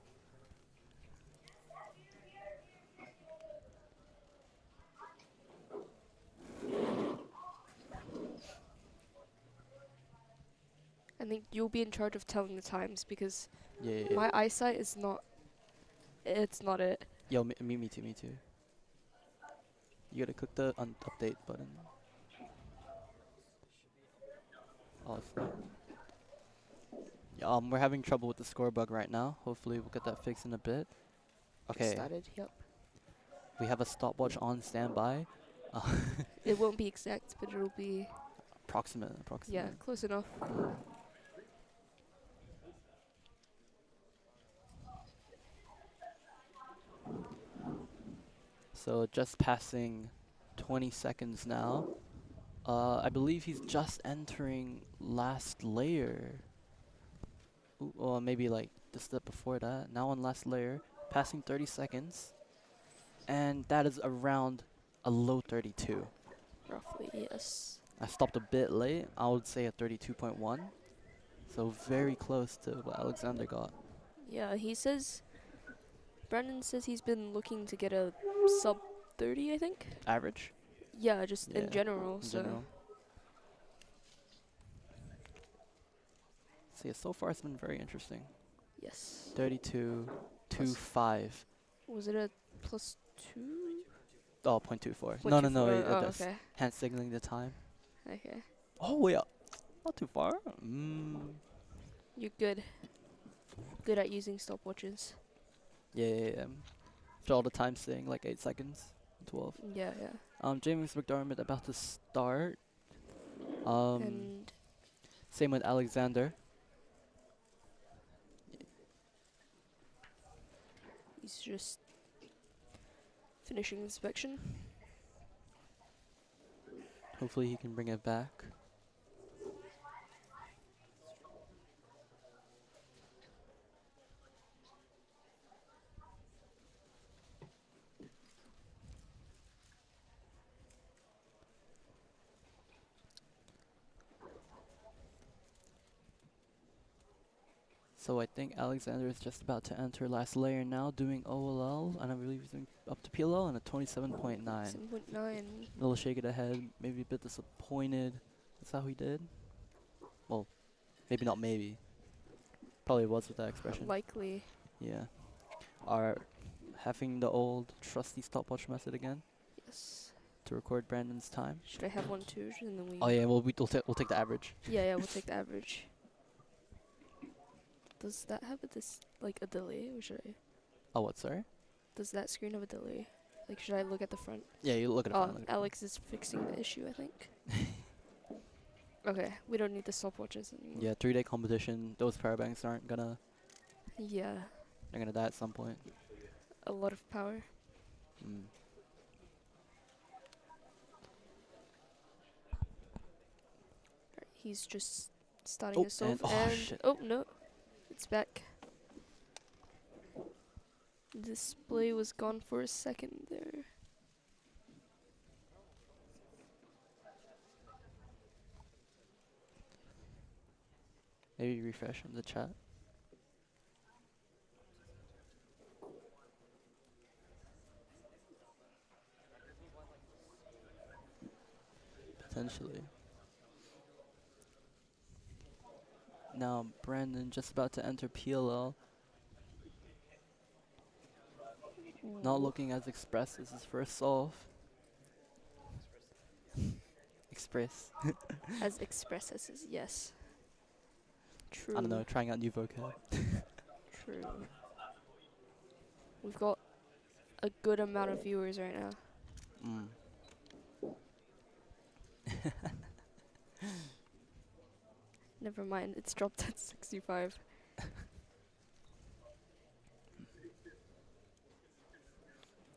I think you'll be in charge of telling the times because yeah. my eyesight is not. It's not it. Yo, me too. You gotta click the update button. Oh, it's not. Yeah, we're having trouble with the score bug right now. Hopefully we'll get that fixed in a bit. Okay. Started. Yep. We have a stopwatch on standby. It won't be exact, but it'll be. Approximate. Yeah, close enough. So just passing 20 seconds now. I believe he's just entering last layer. Ooh, or maybe like the step before that. Now on last layer, passing 30 seconds. And that is around a low 32. Roughly, yes. I stopped a bit late. I would say a 32.1. So very close to what Alexander got. Yeah, he says. Brandon says he's been looking to get a sub 30, I think. Average? Yeah, just Yeah, in general. in So. general. So yeah, so far it's been very interesting. Yes. 32, Plus 2.5. Was it a +2? Oh, 0.24. No, 0.24, oh, that's okay. hand signaling the time. Okay. Oh, yeah. Not too far. You're good. Good at using stopwatches. Yeah. After all the time staying like 8 seconds, 12. Yeah. James McDermott about to start. And Same with Alexander. he's just finishing inspection. Hopefully he can bring it back. So I think Alexander is just about to enter last layer now, doing OLL, and I believe he's doing up to PLL and a 27.9. 7.9. Little shake of the head, maybe a bit disappointed. That's how he did. Well, maybe not maybe. Probably was with that expression. Likely. Yeah. Are having the old trusty stopwatch method again Yes. to record Brandon's time. Should I have one too? And then we. Oh yeah, we'll take the average. Yeah, we'll take the average. Does that have like a delay, or should I? Oh, what? Sorry. Does that screen have a delay? Like, should I look at the front? Yeah, you look at the front. look at the Alex is fixing the issue, I think. Okay, we don't need the stopwatches anymore. Yeah, 3-day competition. Those Pyraminx aren't gonna. Yeah, They're gonna die at some point. a lot of power. Mm. He's just starting us off, and- oh, and shit. oh no, it's back. Display was gone for a second there. Maybe refresh in the chat. Potentially. Now Brandon just about to enter PLL. Not looking as express as his first solve. Express. As express as his, yes. True. I don't know, trying out new vocab. True. We've got a good amount of viewers right now. Never mind, it's dropped at 65.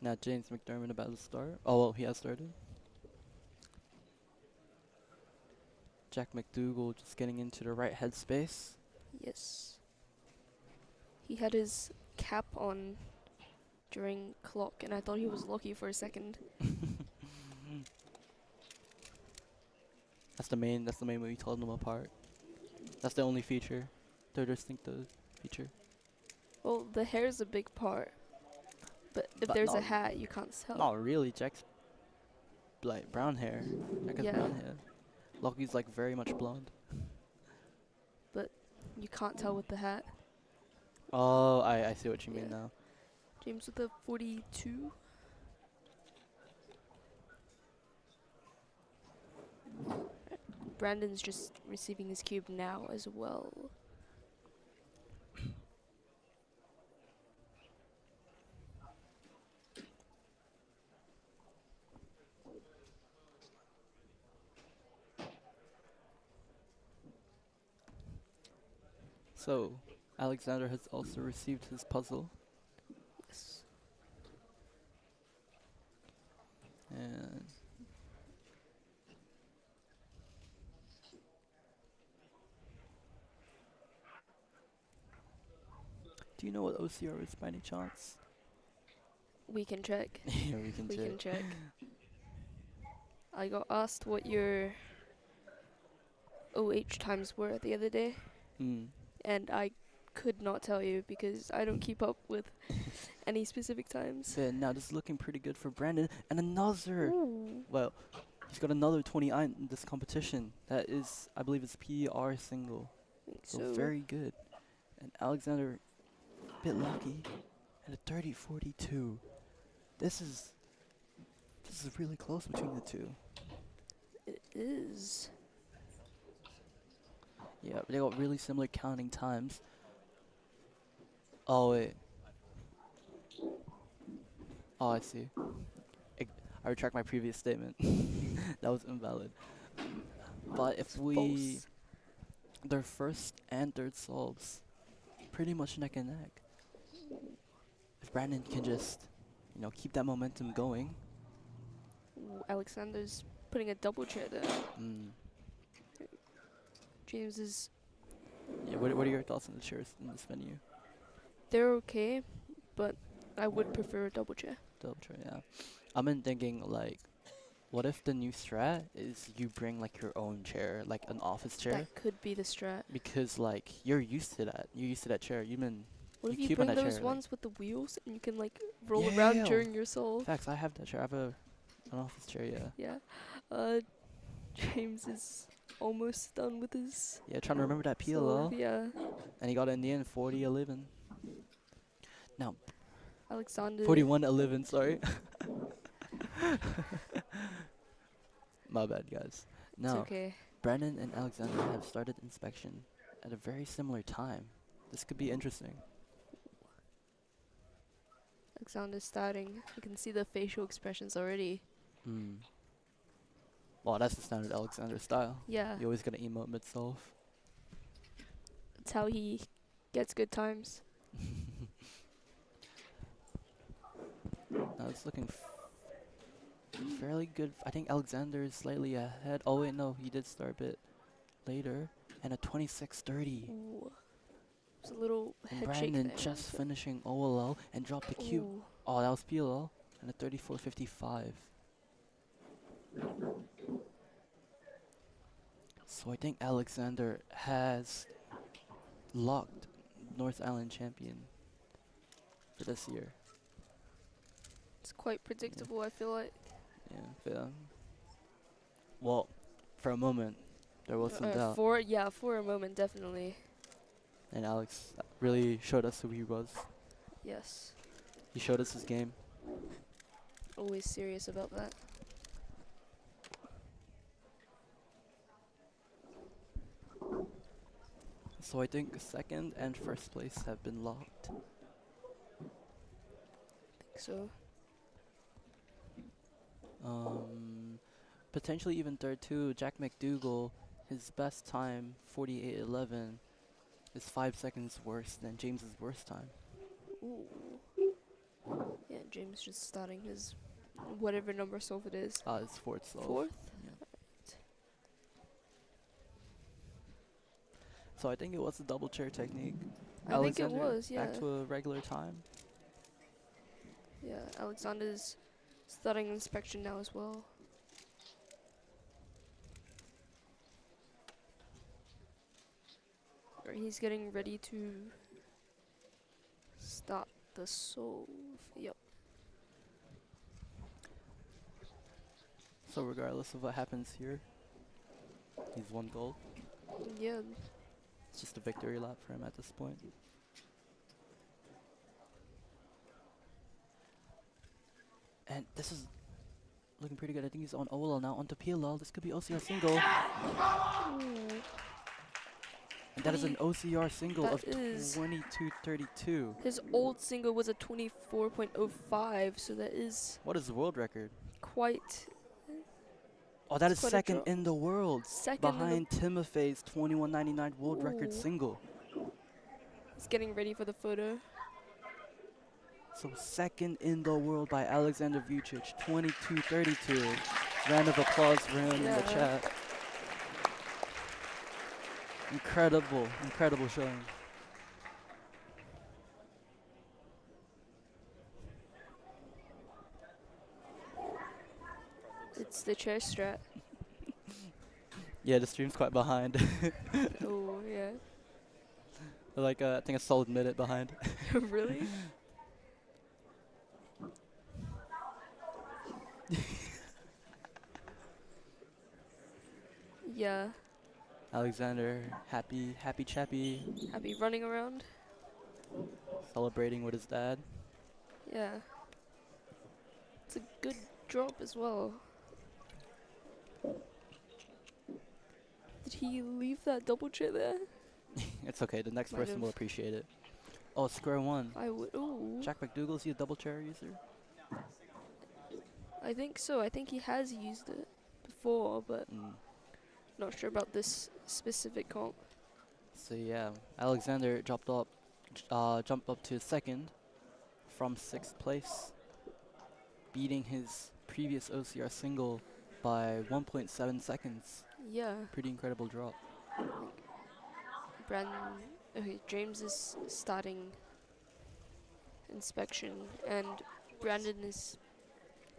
Now James McDermott about to start. Oh well, he has started. Jack McDougall just getting into the right headspace. Yes. He had his cap on during clock, and I thought he was lucky for a second. That's the main way we told them apart. That's the only feature. Their distinctive feature. Well, the hair's a big part, but if But there's a not- hat, you can't tell. Not really, Jack's like brown hair. Jack has Yeah. brown hair. Lockie's like very much blonde. But you can't tell with the hat. Oh, I see what you mean Yeah. now. James with a 42. Brandon's just receiving his cube now as well. So, Alexander has also received his puzzle. Yes. And do you know what OCR is by any chance? We can check. Yeah, we can We check. can check. I got asked what your OH times were the other day, and I could not tell you because I don't keep up with any specific times. Yeah, now this is looking pretty good for Brandon. And another, Ooh. well, he's got another 29 in this competition. That is, I believe it's PR single. So very good. And Alexander, a bit lucky, and a 30-42. This is really close between the two. It is. Yeah, they got really similar counting times. Oh wait. Oh, I see. I retract my previous statement. That was invalid. But if we, their first and third solves, pretty much neck and neck. If Brandon can just, keep that momentum going. Ooh, Alexander's putting a double chair there. James is. Yeah. What are your thoughts on the chairs in this venue? They're okay, but I would prefer a double chair. Double chair, yeah. I've been thinking like What if the new strat is you bring like your own chair, like an office chair? That could be the strat. Because like you're used to that. You're used to that chair. You've been What if you keep on bring that those chair, like- ones with the wheels and you can like roll Yeah, around yeah. during yourself? facts. I have that chair. I have an office chair. Yeah. Yeah. James is almost done with his Yeah. Trying to remember that solve, PLL, yeah. and he got it in the end, 40-11. Now Alexander. 41-11. Sorry. My bad, guys. It's Now okay. Brandon and Alexander have started inspection at a very similar time. This could be interesting. Alexander's starting. You can see the facial expressions already. Hmm. Well, that's the standard Alexander style. Yeah. You always gotta emote mid-solve. That's how he gets good times. Now it's looking fairly good. I think Alexander is slightly ahead. Oh wait, no, he did start a bit later. And a 26-30. Ooh. It's a little And head shake Brandon there. just finishing OLL and dropped the cube. Ooh. Oh, that was PLL. And a 34-55. So I think Alexander has locked North Island champion for this year. It's quite predictable, I feel like. Yeah, well, for a moment, there was some doubt. For a moment, definitely. And Alex really showed us who he was. Yes. He showed us his game. Always serious about that. So I think second and first place have been locked. Think so. Potentially even third too. Jack McDougall, his best time, 48-11, is 5 seconds worse than James's worst time. Ooh. Yeah, James just starting his whatever number solve it is. It's fourth solve. Fourth? Yeah. So I think it was a double chair technique. I think it Alexander was, yeah. back to a regular time. Yeah, Alexander's starting inspection now as well. He's getting ready to start the solve. Yep. So regardless of what happens here, he's won gold. Yeah. It's just a victory lap for him at this point. And this is looking pretty good. I think he's on OLL now, onto PLL. This could be OCR single. And that is an OCR single That of is 22:32. His old single was a 24.05, so that is What is the world record? quite Oh, that It's is quite a second drop. in the world. second. Behind Timofey's 21.99 world record Ooh. single. He's getting ready for the photo. So second in the world by Alexander Vucic, 22:32. Round of applause for him in the Yeah. chat. Incredible, incredible showing. It's the chair strat. Yeah, the stream's quite behind. Oh, yeah. Like, I think a solid minute behind. Really? Yeah. Alexander, happy chappy, Happy running around. celebrating with his dad. Yeah. It's a good drop as well. Did he leave that double chair there? It's okay, the next Might person will have. appreciate it. Oh, square one. I would. Ooh. Jack McDougall, is he a double chair user? I think so. I think he has used it before, but not sure about this specific comp. So yeah, Alexander jumped up to second from 6th place, beating his previous OCR single by 1.7 seconds. Yeah. Pretty incredible drop. Okay, James is starting inspection, and Brandon is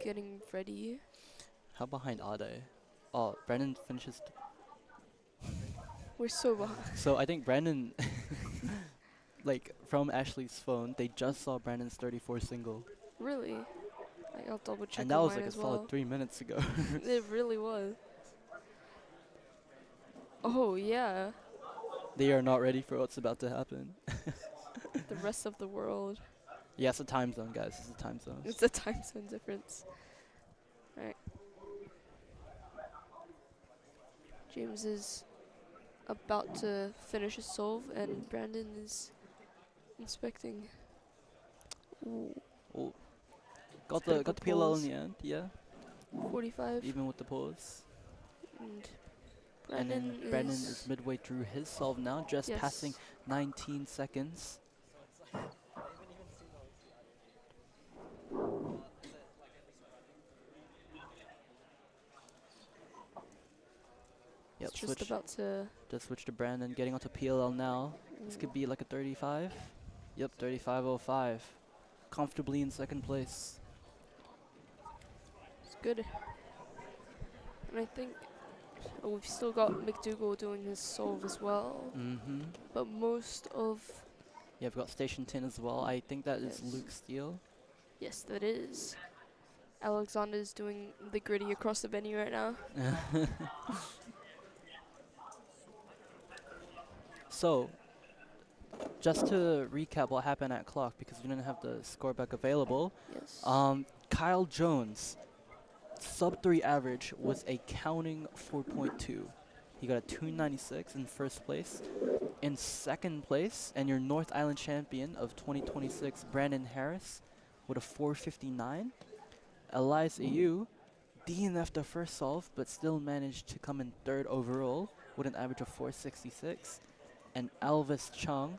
getting ready. How behind are they? Oh, Brandon finishes. We're so behind. So I think Brandon, like from Ashley's phone, they just saw Brandon's 34 single, Really? I'll double check and that on was mine like a as solid well. 3 minutes ago. It really was. Oh yeah, They are not ready for what's about to happen. the rest of the world. Yeah, it's a time zone, guys. It's a time zone. It's a time zone difference. Right. James is about to finish his solve, and Brandon is inspecting. Ooh, Oh, got bit the of a PLL pause. in the end. Yeah, 45. even with the pause. And And Brandon then Brandon is midway through his solve now, just yes. passing 19 seconds. Yep, It's just switch. about to. Just switch to Brandon, getting onto PLL now. This could be like a 35. Yep, 35.05. Comfortably in second place. It's good. And I think we've still got McDougall doing his solve as well. Mm-hmm. But most of. Yeah, we've got Station 10 as well. I think that is Yes. Luke Steele. Yes, that is. Alexander's doing the gritty across the venue right now. So, just to recap what happened at clock, because we didn't have the score back available. Yes. Kyle Jones, sub 3 average was a counting 4.2. He got a 296 in first place. In second place, and your North Island champion of 2026, Brandon Harris, with a 459. Elias EU DNF'd the first solve, but still managed to come in third overall with an average of 466. And Elvis Chung,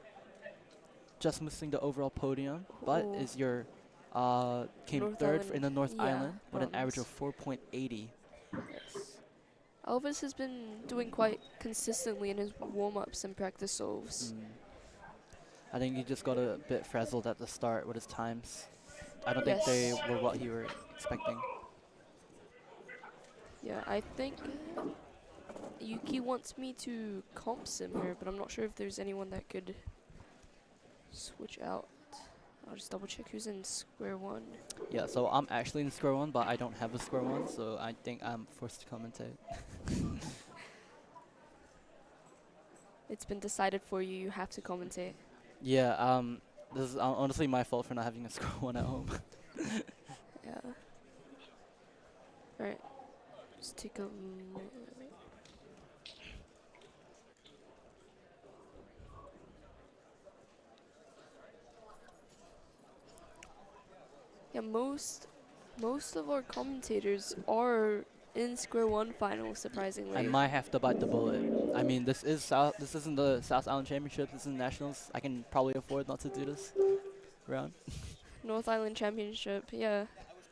just missing the overall podium, but Oh. is your came North third Island, in the North yeah, Island with an average bronze. of 4.80. Yes. Elvis has been doing quite consistently in his warm-ups and practice solves. I think he just got a bit frazzled at the start with his times. I don't Yes. think they were what he were expecting. Yeah, I think Yuki wants me to comp sim here, but I'm not sure if there's anyone that could switch out. I'll just double check who's in square one. Yeah, so I'm actually in square one, but I don't have a square one, so I think I'm forced to commentate. It's been decided for you, you have to commentate. Yeah, this is honestly my fault for not having a square one at home. Yeah. Alright. Just take a minute. Yeah, most of our commentators are in square one finals, surprisingly. I might have to bite the bullet. I mean, this isn't the South Island Championship, this is Nationals. I can probably afford not to do this round. North Island Championship, yeah.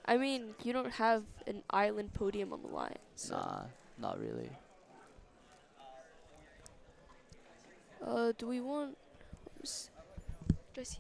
I mean, you don't have an island podium on the line. So. Nah, not really. Do we want... Jesse.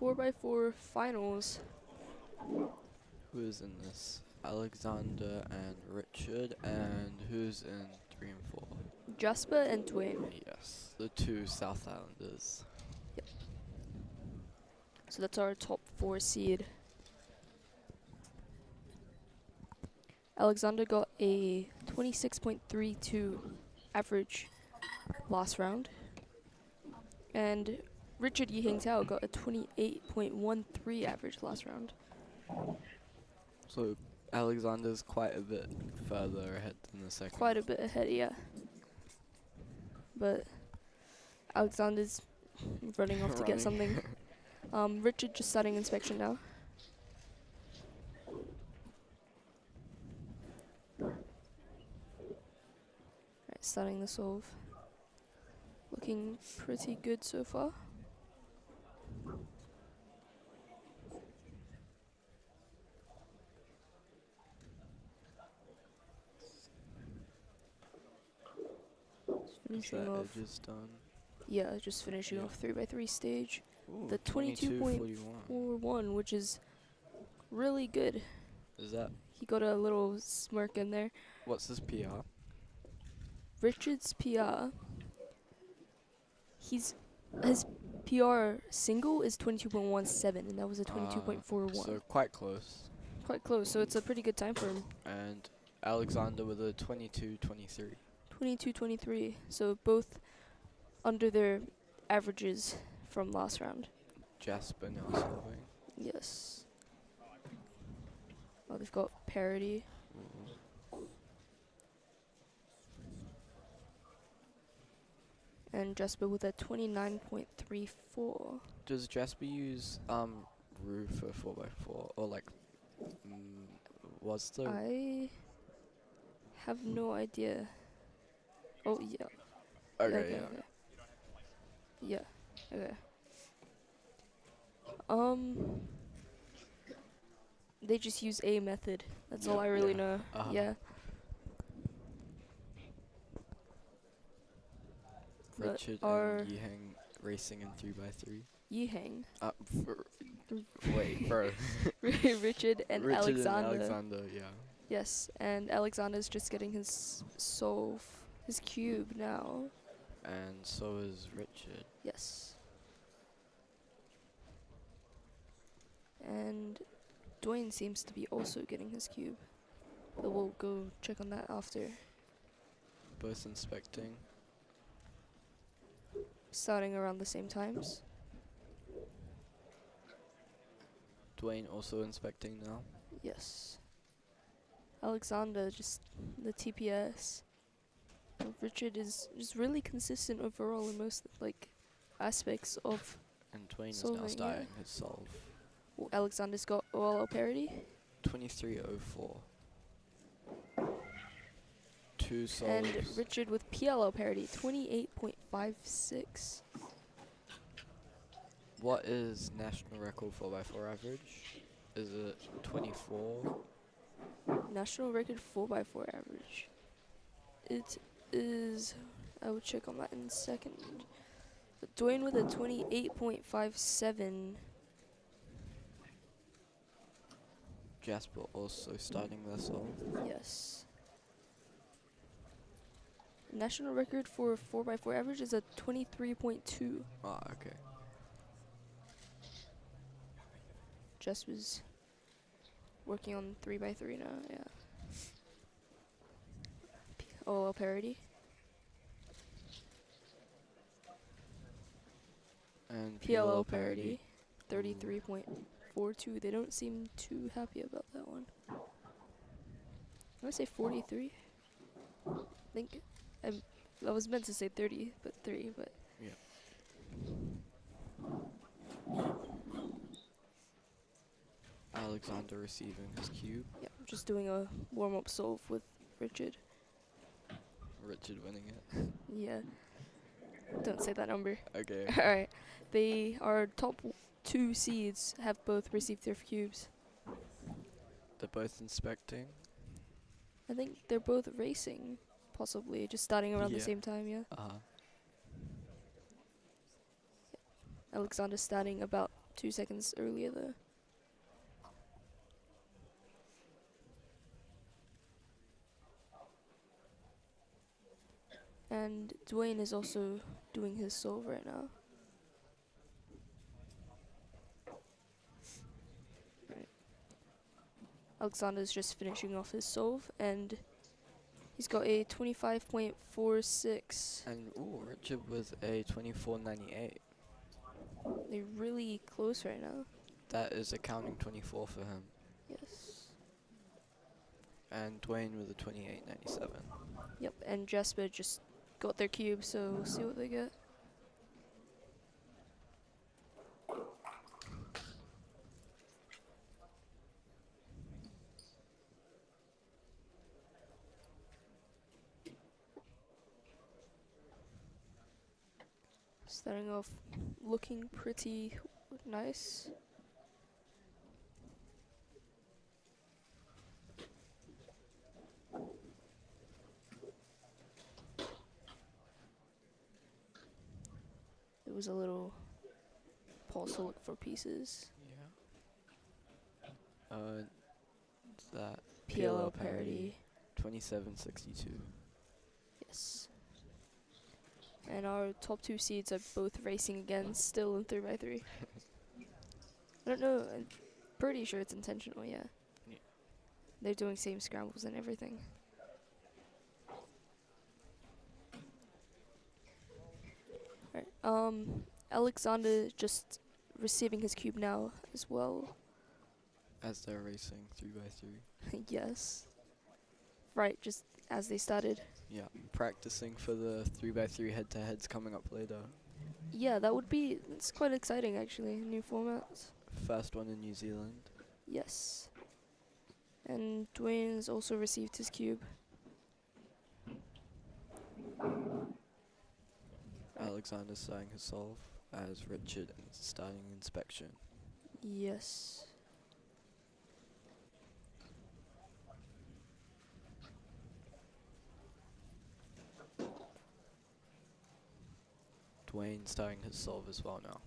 4x4 finals. Who's in this? Alexander and Richard, and who's in 3 and 4? Jasper and Dwayne. Yes, the 2 South Islanders. So that's our top 4 seed. Alexander got a 26.32 average last round. And Richard Yiheng Tao got a 28.13 average last round. So Alexander's quite a bit further ahead than the second. Quite a bit ahead, yeah. But Alexander's running off to get something. Richard just starting inspection now. Right, starting the solve. Looking pretty good so far. Finishing off. Edge is done. Yeah, just finishing off 3x3 stage. Ooh, The 22.41, which is really good. Is that? He got a little smirk in there. What's his PR? Richard's PR. His PR single is 22.17, and that was a 22.41. So quite close. Quite close. So it's a pretty good time for him. And Alexander with a 22.23. 22.23. So both under their averages from last round. Jasper now solving. Yes. Oh, they've got parity. And Jasper with a 29.34. Does Jasper use Rue for 4x4 or like what's the? I have no idea. Oh yeah. Okay, yeah. Yeah. Okay. They just use a method. That's all I really know. Yeah. Richard and Yiheng racing in 3x3. Yiheng. Wait, bro. Richard and Alexander. And Alexander, yeah. Yes, and Alexander's just getting his solve, his cube now. And so is Richard. Yes. And Dwayne seems to be also getting his cube. But we'll go check on that after. Both inspecting. Starting around the same times. Dwayne also inspecting now. Yes. Alexander just the TPS. Richard is just really consistent overall in most aspects of. And Dwayne solving, is now starting his solve. Well, Alexander's got OLL parity. 23.04. 2 solves. And Richard with PLL parity, 28.56. What is national record 4x4 average? Is it 24? National record 4x4 average. It is. I will check on that in a second. But Dwayne with a 28.57. Jasper also starting their solve. Yes. National record for 4x4 average is a 23.2. Ah, okay. Jess was working on 3x3 now, yeah. OL parity. And PLL parity. 33.42. They don't seem too happy about that one. I'm gonna say 43. I think I was meant to say 30, but 3, but yeah. Alexander receiving his cube. Yeah, I'm just doing a warm-up solve with Richard. Richard winning it. Yeah. Don't say that number. Okay. Alright. They are top 2 seeds, have both received their cubes. They're both inspecting. I think they're both racing, possibly, just starting around the same time, yeah. Uh-huh. Alexander's starting about 2 seconds earlier though. And Dwayne is also doing his solve right now. Right. Alexander's just finishing off his solve, and he's got a 25.46. And Richard with a 24.98. They're really close right now. That is a counting 24 for him. Yes. And Dwayne with a 28.97. Yep, and Jasper just got their cube, so we'll see what they get. Starting off looking pretty nice. It was a little pause to look for pieces. Yeah. That PLO parity. 27.62. Yes. And our top 2 seeds are both racing again, still in 3x3. I don't know, I'm pretty sure it's intentional, yeah. Yeah. They're doing same scrambles and everything. Right. Alexander just receiving his cube now as well. As they're racing 3x3. Yes. Right, just as they started. Yeah, practicing for the 3x3 head-to-heads coming up later. Yeah, it's quite exciting actually, new formats. First one in New Zealand. Yes. And Dwayne's also received his cube. Alexander's starting his solve as Richard is starting inspection. Yes. Dwayne starting his solve as well now.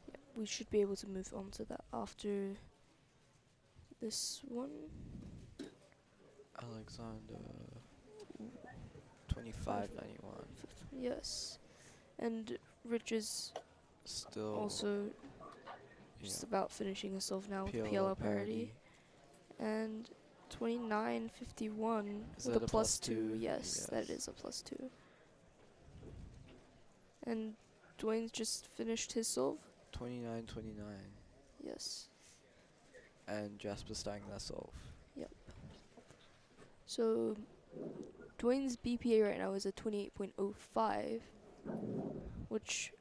Yep, we should be able to move on to that after this one. Alexander 25.91. Yes. And Rich is Still also just about finishing his solve now with PLO PLO parity. And 29.51 Is with that a a plus plus 2. two? Yes, that Yes. is a plus 2. And Dwayne's just finished his solve. 29.29. Yes. And Jasper starting their solve. Yep. So Dwayne's BPA right now is a 28.05, which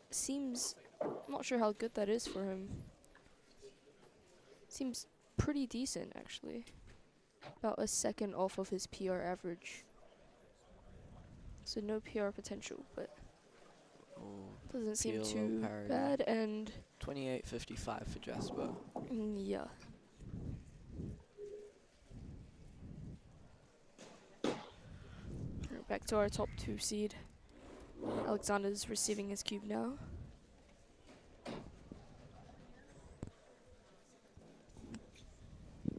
seems, I'm not sure how good that is for him. Seems pretty decent actually. About a second off of his PR average. So no PR potential, but doesn't seem PLO too parity. bad. And 28.55 for Jasper. yeah. Back to our top 2 seed. Alexander's receiving his cube now.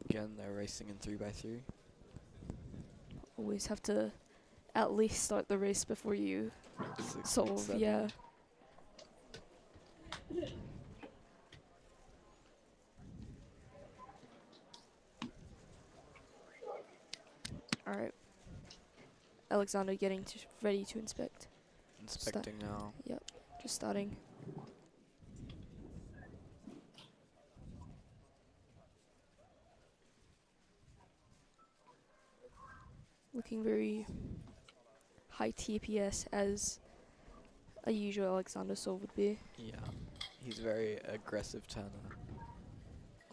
Again, they're racing in 3x3. Always have to at least start the race before you 6, solve, 7. yeah. Alright. Alexander getting ready to inspect. Inspecting now. Yep, just starting. Looking very high TPS as a usual Alexander solve would be. Yeah, he's very aggressive turner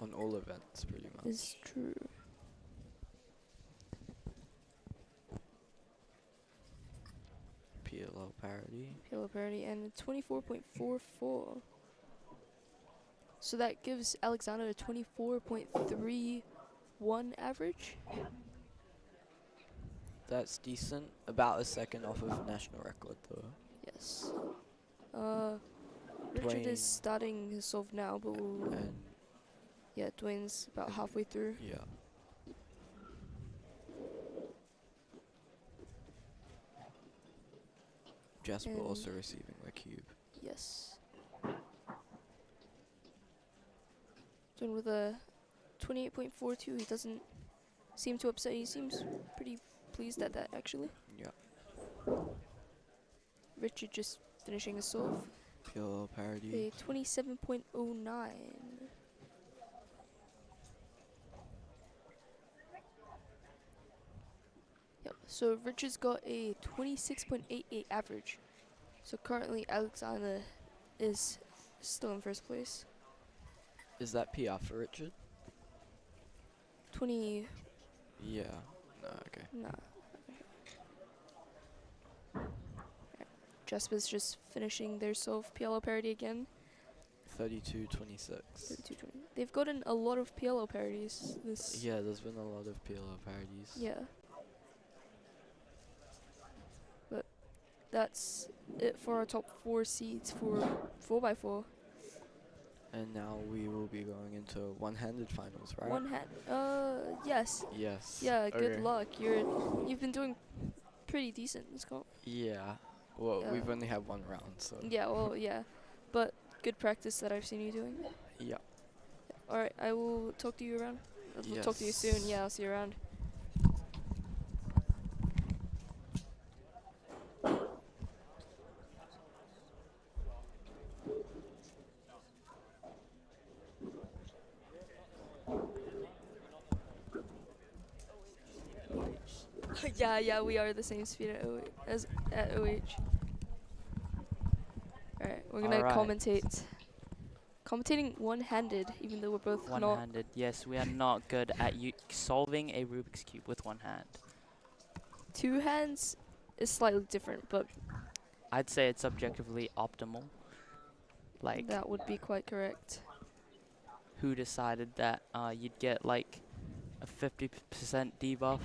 on all events, pretty much. Is true. PLO parity. PLO parity and 24.44. So that gives Alexander a 24.31 average. That's decent. About a second off of national record, though. Yes. Richard Dwayne is starting his solve now, but we'll and yeah, Dwayne's about halfway through. yeah. Jasper And also receiving the cube. yes. Dwayne with a 28.42. He doesn't seem too upset. He seems pretty pleased at that, actually. Yeah. Richard just finishing his solve. Pure parody. A 27.09. Yep. So Richard's got a 26.88 average. So currently Alexander is still in first place. Is that PR for Richard? 20. Yeah. No, okay. Nah. Jasper's just finishing their solve PLO parody again. 32-26. 32-20. They've gotten a lot of PLO parodies this. Yeah, there's been a lot of PLO parodies. Yeah. But that's it for our top 4 seeds for 4x4. And now we will be going into one-handed finals, right? One hand. Yes. Yes. Yeah. Good Okay. luck. You've been doing pretty decent in this comp. Yeah. Well, Yeah. we've only had one round, so. Yeah. Well. Yeah. But good practice that I've seen you doing. Yeah. All right. I will talk to you around. I'll talk to you soon. Yes. Yeah. I'll see you around. Yeah, we are the same speed as at OH. Alright, we're gonna Alright. commentate. Commentating one-handed, even though we're both not. One-handed. Yes, we are not good at solving a Rubik's Cube with one hand. Two hands is slightly different, but I'd say it's objectively optimal. Like, that would be quite correct. who decided that you'd get like a 50% debuff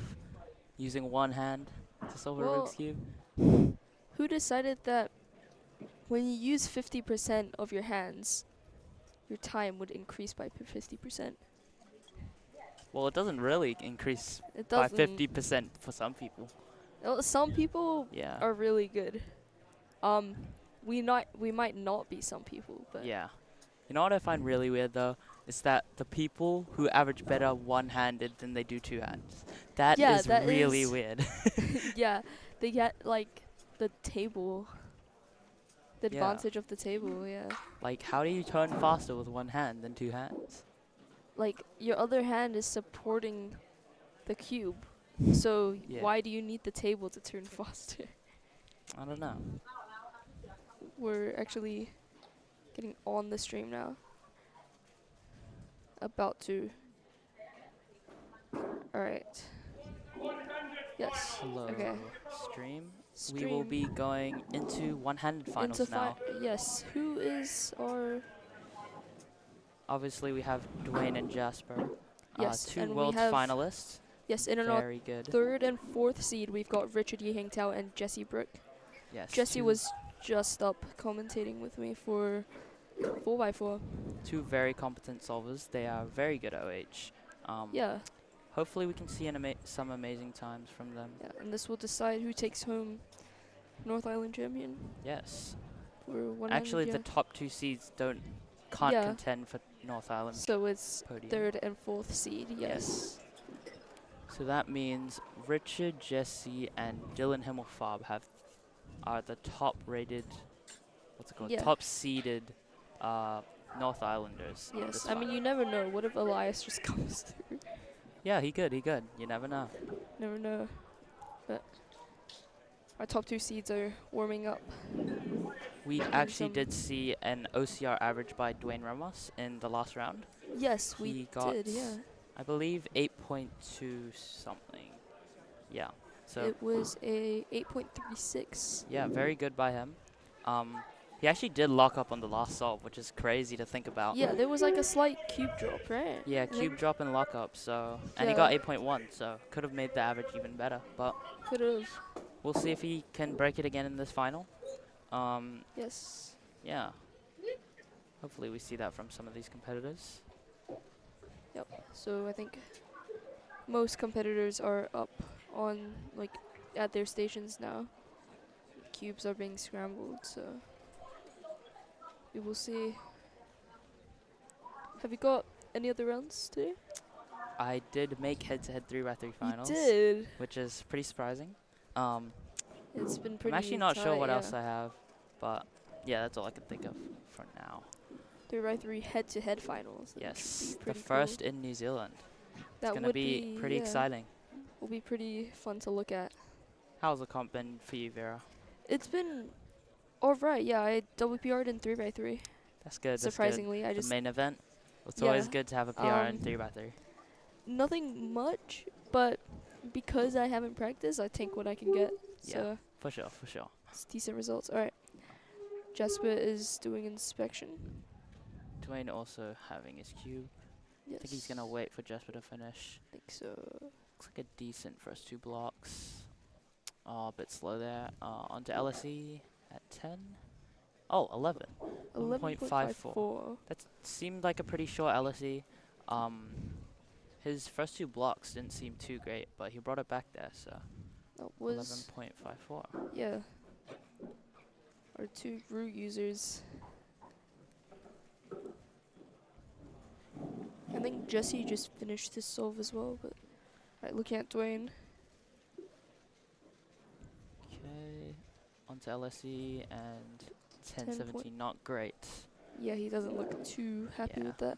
using one hand to solve a Well, Rubik's Cube? Who decided that when you use 50% of your hands, your time would increase by 50%? Well, it doesn't really increase It by doesn't. 50% for some people. Some people Yeah. are really good. We might not be some people, but Yeah. You know what I find really weird though? Is that the people who average better one-handed than they do two hands. That Yeah, is that really is weird. yeah, they get like the table, the Yeah. advantage of the table. Yeah, Like, how do you turn faster with one hand than two hands? like your other hand is supporting the cube, so Yeah. why do you need the table to turn faster? I don't know. We're actually getting on the stream now. About to. Alright. Yes. Hello, Okay. stream. We Stream. will be going into one-handed finals Into now. yes. Who is our? Obviously, we have Dwayne and Jasper. Yes, two and we world have finalists. Yes, in our Very good. third and fourth seed, we've got Richard Yiheng Tao and Jesse Brook. Yes. Jesse two- was just up commentating with me for 4x4. two very competent solvers. They are very good OH. Yeah. Hopefully, we can see some amazing times from them. Yeah, and this will decide who takes home North Island champion. Yes. For 100, Actually, yeah. the top two seeds can't Yeah. contend for North Island So it's podium. third and fourth seed. Yes. So that means Richard, Jesse, and Dylan Himmelfarb are the top-rated, what's it called? Yeah. Top-seeded North Islanders. Yes. this I mean, final. you never know. What if Elias just comes through? Yeah, he could. You never know. Never know. But our top two seeds are warming up. We Doing actually some- did see an OCR average by Dwayne Ramos in the last round. Yes, we He got, did. Yeah. I believe 8.2 something. Yeah. So It was a 8.36. yeah, very good by him. He actually did lock up on the last solve, which is crazy to think about. Yeah, there was like a slight cube drop, right? Yeah, I think cube drop and lock up. So and he Yeah. got 8.1, so could have made the average even better. But Could have. we'll see if he can break it again in this final. Yes. Yeah. Hopefully we see that from some of these competitors. Yep. So I think most competitors are up on like at their stations now. Cubes are being scrambled, so we will see. Have you got any other rounds today? I did make head-to-head 3x3 finals. You did. Which is pretty surprising. It's been pretty. I'm actually not sure tight, what yeah. else I have, but yeah, that's all I can think of for now. 3x3 head-to-head finals. That Yes, should be the pretty first cool. in New Zealand. That It's gonna would be pretty yeah, exciting. Will be pretty fun to look at. How's the comp been for you, Vera? It's been alright. Yeah, I double PR'd in 3x3. That's good. Surprisingly, that's I good. just The main event. It's yeah, always good to have a PR in 3x3. Nothing much, but because I haven't practiced, I take what I can get. Yeah, So for sure, for sure. it's decent results. Alright. Jasper is doing inspection. Dwayne also having his cube. Yes. I think he's gonna wait for Jasper to finish. I think so. Looks like a decent first 2 blocks. Oh, a bit slow there. Onto LSE at 10. Oh, 11. 11.54. That seemed like a pretty short LSE. His first 2 blocks didn't seem too great, but he brought it back there, so That was 11.54. yeah. Our 2 Rue users. I think Jesse just finished his solve as well, but right, looking at Dwayne. Okay, onto LSE and 10 10.17, not great. Yeah, he doesn't look too happy with that.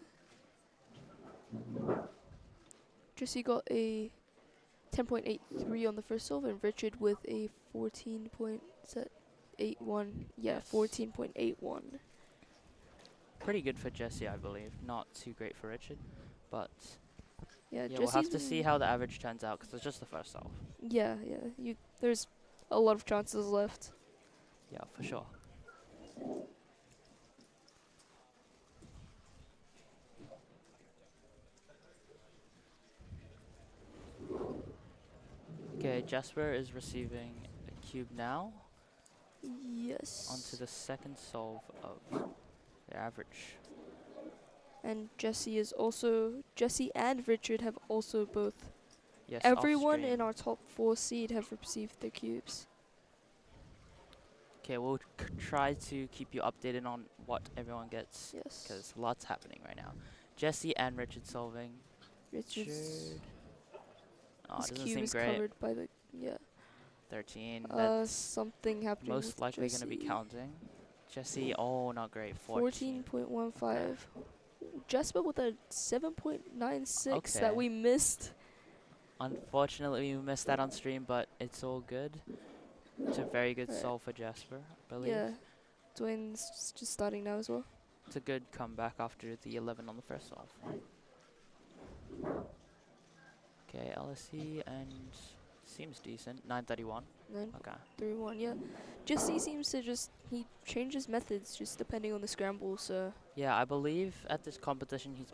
Jesse got a 10.83 on the first solve, and Richard with a 14.81. Yeah, 14.81. Pretty good for Jesse, I believe. Not too great for Richard, but yeah, we'll have to see how the average turns out because it's just the first solve. Yeah, there's a lot of chances left. Yeah, for sure. Okay, Jasper is receiving a cube now. Yes. Onto the second solve of their average. And Jesse and Richard have also both. Yes, everyone off-stream. in our top 4 seed have received their cubes. Okay, we'll try to keep you updated on what everyone gets. Yes. Because lots happening right now. Jesse and Richard solving. Richard's Oh, his it doesn't cube seem is great. covered by the 13. That's something happening. most likely going to be counting. Jesse, oh, not great. 14.15. Jasper with a 7.96 that Okay. we missed. Unfortunately, we missed that on stream, but it's all good. It's a very good Right. solve for Jasper, I believe. Yeah. Dwayne's just starting now as well. It's a good comeback after the 11 on the first solve. Okay, LSE and seems decent. 931. 9.31, yeah. Jesse seems to he changes methods just depending on the scramble, so. Yeah, I believe at this competition he's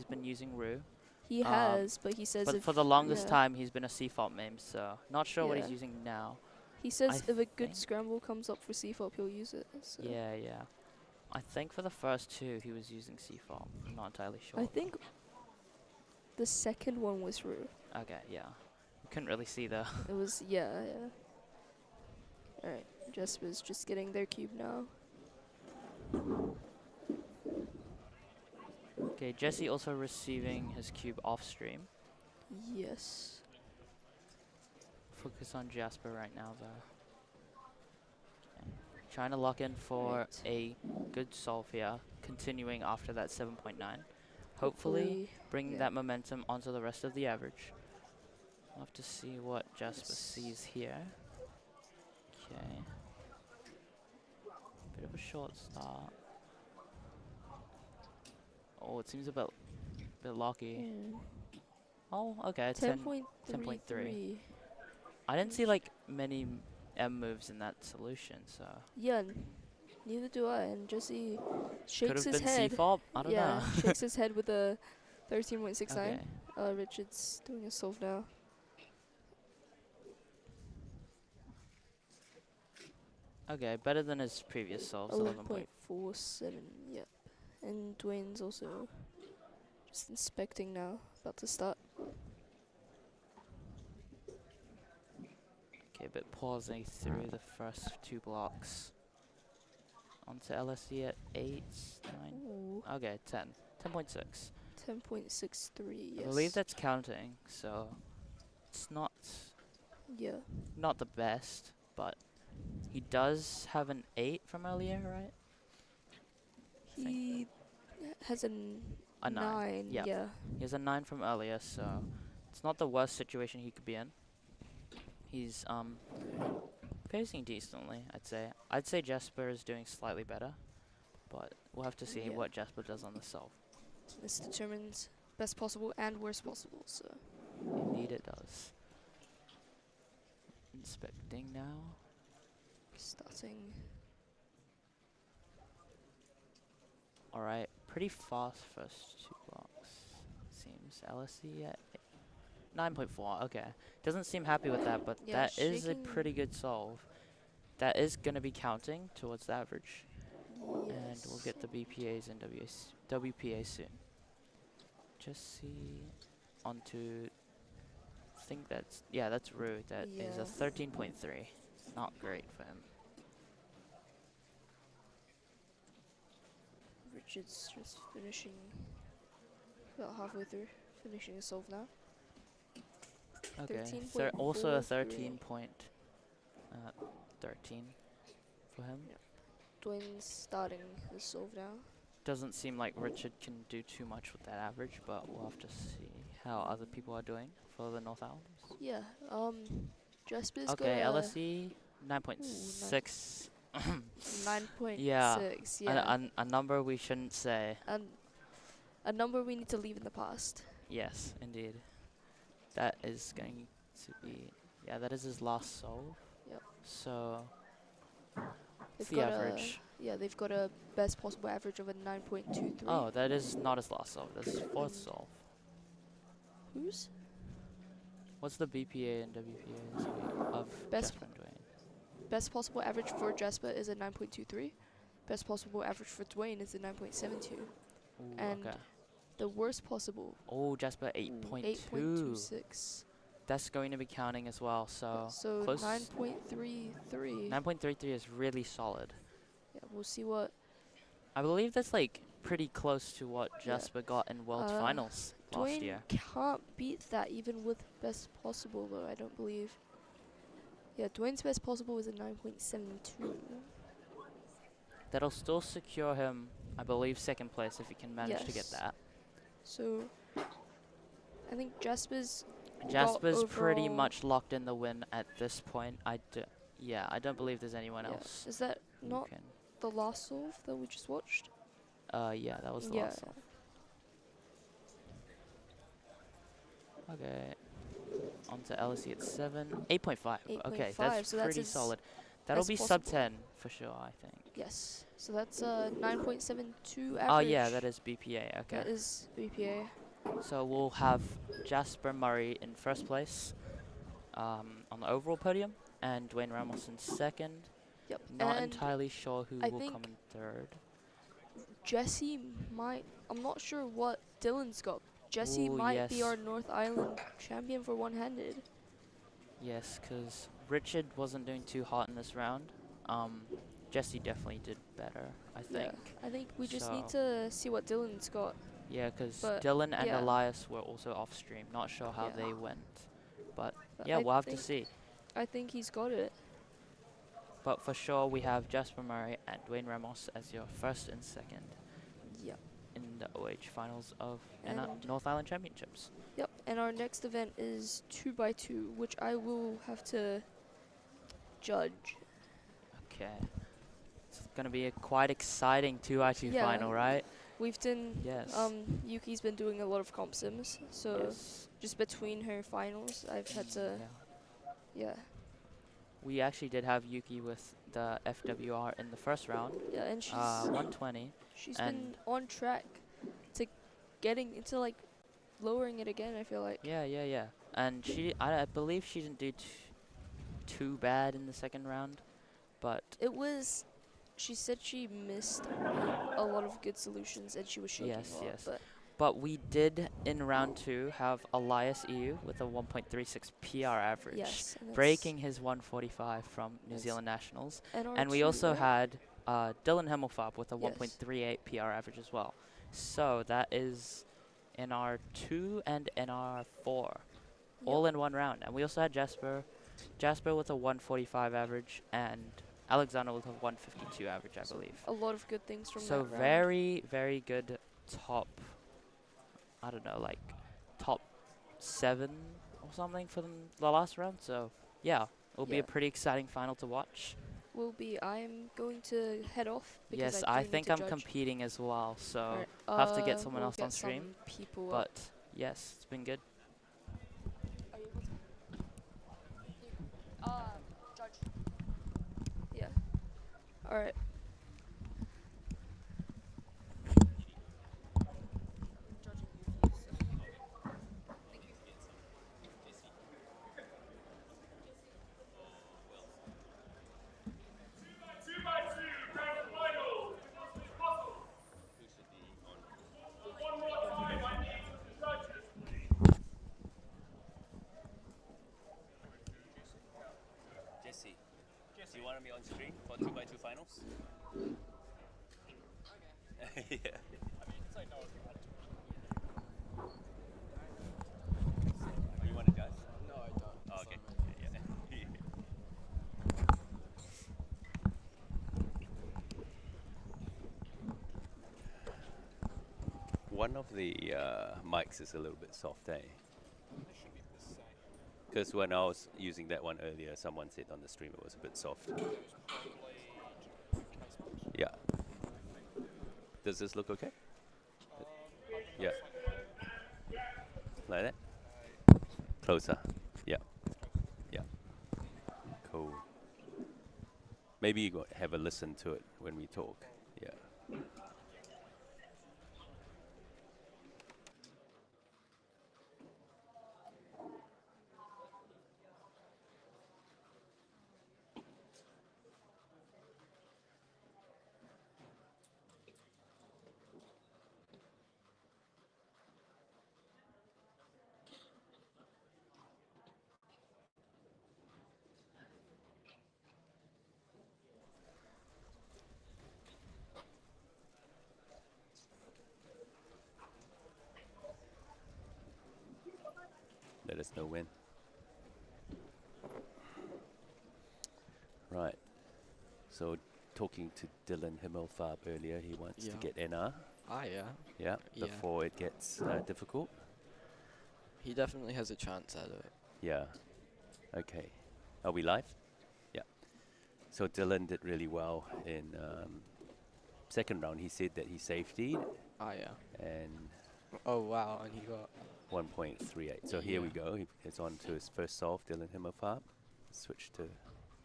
been using Rue. He has, but he says but if for the longest yeah. time he's been a C-fault meme, so not sure what he's Yeah. using now. He says I if a good scramble comes up for C-fault, he'll use it. So. Yeah. I think for the first 2 he was using C-fault. I'm not entirely sure. I think the second one was Rue. Okay, yeah. You couldn't really see though. It was, yeah. Alright, Jasper's just getting their cube now. Okay, Jesse also receiving his cube off stream. Yes. Focus on Jasper right now though. Okay. Trying to lock in for a good solve here, continuing after that 7.9. Hopefully bringing that momentum onto the rest of the average. We'll have to see what Jasper sees here. Okay. Bit of a short start. Oh, it seems a bit locky. Oh, okay, 10.3. I didn't see like many M moves in that solution, so. Yeah, neither do I. And Jesse shakes his been head. C-fault? I don't know. Shakes his head with a 13.69. Okay. Richard's doing a solve now. Okay, better than his previous solves. 11.47. Yep. And Dwayne's also just inspecting now, about to start. Okay, but pausing through the first 2 blocks. Onto LSE at 8, 9. Ooh. Okay, 10. 10.6. 10.63. Yes. I believe that's counting, so it's not Yeah. not the best, but he does have an 8 from earlier, right? He has A 9. 9. Yep. Yeah. He has a 9 from earlier, so it's not the worst situation he could be in. He's pacing decently, I'd say. I'd say Jasper is doing slightly better, but we'll have to see what Jasper does on the solve. This determines best possible and worst possible, so. Indeed it does. Inspecting now. Starting. Alright, pretty fast first 2 blocks. Seems LSE at 9.4, okay. Doesn't seem happy with that, but Yeah, that is a shaking. pretty good solve. That is going to be counting towards the average. And we'll get the BPAs and WPA soon. Just see onto, I think that's, yeah, that's rude. That is a 13.3. Not great for him. Richard's just finishing, about halfway through, finishing a solve now. Okay, 13.43. also a 13 for him. Yep. Dwayne's starting his solve now. Doesn't seem like Richard can do too much with that average, but we'll have to see how other people are doing for the North Islanders. Yeah, Jasper's okay, got LSE 9.6. 9.6, yeah. yeah. A number we shouldn't say. A number we need to leave in the past. Yes, indeed. That is going to be, yeah, that is his last solve. Yep. So, They've the got average. Yeah, they've got a best possible average of a 9.23. Oh, that is not his last solve. That's his 4th solve. Whose? What's the BPA and WPA of Jasper and Dwayne? Best possible average for Jasper is a 9.23. Best possible average for Dwayne is a 9.72. Ooh, and okay. the worst possible. Oh, Jasper 8.2. 8.26. That's going to be counting as well, so so 9.33. 9.33 is really solid. Yeah, we'll see what. I believe that's like pretty close to what Jasper got in World Finals last Dwayne year. can't beat that even with best possible though, I don't believe. Yeah, Dwayne's best possible is a 9.72. That'll still secure him, I believe, 2nd place if he can manage to get that. So, I think Jasper's pretty much locked in the win at this point. I don't believe there's anyone else. Is that not the last solve that we just watched? Yeah, that was the last solve. Okay. On to LSE at 7. 8.5. Okay, that's so pretty solid. That'll be sub 10 for sure, I think. Yes. So that's a 9.72 average. Oh yeah, that is BPA. Okay. That is BPA. So we'll have Jasper Murray in 1st place on the overall podium, and Dwayne Ramos in 2nd. Yep. Not and entirely sure who will come in 3rd. Jesse might. I'm not sure what Dylan's got. Jesse might be our North Island champion for one-handed. Yes, because Richard wasn't doing too hot in this round. Jesse definitely did better, I think. Yeah, I think we just need to see what Dylan's got. Yeah, because Dylan and Elias were also off stream. Not sure how they went. But yeah, we'll have to see. I think he's got it. But for sure, we have Jasper Murray and Dwayne Ramos as your 1st and 2nd. Yep. In the OH finals of North Island Championships. Yep, and our next event is 2x2, which I will have to judge. Okay. It's going to be a quite exciting 2x2 final, right? We've done, Yuki's been doing a lot of comp sims, so just between her finals, I've had to, We actually did have Yuki with the FWR in the 1st round. Yeah, and she's 120. She's been on track to getting into like lowering it again, I feel like. Yeah. And I believe she didn't do too bad in the 2nd round, but It was. She said she missed a lot of good solutions and she was shaking yes, a lot. yes. But But we did in round 2 have Elias EU with a 1.36 PR average, yes, and breaking his 145 from New That's Zealand Nationals. NR2, And we also right? had Dylan Himmelfarb with a Yes. 1.38 PR average as well. So that is NR2 and NR4 all in one round. And we also had Jasper with a 145 average and Alexander with a 152 average, I believe. A lot of good things from So that round. very, very good top, I don't know, like top 7 or something for the last round. So yeah, it'll be Yeah. a pretty exciting final to watch. Will be. I'm going to head off because Yes, I I do need think to I'm judge. competing as well, so Alright, have to get someone we'll else get on stream. some people But up. yes, it's been good. Are you able to? Judge. Yeah. Alright. Jesse, do you want to be on screen for 2x2 finals? Okay. Yeah. Oh, you want to judge? No, I don't. Oh, okay. Yeah. One of the mics is a little bit soft, eh? Because when I was using that one earlier, someone said on the stream it was a bit soft. Yeah. Does this look okay? Yeah. Like that? Closer. Yeah. Yeah. Cool. Maybe you go have a listen to it when we talk. Yeah. Let us know when. Right. So talking to Dylan Himmelfarb earlier, he wants to get NR. Ah, yeah. Yeah, Yeah. before it gets difficult. He definitely has a chance at it. Yeah. Okay. Are we live? Yeah. So Dylan did really well in second round. He said that he safetied. Ah, yeah. And oh, wow. And he got 1.38. So here we go. He's on to his first solve, Dylan Himmelfarb. Switch to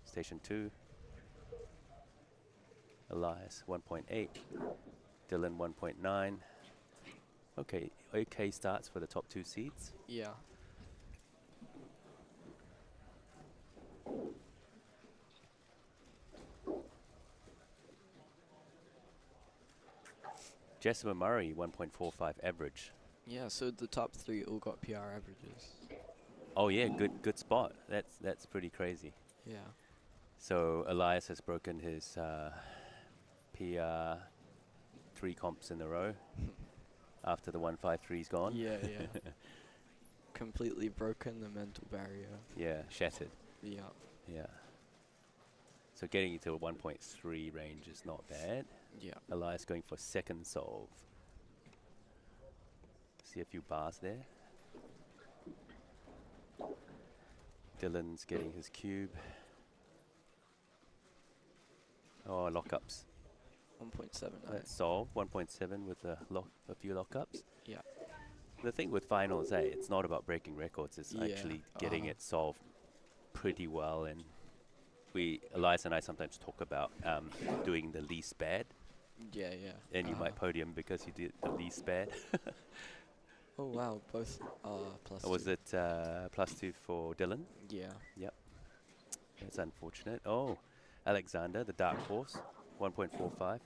station 2. Elias 1.8. Dylan 1.9. Okay starts for the top 2 seeds. Yeah. Jasper Murray 1.45 average. Yeah, so the top 3 all got PR averages. Oh yeah, good spot. That's pretty crazy. Yeah. So Elias has broken his PR 3 comps in a row after the 153's gone. Yeah, yeah. Completely broken the mental barrier. Yeah, shattered. Yeah. Yeah. So getting into a 1.3 range is not bad. Yeah. Elias going for second solve. See a few bars there. Dylan's getting his cube. Oh, lockups. 1.7. Let's solve 1.7 with a few lockups. Yeah. The thing with finals, it's not about breaking records. It's actually getting it solved pretty well. And Elias and I sometimes talk about doing the least bad. Yeah, yeah. And you might podium because you did the least bad. Oh wow, both plus. Was it +2 for Dylan? Yeah. Yep. That's unfortunate. Oh, Alexander, the dark horse, 1.45.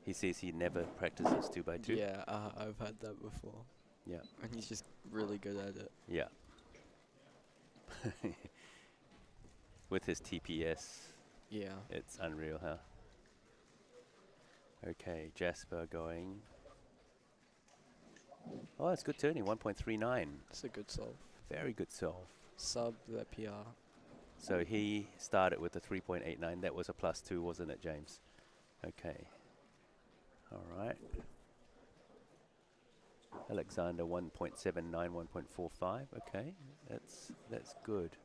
He says he never practices 2x2. Yeah, I've had that before. Yeah. And he's just really good at it. Yeah. With his TPS, Yeah. it's unreal, huh? Okay, Jasper going. Oh, that's good turning, 1.39. It's a good solve. Very good solve. Sub the PR. So he started with a 3.89. That was a +2, wasn't it, James? Okay. All right. Alexander 1.79, 1.45. Okay, that's good.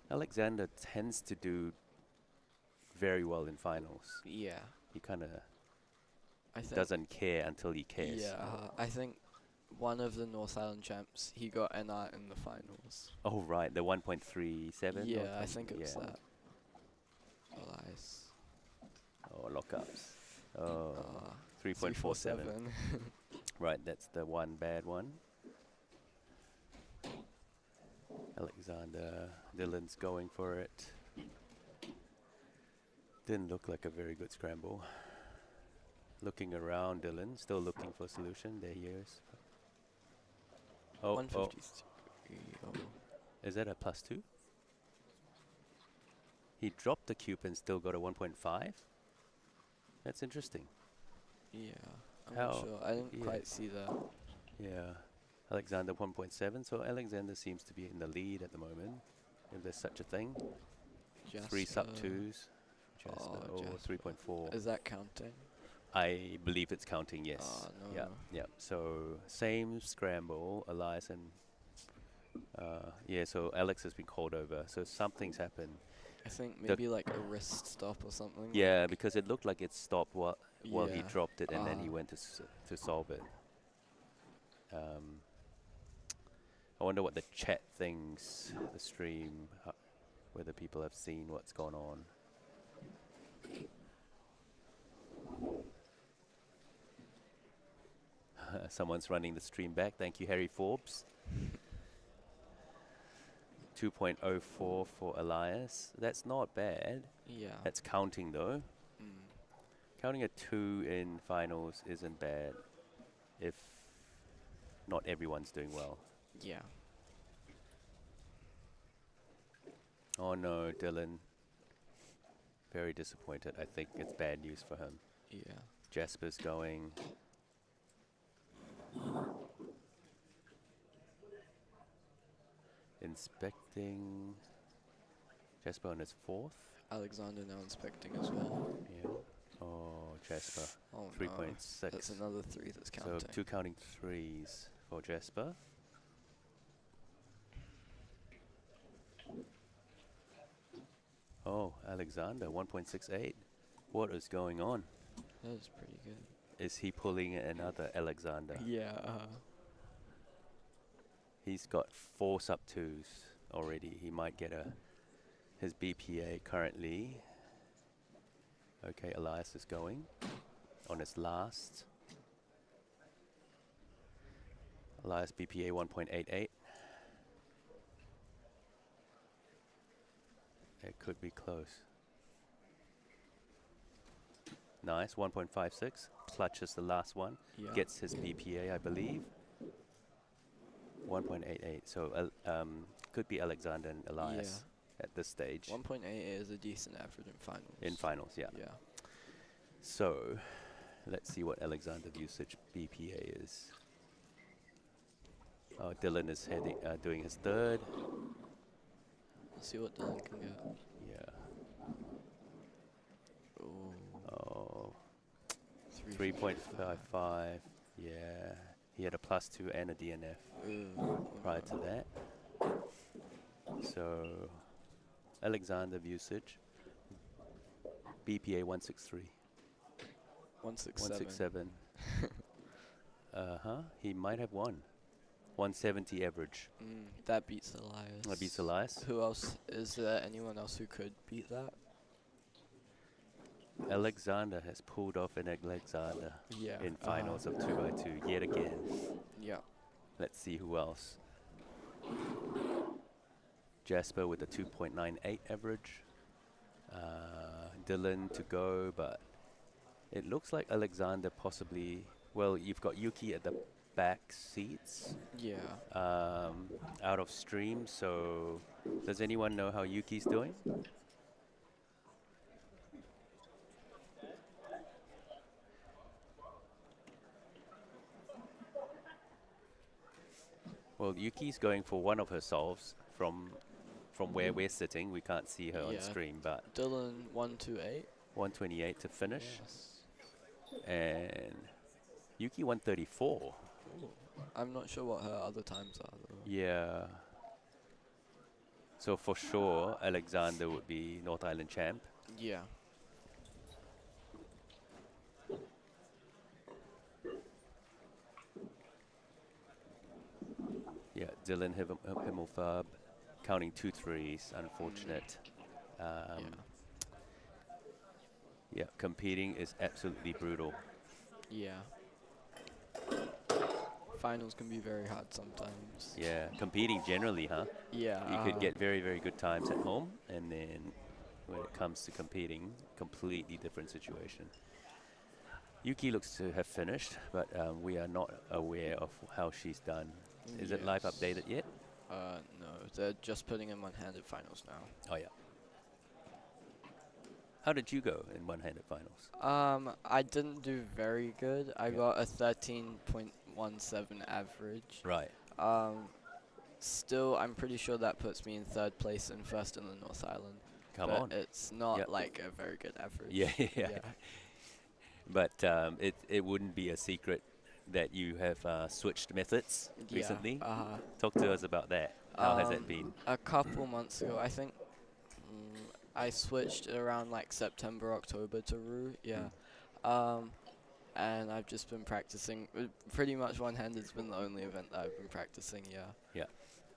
Alexander tends to do very well in finals. Yeah. He kind of I think doesn't care until he cares. Yeah, I think one of the North Island champs, he got NR in the finals. Oh, right, the 1.37? Yeah, or I something? think it was Yeah. that. Elias. Oh, lockups. Oh, 3.47. Right, that's the one bad one. Alexander, Dylan's going for it. Didn't look like a very good scramble. Looking around, Dylan, still looking for a solution. There he is. Oh, 153. Oh. Is that a +2? He dropped the cube and still got a 1.5? That's interesting. Yeah, I'm How- not sure. I didn't quite see that. Yeah. Alexander 1.7, so Alexander seems to be in the lead at the moment, if there's such a thing. 3 sub Jasper. 2s. Jasper, Oh, oh, Jasper. 3.4. Is that counting? I believe it's counting, yes. Oh, no. Yeah, yeah. So same scramble, Elias and yeah. So Alex has been called over. So something's happened. I think The- maybe like a wrist stop or something. Yeah, because it looked like it stopped while he Yeah. dropped it, and then he went to solve it. I wonder what the chat thinks, the stream, whether people have seen what's gone on. Someone's running the stream back. Thank you, Harry Forbes. 2.04 for Elias. That's not bad. Yeah. That's counting though. Mm. Counting a 2 in finals isn't bad if not everyone's doing well. Yeah. Oh no, Dylan. Very disappointed. I think it's bad news for him. Yeah. Jasper's going. Inspecting. Jasper on his 4th. Alexander now inspecting as well. Yeah. Oh, Jasper. Oh, 3.6. no. That's another 3 that's counting. So 2 counting 3s for Jasper. Oh, Alexander, 1.68. What is going on? That is pretty good. Is he pulling another Alexander? Yeah. He's got 4 sub 2s already. He might get his BPA currently. Okay, Elias is going on his last. Elias BPA 1.88. It could be close. Nice, 1.56. Clutches the last one. Yeah. Gets his BPA, I believe. 1.88. So could be Alexander and Elias at this stage. 1.88 is a decent average in finals. In finals, yeah. Yeah. So let's see what Alexander's usage BPA is. Oh, Dylan is heading, doing his 3rd. Let's see what Dylan can get. Yeah. Oh. Oh. 3.55. Yeah. He had a +2 and a DNF prior to that. So Alexander usage. BPA 163. 167. 167. He might have won. 170 average. That beats Elias. That beats Elias. Who else? Is there anyone else who could beat that? Alexander has pulled off an Alexander in finals of 2x2 yet again. Yeah. Let's see who else. Jasper with a 2.98 average. Dylan to go, but it looks like Alexander possibly. Well, you've got Yuki at the back seats. Yeah. Out of stream. So, does anyone know how Yuki's doing? Well, Yuki's going for one of her solves from where we're sitting. We can't see her on stream, but Dylan 128. 128 to finish. Yes. And Yuki 134. Ooh. I'm not sure what her other times are though. Yeah. So for sure, Alexander would be North Island champ. Yeah. Yeah, Dylan Himmelfarb counting 2 threes. Unfortunate. Yeah, competing is absolutely brutal. Yeah. Finals can be very hard sometimes. Yeah, competing generally, huh? Yeah. You could get very, very good times at home, and then when it comes to competing, completely different situation. Yuki looks to have finished, but we are not aware of how she's done. Is it live updated yet? No, they're just putting in one-handed finals now. Oh, yeah. How did you go in one-handed finals? I didn't do very good. I got a 13.17 average. Right. Still, I'm pretty sure that puts me in 3rd place and 1st in the North Island. Come but on. It's not like a very good average. Yeah. But it wouldn't be a secret that you have switched methods recently. Talk to us about that. How has it been? A couple months ago, I think. I switched around like September, October to Rue, and I've just been practicing. Pretty much one-handed's been the only event that I've been practicing, Yeah.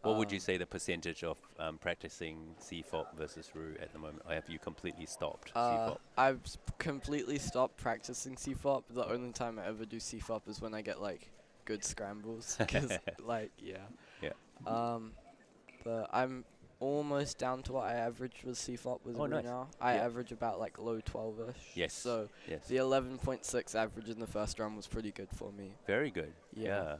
What would you say the percentage of practicing CFOP versus Rue at the moment? Or have you completely stopped CFOP? I've completely stopped practicing CFOP. The only time I ever do CFOP is when I get like good scrambles. But I'm almost down to what I averaged with CFOP with Rue now. I average about like low 12-ish. Yes. So the 11.6 average in the first round was pretty good for me. Very good. Yeah.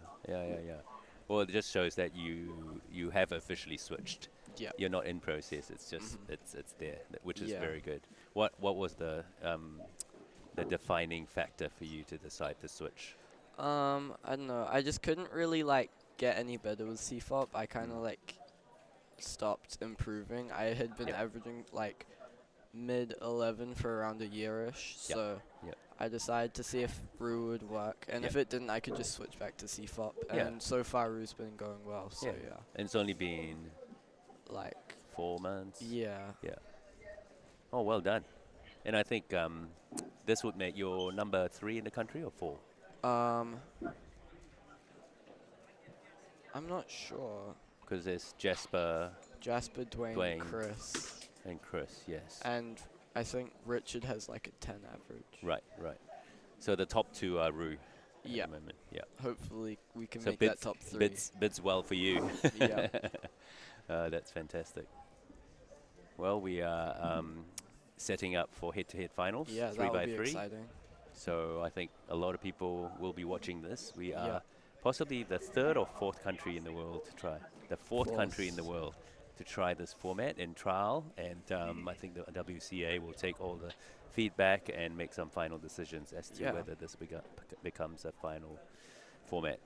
Well, it just shows that you have officially switched. Yeah. You're not in process. It's just it's there, which is very good. What was the defining factor for you to decide to switch? I don't know. I just couldn't really like get any better with CFOP. I kind of like stopped improving. I had been averaging like mid 11 for around a year-ish. So I decided to see if Rue would work, and if it didn't, I could just switch back to CFOP. And so far, Rue's been going well. So And it's only been like 4 months. Yeah. Oh, well done. And I think this would make your number 3 in the country or 4. I'm not sure. Because there's Jasper, Dwayne, Chris. And Chris, yes. And I think Richard has like a 10 average. Right. So the top 2 are Rue at the moment. Yeah. Hopefully we can make that top 3. Bids well for you. Yeah. That's fantastic. Well, we are setting up for head-to-head finals, 3x3. Exciting. So I think a lot of people will be watching this. We are possibly the 3rd or 4th country in the world to try. The 4th country in the world to try this format and trial. And I think the WCA will take all the feedback and make some final decisions as to whether this becomes a final format.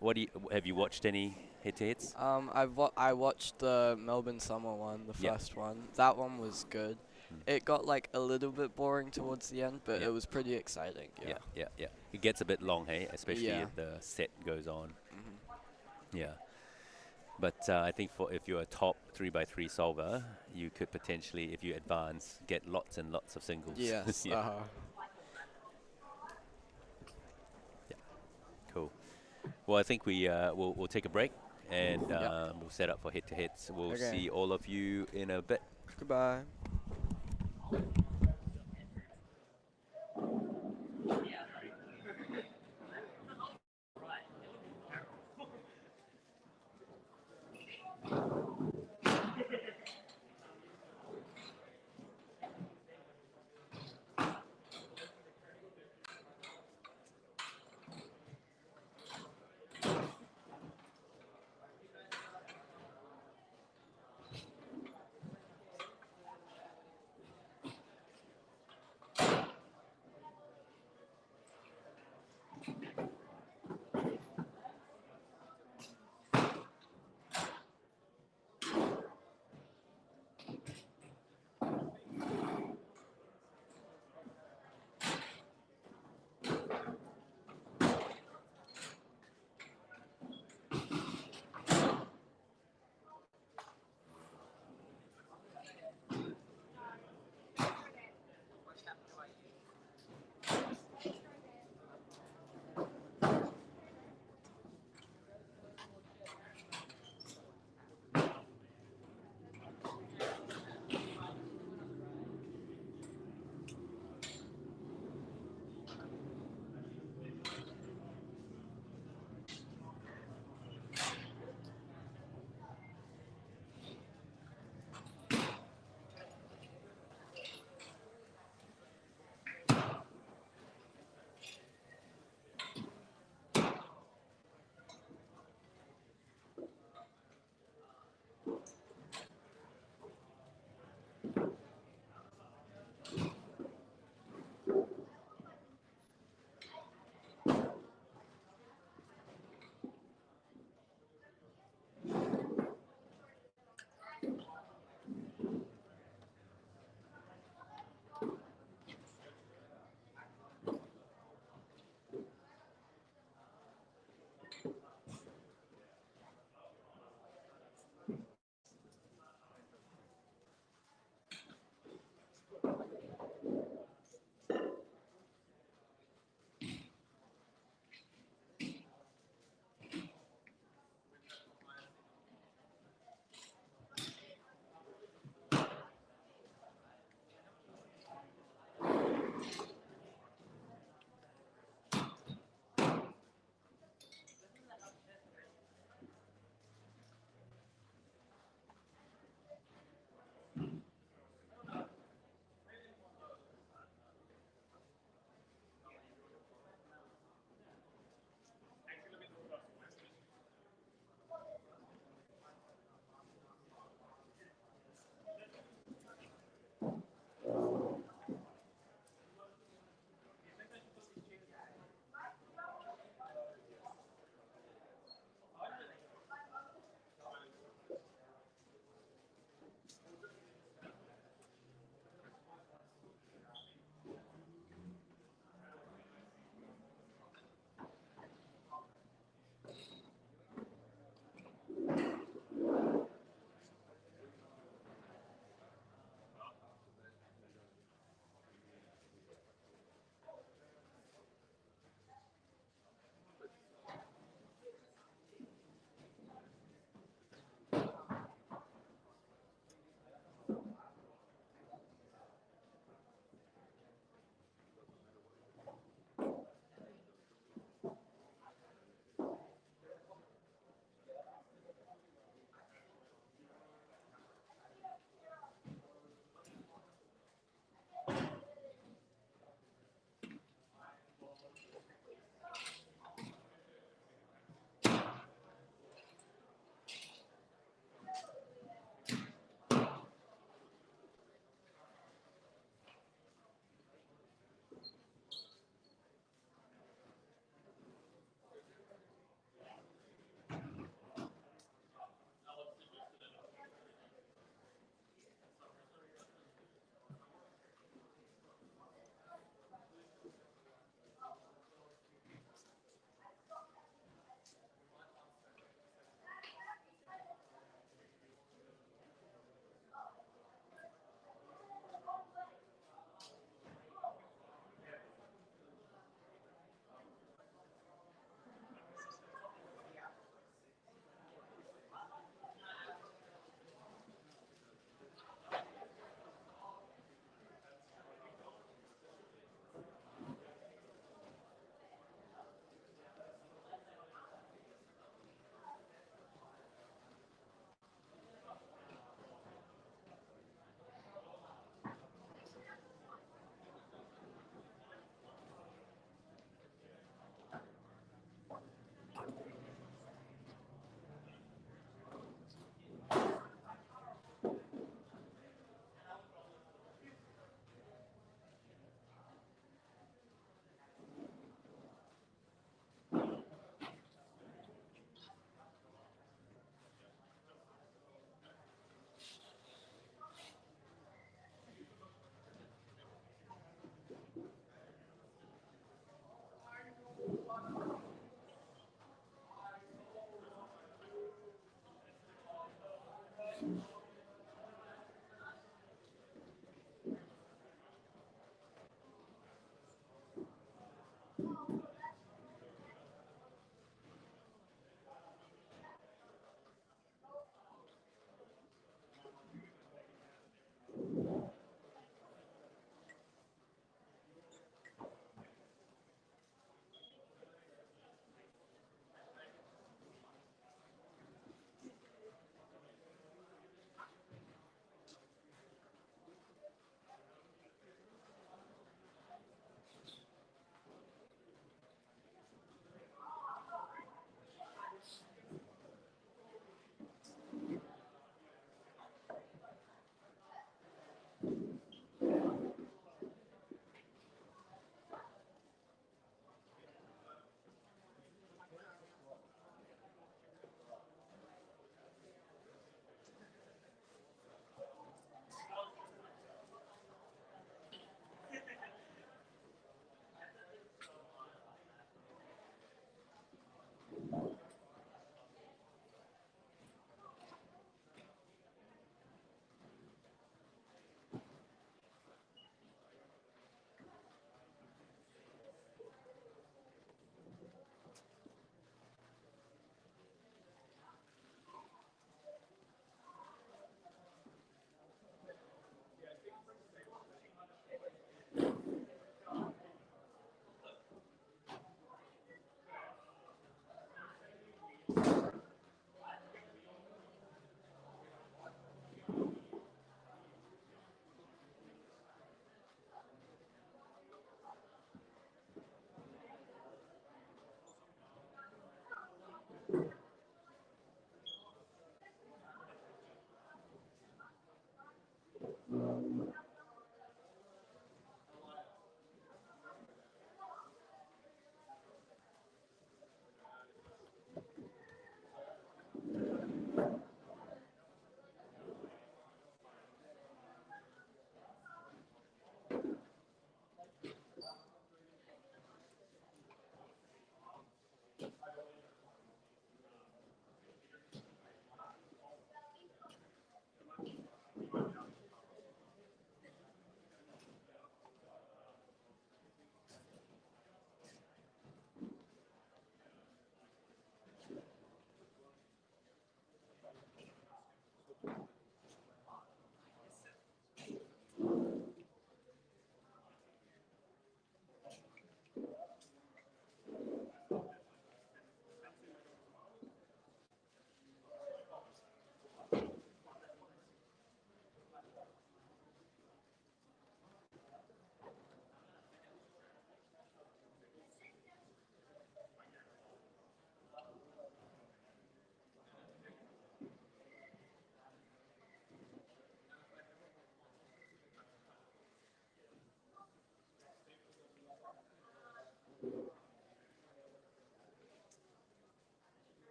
Have you watched any head-to-heads? I watched the Melbourne Summer one, the first one. That one was good. It got like a little bit boring towards the end, but it was pretty exciting. Yeah. It gets a bit long, hey, especially if the set goes on. Yeah. But I think if you're a top 3x3 solver, you could potentially, if you advance, get lots and lots of singles. Yes. Cool. Well, I think we'll take a break and we'll set up for head-to-heads. We'll see all of you in a bit. Goodbye.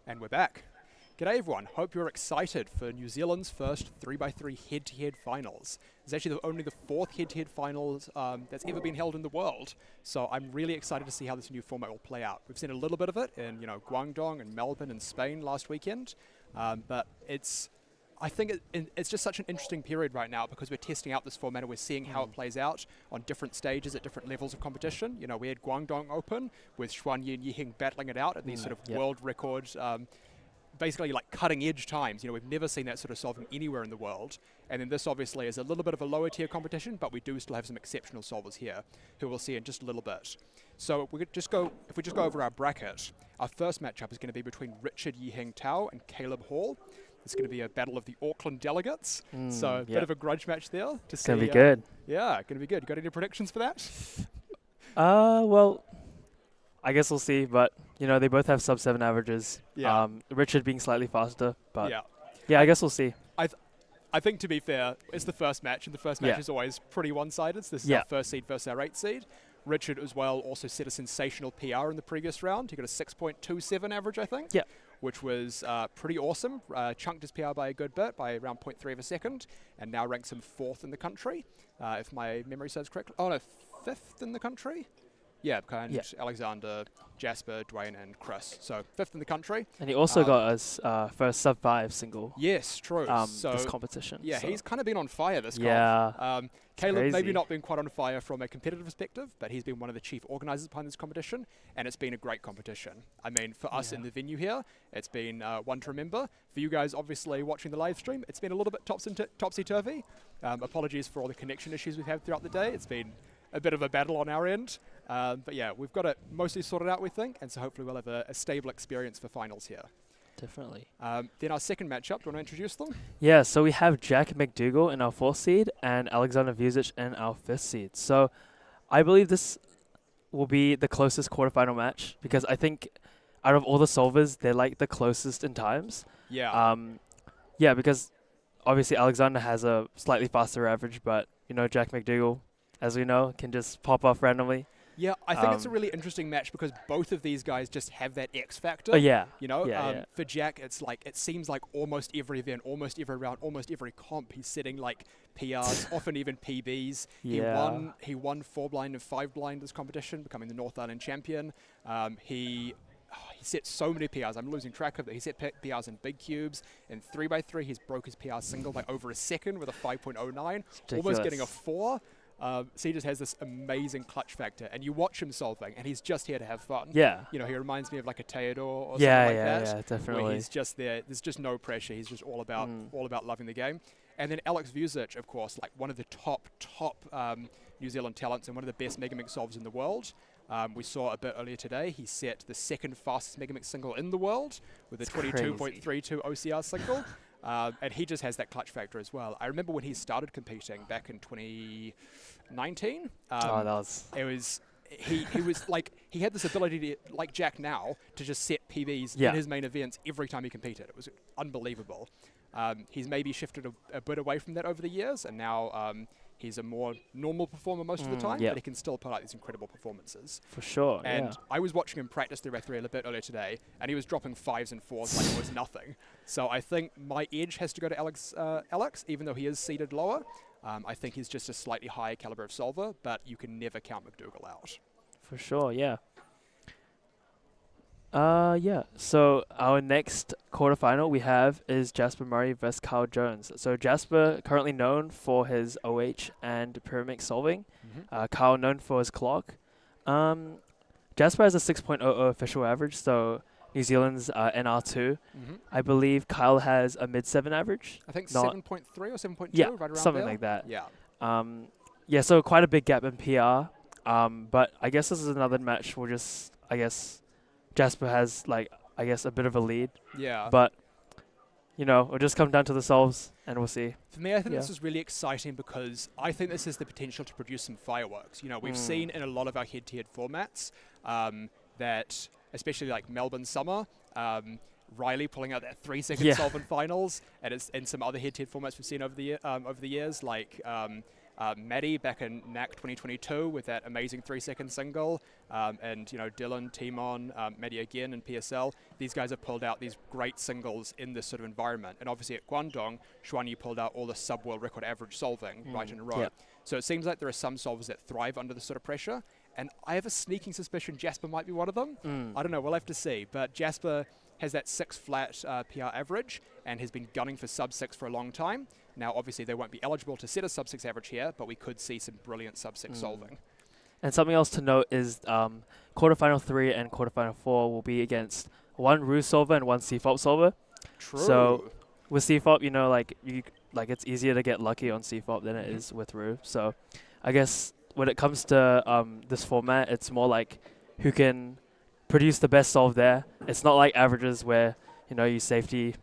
And we're back. G'day everyone, hope you're excited for New Zealand's first 3x3 head-to-head finals. It's actually only the 4th head-to-head finals that's ever been held in the world, so I'm really excited to see how this new format will play out. We've seen a little bit of it in Guangdong and Melbourne and Spain last weekend, but I think it's just such an interesting period right now because we're testing out this format and we're seeing how it plays out on different stages at different levels of competition. We had Guangdong Open with Xuanyi and Yiheng battling it out at these sort of world records, basically like cutting edge times. We've never seen that sort of solving anywhere in the world. And then this obviously is a little bit of a lower tier competition, but we do still have some exceptional solvers here who we'll see in just a little bit. So if we just go over our bracket, our first matchup is going to be between Richard Yiheng Tao and Caleb Hall. It's going to be a battle of the Auckland delegates. So a bit of a grudge match there. It's going to be good. Yeah, going to be good. You got any predictions for that? Well, I guess we'll see, but they both have sub 7 averages. Yeah. Richard being slightly faster, but yeah, I guess we'll see. I think, to be fair, it's the first match, and the first match is always pretty one-sided. So this is our first seed versus our 8th seed. Richard as well also set a sensational PR in the previous round. He got a 6.27 average, I think. Yeah. Which was pretty awesome. Chunked his PR by a good bit, by around 0.3 of a second, and now ranks him 4th in the country, if my memory serves correctly. Oh no, 5th in the country? Yeah, behind Alexander, Jasper, Dwayne, and Chris. So 5th in the country. And he also got us first sub 5 single. Yes, true. So this competition. Yeah, so. He's kind of been on fire this comp. Caleb maybe not been quite on fire from a competitive perspective, but he's been one of the chief organisers behind this competition, and it's been a great competition. I mean, for us in the venue here, it's been one to remember. For you guys, obviously, watching the live stream, it's been a little bit topsy-turvy. Apologies for all the connection issues we've had throughout the day. It's been a bit of a battle on our end. But yeah, we've got it mostly sorted out, we think, and so hopefully we'll have a stable experience for finals here. Definitely. Then our second matchup, do you want to introduce them? Yeah, so we have Jack McDougall in our 4th seed and Alexander Vucic in our 5th seed. So I believe this will be the closest quarterfinal match because I think out of all the solvers, they're like the closest in times. Yeah. Yeah, because obviously Alexander has a slightly faster average, but Jack McDougall, as we know, can just pop off randomly. Yeah, I think it's a really interesting match because both of these guys just have that X factor. For Jack, it's like it seems like almost every event, almost every round, almost every comp, he's setting like PRs, often even PBs. He won 4 blind and 5 blind this competition, becoming the North Island champion. He set so many PRs. I'm losing track of it. He set PRs in big cubes. In 3x3, he's broke his PR single by over a second with a 5.09, almost getting a 4. So he just has this amazing clutch factor, and you watch him solving, and he's just here to have fun. Yeah. He reminds me of like a Theodore or something like that. Yeah, definitely. Where he's just there. There's just no pressure. He's just all about loving the game. And then Alex Vucic, of course, like one of the top New Zealand talents and one of the best Megamix solves in the world. We saw a bit earlier today, he set the 2nd fastest Megamix single in the world with a 22.32 OCR single. And he just has that clutch factor as well. I remember when he started competing back in 2019. He was like, he had this ability to, like Jack now, to just set PBs in his main events every time he competed. It was unbelievable. He's maybe shifted a bit away from that over the years, and now he's a more normal performer most of the time, but he can still put out these incredible performances. For sure, And I was watching him practice the 3x3 a bit earlier today, and he was dropping 5s and 4s like it was nothing. So I think my edge has to go to Alex, even though he is seated lower. I think he's just a slightly higher caliber of solver, but you can never count McDougall out. For sure, yeah. So our next quarterfinal we have is Jasper Murray versus Kyle Jones. So Jasper, currently known for his OH and Pyraminx solving. Kyle known for his clock. Jasper has a 6.00 official average, so New Zealand's NR2. I believe Kyle has a mid-7 average. I think 7.3 or 7.2, right around something there. like that. Yeah. So quite a big gap in PR. But I guess this is another match where just, Jasper has, a bit of a lead. Yeah. But, it'll just come down to the solves, and we'll see. For me, I think this is really exciting because I think this has the potential to produce some fireworks. We've seen in a lot of our head-to-head formats that, especially like Melbourne Summer, Riley pulling out that 3-second solve in finals, and it's in some other head-to-head formats we've seen over the years, like Maddie back in NAC 2022 with that amazing 3-second single, and you know, Dylan, Timon, Maddie again in PSL. These guys have pulled out these great singles in this sort of environment. And obviously at Guangdong, Xuanyi pulled out all the sub-world record average solving right in a row. Yep. So it seems like there are some solvers that thrive under this sort of pressure. And I have a sneaking suspicion Jasper might be one of them. I don't know, we'll have to see. But Jasper has that 6 flat PR average and has been gunning for sub-6 for a long time. Now, obviously, they won't be eligible to set a sub-6 average here, but we could see some brilliant sub-6 solving. And something else to note is quarterfinal 3 and quarterfinal 4 will be against 1 Ruse solver and 1 CFOP solver. True. So with CFOP, you know, like it's easier to get lucky on CFOP than it is with Rue. So I guess when it comes to this format, it's more like who can produce the best solve there. It's not like averages where, you know, you safety,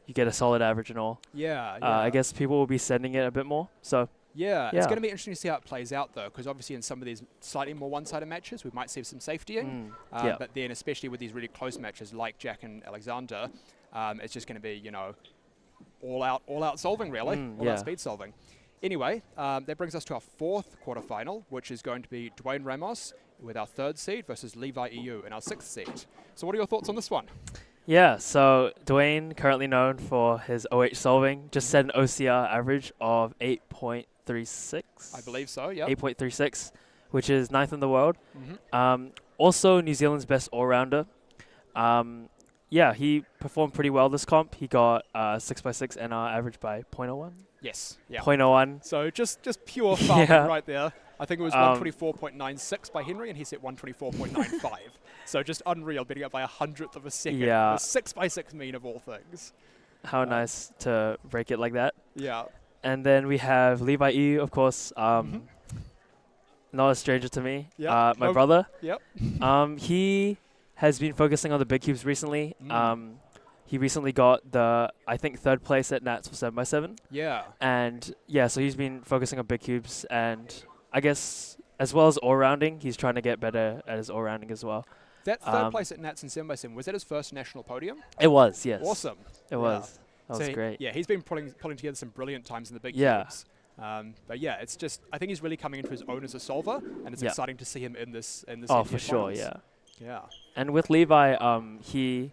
you get a solid average and all. Yeah, I guess people will be sending it a bit more. So yeah, it's going to be interesting to see how it plays out, though, because obviously in some of these slightly more one-sided matches, we might see some safetying. But then especially with these really close matches like Jack and Alexander, it's just going to be, you know, all out solving, really. All out speed solving. Anyway, that brings us to our 4th quarterfinal, which is going to be Dwayne Ramos with our 3rd seed versus Levi EU in our 6th seed. So what are your thoughts on this one? Yeah, so Dwayne, currently known for his OH solving, just set an OCR average of 8.36. I believe so, yeah. 8.36, which is 9th in the world. Also, New Zealand's best all-rounder. Yeah, he performed pretty well this comp. He got 6x6 NR average by 0.01. Yes, yeah. 0.01. So just pure farming right there. I think it was 124.96 by Henry, and he set 124.95. So just unreal, beating up by 100th of a second. Yeah. A 6x6 mean of all things. How nice to break it like that. Yeah. And then we have Levi EU, of course. Not a stranger to me. Yep. My brother. Yep. He has been focusing on the big cubes recently. He recently got the, I think, 3rd place at Nats for 7x7. Yeah. And yeah, so he's been focusing on big cubes, and I guess as well as all-rounding, he's trying to get better at his all-rounding as well. That 3rd place at Nats in 7x7, was that his first national podium? It was, yes. Awesome. It was. That was great. Yeah, he's been pulling together some brilliant times in the big cubes. But yeah, it's just, I think he's really coming into his own as a solver, and it's exciting to see him in this. Oh, for sure, yeah. Yeah. And with Levi, he's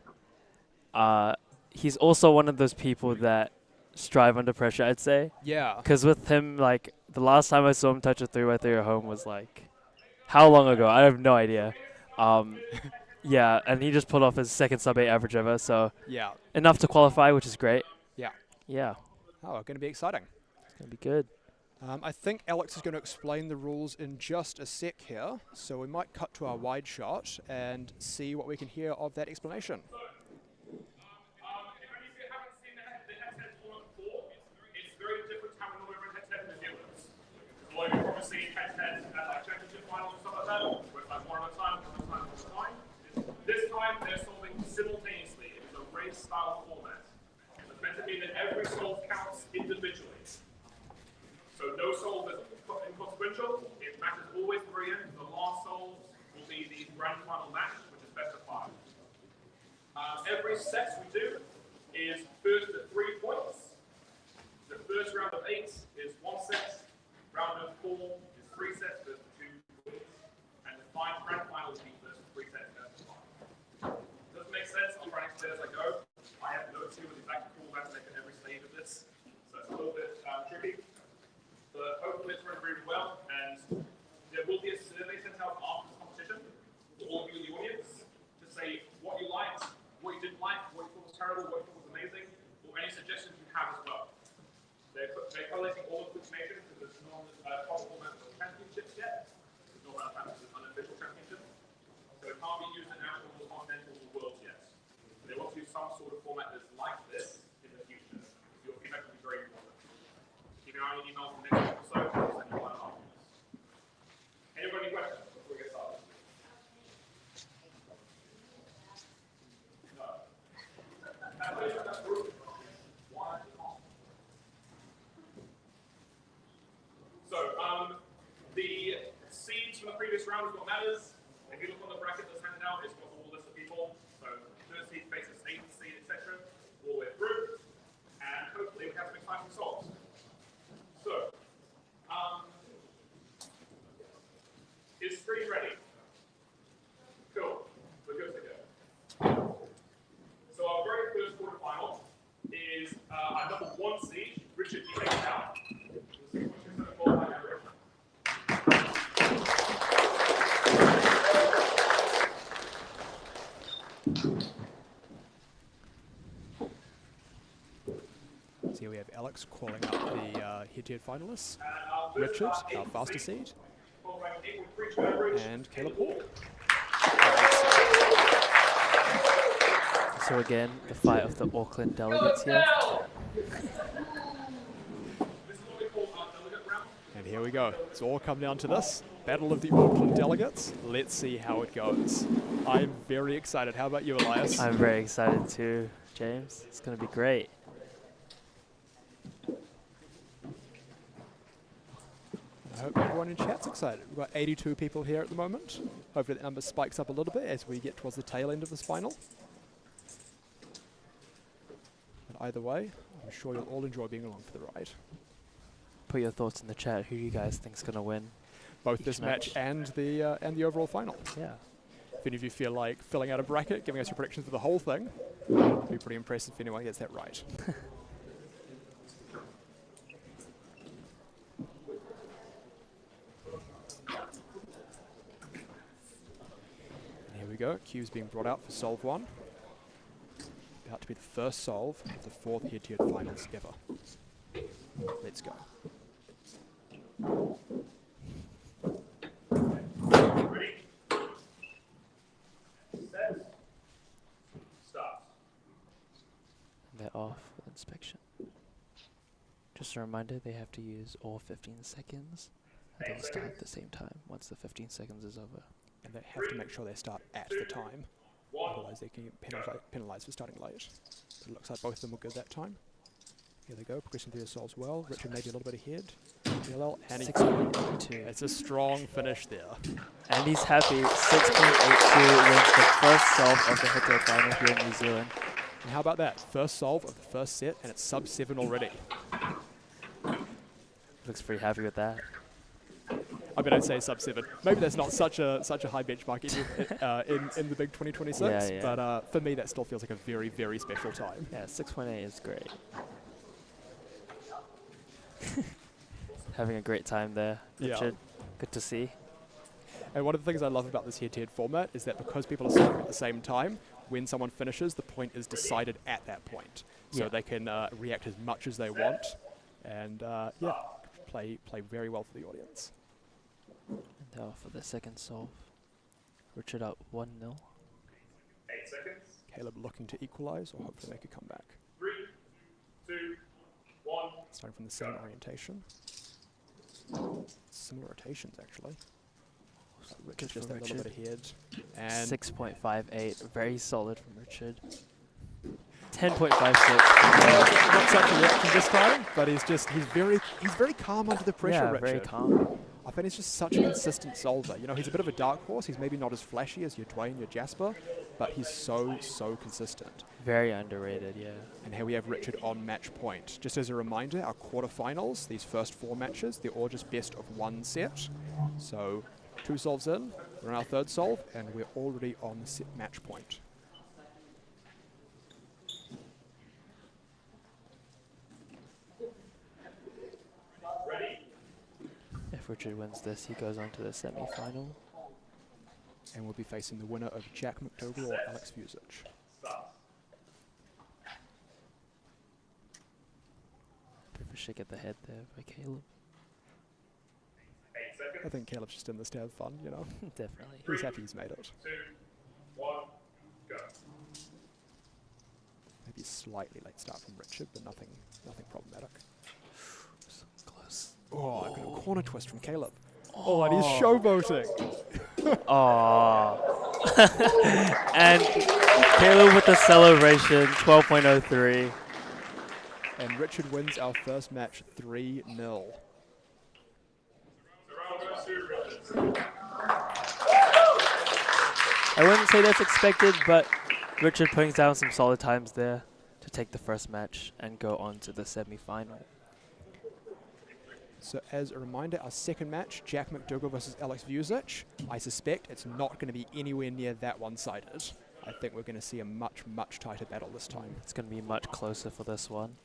also one of those people that strive under pressure, I'd say. Yeah. Because with him, like, the last time I saw him touch a 3x3 at home was, like, how long ago? I have no idea. Yeah, and he just pulled off his 2nd sub-8 average ever, so yeah, enough to qualify, which is great. Yeah. Yeah. Oh, going to be exciting. It's going to be good. I think Alex is going to explain the rules in just a sec here, so we might cut to our wide shot and see what we can hear of that explanation. Well, you've probably seen head-to-head at like championship finals and stuff like that, where it's like one at a time. This time they're solving simultaneously. It's a race-style format. It's meant to mean that every solve counts individually. So no solve is inconsequential. It matters always to the very end. The last solve will be the grand final match, which is best of 5. Every set we do is first to 3 points. The first round of 8 is 1 set. Round of 4 is 3 sets versus 2 points. And the grand final will be versus 3 sets versus 5. Doesn't make sense. I'll try and explain as I go. I have no clue what exactly format to make at every stage of this. So it's a little bit tricky. But hopefully it's running really well. And there will be a survey sent out after the competition to all of you in the audience to say what you liked, what you didn't like, what you thought was terrible, what you thought was amazing, or any suggestions you have as well. They're collating all of the information because there's no proper format of championships yet. There's no unofficial championships. So it can't be used in nationals, continentals, or worlds yet. They want to use some sort of format that's like this in the future. Your feedback will be very important. Keep an eye on your emails in the next episode. I'll send you one after this. Anybody any questions before we get started? No. So, the seeds from the previous round is what matters. If you look on the bracket that's handed out, it's got all list of people. So, 3rd seed faces 8th seed, etc. All the way through. And hopefully we have some exciting solves. So, Screen ready. Cool. We're good to go. So our very first quarterfinal is our number 1 seed, Richard Down. So here we have Alex calling up the head-to-head finalists. Richard, our faster seed, and Caleb Hall. So again, the fight of the Auckland delegates here. And here we go. It's all come down to this. Battle of the Auckland delegates. Let's see how it goes. I'm very excited. How about you, Elias? I'm very excited too, James. It's going to be great. I hope everyone in chat's excited. We've got 82 people here at the moment. Hopefully that number spikes up a little bit as we get towards the tail end of this final. But either way, I'm sure you'll all enjoy being along for the ride. Put your thoughts in the chat. Who do you guys think's going to win? Both this match and the overall final. Yeah. If any of you feel like filling out a bracket, giving us your predictions for the whole thing, it'd be pretty impressive if anyone gets that right. Here we go. Q's being brought out for solve 1. About to be the first solve of the 4th head-to-head finals ever. Let's go. Ready? Set. Start. They're off with inspection. Just a reminder, they have to use all 15 seconds. And they'll start at the same time once the 15 seconds is over. And they have to make sure they start at the time. Otherwise they can get penalised for starting late. But it looks like both of them were good that time. Here they go, progressing through the solves well. Richard maybe a little bit ahead. DLL, and 6.82. It's a strong finish there. And he's happy. 6.82 wins the first solve of the head-to-head final here in New Zealand. And how about that? First solve of the first set, and it's sub 7 already. Looks pretty happy with that. I bet I'd say sub 7. Maybe that's not such a high benchmark in the big 2026, yeah. but for me that still feels like a very, very special time. Yeah, 6.8 is great. Having a great time there, Richard. Yeah. Good to see. And one of the things I love about this head-to-head format is that because people are solving at the same time, when someone finishes, the point is decided at that point. So they can react as much as they want, and play very well for the audience. And now for the second solve. Richard up 1-0. 8 seconds. Caleb looking to equalize or hopefully make a comeback. 3, 2, 1. Starting from the same orientation. Similar rotations, actually. So Richard's just that little bit ahead. And 6.58, very solid from Richard. 10.56. Not such a reaction this time, but he's very calm under the pressure, yeah, Richard. very calm. I think he's just such a consistent solver. You know, he's a bit of a dark horse. He's maybe not as flashy as your Dwayne, your Jasper, but he's so consistent. Very underrated, yeah. And here we have Richard on match point. Just as a reminder, our quarterfinals, these first 4 matches, they're all just best of 1 set. So 2 solves in, we're on our 3rd solve, and we're already on the set match point. If Richard wins this, he goes on to the semi-final. And we'll be facing the winner of Jack McDougall or Alex Fusich. Bit of a shake at the head there by Caleb. I think Caleb's just in this to have fun, you know. Definitely. He's happy he's made it. 2, 1, go. Maybe a slightly late start from Richard, but nothing problematic. So close. Oh, I got a corner twist from Caleb. Oh, and he's showboating. And Caleb with the celebration, 12.03. And Richard wins our first match 3-0. I wouldn't say that's expected, but Richard putting down some solid times there to take the first match and go on to the semi-final. So as a reminder, our second match, Jack McDougall versus Alex Vusic. I suspect it's not going to be anywhere near that one-sided. I think we're going to see a much, much tighter battle this time. It's going to be much closer for this one.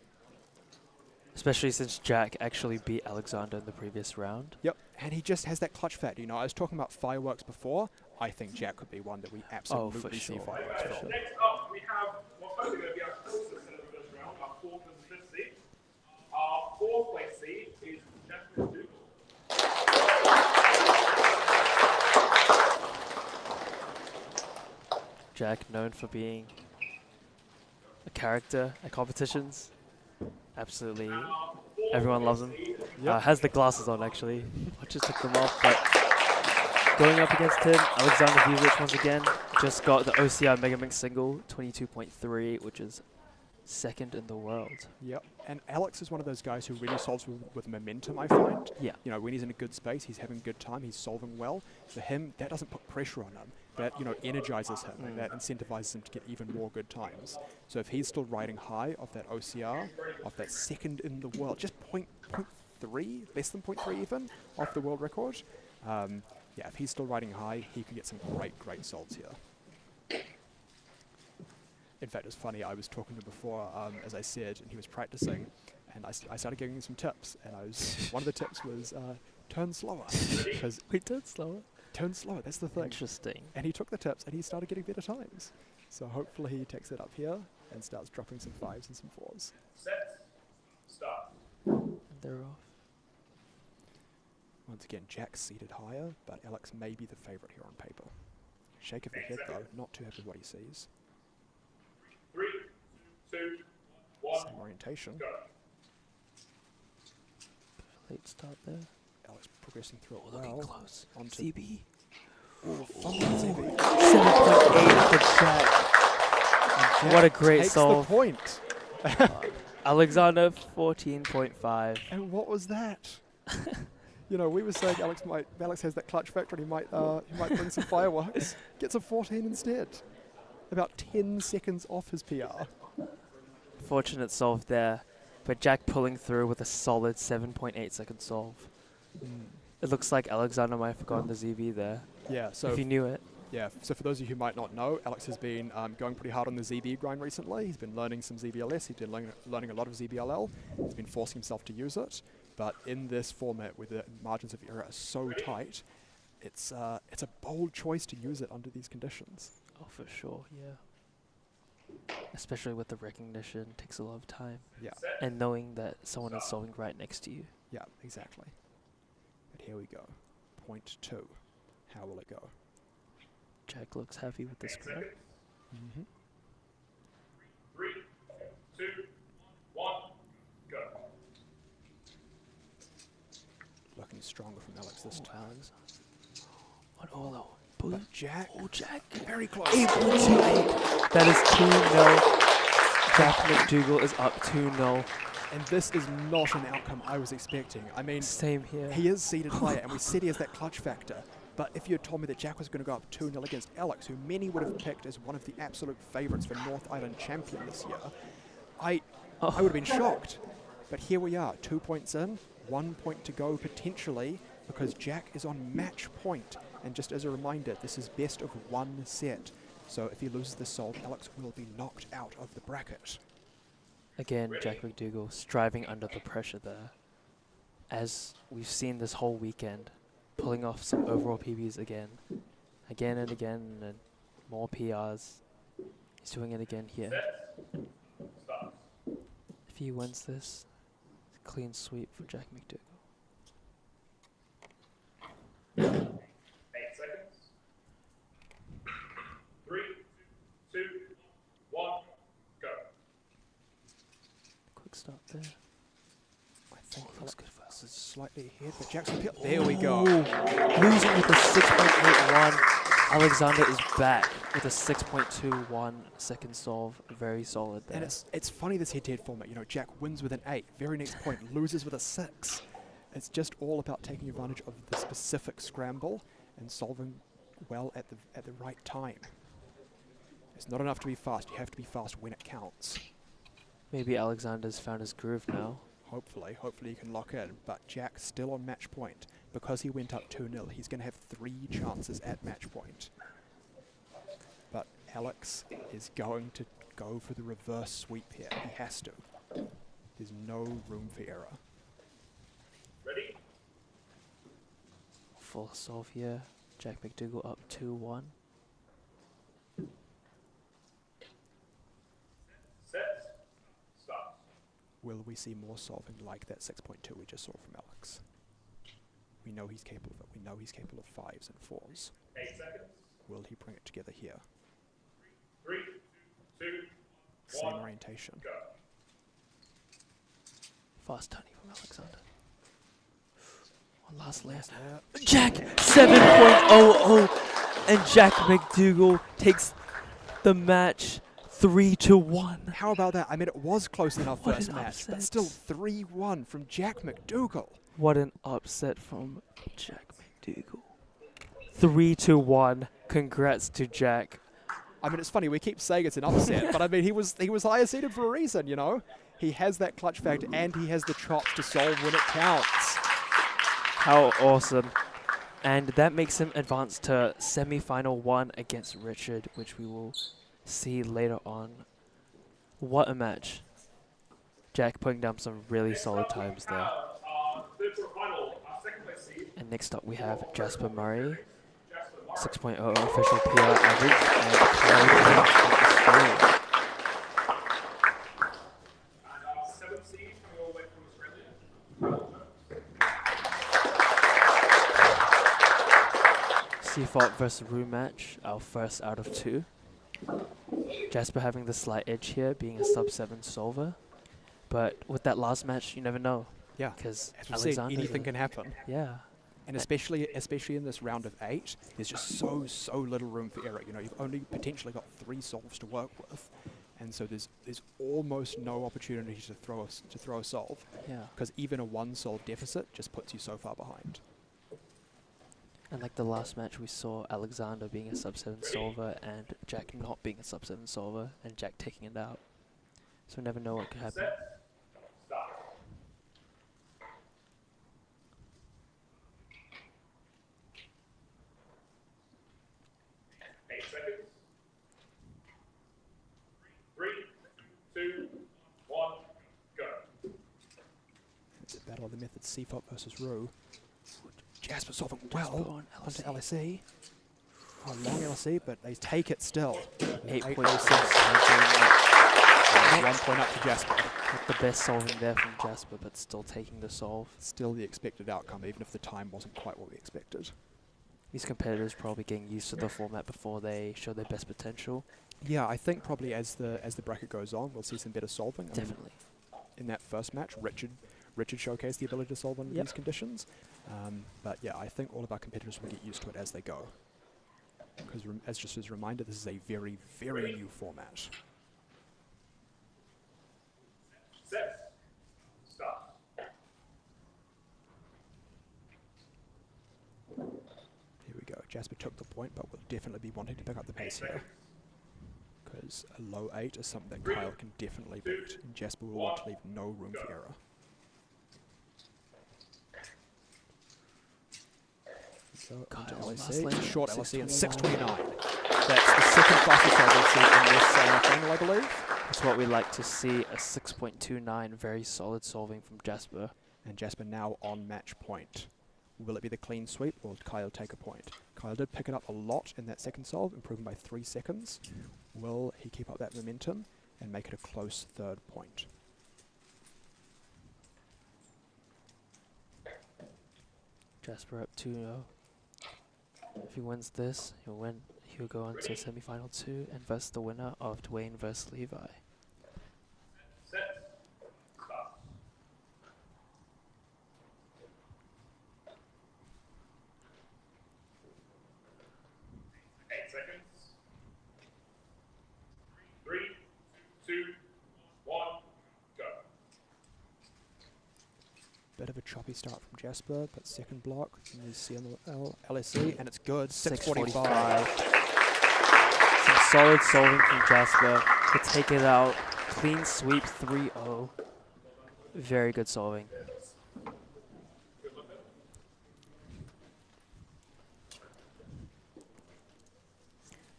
Especially since Jack actually beat Alexander in the previous round. Yep, and he just has that clutch factor. You know, I was talking about fireworks before. I think Jack could be one that we absolutely see fireworks from. Next up, we have what's hopefully going to be our closest in the first round, our fourth and fifth seed. Our fourth place seed is Jack McDougall. Jack, known for being a character at competitions. Absolutely. Everyone loves him. Has the glasses on, actually. I just took them off, but going up against him, Alexander Vusic once again just got the OCR Megamix single, 22.3, which is second in the world. Yep, and Alex is one of those guys who really solves with momentum, I find. Yeah. You know, when he's in a good space, he's having a good time, he's solving well. For him, that doesn't put pressure on him. That, you know, energizes him, and that incentivizes him to get even more good times. So if he's still riding high off that OCR, off that second in the world, just 0.3, less than 0.3 even, off the world record, yeah, if he's still riding high, he could get some great, great solves here. In fact, it's funny, I was talking to him before, as I said, and he was practicing, and I started giving him some tips, and one of the tips was turn slower. We turn slower? Turn slower, that's the thing. Interesting. And he took the tips, and he started getting better times. So hopefully he takes it up here and starts dropping some 5s and some 4s. Set, start. And they're off. Once again, Jack's seated higher, but Alex may be the favourite here on paper. Shake of the head, though, not too happy with what he sees. 3, 2, 1. Same orientation. Go. Late start there. Alex progressing through it looking well. close. Onto CB. Fumble CB. 7.8 for Jack. What a great takes solve. The point. Alexander 14.5. And what was that? You know, we were saying Alex has that clutch factor and he might bring some fireworks. Gets a 14 instead. About 10 seconds off his PR. Fortunate solve there. But Jack pulling through with a solid 7.8 second solve. It looks like Alexander might have forgotten the ZB there. Yeah, so if you knew it. Yeah, so for those of you who might not know, Alex has been going pretty hard on the ZB grind recently. He's been learning some ZBLS, he's been learning a lot of ZBLL. He's been forcing himself to use it. But in this format, where the margins of error are so tight, it's a bold choice to use it under these conditions. Oh, for sure, yeah. Especially with the recognition, takes a lot of time. Yeah. And knowing that someone is solving right next to you. Yeah, exactly. But here we go. Point 2. How will it go? Jack looks happy with this grab. 3, 2, 1, go. Looking stronger from Alex this time. Alex. What Olo? But Jack. Oh, Jack. Very close. 8.28. That is 2-0. Jack McDougall is up 2-0. And this is not an outcome I was expecting. I mean, same here. He is seated higher, and we said he has that clutch factor. But if you had told me that Jack was going to go up 2-0 against Alex, who many would have picked as one of the absolute favourites for North Island champion this year, I would have been shocked. But here we are, 2 points in, 1 point to go potentially, because Jack is on match point. And just as a reminder, this is best of 1 set. So if he loses this solve, Alex will be knocked out of the bracket. Again, Jack McDougall striving under the pressure there. As we've seen this whole weekend, pulling off some overall PBs again and again, and more PRs. He's doing it again here. If he wins this, it's a clean sweep for Jack McDougall. 8 seconds. 3, 2, 1, go. Quick start there. I think Alex is slightly ahead, but Jack's appeal. There we Ooh. go. Losing with a 6.81. Alexander is back with a 6.21 second solve. Very solid there. And it's funny, this head-to-head format. You know, Jack wins with an 8. Very next point, loses with a 6. It's just all about taking advantage of the specific scramble and solving well at the right time. It's not enough to be fast. You have to be fast when it counts. Maybe Alexander's found his groove now. Hopefully he can lock in. But Jack still on match point. Because he went up 2-0, he's going to have 3 chances at match point. But Alex is going to go for the reverse sweep here. He has to. There's no room for error. Ready? Full solve here. Jack McDougall up 2-1. Set. Start. Will we see more solving like that 6.2 we just saw from Alex? We know he's capable of it. We know he's capable of 5s and 4s. 8 seconds. Will he bring it together here? 3, 2, Same 1. orientation. Go. Fast turning from Alexander. One last layer. Last layer. Jack 7.00 and Jack McDougall takes the match 3-1. How about that? I mean, it was close in our What first an match, but upset. still 3-1 from Jack McDougall. What an upset from Jack McDougall. 3-1. Congrats to Jack. I mean, it's funny, we keep saying it's an upset, but I mean, he was higher seeded for a reason, you know? He has that clutch factor and he has the chops to solve when it counts. How awesome. And that makes him advance to semi-final 1 against Richard, which we will see later on. What a match. Jack putting down some really solid times there. And next up we have Jasper Murray, 6.00 official PR average, and Kyle from Australia. Seafort versus Rue match, our first out of 2. Jasper having the slight edge here, being a sub-7 solver. But with that last match, you never know. Yeah, because as we've seen, anything can happen. Yeah. And especially in this round of 8, there's just so little room for error. You know, you've only potentially got 3 solves to work with, and so there's almost no opportunity to throw a solve. Yeah. Because even a 1 solve deficit just puts you so far behind. And like the last match, we saw Alexander being a sub-7 solver and Jack not being a sub-7 solver, and Jack taking it out. So we never know what could happen. It's a battle of the methods, Seafop versus Rue. Jasper solving well onto LSE. Oh, long LSE, but they take it still. 8.6. 1 point up to Jasper. Not the best solving there from Jasper, but still taking the solve. Still the expected outcome, even if the time wasn't quite what we expected. These competitors probably getting used to the format before they show their best potential. Yeah, I think probably as the bracket goes on, we'll see some better solving. Definitely. In that first match, Richard showcased the ability to solve under these conditions. But yeah, I think all of our competitors will get used to it as they go. Because just as a reminder, this is a very, very new format. Set. Start. Here we go. Jasper took the point, but will definitely be wanting to pick up the pace here. Because a low 8 is something that Kyle can definitely beat, and Jasper will want to leave no room for error. So onto LSE, it's a short LSE and 6.29. That's the second fastest I've seen in this final, I believe. That's what we like to see, a 6.29, very solid solving from Jasper. And Jasper now on match point. Will it be the clean sweep or did Kyle take a point? Kyle did pick it up a lot in that second solve, improving by 3 seconds. Will he keep up that momentum and make it a close 3rd point? Jasper up 2-0. If he wins this, he'll go on to semi-final 2 and versus the winner of Dwayne versus Levi. Set. Start. Eight seconds. 3, 2, 1, go. Bit of a choppy start from Jasper, but second block, and you see on the LSE, and it's good, 6.45. Some solid solving from Jasper to take it out. Clean sweep 3-0. Very good solving.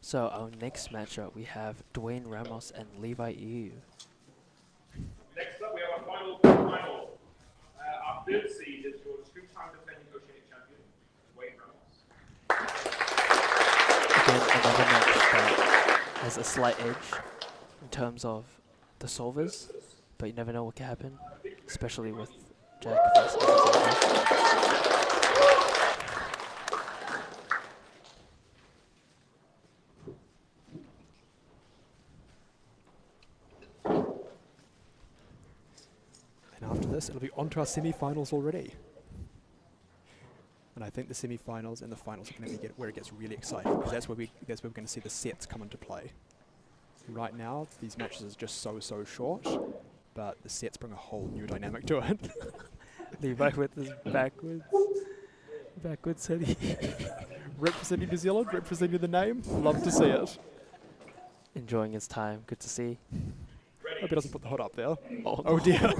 So our next matchup, we have Dwayne Ramos and Levi Yu. Next up, we have our final. Our third seed is your two-time defending Oceanic champion, Dwayne Ramos. Again, another match that has a slight edge in terms of the solvers, but you never know what can happen, especially with Jack versus Alexander. And after this, it'll be on to our semi-finals already. And I think the semi-finals and the finals are going to be where it gets really exciting, because that's where we're going to see the sets come into play. Right now, these matches are just so short, but the sets bring a whole new dynamic to it. Levi with his backwards hoodie. Representing New Zealand, representing the name. Love to see it. Enjoying his time. Good to see. Hope he doesn't put the hood up there. Oh dear.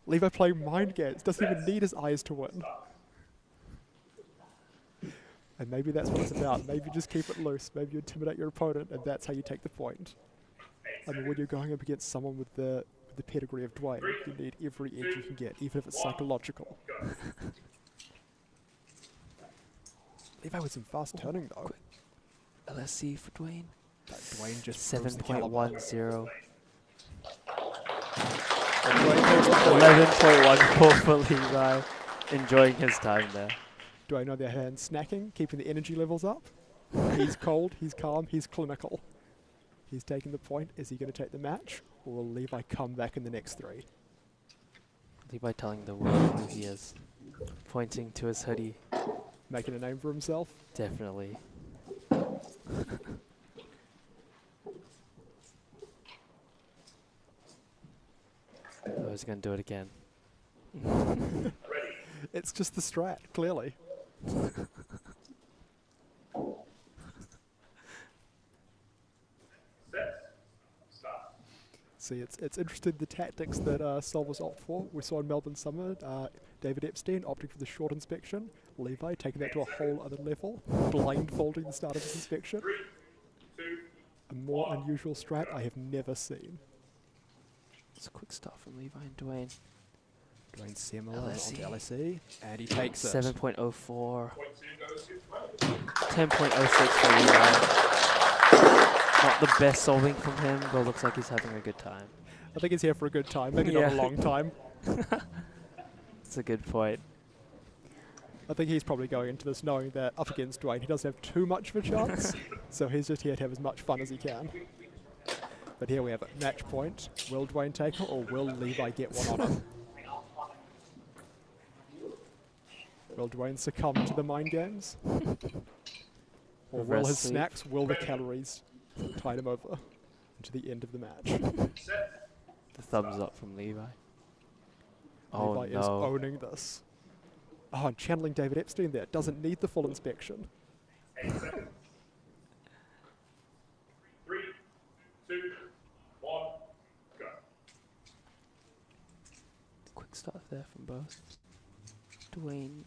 Levi playing mind games. Doesn't even need his eyes to win. And maybe that's what it's about. Maybe just keep it loose. Maybe you intimidate your opponent, and that's how you take the point. I mean, when you're going up against someone with the pedigree of Dwayne, you need every edge you can get, even if it's psychological. Levi with some fast turning, though. LSC for Dwayne. But Dwayne just 7.10. 11.14 for Levi. Enjoying his time there. Dwayne on their hand snacking, keeping the energy levels up. He's cold, he's calm, he's clinical. He's taking the point. Is he going to take the match, or will Levi come back in the next three? Levi telling the world who he is. Pointing to his hoodie. Making a name for himself? Definitely. Oh, he's going to do it again. It's just the strat, clearly. See, it's interesting the tactics that solvers opt for. We saw in Melbourne Summer, David Epstein opting for the short inspection, Levi taking that to a whole other level, blindfolding the start of his inspection. A more unusual strat I have never seen. It's a quick start from Levi and Dwayne. Dwayne similar onto LSE, and he takes it. 7.04. 10.06 for Levi. Not the best solving from him, but looks like he's having a good time. I think he's here for a good time, maybe not a long time. That's a good point. I think he's probably going into this knowing that up against Dwayne, he doesn't have too much of a chance, so he's just here to have as much fun as he can. But here we have it, match point. Will Dwayne take it, or will Levi get one on him? Will Dwayne succumb to the mind games? Or will his snacks, will the calories tide him over to the end of the match? The thumbs up from Levi. Levi is owning this. Oh, and channeling David Epstein there. Doesn't need the full inspection. 3, 2, 1, go. Quick start there from both. Dwayne,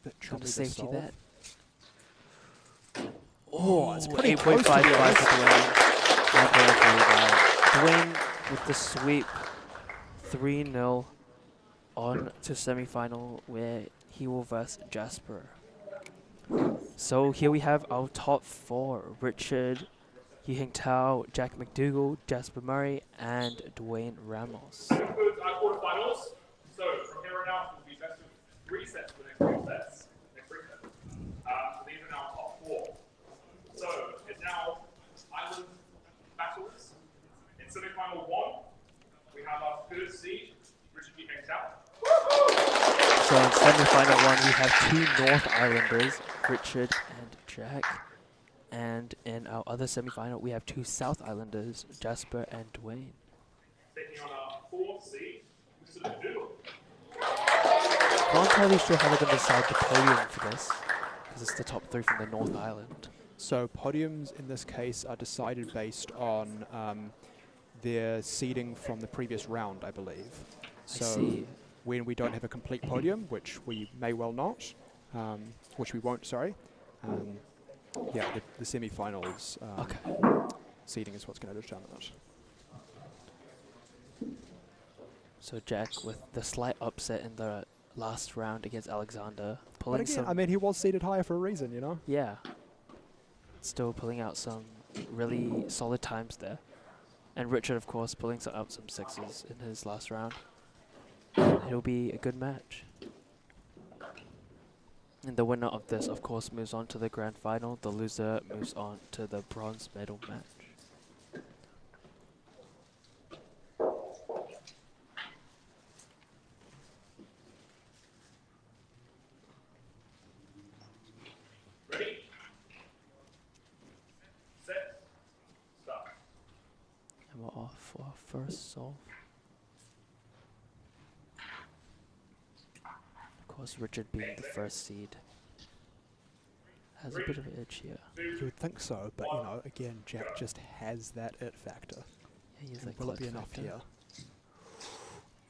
bit trying to chummy to safety solve. that. Oh, it's pretty close 8.55 to be honest. for Dwayne. 9.0 for Levi. Dwayne with the sweep. 3-0 on to semi-final where he will verse Jasper. So here we have our top four. Richard, Yiheng Tao, Jack McDougall, Jasper Murray, and Dwayne Ramos. That concludes our quarterfinals. So from here on out, it will be best of 3 sets for the next 3 sets. So these are now top 4. So it's now island battles. In semi-final 1, we have our third seed, Richard Yiheng Tao. So in semi-final 1, we have 2 North Islanders, Richard and Jack. And in our other semi-final, we have 2 South Islanders, Jasper and Dwayne. Taking on our 4th seed, Mr. McDougall. Not entirely sure how they're going to decide the podium for this, because it's the top 3 from the North Island. So podiums in this case are decided based on their seeding from the previous round, I believe. So see. when we don't have a complete podium, which we may well not, which we won't, sorry, yeah, the semi-finals seeding is what's going to determine it. So Jack, with the slight upset in the last round against Alexander, But pulling again, some... I mean, he was seeded higher for a reason, you know? Yeah. Still pulling out some really solid times there. And Richard, of course, pulling out some sixes in his last round. It'll be a good match. And the winner of this, of course, moves on to the grand final. The loser moves on to the bronze medal match. Ready? Set. Start. And we're off for our first solve. Of course, Richard being the first seed has a bit of an edge here. You would think so, but you know, again, Jack just has that it factor. Yeah, he has And that will it be clutch enough factor. here?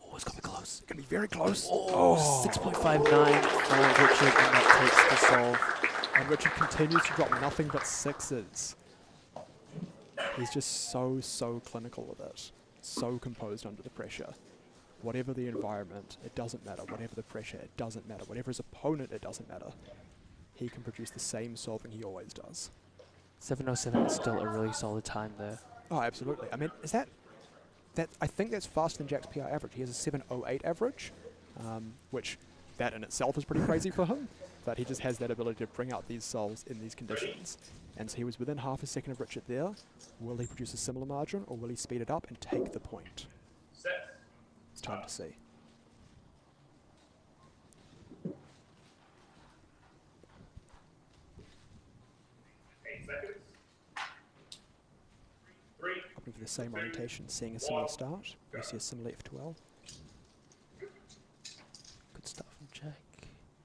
Oh, it's gonna be close. It's going to be very close. Oh, 6.59 for Richard, and that takes the solve. And Richard continues to drop nothing but sixes. He's just so clinical with it. So composed under the pressure. Whatever the environment, it doesn't matter. Whatever the pressure, it doesn't matter. Whatever his opponent, it doesn't matter. He can produce the same solving he always does. 7:07 is still a really solid time there. Oh, absolutely. I mean, is that I think that's faster than Jack's PR average. He has a 7:08 average, which that in itself is pretty crazy for him. But he just has that ability to bring out these solves in these conditions. And so he was within half a second of Richard there. Will he produce a similar margin, or will he speed it up and take the point? Set. It's time to see. Opting for the same orientation, seeing a similar start. We see a similar F12. Good stuff from Jack.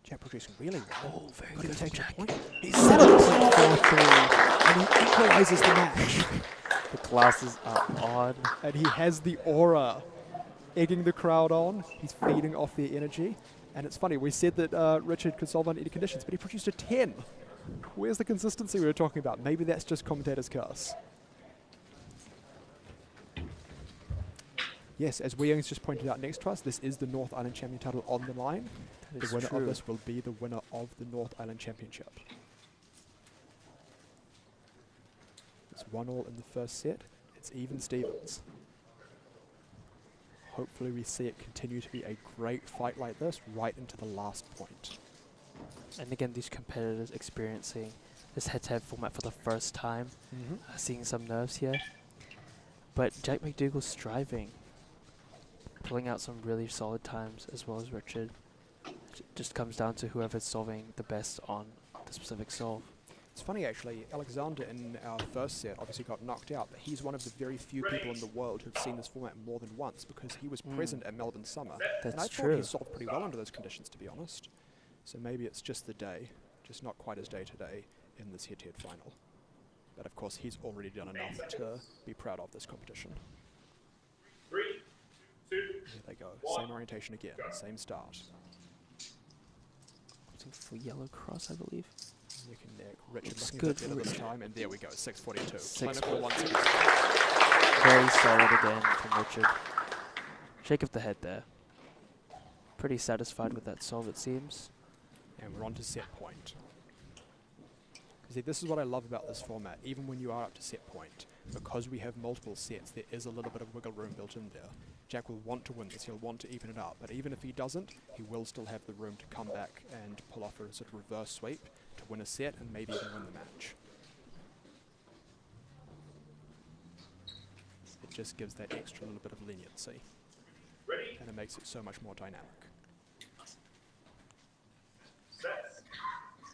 Jack producing really well. Oh, very Got him good from taking a Jack. point. He's 7.43, and he equalizes the match. The glasses are on. And he has the aura, egging the crowd on. He's feeding off their energy. And it's funny, we said that Richard could solve under any conditions, but he produced a 10. Where's the consistency we were talking about? Maybe that's just commentator's curse. Yes, as Wee Young's just pointed out next to us, this is the North Island Champion title on the line. That The is winner true. of this will be the winner of the North Island Championship. It's 1-1 in the first set. It's even Stevens. Hopefully we see it continue to be a great fight like this right into the last point. And again, these competitors experiencing this head-to-head format for the first time, seeing some nerves here. But Jack McDougall striving, pulling out some really solid times as well as Richard. It just comes down to whoever's solving the best on the specific solve. It's funny actually, Alexander in our first set obviously got knocked out, but he's one of the very few people in the world who've seen this format more than once because he was present at Melbourne Summer. That's and I true. thought he solved pretty well under those conditions, to be honest. So maybe it's just the day, just not quite as day-to-day in this head-to-head final. But of course, he's already done enough to be proud of this competition. 3, 2, Here they go. Same orientation again, same start. Opting for yellow cross, I believe. Neck and neck. Richard Looks looking a bit good better for this Richard. time, and there we go, 6:42. 6 Clinical once again. Very solid again from Richard. Shake of the head there. Pretty satisfied with that solve, it seems. And we're on to set point. See, this is what I love about this format. Even when you are up to set point, because we have multiple sets, there is a little bit of wiggle room built in there. Jack will want to win this, he'll want to even it up, but even if he doesn't, he will still have the room to come back and pull off a sort of reverse sweep to win a set and maybe even win the match. It just gives that extra little bit of leniency. And it makes it so much more dynamic.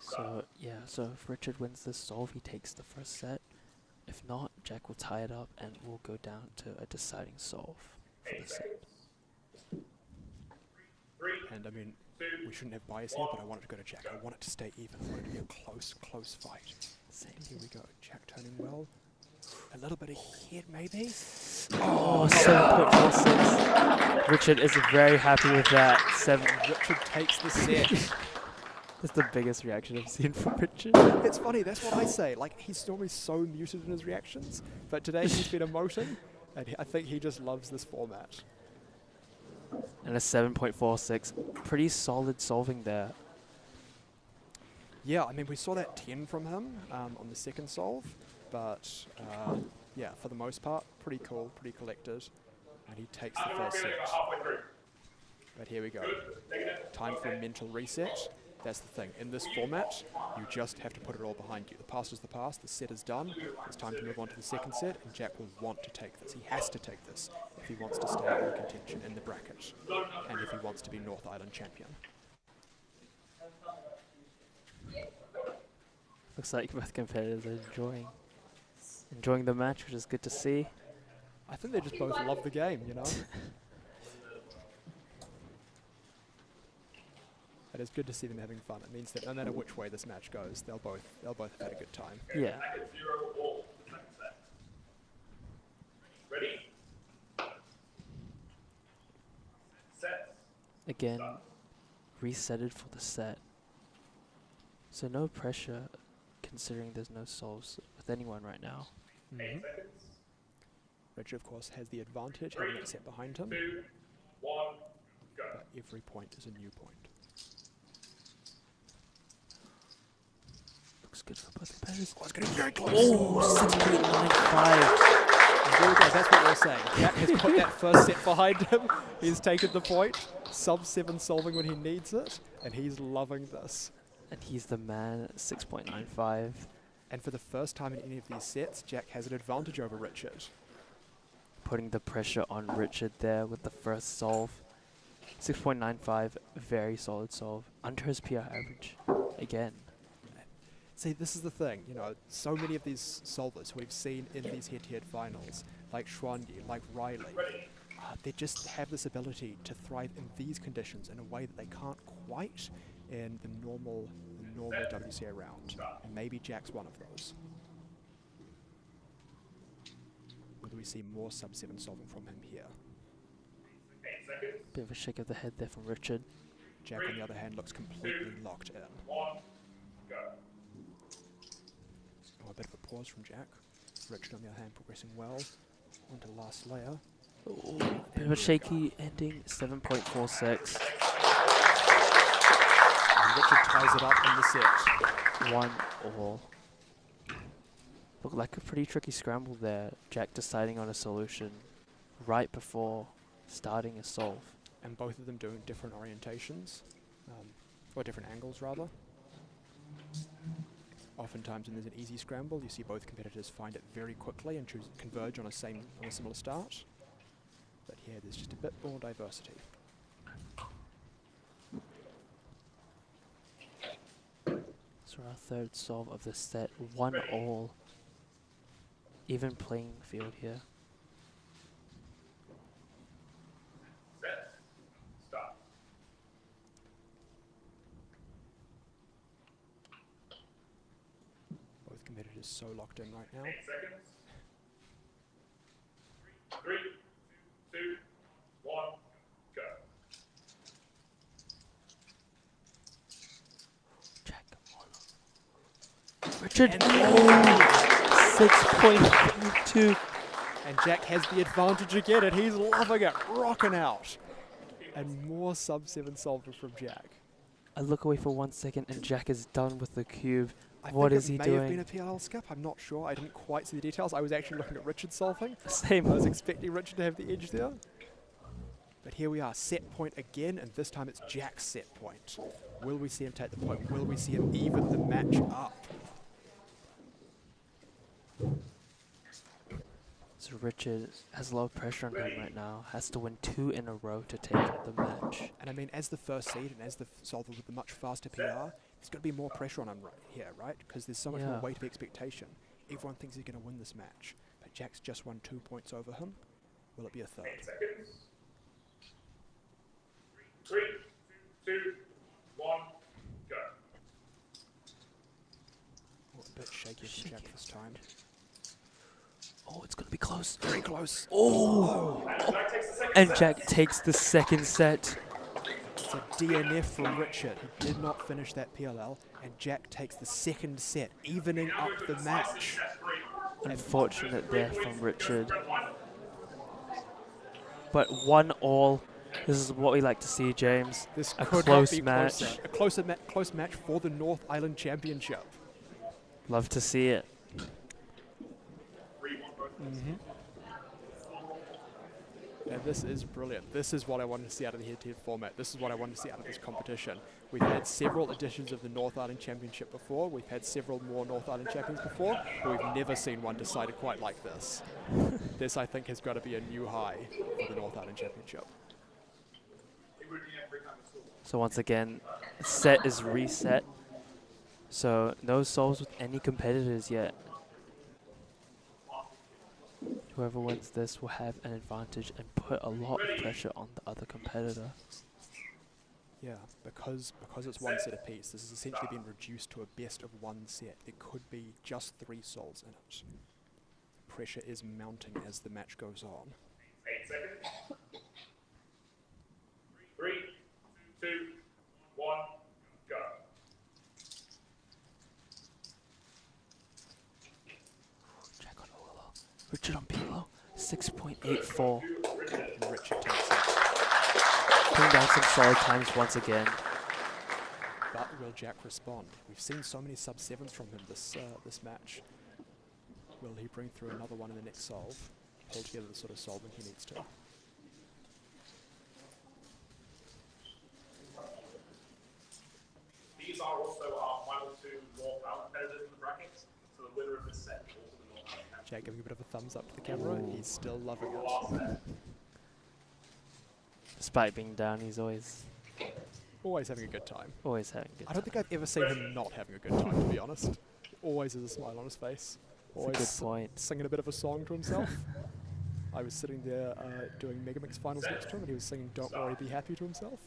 So, yeah, so if Richard wins this solve, he takes the first set. If not, Jack will tie it up and we'll go down to a deciding solve for the set. And And I mean, we shouldn't have bias here, but I want it to go to Jack. I want it to stay even. I want it to be a close fight. Here we go. Jack turning well. A little bit ahead, maybe. Oh, 7.46. Richard is very happy with that. Richard takes the set. That's the biggest reaction I've seen from Richard. It's funny, that's what I say. Like, he's normally so muted in his reactions, but today he's been emoting, and I think he just loves this format. And a 7.46. Pretty solid solving there. Yeah, I mean, we saw that 10 from him on the second solve, but yeah, for the most part, pretty cool, pretty collected, and he takes the first set. But here we go. Time for a mental reset. That's the thing. In this format, you just have to put it all behind you. The past is the past, the set is done. It's time to move on to the second set, and Jack will want to take this. He has to take this if he wants to stay in contention in the bracket, and if he wants to be North Island champion. Looks like both competitors are enjoying the match, which is good to see. I think they just both love the game, you know? And it's good to see them having fun. It means that no matter which way this match goes, they'll both have had a good time. Yeah. Ready? Set. Again, resetted for the set. So no pressure, considering there's no solves with anyone right now. Richard, of course, has the advantage, having that set behind him. 2, 1, go. But every point is a new point. Looks good for both competitors. Oh, it's going to be very close. Oh, 6.95. And there we go, that's what we're saying. Jack has put that first set behind him. He's taken the point. Sub-7 solving when he needs it. And he's loving this. And he's the man at 6.95. And for the first time in any of these sets, Jack has an advantage over Richard. Putting the pressure on Richard there with the first solve. 6.95, very solid solve. Under his PR average, again. See, this is the thing, you know, so many of these solvers we've seen in these head-to-head finals, like Schwanyi, like Riley, they just have this ability to thrive in these conditions in a way that they can't quite in the normal WCA round. And maybe Jack's one of those. Whether we see more sub-7 solving from him here. Bit of a shake of the head there from Richard. Jack, on the other hand, looks completely locked in. Oh, a bit of a pause from Jack. Richard, on the other hand, progressing well. On to the last layer. Ooh, bit of a shaky ending, 7.46. And Richard ties it up in the set. 1-all. Looked like a pretty tricky scramble there. Jack deciding on a solution right before starting a solve. And both of them doing different orientations, or different angles rather. Oftentimes when there's an easy scramble, you see both competitors find it very quickly and converge on a similar start. But here there's just a bit more diversity. So our third solve of the set, 1-all. Even playing field here. Set. Stop. Both competitors so locked in right now. 8 seconds. 3, 2, 1, go. Jack, Richard, 6.32. And Jack has the advantage again, and he's loving it, rocking out. And more sub-7 solving from Jack. I look away for 1 second, and Jack is done with the cube. I What think is he it may doing? have been a PLL skip, I'm not sure. I didn't quite see the details. I was actually looking at Richard solving. Same. I was expecting Richard to have the edge there. But here we are, set point again, and this time it's Jack's set point. Will we see him take the point? Will we see him even the match up? So Richard has a lot of pressure on him right now. Has to win 2 in a row to take the match. And I mean, as the first seed and as the solver with the much faster PR, there's got to be more pressure on him here, right? Because there's so much more weight of expectation. Everyone thinks he's going to win this match. But Jack's just won 2 points over him. Will it be a third? 8 seconds. 3, time. Oh, it's going to be close. Very close. Oh! And Jack takes the second set. It's a DNF from Richard. He did not finish that PLL, and Jack takes the second set, evening up the match. Unfortunate there from Richard. But 1-1. This is what we like to see, James. This a could close not be match. closer. Close match for the North Island Championship. Love to see it. And this is brilliant. This is what I wanted to see out of the head-to-head format. This is what I wanted to see out of this competition. We've had several editions of the North Island Championship before. We've had several more North Island Champions before, but we've never seen one decided quite like this. This, I think, has got to be a new high for the North Island Championship. So once again, set is reset. So no solves with any competitors yet. Whoever wins this will have an advantage and put a lot of pressure on the other competitor. Yeah, because it's one set apiece, this has essentially been reduced to a best of one set. There could be just 3 souls in it. Pressure is mounting as the match goes on. 8 seconds. 3, 2, 1, go. Jack on OLL. Richard on PLO. 6.84. And Richard takes it. Putting down some solid times once again. But will Jack respond? We've seen so many sub-7s from him this match. Will he bring through another one in the next solve? Pull together the sort of solving he needs to. These are also our final 2 North Island competitors in the brackets. So the winner of this set is also the North Island champion. Jack giving a bit of a thumbs up to the camera. Ooh. He's still loving it. Despite being down, he's always having a good time. Always having a good time. I don't think I've ever seen him not having a good time, to be honest. Always has a smile on his face. Always That's a good point. Singing a bit of a song to himself. I was sitting there doing MegaMix Finals next to him, and he was singing "Don't Worry, Be Happy" to himself.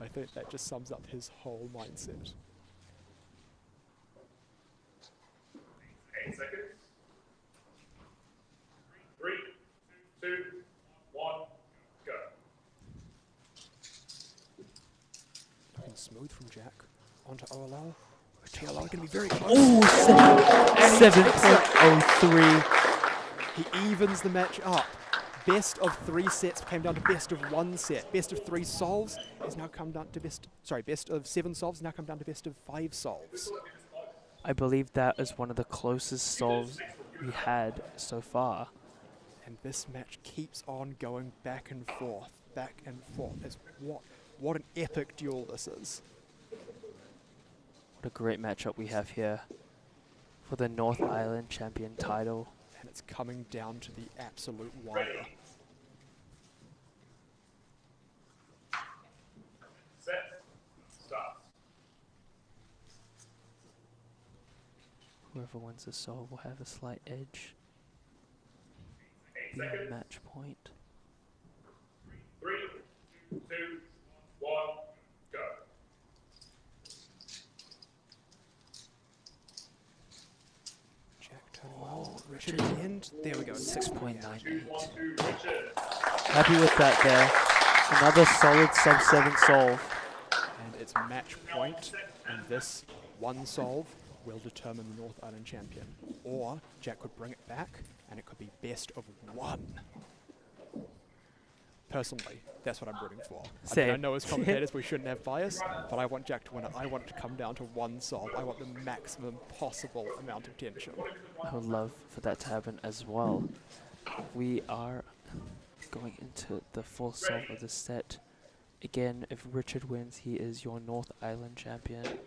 I think that just sums up his whole mindset. 8 seconds. 3, 2, 1, go. Looking smooth from Jack. Onto OLL. TLR going to be very close. Oh, 7.03. He evens the match up. Best of 3 sets came down to best of 1 set. Best of 3 solves has now come down to best of 7 solves now come down to best of 5 solves. I believe that is one of the closest solves we had so far. And this match keeps on going back and forth. It's what an epic duel this is. What a great matchup we have here for the North Island champion title. And it's coming down to the absolute wire. Set. Start. Whoever wins this solve will have a slight edge. 8 Be on seconds. match point. 3, 2, 1, go. Jack turning well. Richard at the end. There we go. 6.98. 2, Richard. Happy with that there. Another solid sub-7 solve. And it's match point, and this one solve will determine the North Island champion. Or Jack could bring it back, and it could be best of 1. Personally, that's what I'm rooting for. I mean, I Same. know as commentators we shouldn't have bias, but I want Jack to win it. I want it to come down to 1 solve. I want the maximum possible amount of tension. I would love for that to happen as well. We are going into the full solve of the set. Again, if Richard wins, he is your North Island champion.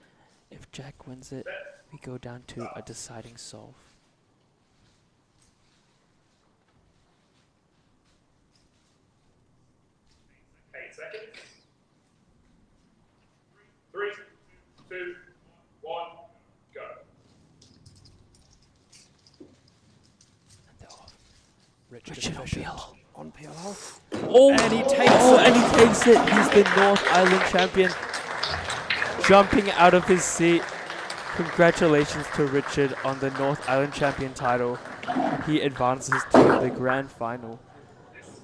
If Jack wins it, we go down to a deciding solve. Seconds. 3, 2, 1, go. And they're off. Richard on PLO. On PLO. Oh, and he takes and he takes it. He's the North Island champion. Jumping out of his seat. Congratulations to Richard on the North Island champion title. He advances to the grand final,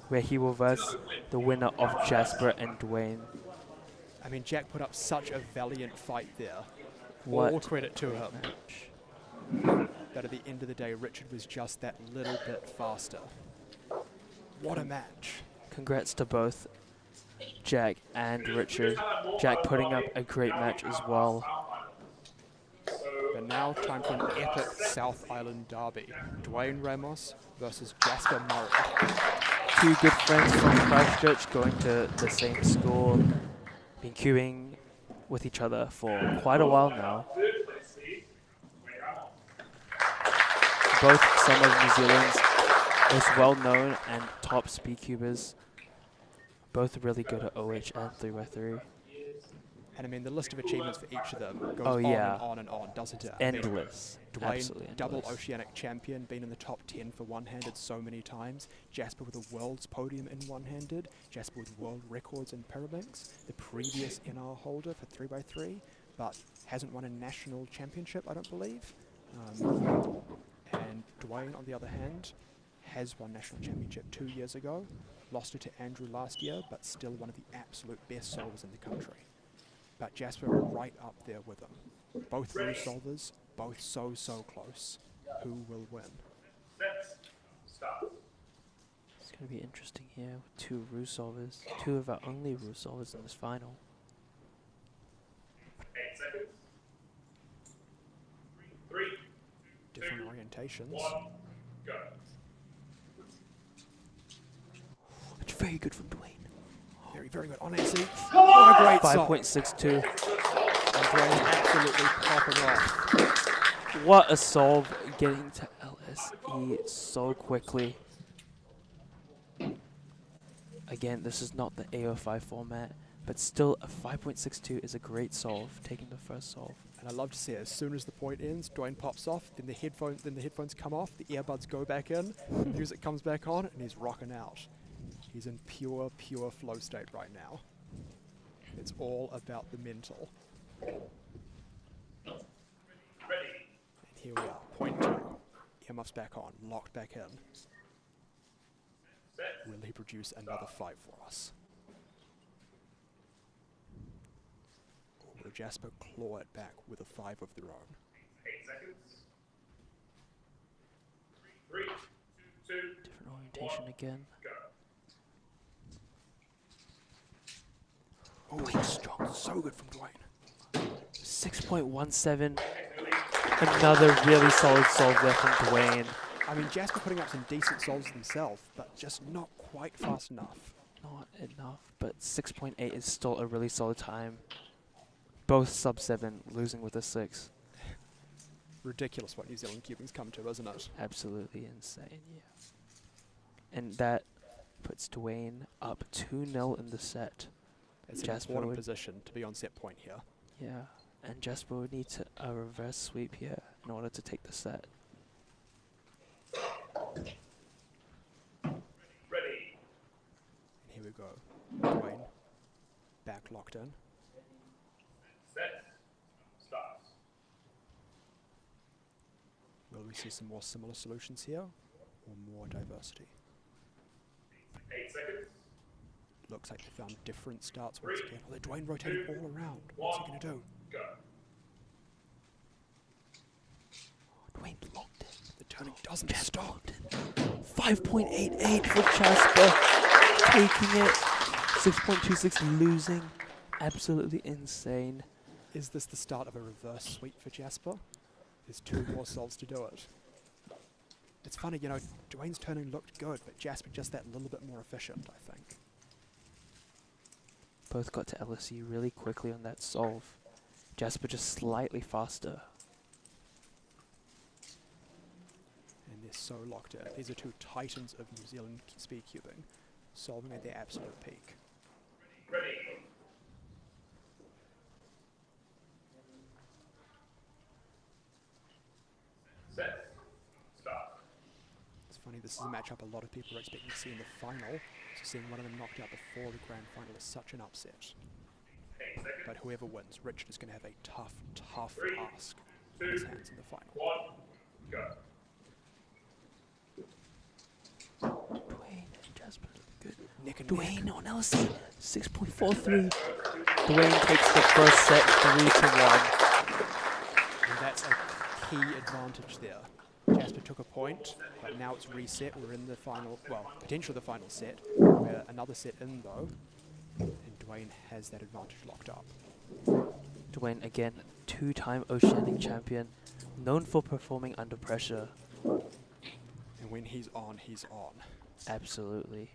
where he will verse the winner of Jasper and Dwayne. I mean, Jack put up such a valiant fight there. What All credit to him. match. But at the end of the day, Richard was just that little bit faster. What a match. Congrats to both Jack and Richard. Jack putting up a great match as well. But now time for an epic South Island derby. Dwayne Ramos versus Jasper Murray. Two good friends from Christchurch going to the same school. Been queuing with each other for quite a while now. Both some of New Zealand's most well-known and top speedcubers. Both really good at OH and 3x3. And I mean, the list of achievements for each of them goes Oh, on yeah. and on and on, doesn't it? Endless. Dwayne, Absolutely double endless. oceanic champion, been in the top 10 for one-handed so many times. Jasper with a world's podium in one-handed. Jasper with world records in Pyraminx. The previous NR holder for 3x3, but hasn't won a national championship, I don't believe. And Dwayne, on the other hand, has won national championship 2 years ago. Lost it to Andrew last year, but still one of the absolute best solvers in the country. But Jasper right up there with him. Both rule solvers, both so close. Who will win? It's going to be interesting here with two rule solvers. Two of our only rule solvers in this final. 8 seconds. 3, Different orientations. 1, go. It's very good from Dwayne. Very good on AC. What a great solve. 5.62. And Dwayne's absolutely popping off. What a solve getting to LSE so quickly. Again, this is not the AO5 format, but still a 5.62 is a great solve, taking the first solve. And I love to see it. As soon as the point ends, Dwayne pops off, then the headphones come off, the earbuds go back in, the music comes back on, and he's rocking out. He's in pure flow state right now. It's all about the mental. And here we are, point 2. Earmuffs back on, locked back in. Will he produce another fight for us? Or will Jasper claw it back with a 5 of their own? 8 seconds. 3, 2, Different orientation again. go. Oh, he's strong. So good from Dwayne. 6.17. Another really solid solve there from Dwayne. I mean, Jasper putting up some decent solves himself, but just not quite fast enough. Not enough, but 6.8 is still a really solid time. Both sub 7, losing with a 6. Ridiculous what New Zealand cubing's come to, isn't it? Absolutely insane, yeah. And that puts Dwayne up 2-0 in the set. It's an Jasper important would, position to be on set point here. yeah, and Jasper would need to a reverse sweep here in order to take the set. Ready. And here we go. Dwayne, back locked in. Set. Start. Will we see some more similar solutions here, or more diversity? 8 seconds. Looks like they found different starts once again. Although Dwayne rotated all around. What's he going to do? Go. Dwayne locked in. The turning doesn't stop. 5.88 for Jasper, taking it. 6.26 losing. Absolutely insane. Is this the start of a reverse sweep for Jasper? There's 2 more solves to do it. It's funny, you know, Dwayne's turning looked good, but Jasper just that little bit more efficient, I think. Both got to LSE really quickly on that solve. Jasper just slightly faster. And they're so locked in. These are 2 titans of New Zealand speedcubing, solving at their absolute peak. Ready. Set. Start. It's funny, this is a matchup a lot of people are expecting to see in the final, so seeing one of them knocked out before the grand final is such an upset. 8 seconds. But whoever wins, Richard is going to have a tough 3, task. his hands in the final. 1, go. Dwayne and Jasper look good. Nick and Dwayne Nick. on LC, 6.43. Dwayne takes the first set 3-1. And that's a key advantage there. Jasper took a point, but now it's reset. We're in the final, well, potentially the final set. We're another set in though, and Dwayne has that advantage locked up. Dwayne, again, 2-time Oceanic champion, known for performing under pressure. And when he's on, he's on. Absolutely.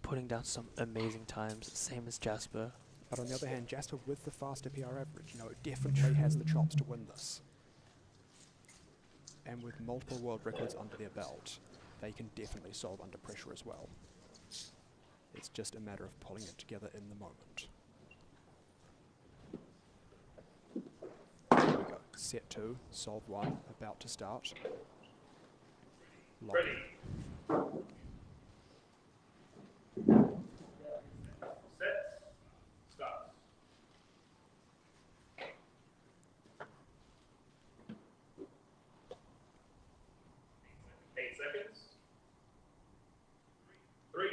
Putting down some amazing times, same as Jasper. But on the other hand, Jasper with the faster PR average, you know, definitely has the chops to win this. And with multiple world records under their belt, they can definitely solve under pressure as well. It's just a matter of pulling it together in the moment. Here we go. Set 2, solve 1, about to start. Lock Ready. Set. Start. 8 seconds. 3,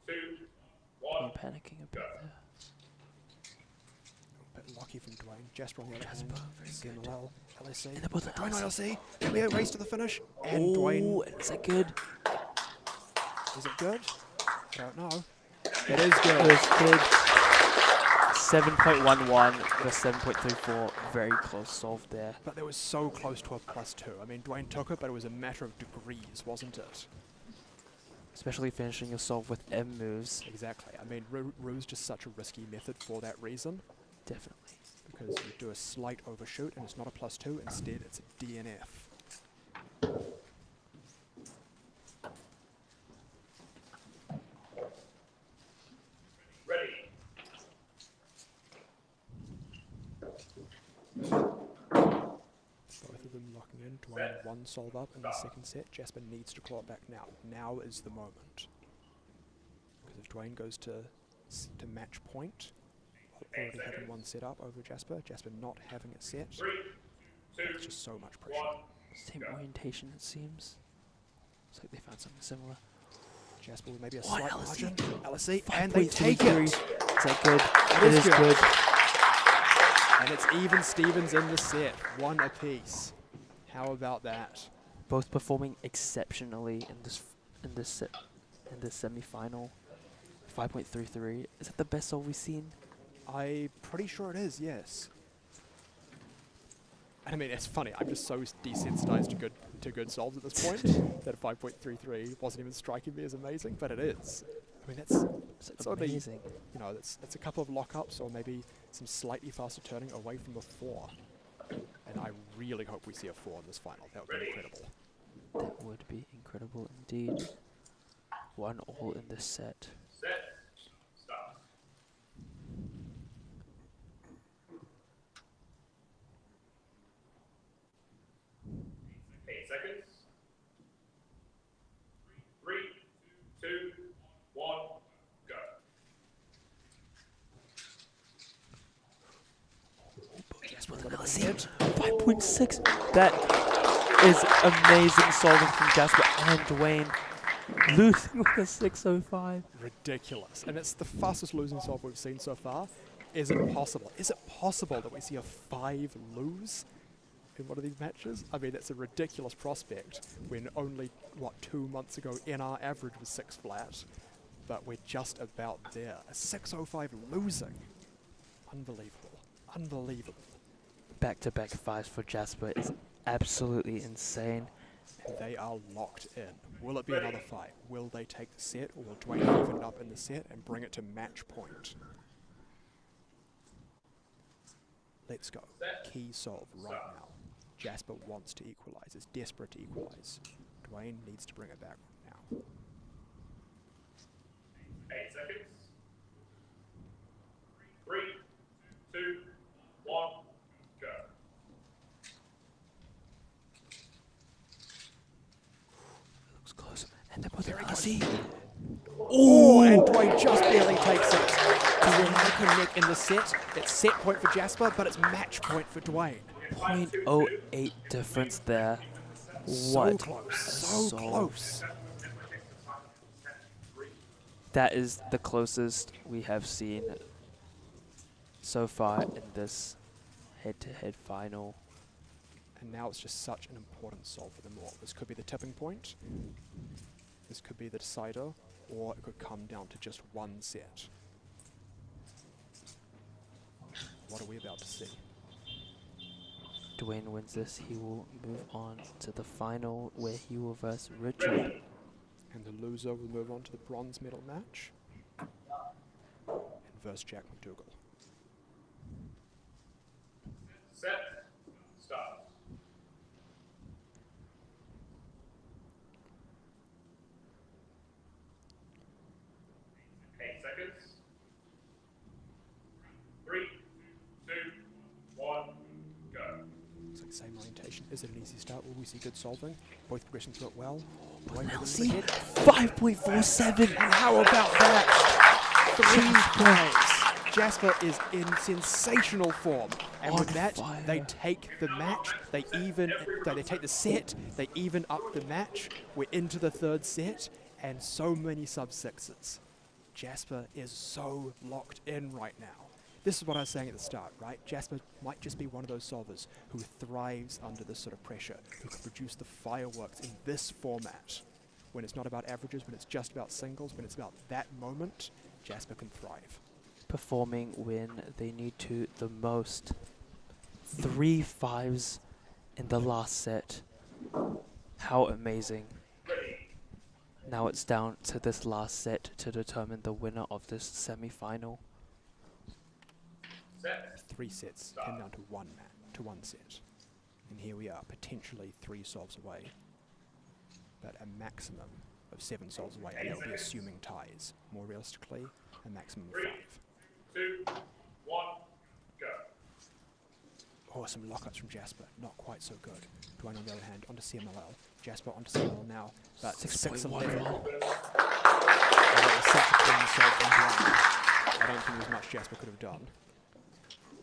2, 1. I'm panicking a bit there. A bit lucky from Dwayne. Jasper on the other Jasper, hand. very good. CMLL, LSC. And they're both on Dwayne on LSC. LC. Can we race to the finish? And Dwayne. Is that good? Is it good? I don't know. It is good. It is good. 7.11 versus 7.34. Very close solve there. But they were so close to a +2. I mean, Dwayne took it, but it was a matter of degrees, wasn't it? Especially finishing your solve with M moves. Exactly. I mean, Rue's just such a risky method for that reason. Definitely. Because you do a slight overshoot and it's not a +2, instead it's a DNF. Ready. Both of them locking in. Dwayne one solve up in the second set. Jasper needs to claw it back now. Now is the moment. Because if Dwayne goes to match point, already having one set up over Jasper, Jasper not having it set, 3, 2, it's just so much pressure. 1. Same orientation, it seems. Looks like they found something similar. Jasper with maybe a One slight LSE. margin. LSE, and they take 5.33. it! Is that good? It is good. good. And it's even Stevens in the set, one apiece. How about that? Both performing exceptionally in this semi-final. 5.33. Is that the best solve we've seen? I'm pretty sure it is, yes. And I mean, it's funny. I'm just so desensitized to good solves at this point that 5.33 wasn't even striking me as amazing, but it is. I mean, it's only, amazing. you know, it's a couple of lockups or maybe some slightly faster turning away from a 4. And I really hope we see a 4 in this final. That would be incredible. That would be incredible indeed. 1-1 in this set. Set. Start. 8 seconds. 3, 2, 1, go. Jasper with an LSE. 5.6. That is amazing solving from Jasper and Dwayne. Losing with a 6.05. Ridiculous. And it's the fastest losing solve we've seen so far. Is it possible? Is it possible that we see a 5 lose in one of these matches? I mean, it's a ridiculous prospect when only, 2 months ago NR average was 6 flat. But we're just about there. A 6.05 losing. Unbelievable. Unbelievable. Back-to-back 5s for Jasper is absolutely insane. And they are locked in. Will it be another fight? Will they take the set, or will Dwayne even it up in the set and bring it to match point? Let's go. Key solve right now. Jasper wants to equalize, is desperate to equalize. Dwayne needs to bring it back now. 8 seconds. 3, 2, 1, go. Looks close. And they're both in LSE. Oh, and Dwayne just barely takes it. Dwayne neck and neck in the set. It's set point for Jasper, but it's match point for Dwayne. 0.08 difference there. So What? close. So close. That is the closest we have seen so far in this head-to-head final. And now it's just such an important solve for them all. This could be the tipping point. This could be the decider. Or it could come down to just one set. What are we about to see? Dwayne wins this, he will move on to the final where he will verse Richard. And the loser will move on to the bronze medal match. And verse Jack McDougall. Set. Start. Seconds. 3, 2, 1, go. Looks like the same orientation. Is it an easy start? Will we see good solving? Both progressing through it well. Now see 5.47. And how about that? 3 frames. Jasper is in sensational form. And with that, they take the match. They take the set. They even up the match. We're into the third set. And so many sub-sixes. Jasper is so locked in right now. This is what I was saying at the start, right? Jasper might just be one of those solvers who thrives under this sort of pressure, who can produce the fireworks in this format. When it's not about averages, when it's just about singles, when it's about that moment, Jasper can thrive. Performing when they need to the most. 3 5s in the last set. How amazing. Now it's down to this last set to determine the winner of this semi-final. 3 sets came down to one set. And here we are, potentially 3 solves away. But a maximum of 7 solves away, and that would be assuming ties. More realistically, a maximum of 5. 2, 1, go. Oh, some lockups from Jasper, not quite so good. Dwayne on the other hand, onto CMLL. Jasper onto CMLL now, but 6-11. That was such a clean solve from Dwayne. I don't think there's much Jasper could have done.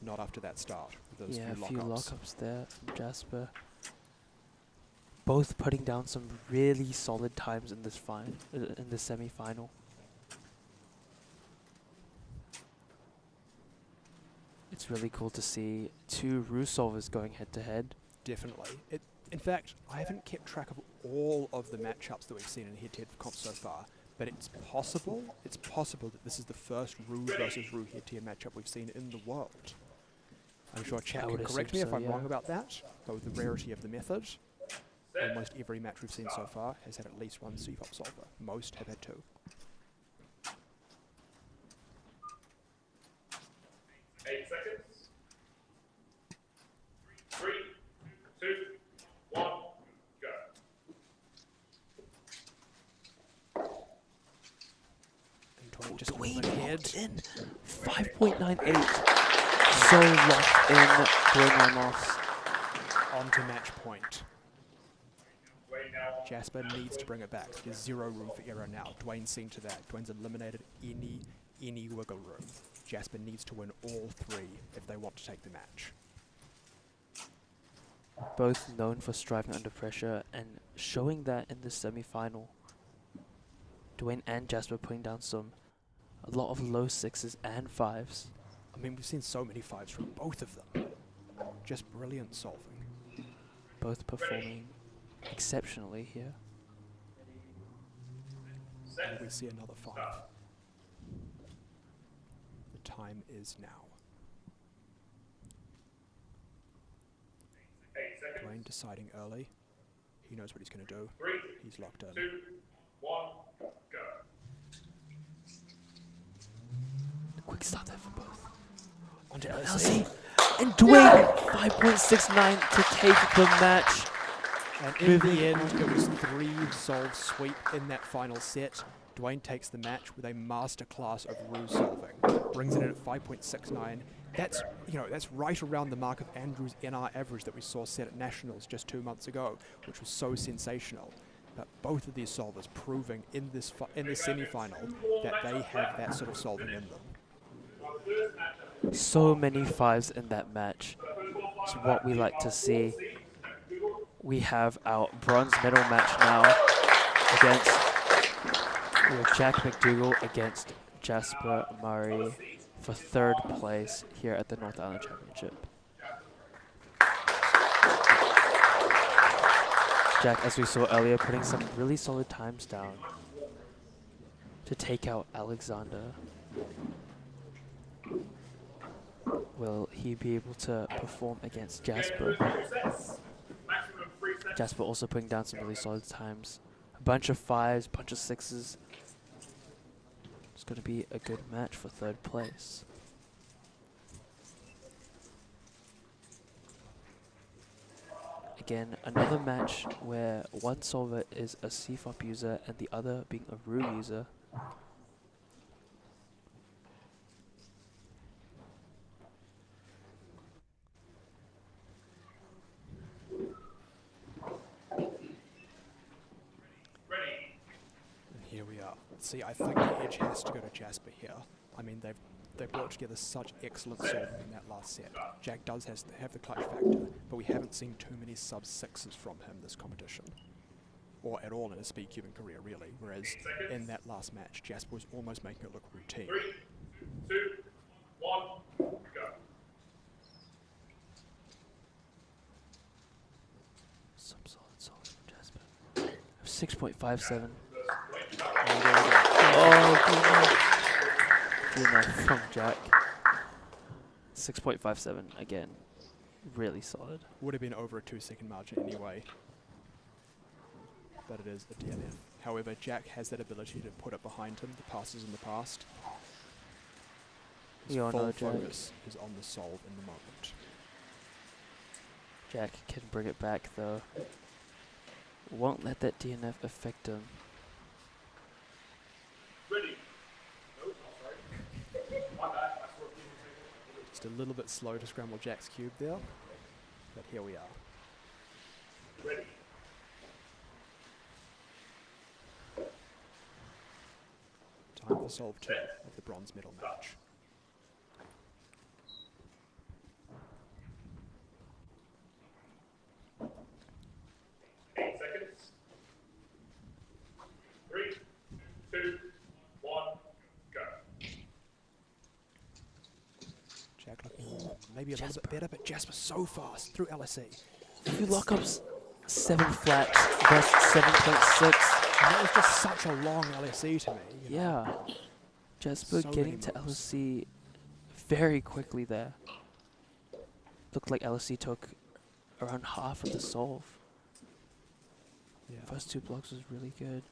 Not after that start, with those Yeah, few a few lockups. lockups there from Jasper. Both putting down some really solid times in this in the semi-final. It's really cool to see 2 Rue solvers going head-to-head. Definitely. In fact, I haven't kept track of all of the matchups that we've seen in head-to-head comps so far, but it's possible that this is the first Rue versus Rue head-to-head matchup we've seen in the world. I'm sure chat can correct me if I'm wrong about that, but with the rarity of the method, almost every match we've seen so far has had at least one C-pop solver. Most have had 2. Seconds. 3, 2, 1, go. And just Dwayne ahead. in 5.98. So locked in, Dwayne Ramos. On to match point. Jasper needs to bring it back. There's 0 room for error now. Dwayne's seen to that. Dwayne's eliminated any wiggle room. Jasper needs to win all 3 if they want to take the match. Both known for striving under pressure and showing that in the semi-final. Dwayne and Jasper putting down a lot of low 6s and 5s. I mean, we've seen so many 5s from both of them. Just brilliant solving. Both performing exceptionally here. And we see another 5. The time is now. Dwayne deciding early. He knows what he's going to do. He's locked in. 2, 1, go. Quick start there for both. Onto LC. And Dwayne, 5.69 to take the match. And in the end, it was 3 solve sweep in that final set. Dwayne takes the match with a masterclass of Rue solving. Brings it in at 5.69. That's, that's right around the mark of Andrew's NR average that we saw set at Nationals just 2 months ago, which was so sensational. But both of these solvers proving in this semi-final that they have that sort of solving in them. So many 5s in that match. It's what we like to see. We have our bronze medal match now against we have Jack McDougall against Jasper Murray for 3rd place here at the North Island Championship. Jack, as we saw earlier, putting some really solid times down to take out Alexander. Will he be able to perform against Jasper? Jasper also putting down some really solid times. A bunch of 5s, bunch of 6s. It's going to be a good match for 3rd place. Again, another match where one solver is a CFOP user and the other being a Rue user. And here we are. See, I think the edge has to go to Jasper here. I mean, they brought together such excellent solving in that last set. Jack does have the clutch factor, but we haven't seen too many sub-6s from him this competition. Or at all in his Speedcubing career, really. Whereas in that last match, Jasper was almost making it look routine. 3, 2, 1, go. Some solid from Jasper. 6.57. Good enough from Jack. 6.57 again. Really solid. Would have been over a 2-second margin anyway. But it is a DNF. However, Jack has that ability to put it behind him, the passes in the past. His full focus is on the solve in the moment. Jack can bring it back though. Won't let that DNF affect him. Ready. No, sorry. My bad. I swerved you. Just a little bit slow to scramble Jack's cube there. But here we are. Ready. Time for solve 2 of the bronze medal match. Jack looking maybe a little bit better, but Jasper so fast through LSE. Few lockups, 7 flats versus 7.6. And that was just such a long LSE to me. Yeah. Jasper So getting many to moves. LSE very quickly there. Looked like LSE took around half of the solve. Yeah. First 2 blocks was really good.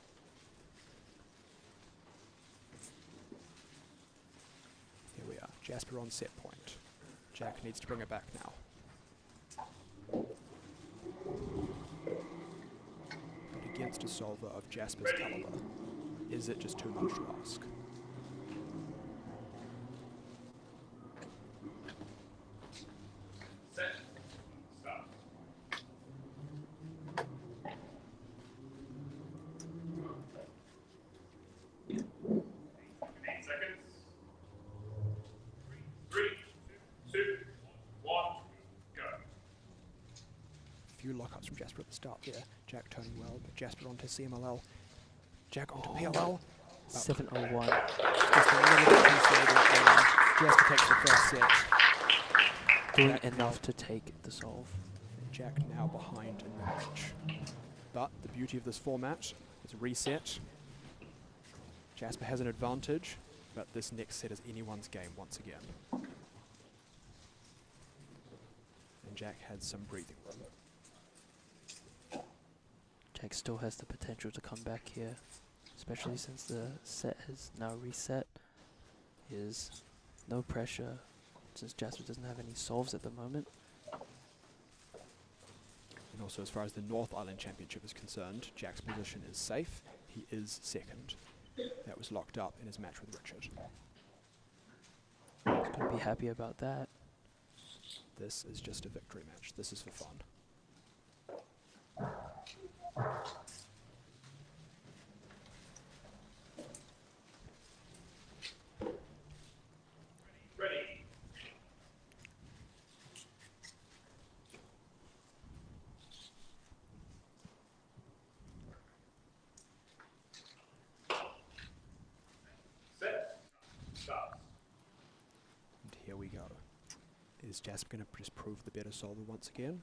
Here we are. Jasper on set point. Jack needs to bring it back now. But against a solver of Jasper's caliber, is it just too much to ask? Set. Stop. 8 seconds. 3, 2, 1, go. Few lockups from Jasper at the start there. Jack turning well, but Jasper onto CMLL. Jack onto PLL. 701. Just a little bit too slow there, and Jasper takes the first set. Doing Jack enough to take the solve. And Jack now behind in the match. But the beauty of this format is reset. Jasper has an advantage, but this next set is anyone's game once again. And Jack had some breathing room. Jack still has the potential to come back here, especially since the set has now reset. Is no pressure since Jasper doesn't have any solves at the moment. And also, as far as the North Island Championship is concerned, Jack's position is safe. He is second. That was locked up in his match with Richard. He's going to be happy about that. This is just a victory match. This is for fun. Ready. we go. Is Jasper going to just prove the better solver once again?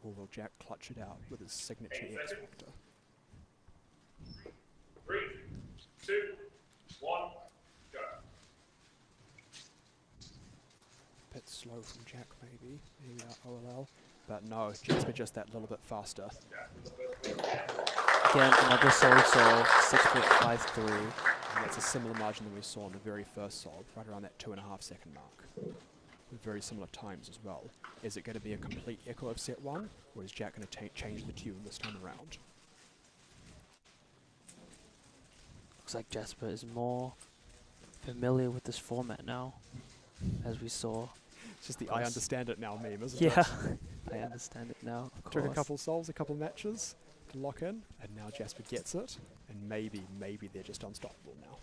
Or will Jack clutch it out with his signature X Factor? 3, 2, 1, go. Bit slow from Jack maybe. Maybe OLL. But no, Jasper just that little bit faster. Again, another solve, 6.53. And that's a similar margin than we saw in the very first solve, right around that 2.5 second mark. With very similar times as well. Is it going to be a complete echo of set 1, or is Jack going to change the tune this time around? Looks like Jasper is more familiar with this format now, as we saw. It's just the I understand it now meme, isn't yeah. it? I understand it now, of Took course. a couple solves, a couple matches to lock in, and now Jasper gets it, and maybe they're just unstoppable now.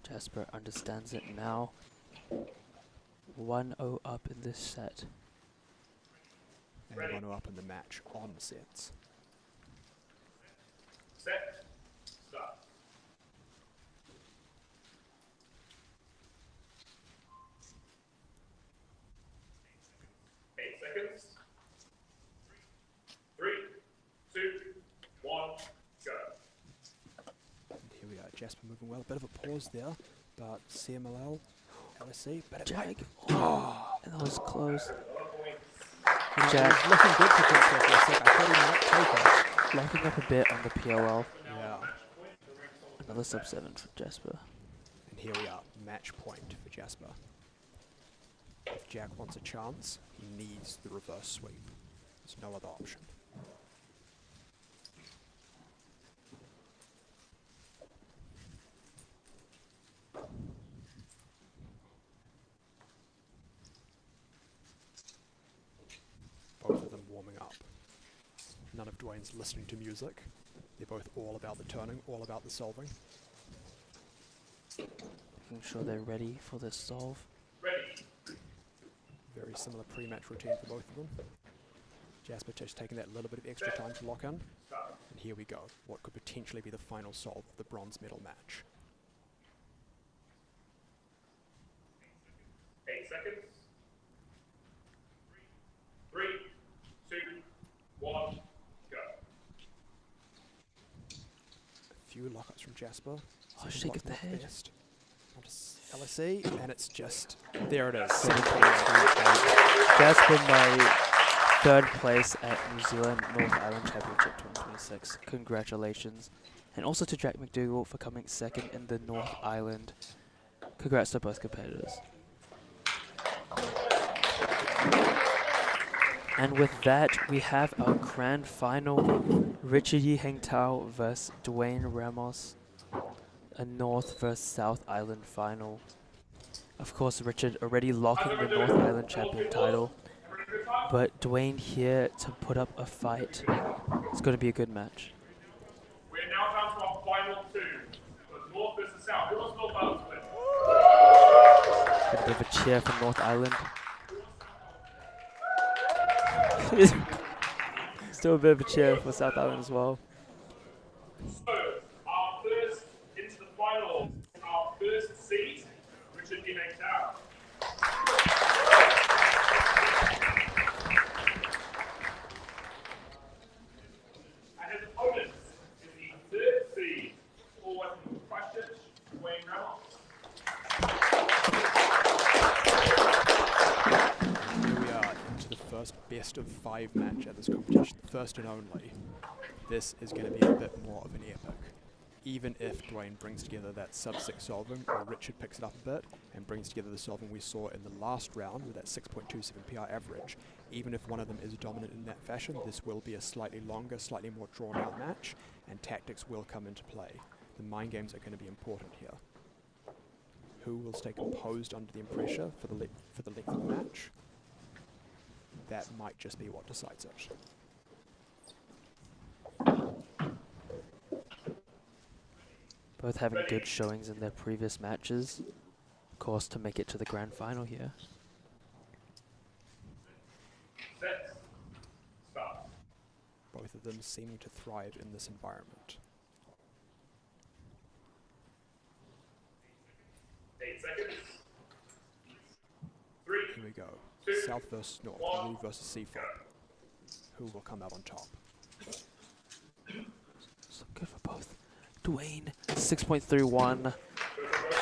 Jasper understands it now. 1-0 up in this set. And 1-0 up in the match on sets. Set. Start. 8 seconds. 3, 2, 1, go. And here we are, Jasper moving well. Bit of a pause there, but CMLL, LSC, bit of Jack. Oh, and that was close. Jack looking good for Jack there for a sec. I thought he might take it. Locking up a bit on the PLL. Yeah. Another sub 7 for Jasper. And here we are, match point for Jasper. If Jack wants a chance, he needs the reverse sweep. There's no other option. Both of them warming up. None of Dwayne's listening to music. They're both all about the turning, all about the solving. Making sure they're ready for this solve. Ready. Very similar pre-match routine for both of them. Jasper just taking that little bit of extra time to lock in. And here we go, what could potentially be the final solve of the bronze medal match. 8 seconds. 3, 2, 1, go. A few lockups from Jasper. Oh, shake of the head. LSE, and it's just, there it is. Jasper, my third place at New Zealand North Island Championship 2026. Congratulations. And also to Jack McDougall for coming second in the North Island. Congrats to both competitors. And with that, we have our grand final. Richard Yiheng Tao versus Dwayne Ramos. A North versus South Island final. Of course, Richard already locking the North Island champion title. But Dwayne here to put up a fight. It's going to be a good match. We're now down to our final 2. The North versus South. Who wants North Island to win? A bit of a cheer for North Island. Still a bit of a cheer for South Island as well. So, our first into the final, our first seed, Richard Yiheng Tao. And his opponent is the 3rd seed, forward from Christchurch, Dwayne Ramos. Here we are into the first best of 5 match at this competition, first and only. This is going to be a bit more of an epic. Even if Dwayne brings together that sub-6 solving, or Richard picks it up a bit and brings together the solving we saw in the last round with that 6.27 PR average, even if one of them is dominant in that fashion, this will be a slightly longer, slightly more drawn-out match, and tactics will come into play. The mind games are going to be important here. Who will stay composed under the pressure for the length of the match? That might just be what decides it. Both having good showings in their previous matches. Of course, to make it to the grand final here. Set. Start. Both of them seeming to thrive in this environment. 8 seconds. South versus North, Blue versus Seafop. Who will come out on top? So good for both. Dwayne, 6.31.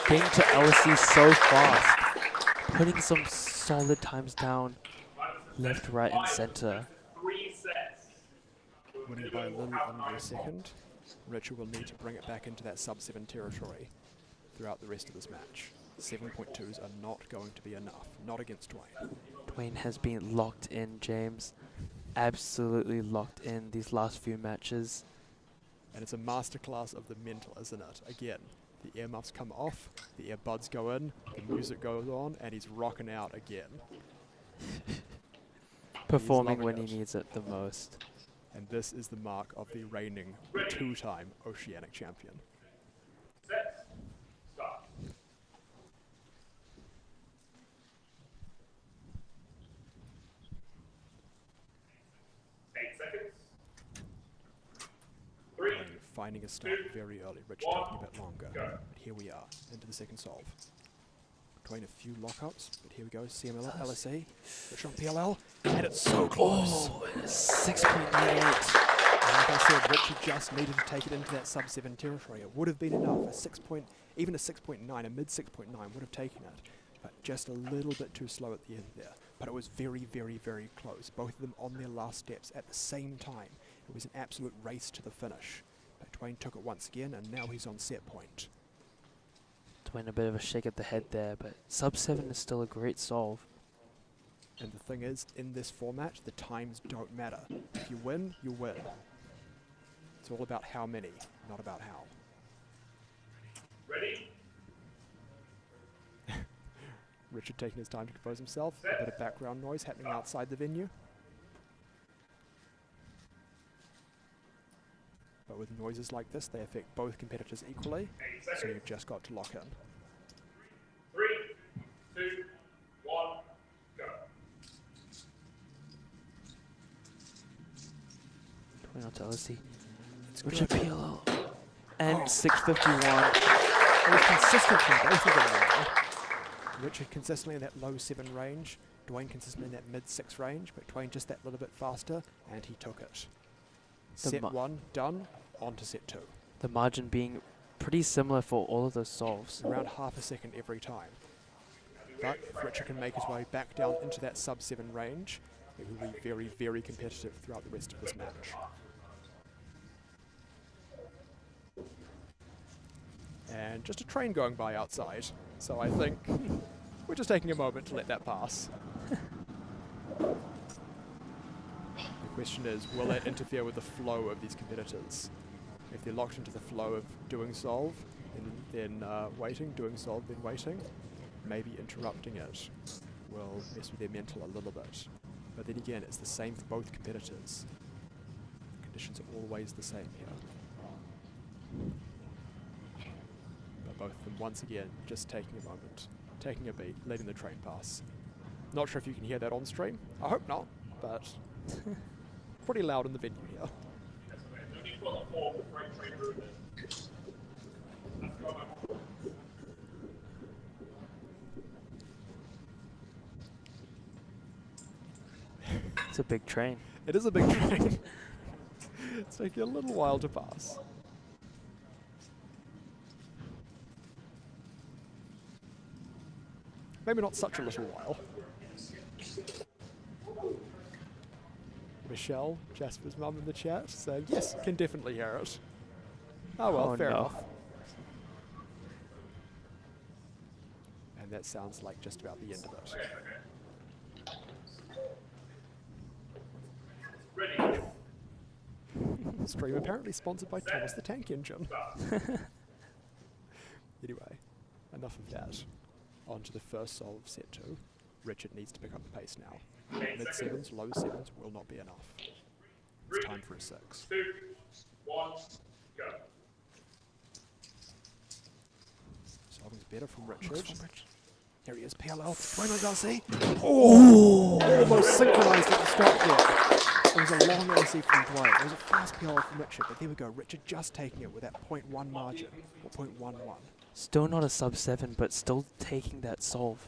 Getting to LSE so fast. Putting some solid times down. Left, right, and center. Winning by a little under a second. Richard will need to bring it back into that sub-7 territory throughout the rest of this match. 7.2s are not going to be enough. Not against Dwayne. Dwayne has been locked in, James. Absolutely locked in these last few matches. And it's a masterclass of the mental, isn't it? Again, the earmuffs come off, the earbuds go in, the music goes on, and he's rocking out again. Performing when he needs it the most. And this is the mark of the reigning two-time Oceanic champion. Set. Start. 8 seconds. 3. Dwayne finding a start very early, Richard taking a bit longer. But here we are, into the second solve. Dwayne a few lockups, but here we go, CML, LSE, Richard on PLL, and it's so close! Oh, 6.98. Like I said, Richard just needed to take it into that sub-7 territory. It would have been enough. Even a 6.9, a mid 6.9 would have taken it. But just a little bit too slow at the end there. But it was very, very, very close. Both of them on their last steps at the same time. It was an absolute race to the finish. But Dwayne took it once again, and now he's on set point. Dwayne a bit of a shake at the head there, but sub-7 is still a great solve. And the thing is, in this format, the times don't matter. If you win, you win. It's all about how many, not about how. Ready? Richard taking his time to compose himself. A bit of background noise happening outside the venue. But with noises like this, they affect both competitors equally, so you've just got to lock in. 3, 2, 1, go. Dwayne on to LSE. It's Richard good. PLL. And 6.51. It was consistent from both of them now. Richard consistently in that low 7 range, Dwayne consistently in that mid 6 range, but Dwayne just that little bit faster, and he took it. Set 1 done, on to set 2. The margin being pretty similar for all of those solves. Around half a second every time. But if Richard can make his way back down into that sub 7 range, it will be very, very competitive throughout the rest of this match. And just a train going by outside, so I think we're just taking a moment to let that pass. The question is, will that interfere with the flow of these competitors? If they're locked into the flow of doing solve, and then waiting, doing solve, then waiting, maybe interrupting it will mess with their mental a little bit. But then again, it's the same for both competitors. The conditions are always the same here. But both of them, once again, just taking a moment, taking a beat, letting the train pass. Not sure if you can hear that on stream. I hope not, but pretty loud in the venue here. It's a big train. It is a big train. It's taking a little while to pass. Maybe not such a little while. Michelle, Jasper's mum in the chat, saying, yes, can definitely hear it. Oh well, fair enough. And that sounds like just about the end of it. Stream apparently sponsored by Thomas the Tank Engine. Anyway, enough of that. On to the first solve, set 2. Richard needs to pick up the pace now. Mid-7s, low 7s will not be enough. It's time for a 6. 2, 1, go. Solving's better from Richard. Here he is, PLL. Dwayne LSE. Oh! Almost synchronized at the start there. It was a long LSE from Dwayne. It was a fast PLL from Richard, but there we go. Richard just taking it with that 0.1 margin, or 0.11. Still not a sub 7, but still taking that solve.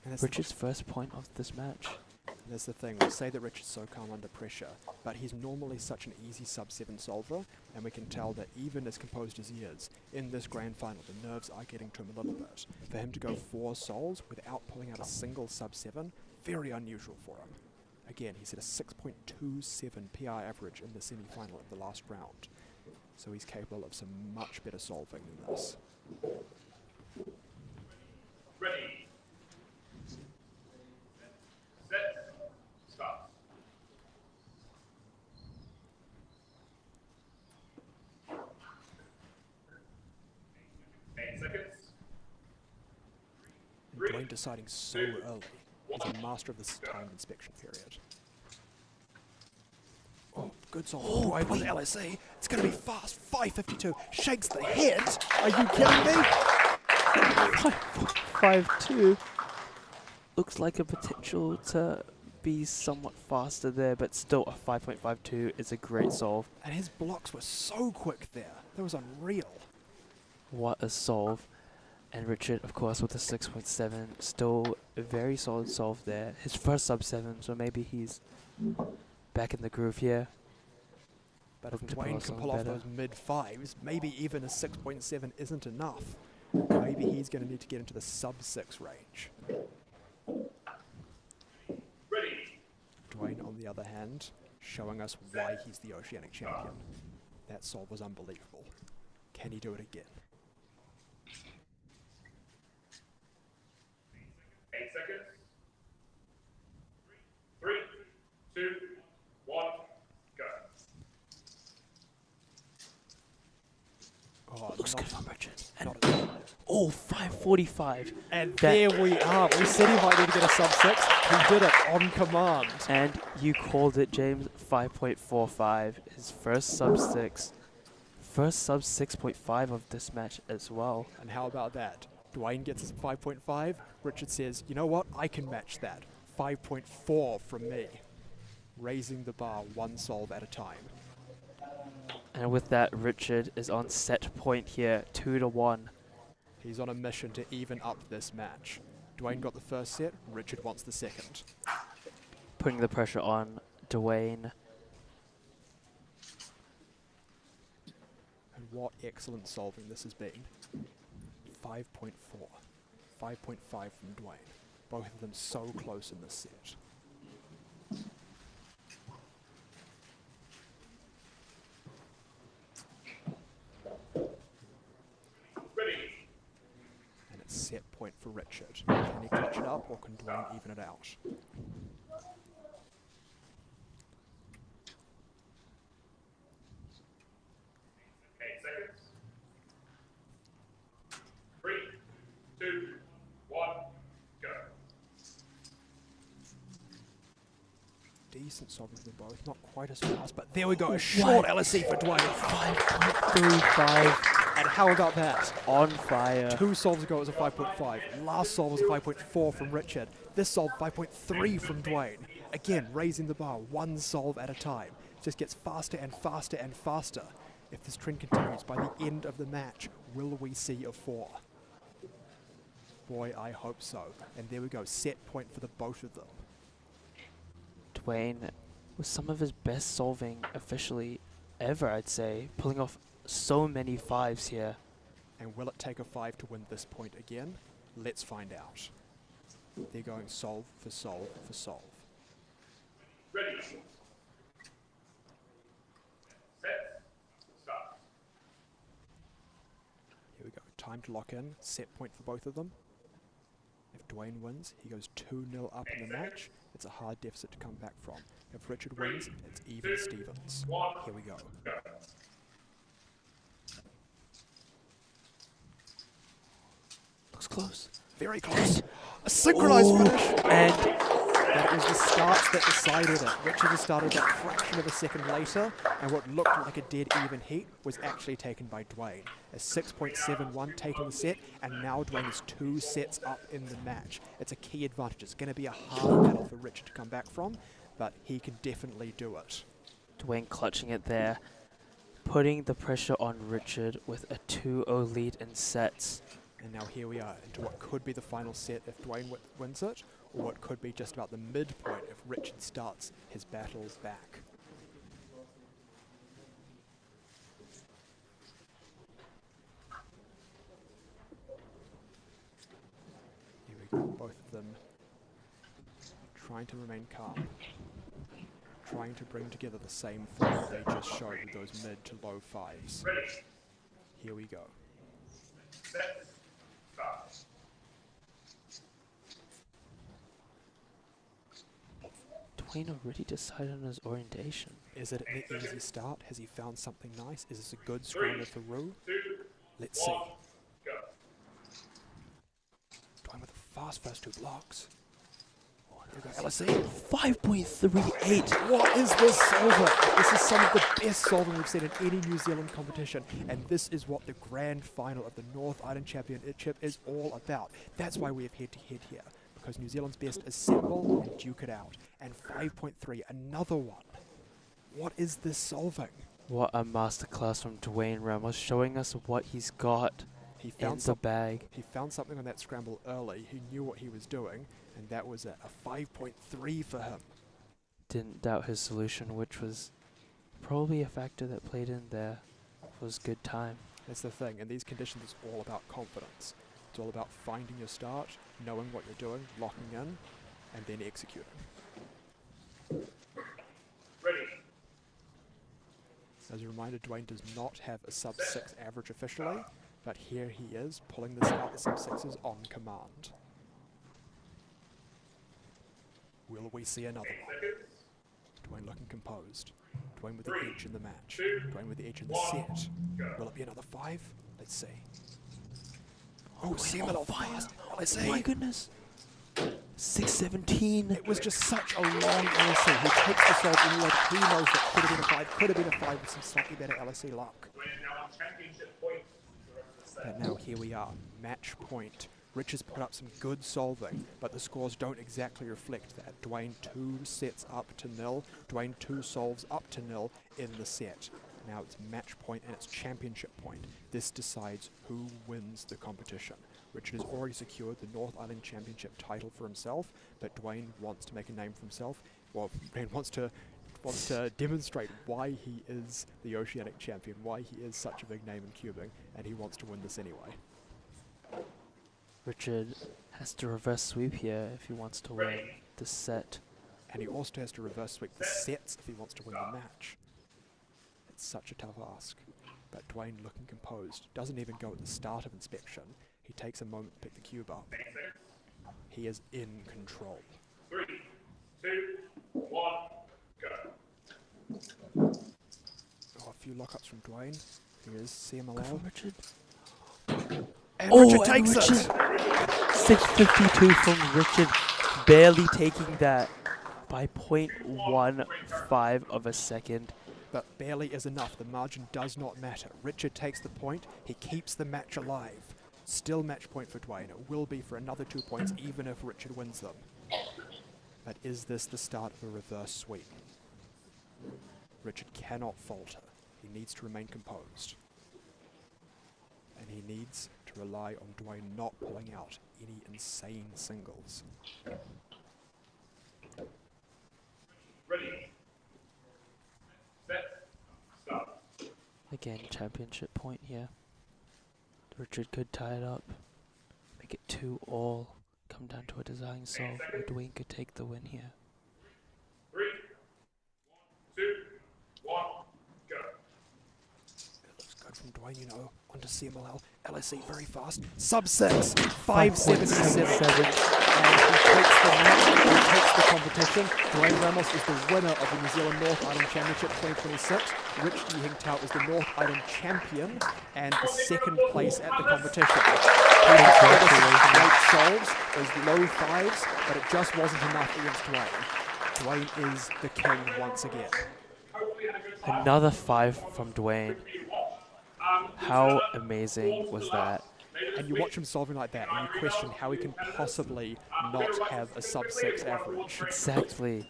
And that's the Richard's first point of this match. And that's the thing, we say that Richard's so calm under pressure, but he's normally such an easy sub-7 solver, and we can tell that even as composed as he is, in this grand final, the nerves are getting to him a little bit. For him to go 4 sols without pulling out a single sub-7, very unusual for him. Again, he's at a 6.27 PI average in the semi-final of the last round, so he's capable of some much better solving than this. Ready. Set. Start. 8 seconds. And Dwayne deciding so early. He's a master of this timed inspection period. Oh, good solve. Dwayne with LSE. It's going to be fast. 5:52. Shakes the head. Are you kidding me? 5.2 looks like a potential to be somewhat faster there, but still a 5.52 is a great solve. And his blocks were so quick there. That was unreal. What a solve. And Richard, of course, with a 6.7, still a very solid solve there. His first sub-7, so maybe he's back in the groove here. But if Looking to pull Dwayne off can something pull off better. those mid-5s, maybe even a 6.7 isn't enough. Maybe he's going to need to get into the sub-6 range. Ready. Dwayne, on the other hand, showing us why he's the Oceanic champion. That solve was unbelievable. Can he do it again? 8 seconds. 3, 2, 1, go. Oh, Looks not- good from Richard. And not as good. oh, 5.45. And That- there we are. We said he might need to get a sub-6. He did it on command. And you called it, James. 5.45. His first sub-6. First sub 6.5 of this match as well. And how about that? Dwayne gets his 5.5. Richard says, you know what? I can match that. 5.4 from me. Raising the bar one solve at a time. And with that, Richard is on set point here, 2-1. He's on a mission to even up this match. Dwayne got the first set. Richard wants the second. Putting the pressure on Dwayne. And what excellent solving this has been. 5.4. 5.5 from Dwayne. Both of them so close in this set. Ready. And it's set point for Richard. Can he clutch it up or can Dwayne even it out? Eight seconds. 3, 2, 1, go. Decent solving for them both. Not quite as fast, but there we go. A short LSE for Dwayne. 5.35. And how about that? On fire. 2 solves ago it was a 5.5. Last solve was a 5.4 from Richard. This solve 5.3 from Dwayne. Again, raising the bar one solve at a time. Just gets faster and faster and faster. If this trend continues, by the end of the match, will we see a 4? Boy, I hope so. And there we go, set point for the both of them. Dwayne with some of his best solving officially ever, I'd say. Pulling off so many 5s here. And will it take a 5 to win this point again? Let's find out. They're going solve for solve for solve. Ready. Set. Start. Here we go. Time to lock in. Set point for both of them. If Dwayne wins, he goes 2-0 up in the match. It's a hard deficit to come back from. If Richard wins, it's even Stevens. Here we go. Looks close. Very close. A synchronized finish. And that was the starts that decided it. Richard has started that fraction of a second later, and what looked like a dead even heat was actually taken by Dwayne. A 6.71 taking the set, and now Dwayne is 2 sets up in the match. It's a key advantage. It's going to be a hard battle for Richard to come back from, but he can definitely do it. Dwayne clutching it there. Putting the pressure on Richard with a 2-0 lead in sets. And now here we are into what could be the final set if Dwayne wins it, or what could be just about the midpoint if Richard starts his battle back. Here we go, both of them trying to remain calm, trying to bring together the same form that they just showed with those mid to low fives. Here we go. Dwayne already decided on his orientation. Is it an easy start? Has he found something nice? Is this a good scramble for Rue? Let's see. Dwayne with a fast first two blocks. Here we go, LSE. 5.38. What is this solver? This is some of the best solving we've seen in any New Zealand competition, and this is what the grand final of the North Island Championship is all about. That's why we have head-to-head here, because New Zealand's best assemble and duke it out. And 5.3, another one. What is this solving? What a masterclass from Dwayne Ramos, showing us what he's got in the bag. He found something on that scramble early. He knew what he was doing, and that was a 5.3 for him. Didn't doubt his solution, which was probably a factor that played in there. Was good time. That's the thing. In these conditions, it's all about confidence. It's all about finding your start, knowing what you're doing, locking in, and then executing. Ready. As a reminder, Dwayne does not have a sub-6 average officially, but here he is, pulling this out the sub-6s on command. Will we see another one? Dwayne looking composed. Dwayne with the edge in the match. Dwayne with the edge in the set. Will it be another 5? Let's see. Oh, Seminole fast. Let's see. Oh my goodness. 6.17. It was just such a long LSE. He takes the solve and he knows that could have been a 5, could have been a 5 with some slightly better LSE luck. And now here we are, match point. Rich has put up some good solving, but the scores don't exactly reflect that. Dwayne 2 sets up to 0, Dwayne 2 solves up to 0 in the set. Now it's match point and it's championship point. This decides who wins the competition. Richard has already secured the North Island Championship title for himself, but Dwayne wants to make a name for himself. Well, Dwayne wants to demonstrate why he is the Oceanic champion, why he is such a big name in cubing, and he wants to win this anyway. Richard has to reverse sweep here if he wants to win the set. And he also has to reverse sweep the sets if he wants to win the match. It's such a tough ask. But Dwayne looking composed, doesn't even go at the start of inspection. He takes a moment to pick the cube up. He is in control. 3, 2, 1, go. Oh, a few lockups from Dwayne. Here is CMLL. Richard. And Richard takes it! 6.52 from Richard, barely taking that by 0.15 of a second. But barely is enough. The margin does not matter. Richard takes the point. He keeps the match alive. Still match point for Dwayne. It will be for another 2 points even if Richard wins them. But is this the start of a reverse sweep? Richard cannot falter. He needs to remain composed. And he needs to rely on Dwayne not pulling out any insane singles. Ready. Set. Stop. Again, championship point here. Richard could tie it up, make it 2-all, come down to a design solve, or Dwayne could take the win here. 3, 2, 1, go. It looks good from Dwayne, you know. Onto CMLL. LSE very fast. Sub-6. 5.77. And he takes the match. He takes the competition. Dwayne Ramos is the winner of the New Zealand North Island Championship 2026. Rich Yihing Tao is the North Island champion and the second place at the competition. He had great solves, those low 5s, but it just wasn't enough against Dwayne. Dwayne is the king once again. Another 5 from Dwayne. How amazing was that? And you watch him solving like that, and you question how he can possibly not have a sub-6 average. Exactly.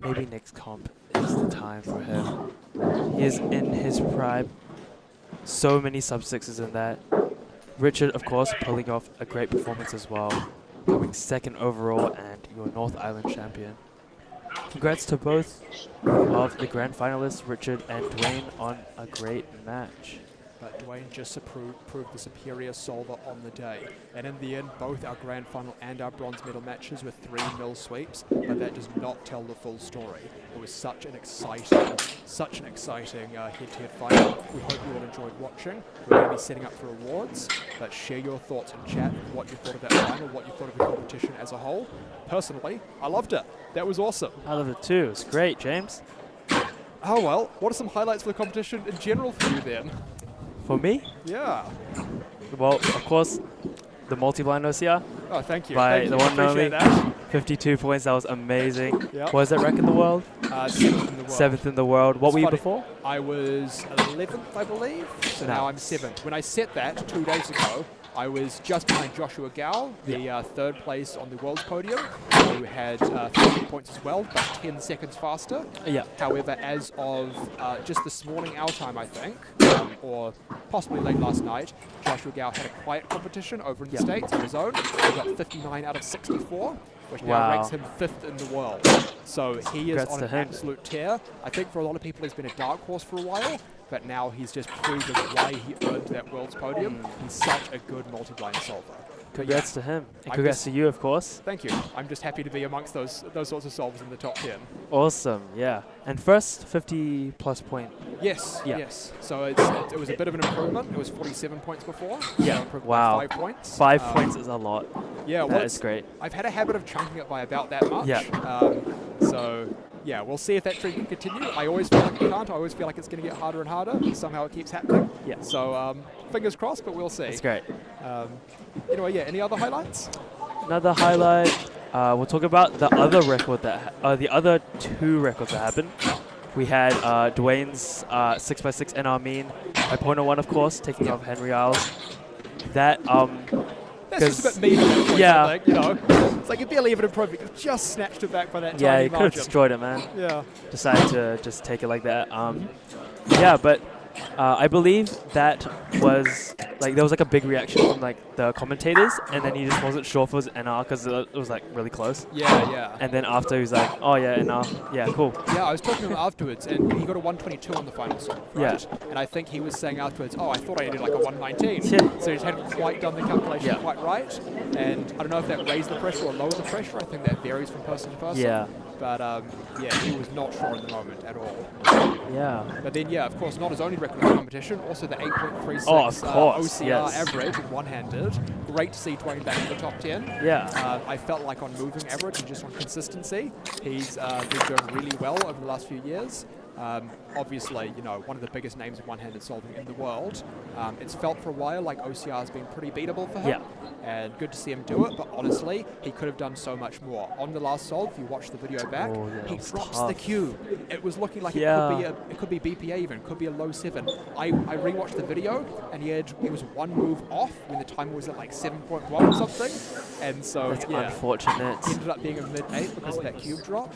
Maybe next comp is the time for him. He is in his prime. So many sub-6s in that. Richard, of course, pulling off a great performance as well, coming second overall and your North Island champion. Congrats to both of the grand finalists, Richard and Dwayne, on a great match. But Dwayne just proved the superior solver on the day. And in the end, both our grand final and our bronze medal matches were 3-0 sweeps, but that does not tell the full story. It was such an exciting head-to-head final. We hope you all enjoyed watching. We're going to be setting up for awards, but share your thoughts in chat, what you thought of that final, what you thought of the competition as a whole. Personally, I loved it. That was awesome. I loved it too. It's great, James. Oh well, what are some highlights for the competition in general for you then? For me? Yeah. Well, of course, the multi-blind OCR. Oh, thank you. By Thank the you. one and only. Appreciate that. 52 points. That was amazing. Yep. What was that rank in the world? 7th in the world. 7th in the world. What It's were you funny, before? I was 11th, I believe. So now I'm 7th. When I set that 2 days ago, I was just behind Joshua Gao, the third place on the world's podium, who had 50 points as well, but 10 seconds faster. Yeah. However, as of just this morning, our time, I think, or possibly late last night, Joshua Gao had a quiet competition over in the States on his own. He got 59 out of 64, which now ranks him 5th in the world. So he is on an absolute tear. I think for a lot of people, he's been a dark horse for a while, but now he's just proven why he earned that world's podium. He's such a good multi-blind solver. Congrats to him. And congrats to you, of course. Thank you. I'm just happy to be amongst those sorts of solvers in the top 10. Awesome, yeah. And first 50-plus point. Yes, yeah. yes. So it was a bit of an improvement. It was 47 points before. Yeah, so wow. 5 points. 5 points is a lot. Yeah, that is great. I've had a habit of chunking it by about that much. Yeah. So, yeah, we'll see if that trend can continue. I always feel like it can't. I always feel like it's going to get harder and harder. Somehow it keeps happening. Yeah. So, fingers crossed, but we'll see. That's great. Anyway, yeah, any other highlights? Another highlight, we'll talk about the other record the other 2 records that happened. We had Dwayne's 6x6 NR mean by 0.01, of course, taking off Henry Isles. That, that's just a bit mean at that point, yeah. I think, you know. It's like you barely even improved it. You just snatched it back by that yeah, tiny you could have margin. destroyed it, man. Yeah. Decided to just take it like that. Yeah, but I believe that was there was a big reaction from the commentators, and then he just wasn't sure if it was NR because it was really close. Yeah, yeah. And then after he was like, oh yeah, NR, yeah, cool. Yeah, I was talking to him afterwards, and he got a 122 on the final song, right? Yeah. And I think he was saying afterwards, oh, I thought I did like a 119. Yeah. So he just hadn't quite done the calculation quite right. And I don't know if that raised the pressure or lowered the pressure. I think that varies from person to person. Yeah. But yeah, he was not sure in the moment at all. Yeah. But then, yeah, of course, not his only record in the competition, also the 8.36 OCR average one-handed. Great to see Dwayne back in the top 10. Yeah. I felt like on moving average and just on consistency, he's been doing really well over the last few years. Obviously, you know, one of the biggest names in one-handed solving in the world. It's felt for a while like OCR has been pretty beatable for him. And good to see him do it, but honestly, he could have done so much more. On the last solve, if you watch the video back, he drops the cube. It was looking like it could be BPA even, could be a low 7. I rewatched the video, and he was one move off when the timer was at like 7.1 or something. And so, that's unfortunate. He ended up being a mid-8 because of that cube drop.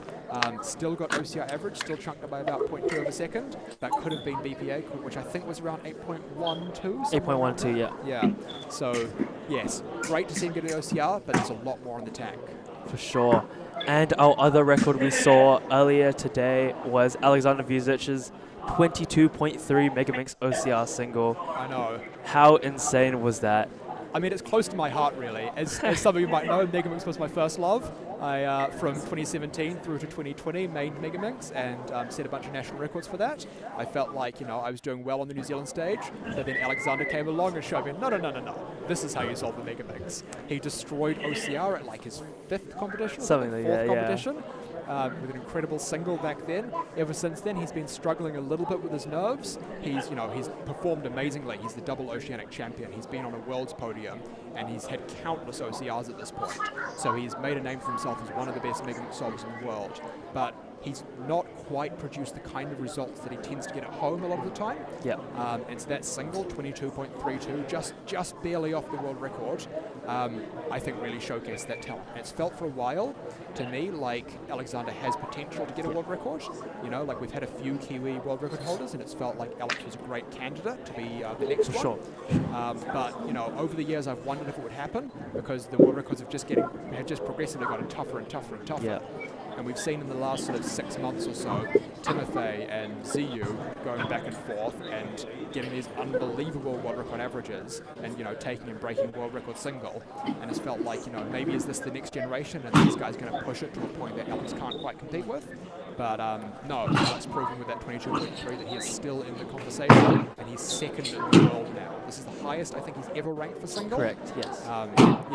Still got OCR average, still chunked up by about 0.2 of a second. That could have been BPA, which I think was around 8.12. 8.12, yeah. Yeah. So, yes, great to see him get an OCR, but there's a lot more in the tank. For sure. And our other record we saw earlier today was Alexander Vuzic's 22.3 Pyraminx OCR single. I know. How insane was that? I mean, it's close to my heart, really. As some of you might know, Pyraminx was my first love. I, from 2017 through to 2020, made Pyraminx and set a bunch of national records for that. I felt like, you know, I was doing well on the New Zealand stage, but then Alexander came along and showed me, no. This is how you solve the Pyraminx. He destroyed OCR at like his 5th competition, something like that, competition. With an incredible single back then. Ever since then, he's been struggling a little bit with his nerves. He's performed amazingly. He's the double oceanic champion. He's been on a world's podium, and he's had countless OCRs at this point. So he's made a name for himself as one of the best Pyraminx solvers in the world. But he's not quite produced the kind of results that he tends to get at home a lot of the time. Yeah. And so that single, 22.32, just barely off the world record. I think really showcased that talent. And it's felt for a while, to me, like Alexander has potential to get a world record. You know, like we've had a few Kiwi world record holders, and it's felt like Alex was a great candidate to be the next one. Sure. But you know, over the years, I've wondered if it would happen because the world records have just progressively gotten tougher and tougher and tougher. Yeah. And we've seen in the last sort of 6 months or so, Timothy and ZU going back and forth and getting these unbelievable world record averages and, you know, taking and breaking world record single. And it's felt like, you know, maybe is this the next generation and these guys going to push it to a point that Alex can't quite compete with? But no, Alex proving with that 22.3 that he is still in the conversation and he's second in the world now. This is the highest I think he's ever ranked for single. Correct, yes. Yeah,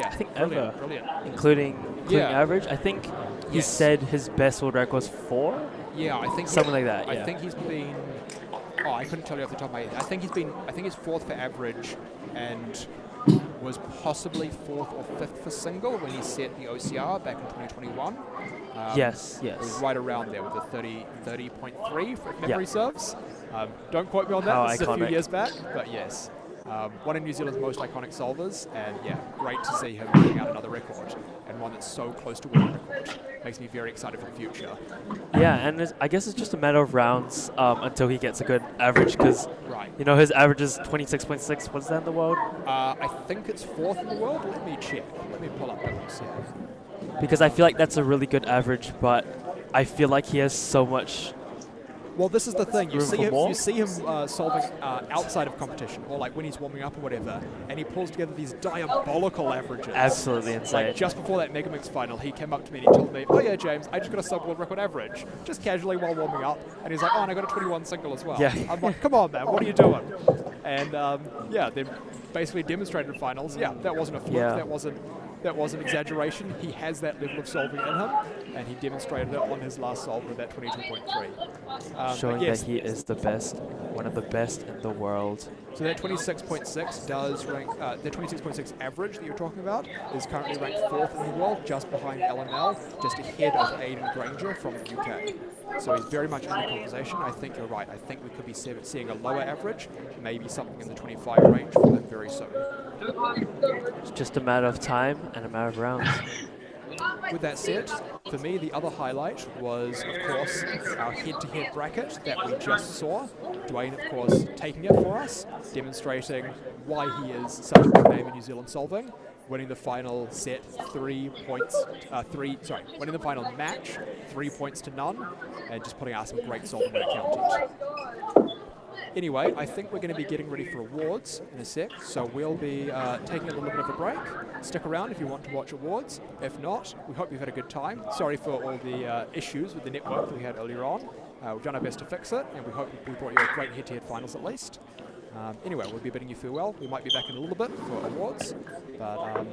I think brilliant, ever, brilliant. including average. I think he Yes. said his best world record was 4. Yeah, I think something like that. I Yeah. think he's been. Oh, I couldn't tell you off the top of my head. I think he's 4th for average, and was possibly 4th or 5th for single when he set the OCR back in 2021. Yes. It was right around there with the 30.3 if memory Yeah. serves. Don't quote me on that. How This is a few iconic. years back, but yes. One of New Zealand's most iconic solvers, and yeah, great to see him putting out another record, and one that's so close to world record. Makes me very excited for the future. Yeah, and I guess it's just a matter of rounds until he gets a good average, because Right. you know his average is 26.6. What's that in the world? I think it's 4th in the world. Let me check. Let me pull up those. Yeah. Because I feel like that's a really good average, but I feel like he has so much. Well, this is the thing. You Room see for him. more? You see him solving outside of competition, or like when he's warming up or whatever, and he pulls together these diabolical averages. Absolutely insane. Like just before that MegaMix final, he came up to me and he told me, "Oh yeah, James, I just got a sub-world record average, just casually while warming up." And he's like, "Oh, and I got a 21 single as well." Yeah. I'm like, "Come on, man, what are you doing?" And yeah, then basically demonstrated in finals. Yeah, that wasn't a fluke. Yeah. That wasn't exaggeration. He has that level of solving in him, and he demonstrated it on his last solve with that 22.3. Showing yes, that he is the best, one of the best in the world. so that 26.6 does rank, the 26.6 average that you're talking about is currently ranked 4th in the world, just behind LML, just ahead of Aidan Granger from the UK. So he's very much in the conversation. I think you're right. I think we could be seeing a lower average, maybe something in the 25 range for him very soon. It's just a matter of time and a matter of rounds. With that said, for me, the other highlight was, of course, our head-to-head bracket that we just saw. Dwayne, of course, taking it for us, demonstrating why he is such a big name in New Zealand solving, winning the final set winning the final match 3 points to none, and just putting out some great solving when it counted. Anyway, I think we're going to be getting ready for awards in a sec, so we'll be taking a little bit of a break. Stick around if you want to watch awards. If not, we hope you've had a good time. Sorry for all the issues with the network that we had earlier on. We've done our best to fix it, and we hope we brought you a great head-to-head finals at least. Anyway, we'll be bidding you farewell. We might be back in a little bit for awards, but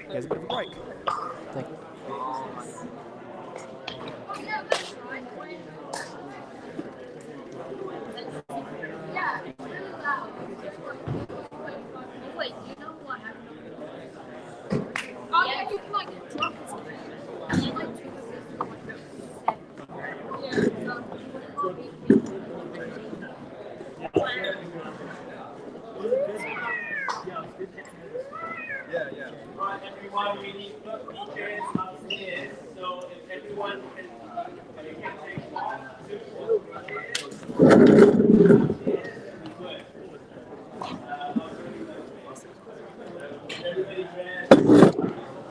here's a bit of a break. Thank you. Yeah, it's really loud. Wait, you know what happened? Oh, yeah, you can like drop it. And then like two Yeah. Alright, everyone, we need to put chairs upstairs. So if everyone can, you can take 1, 2, 3 chairs upstairs. Good. Everybody dressed.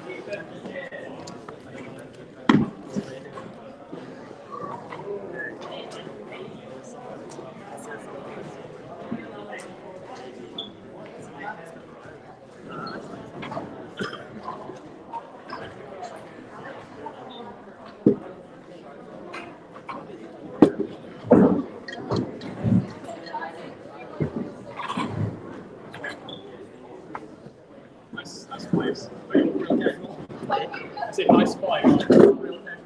Keep them chairs. Nice place. Real casual. I said nice place. Real casual.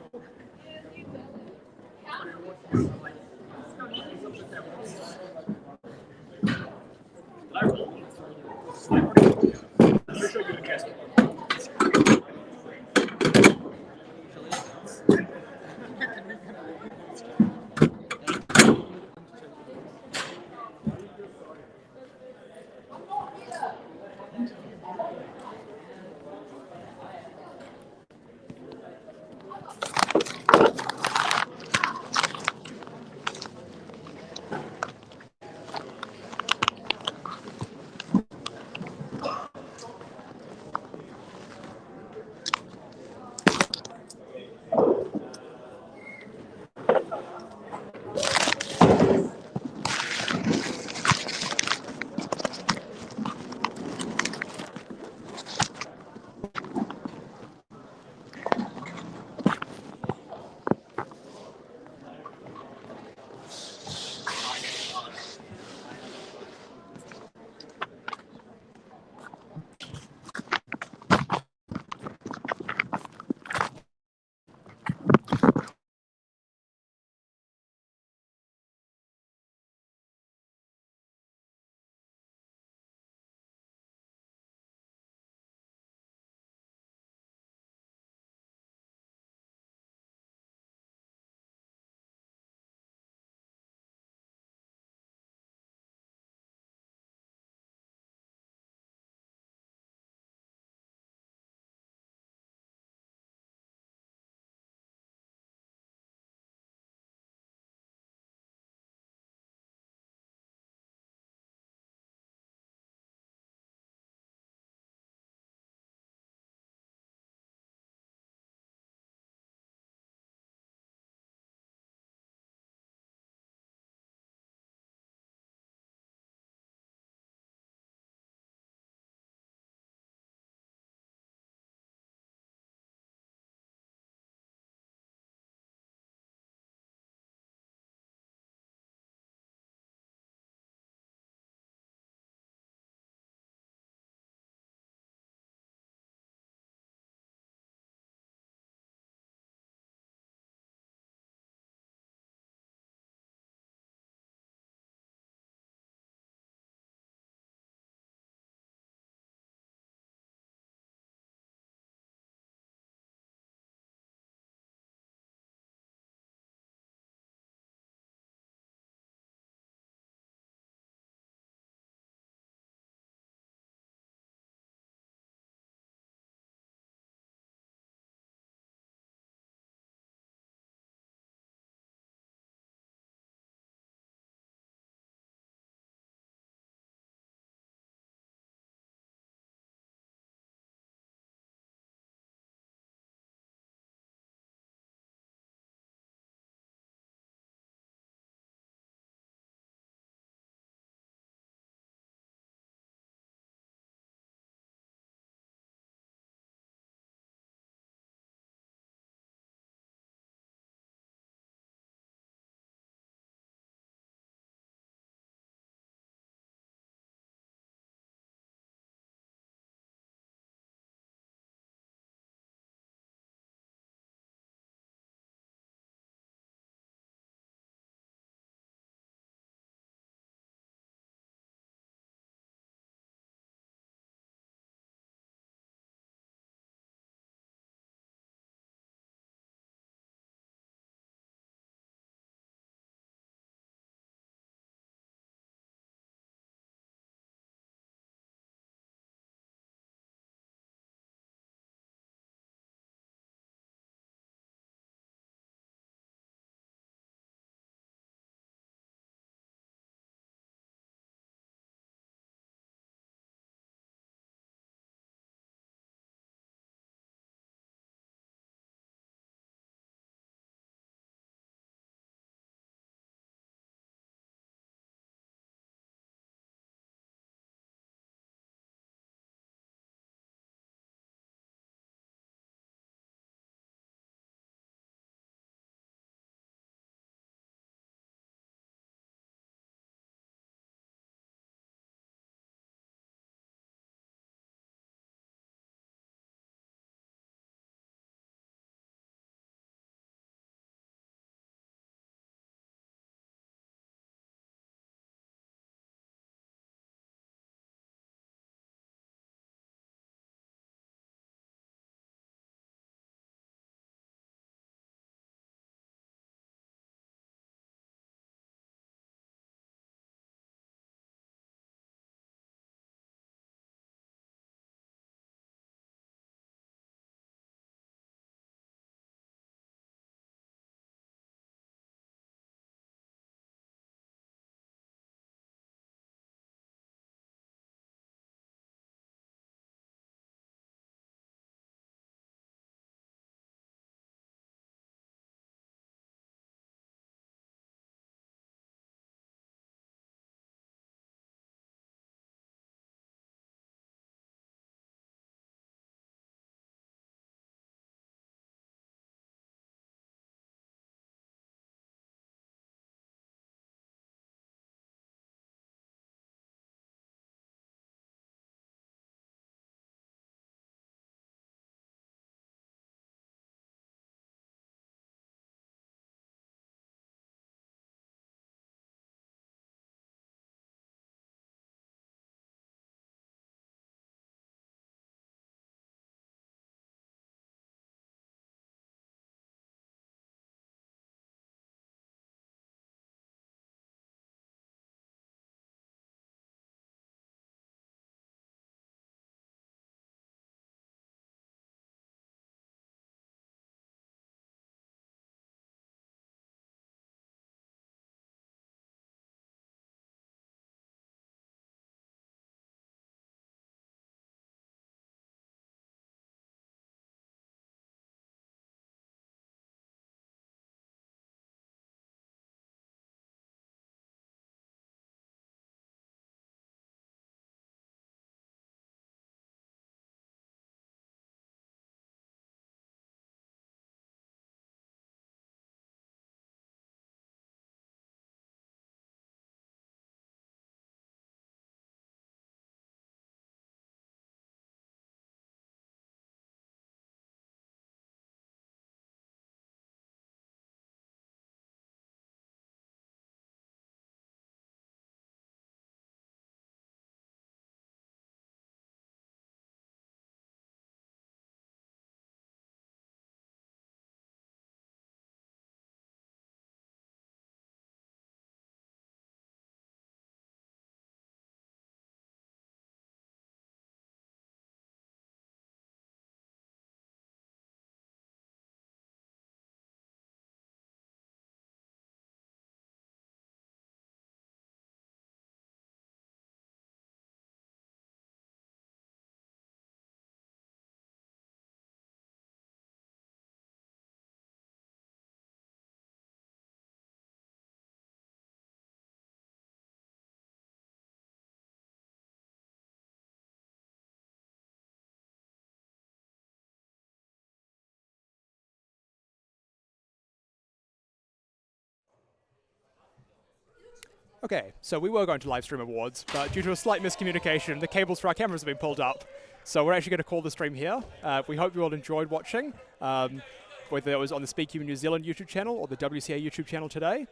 Okay, so we were going to live stream awards, but due to a slight miscommunication, the cables for our cameras have been pulled up. So we're actually going to call the stream here. We hope you all enjoyed watching, whether it was on the Speedcubing New Zealand YouTube channel or the WCA YouTube channel today.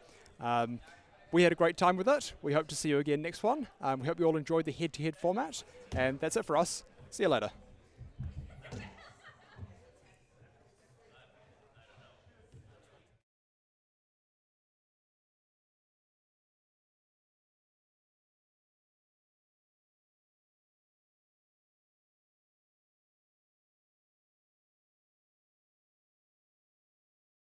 We had a great time with it. We hope to see you again next one. We hope you all enjoyed the head-to-head format. And that's it for us. See you later.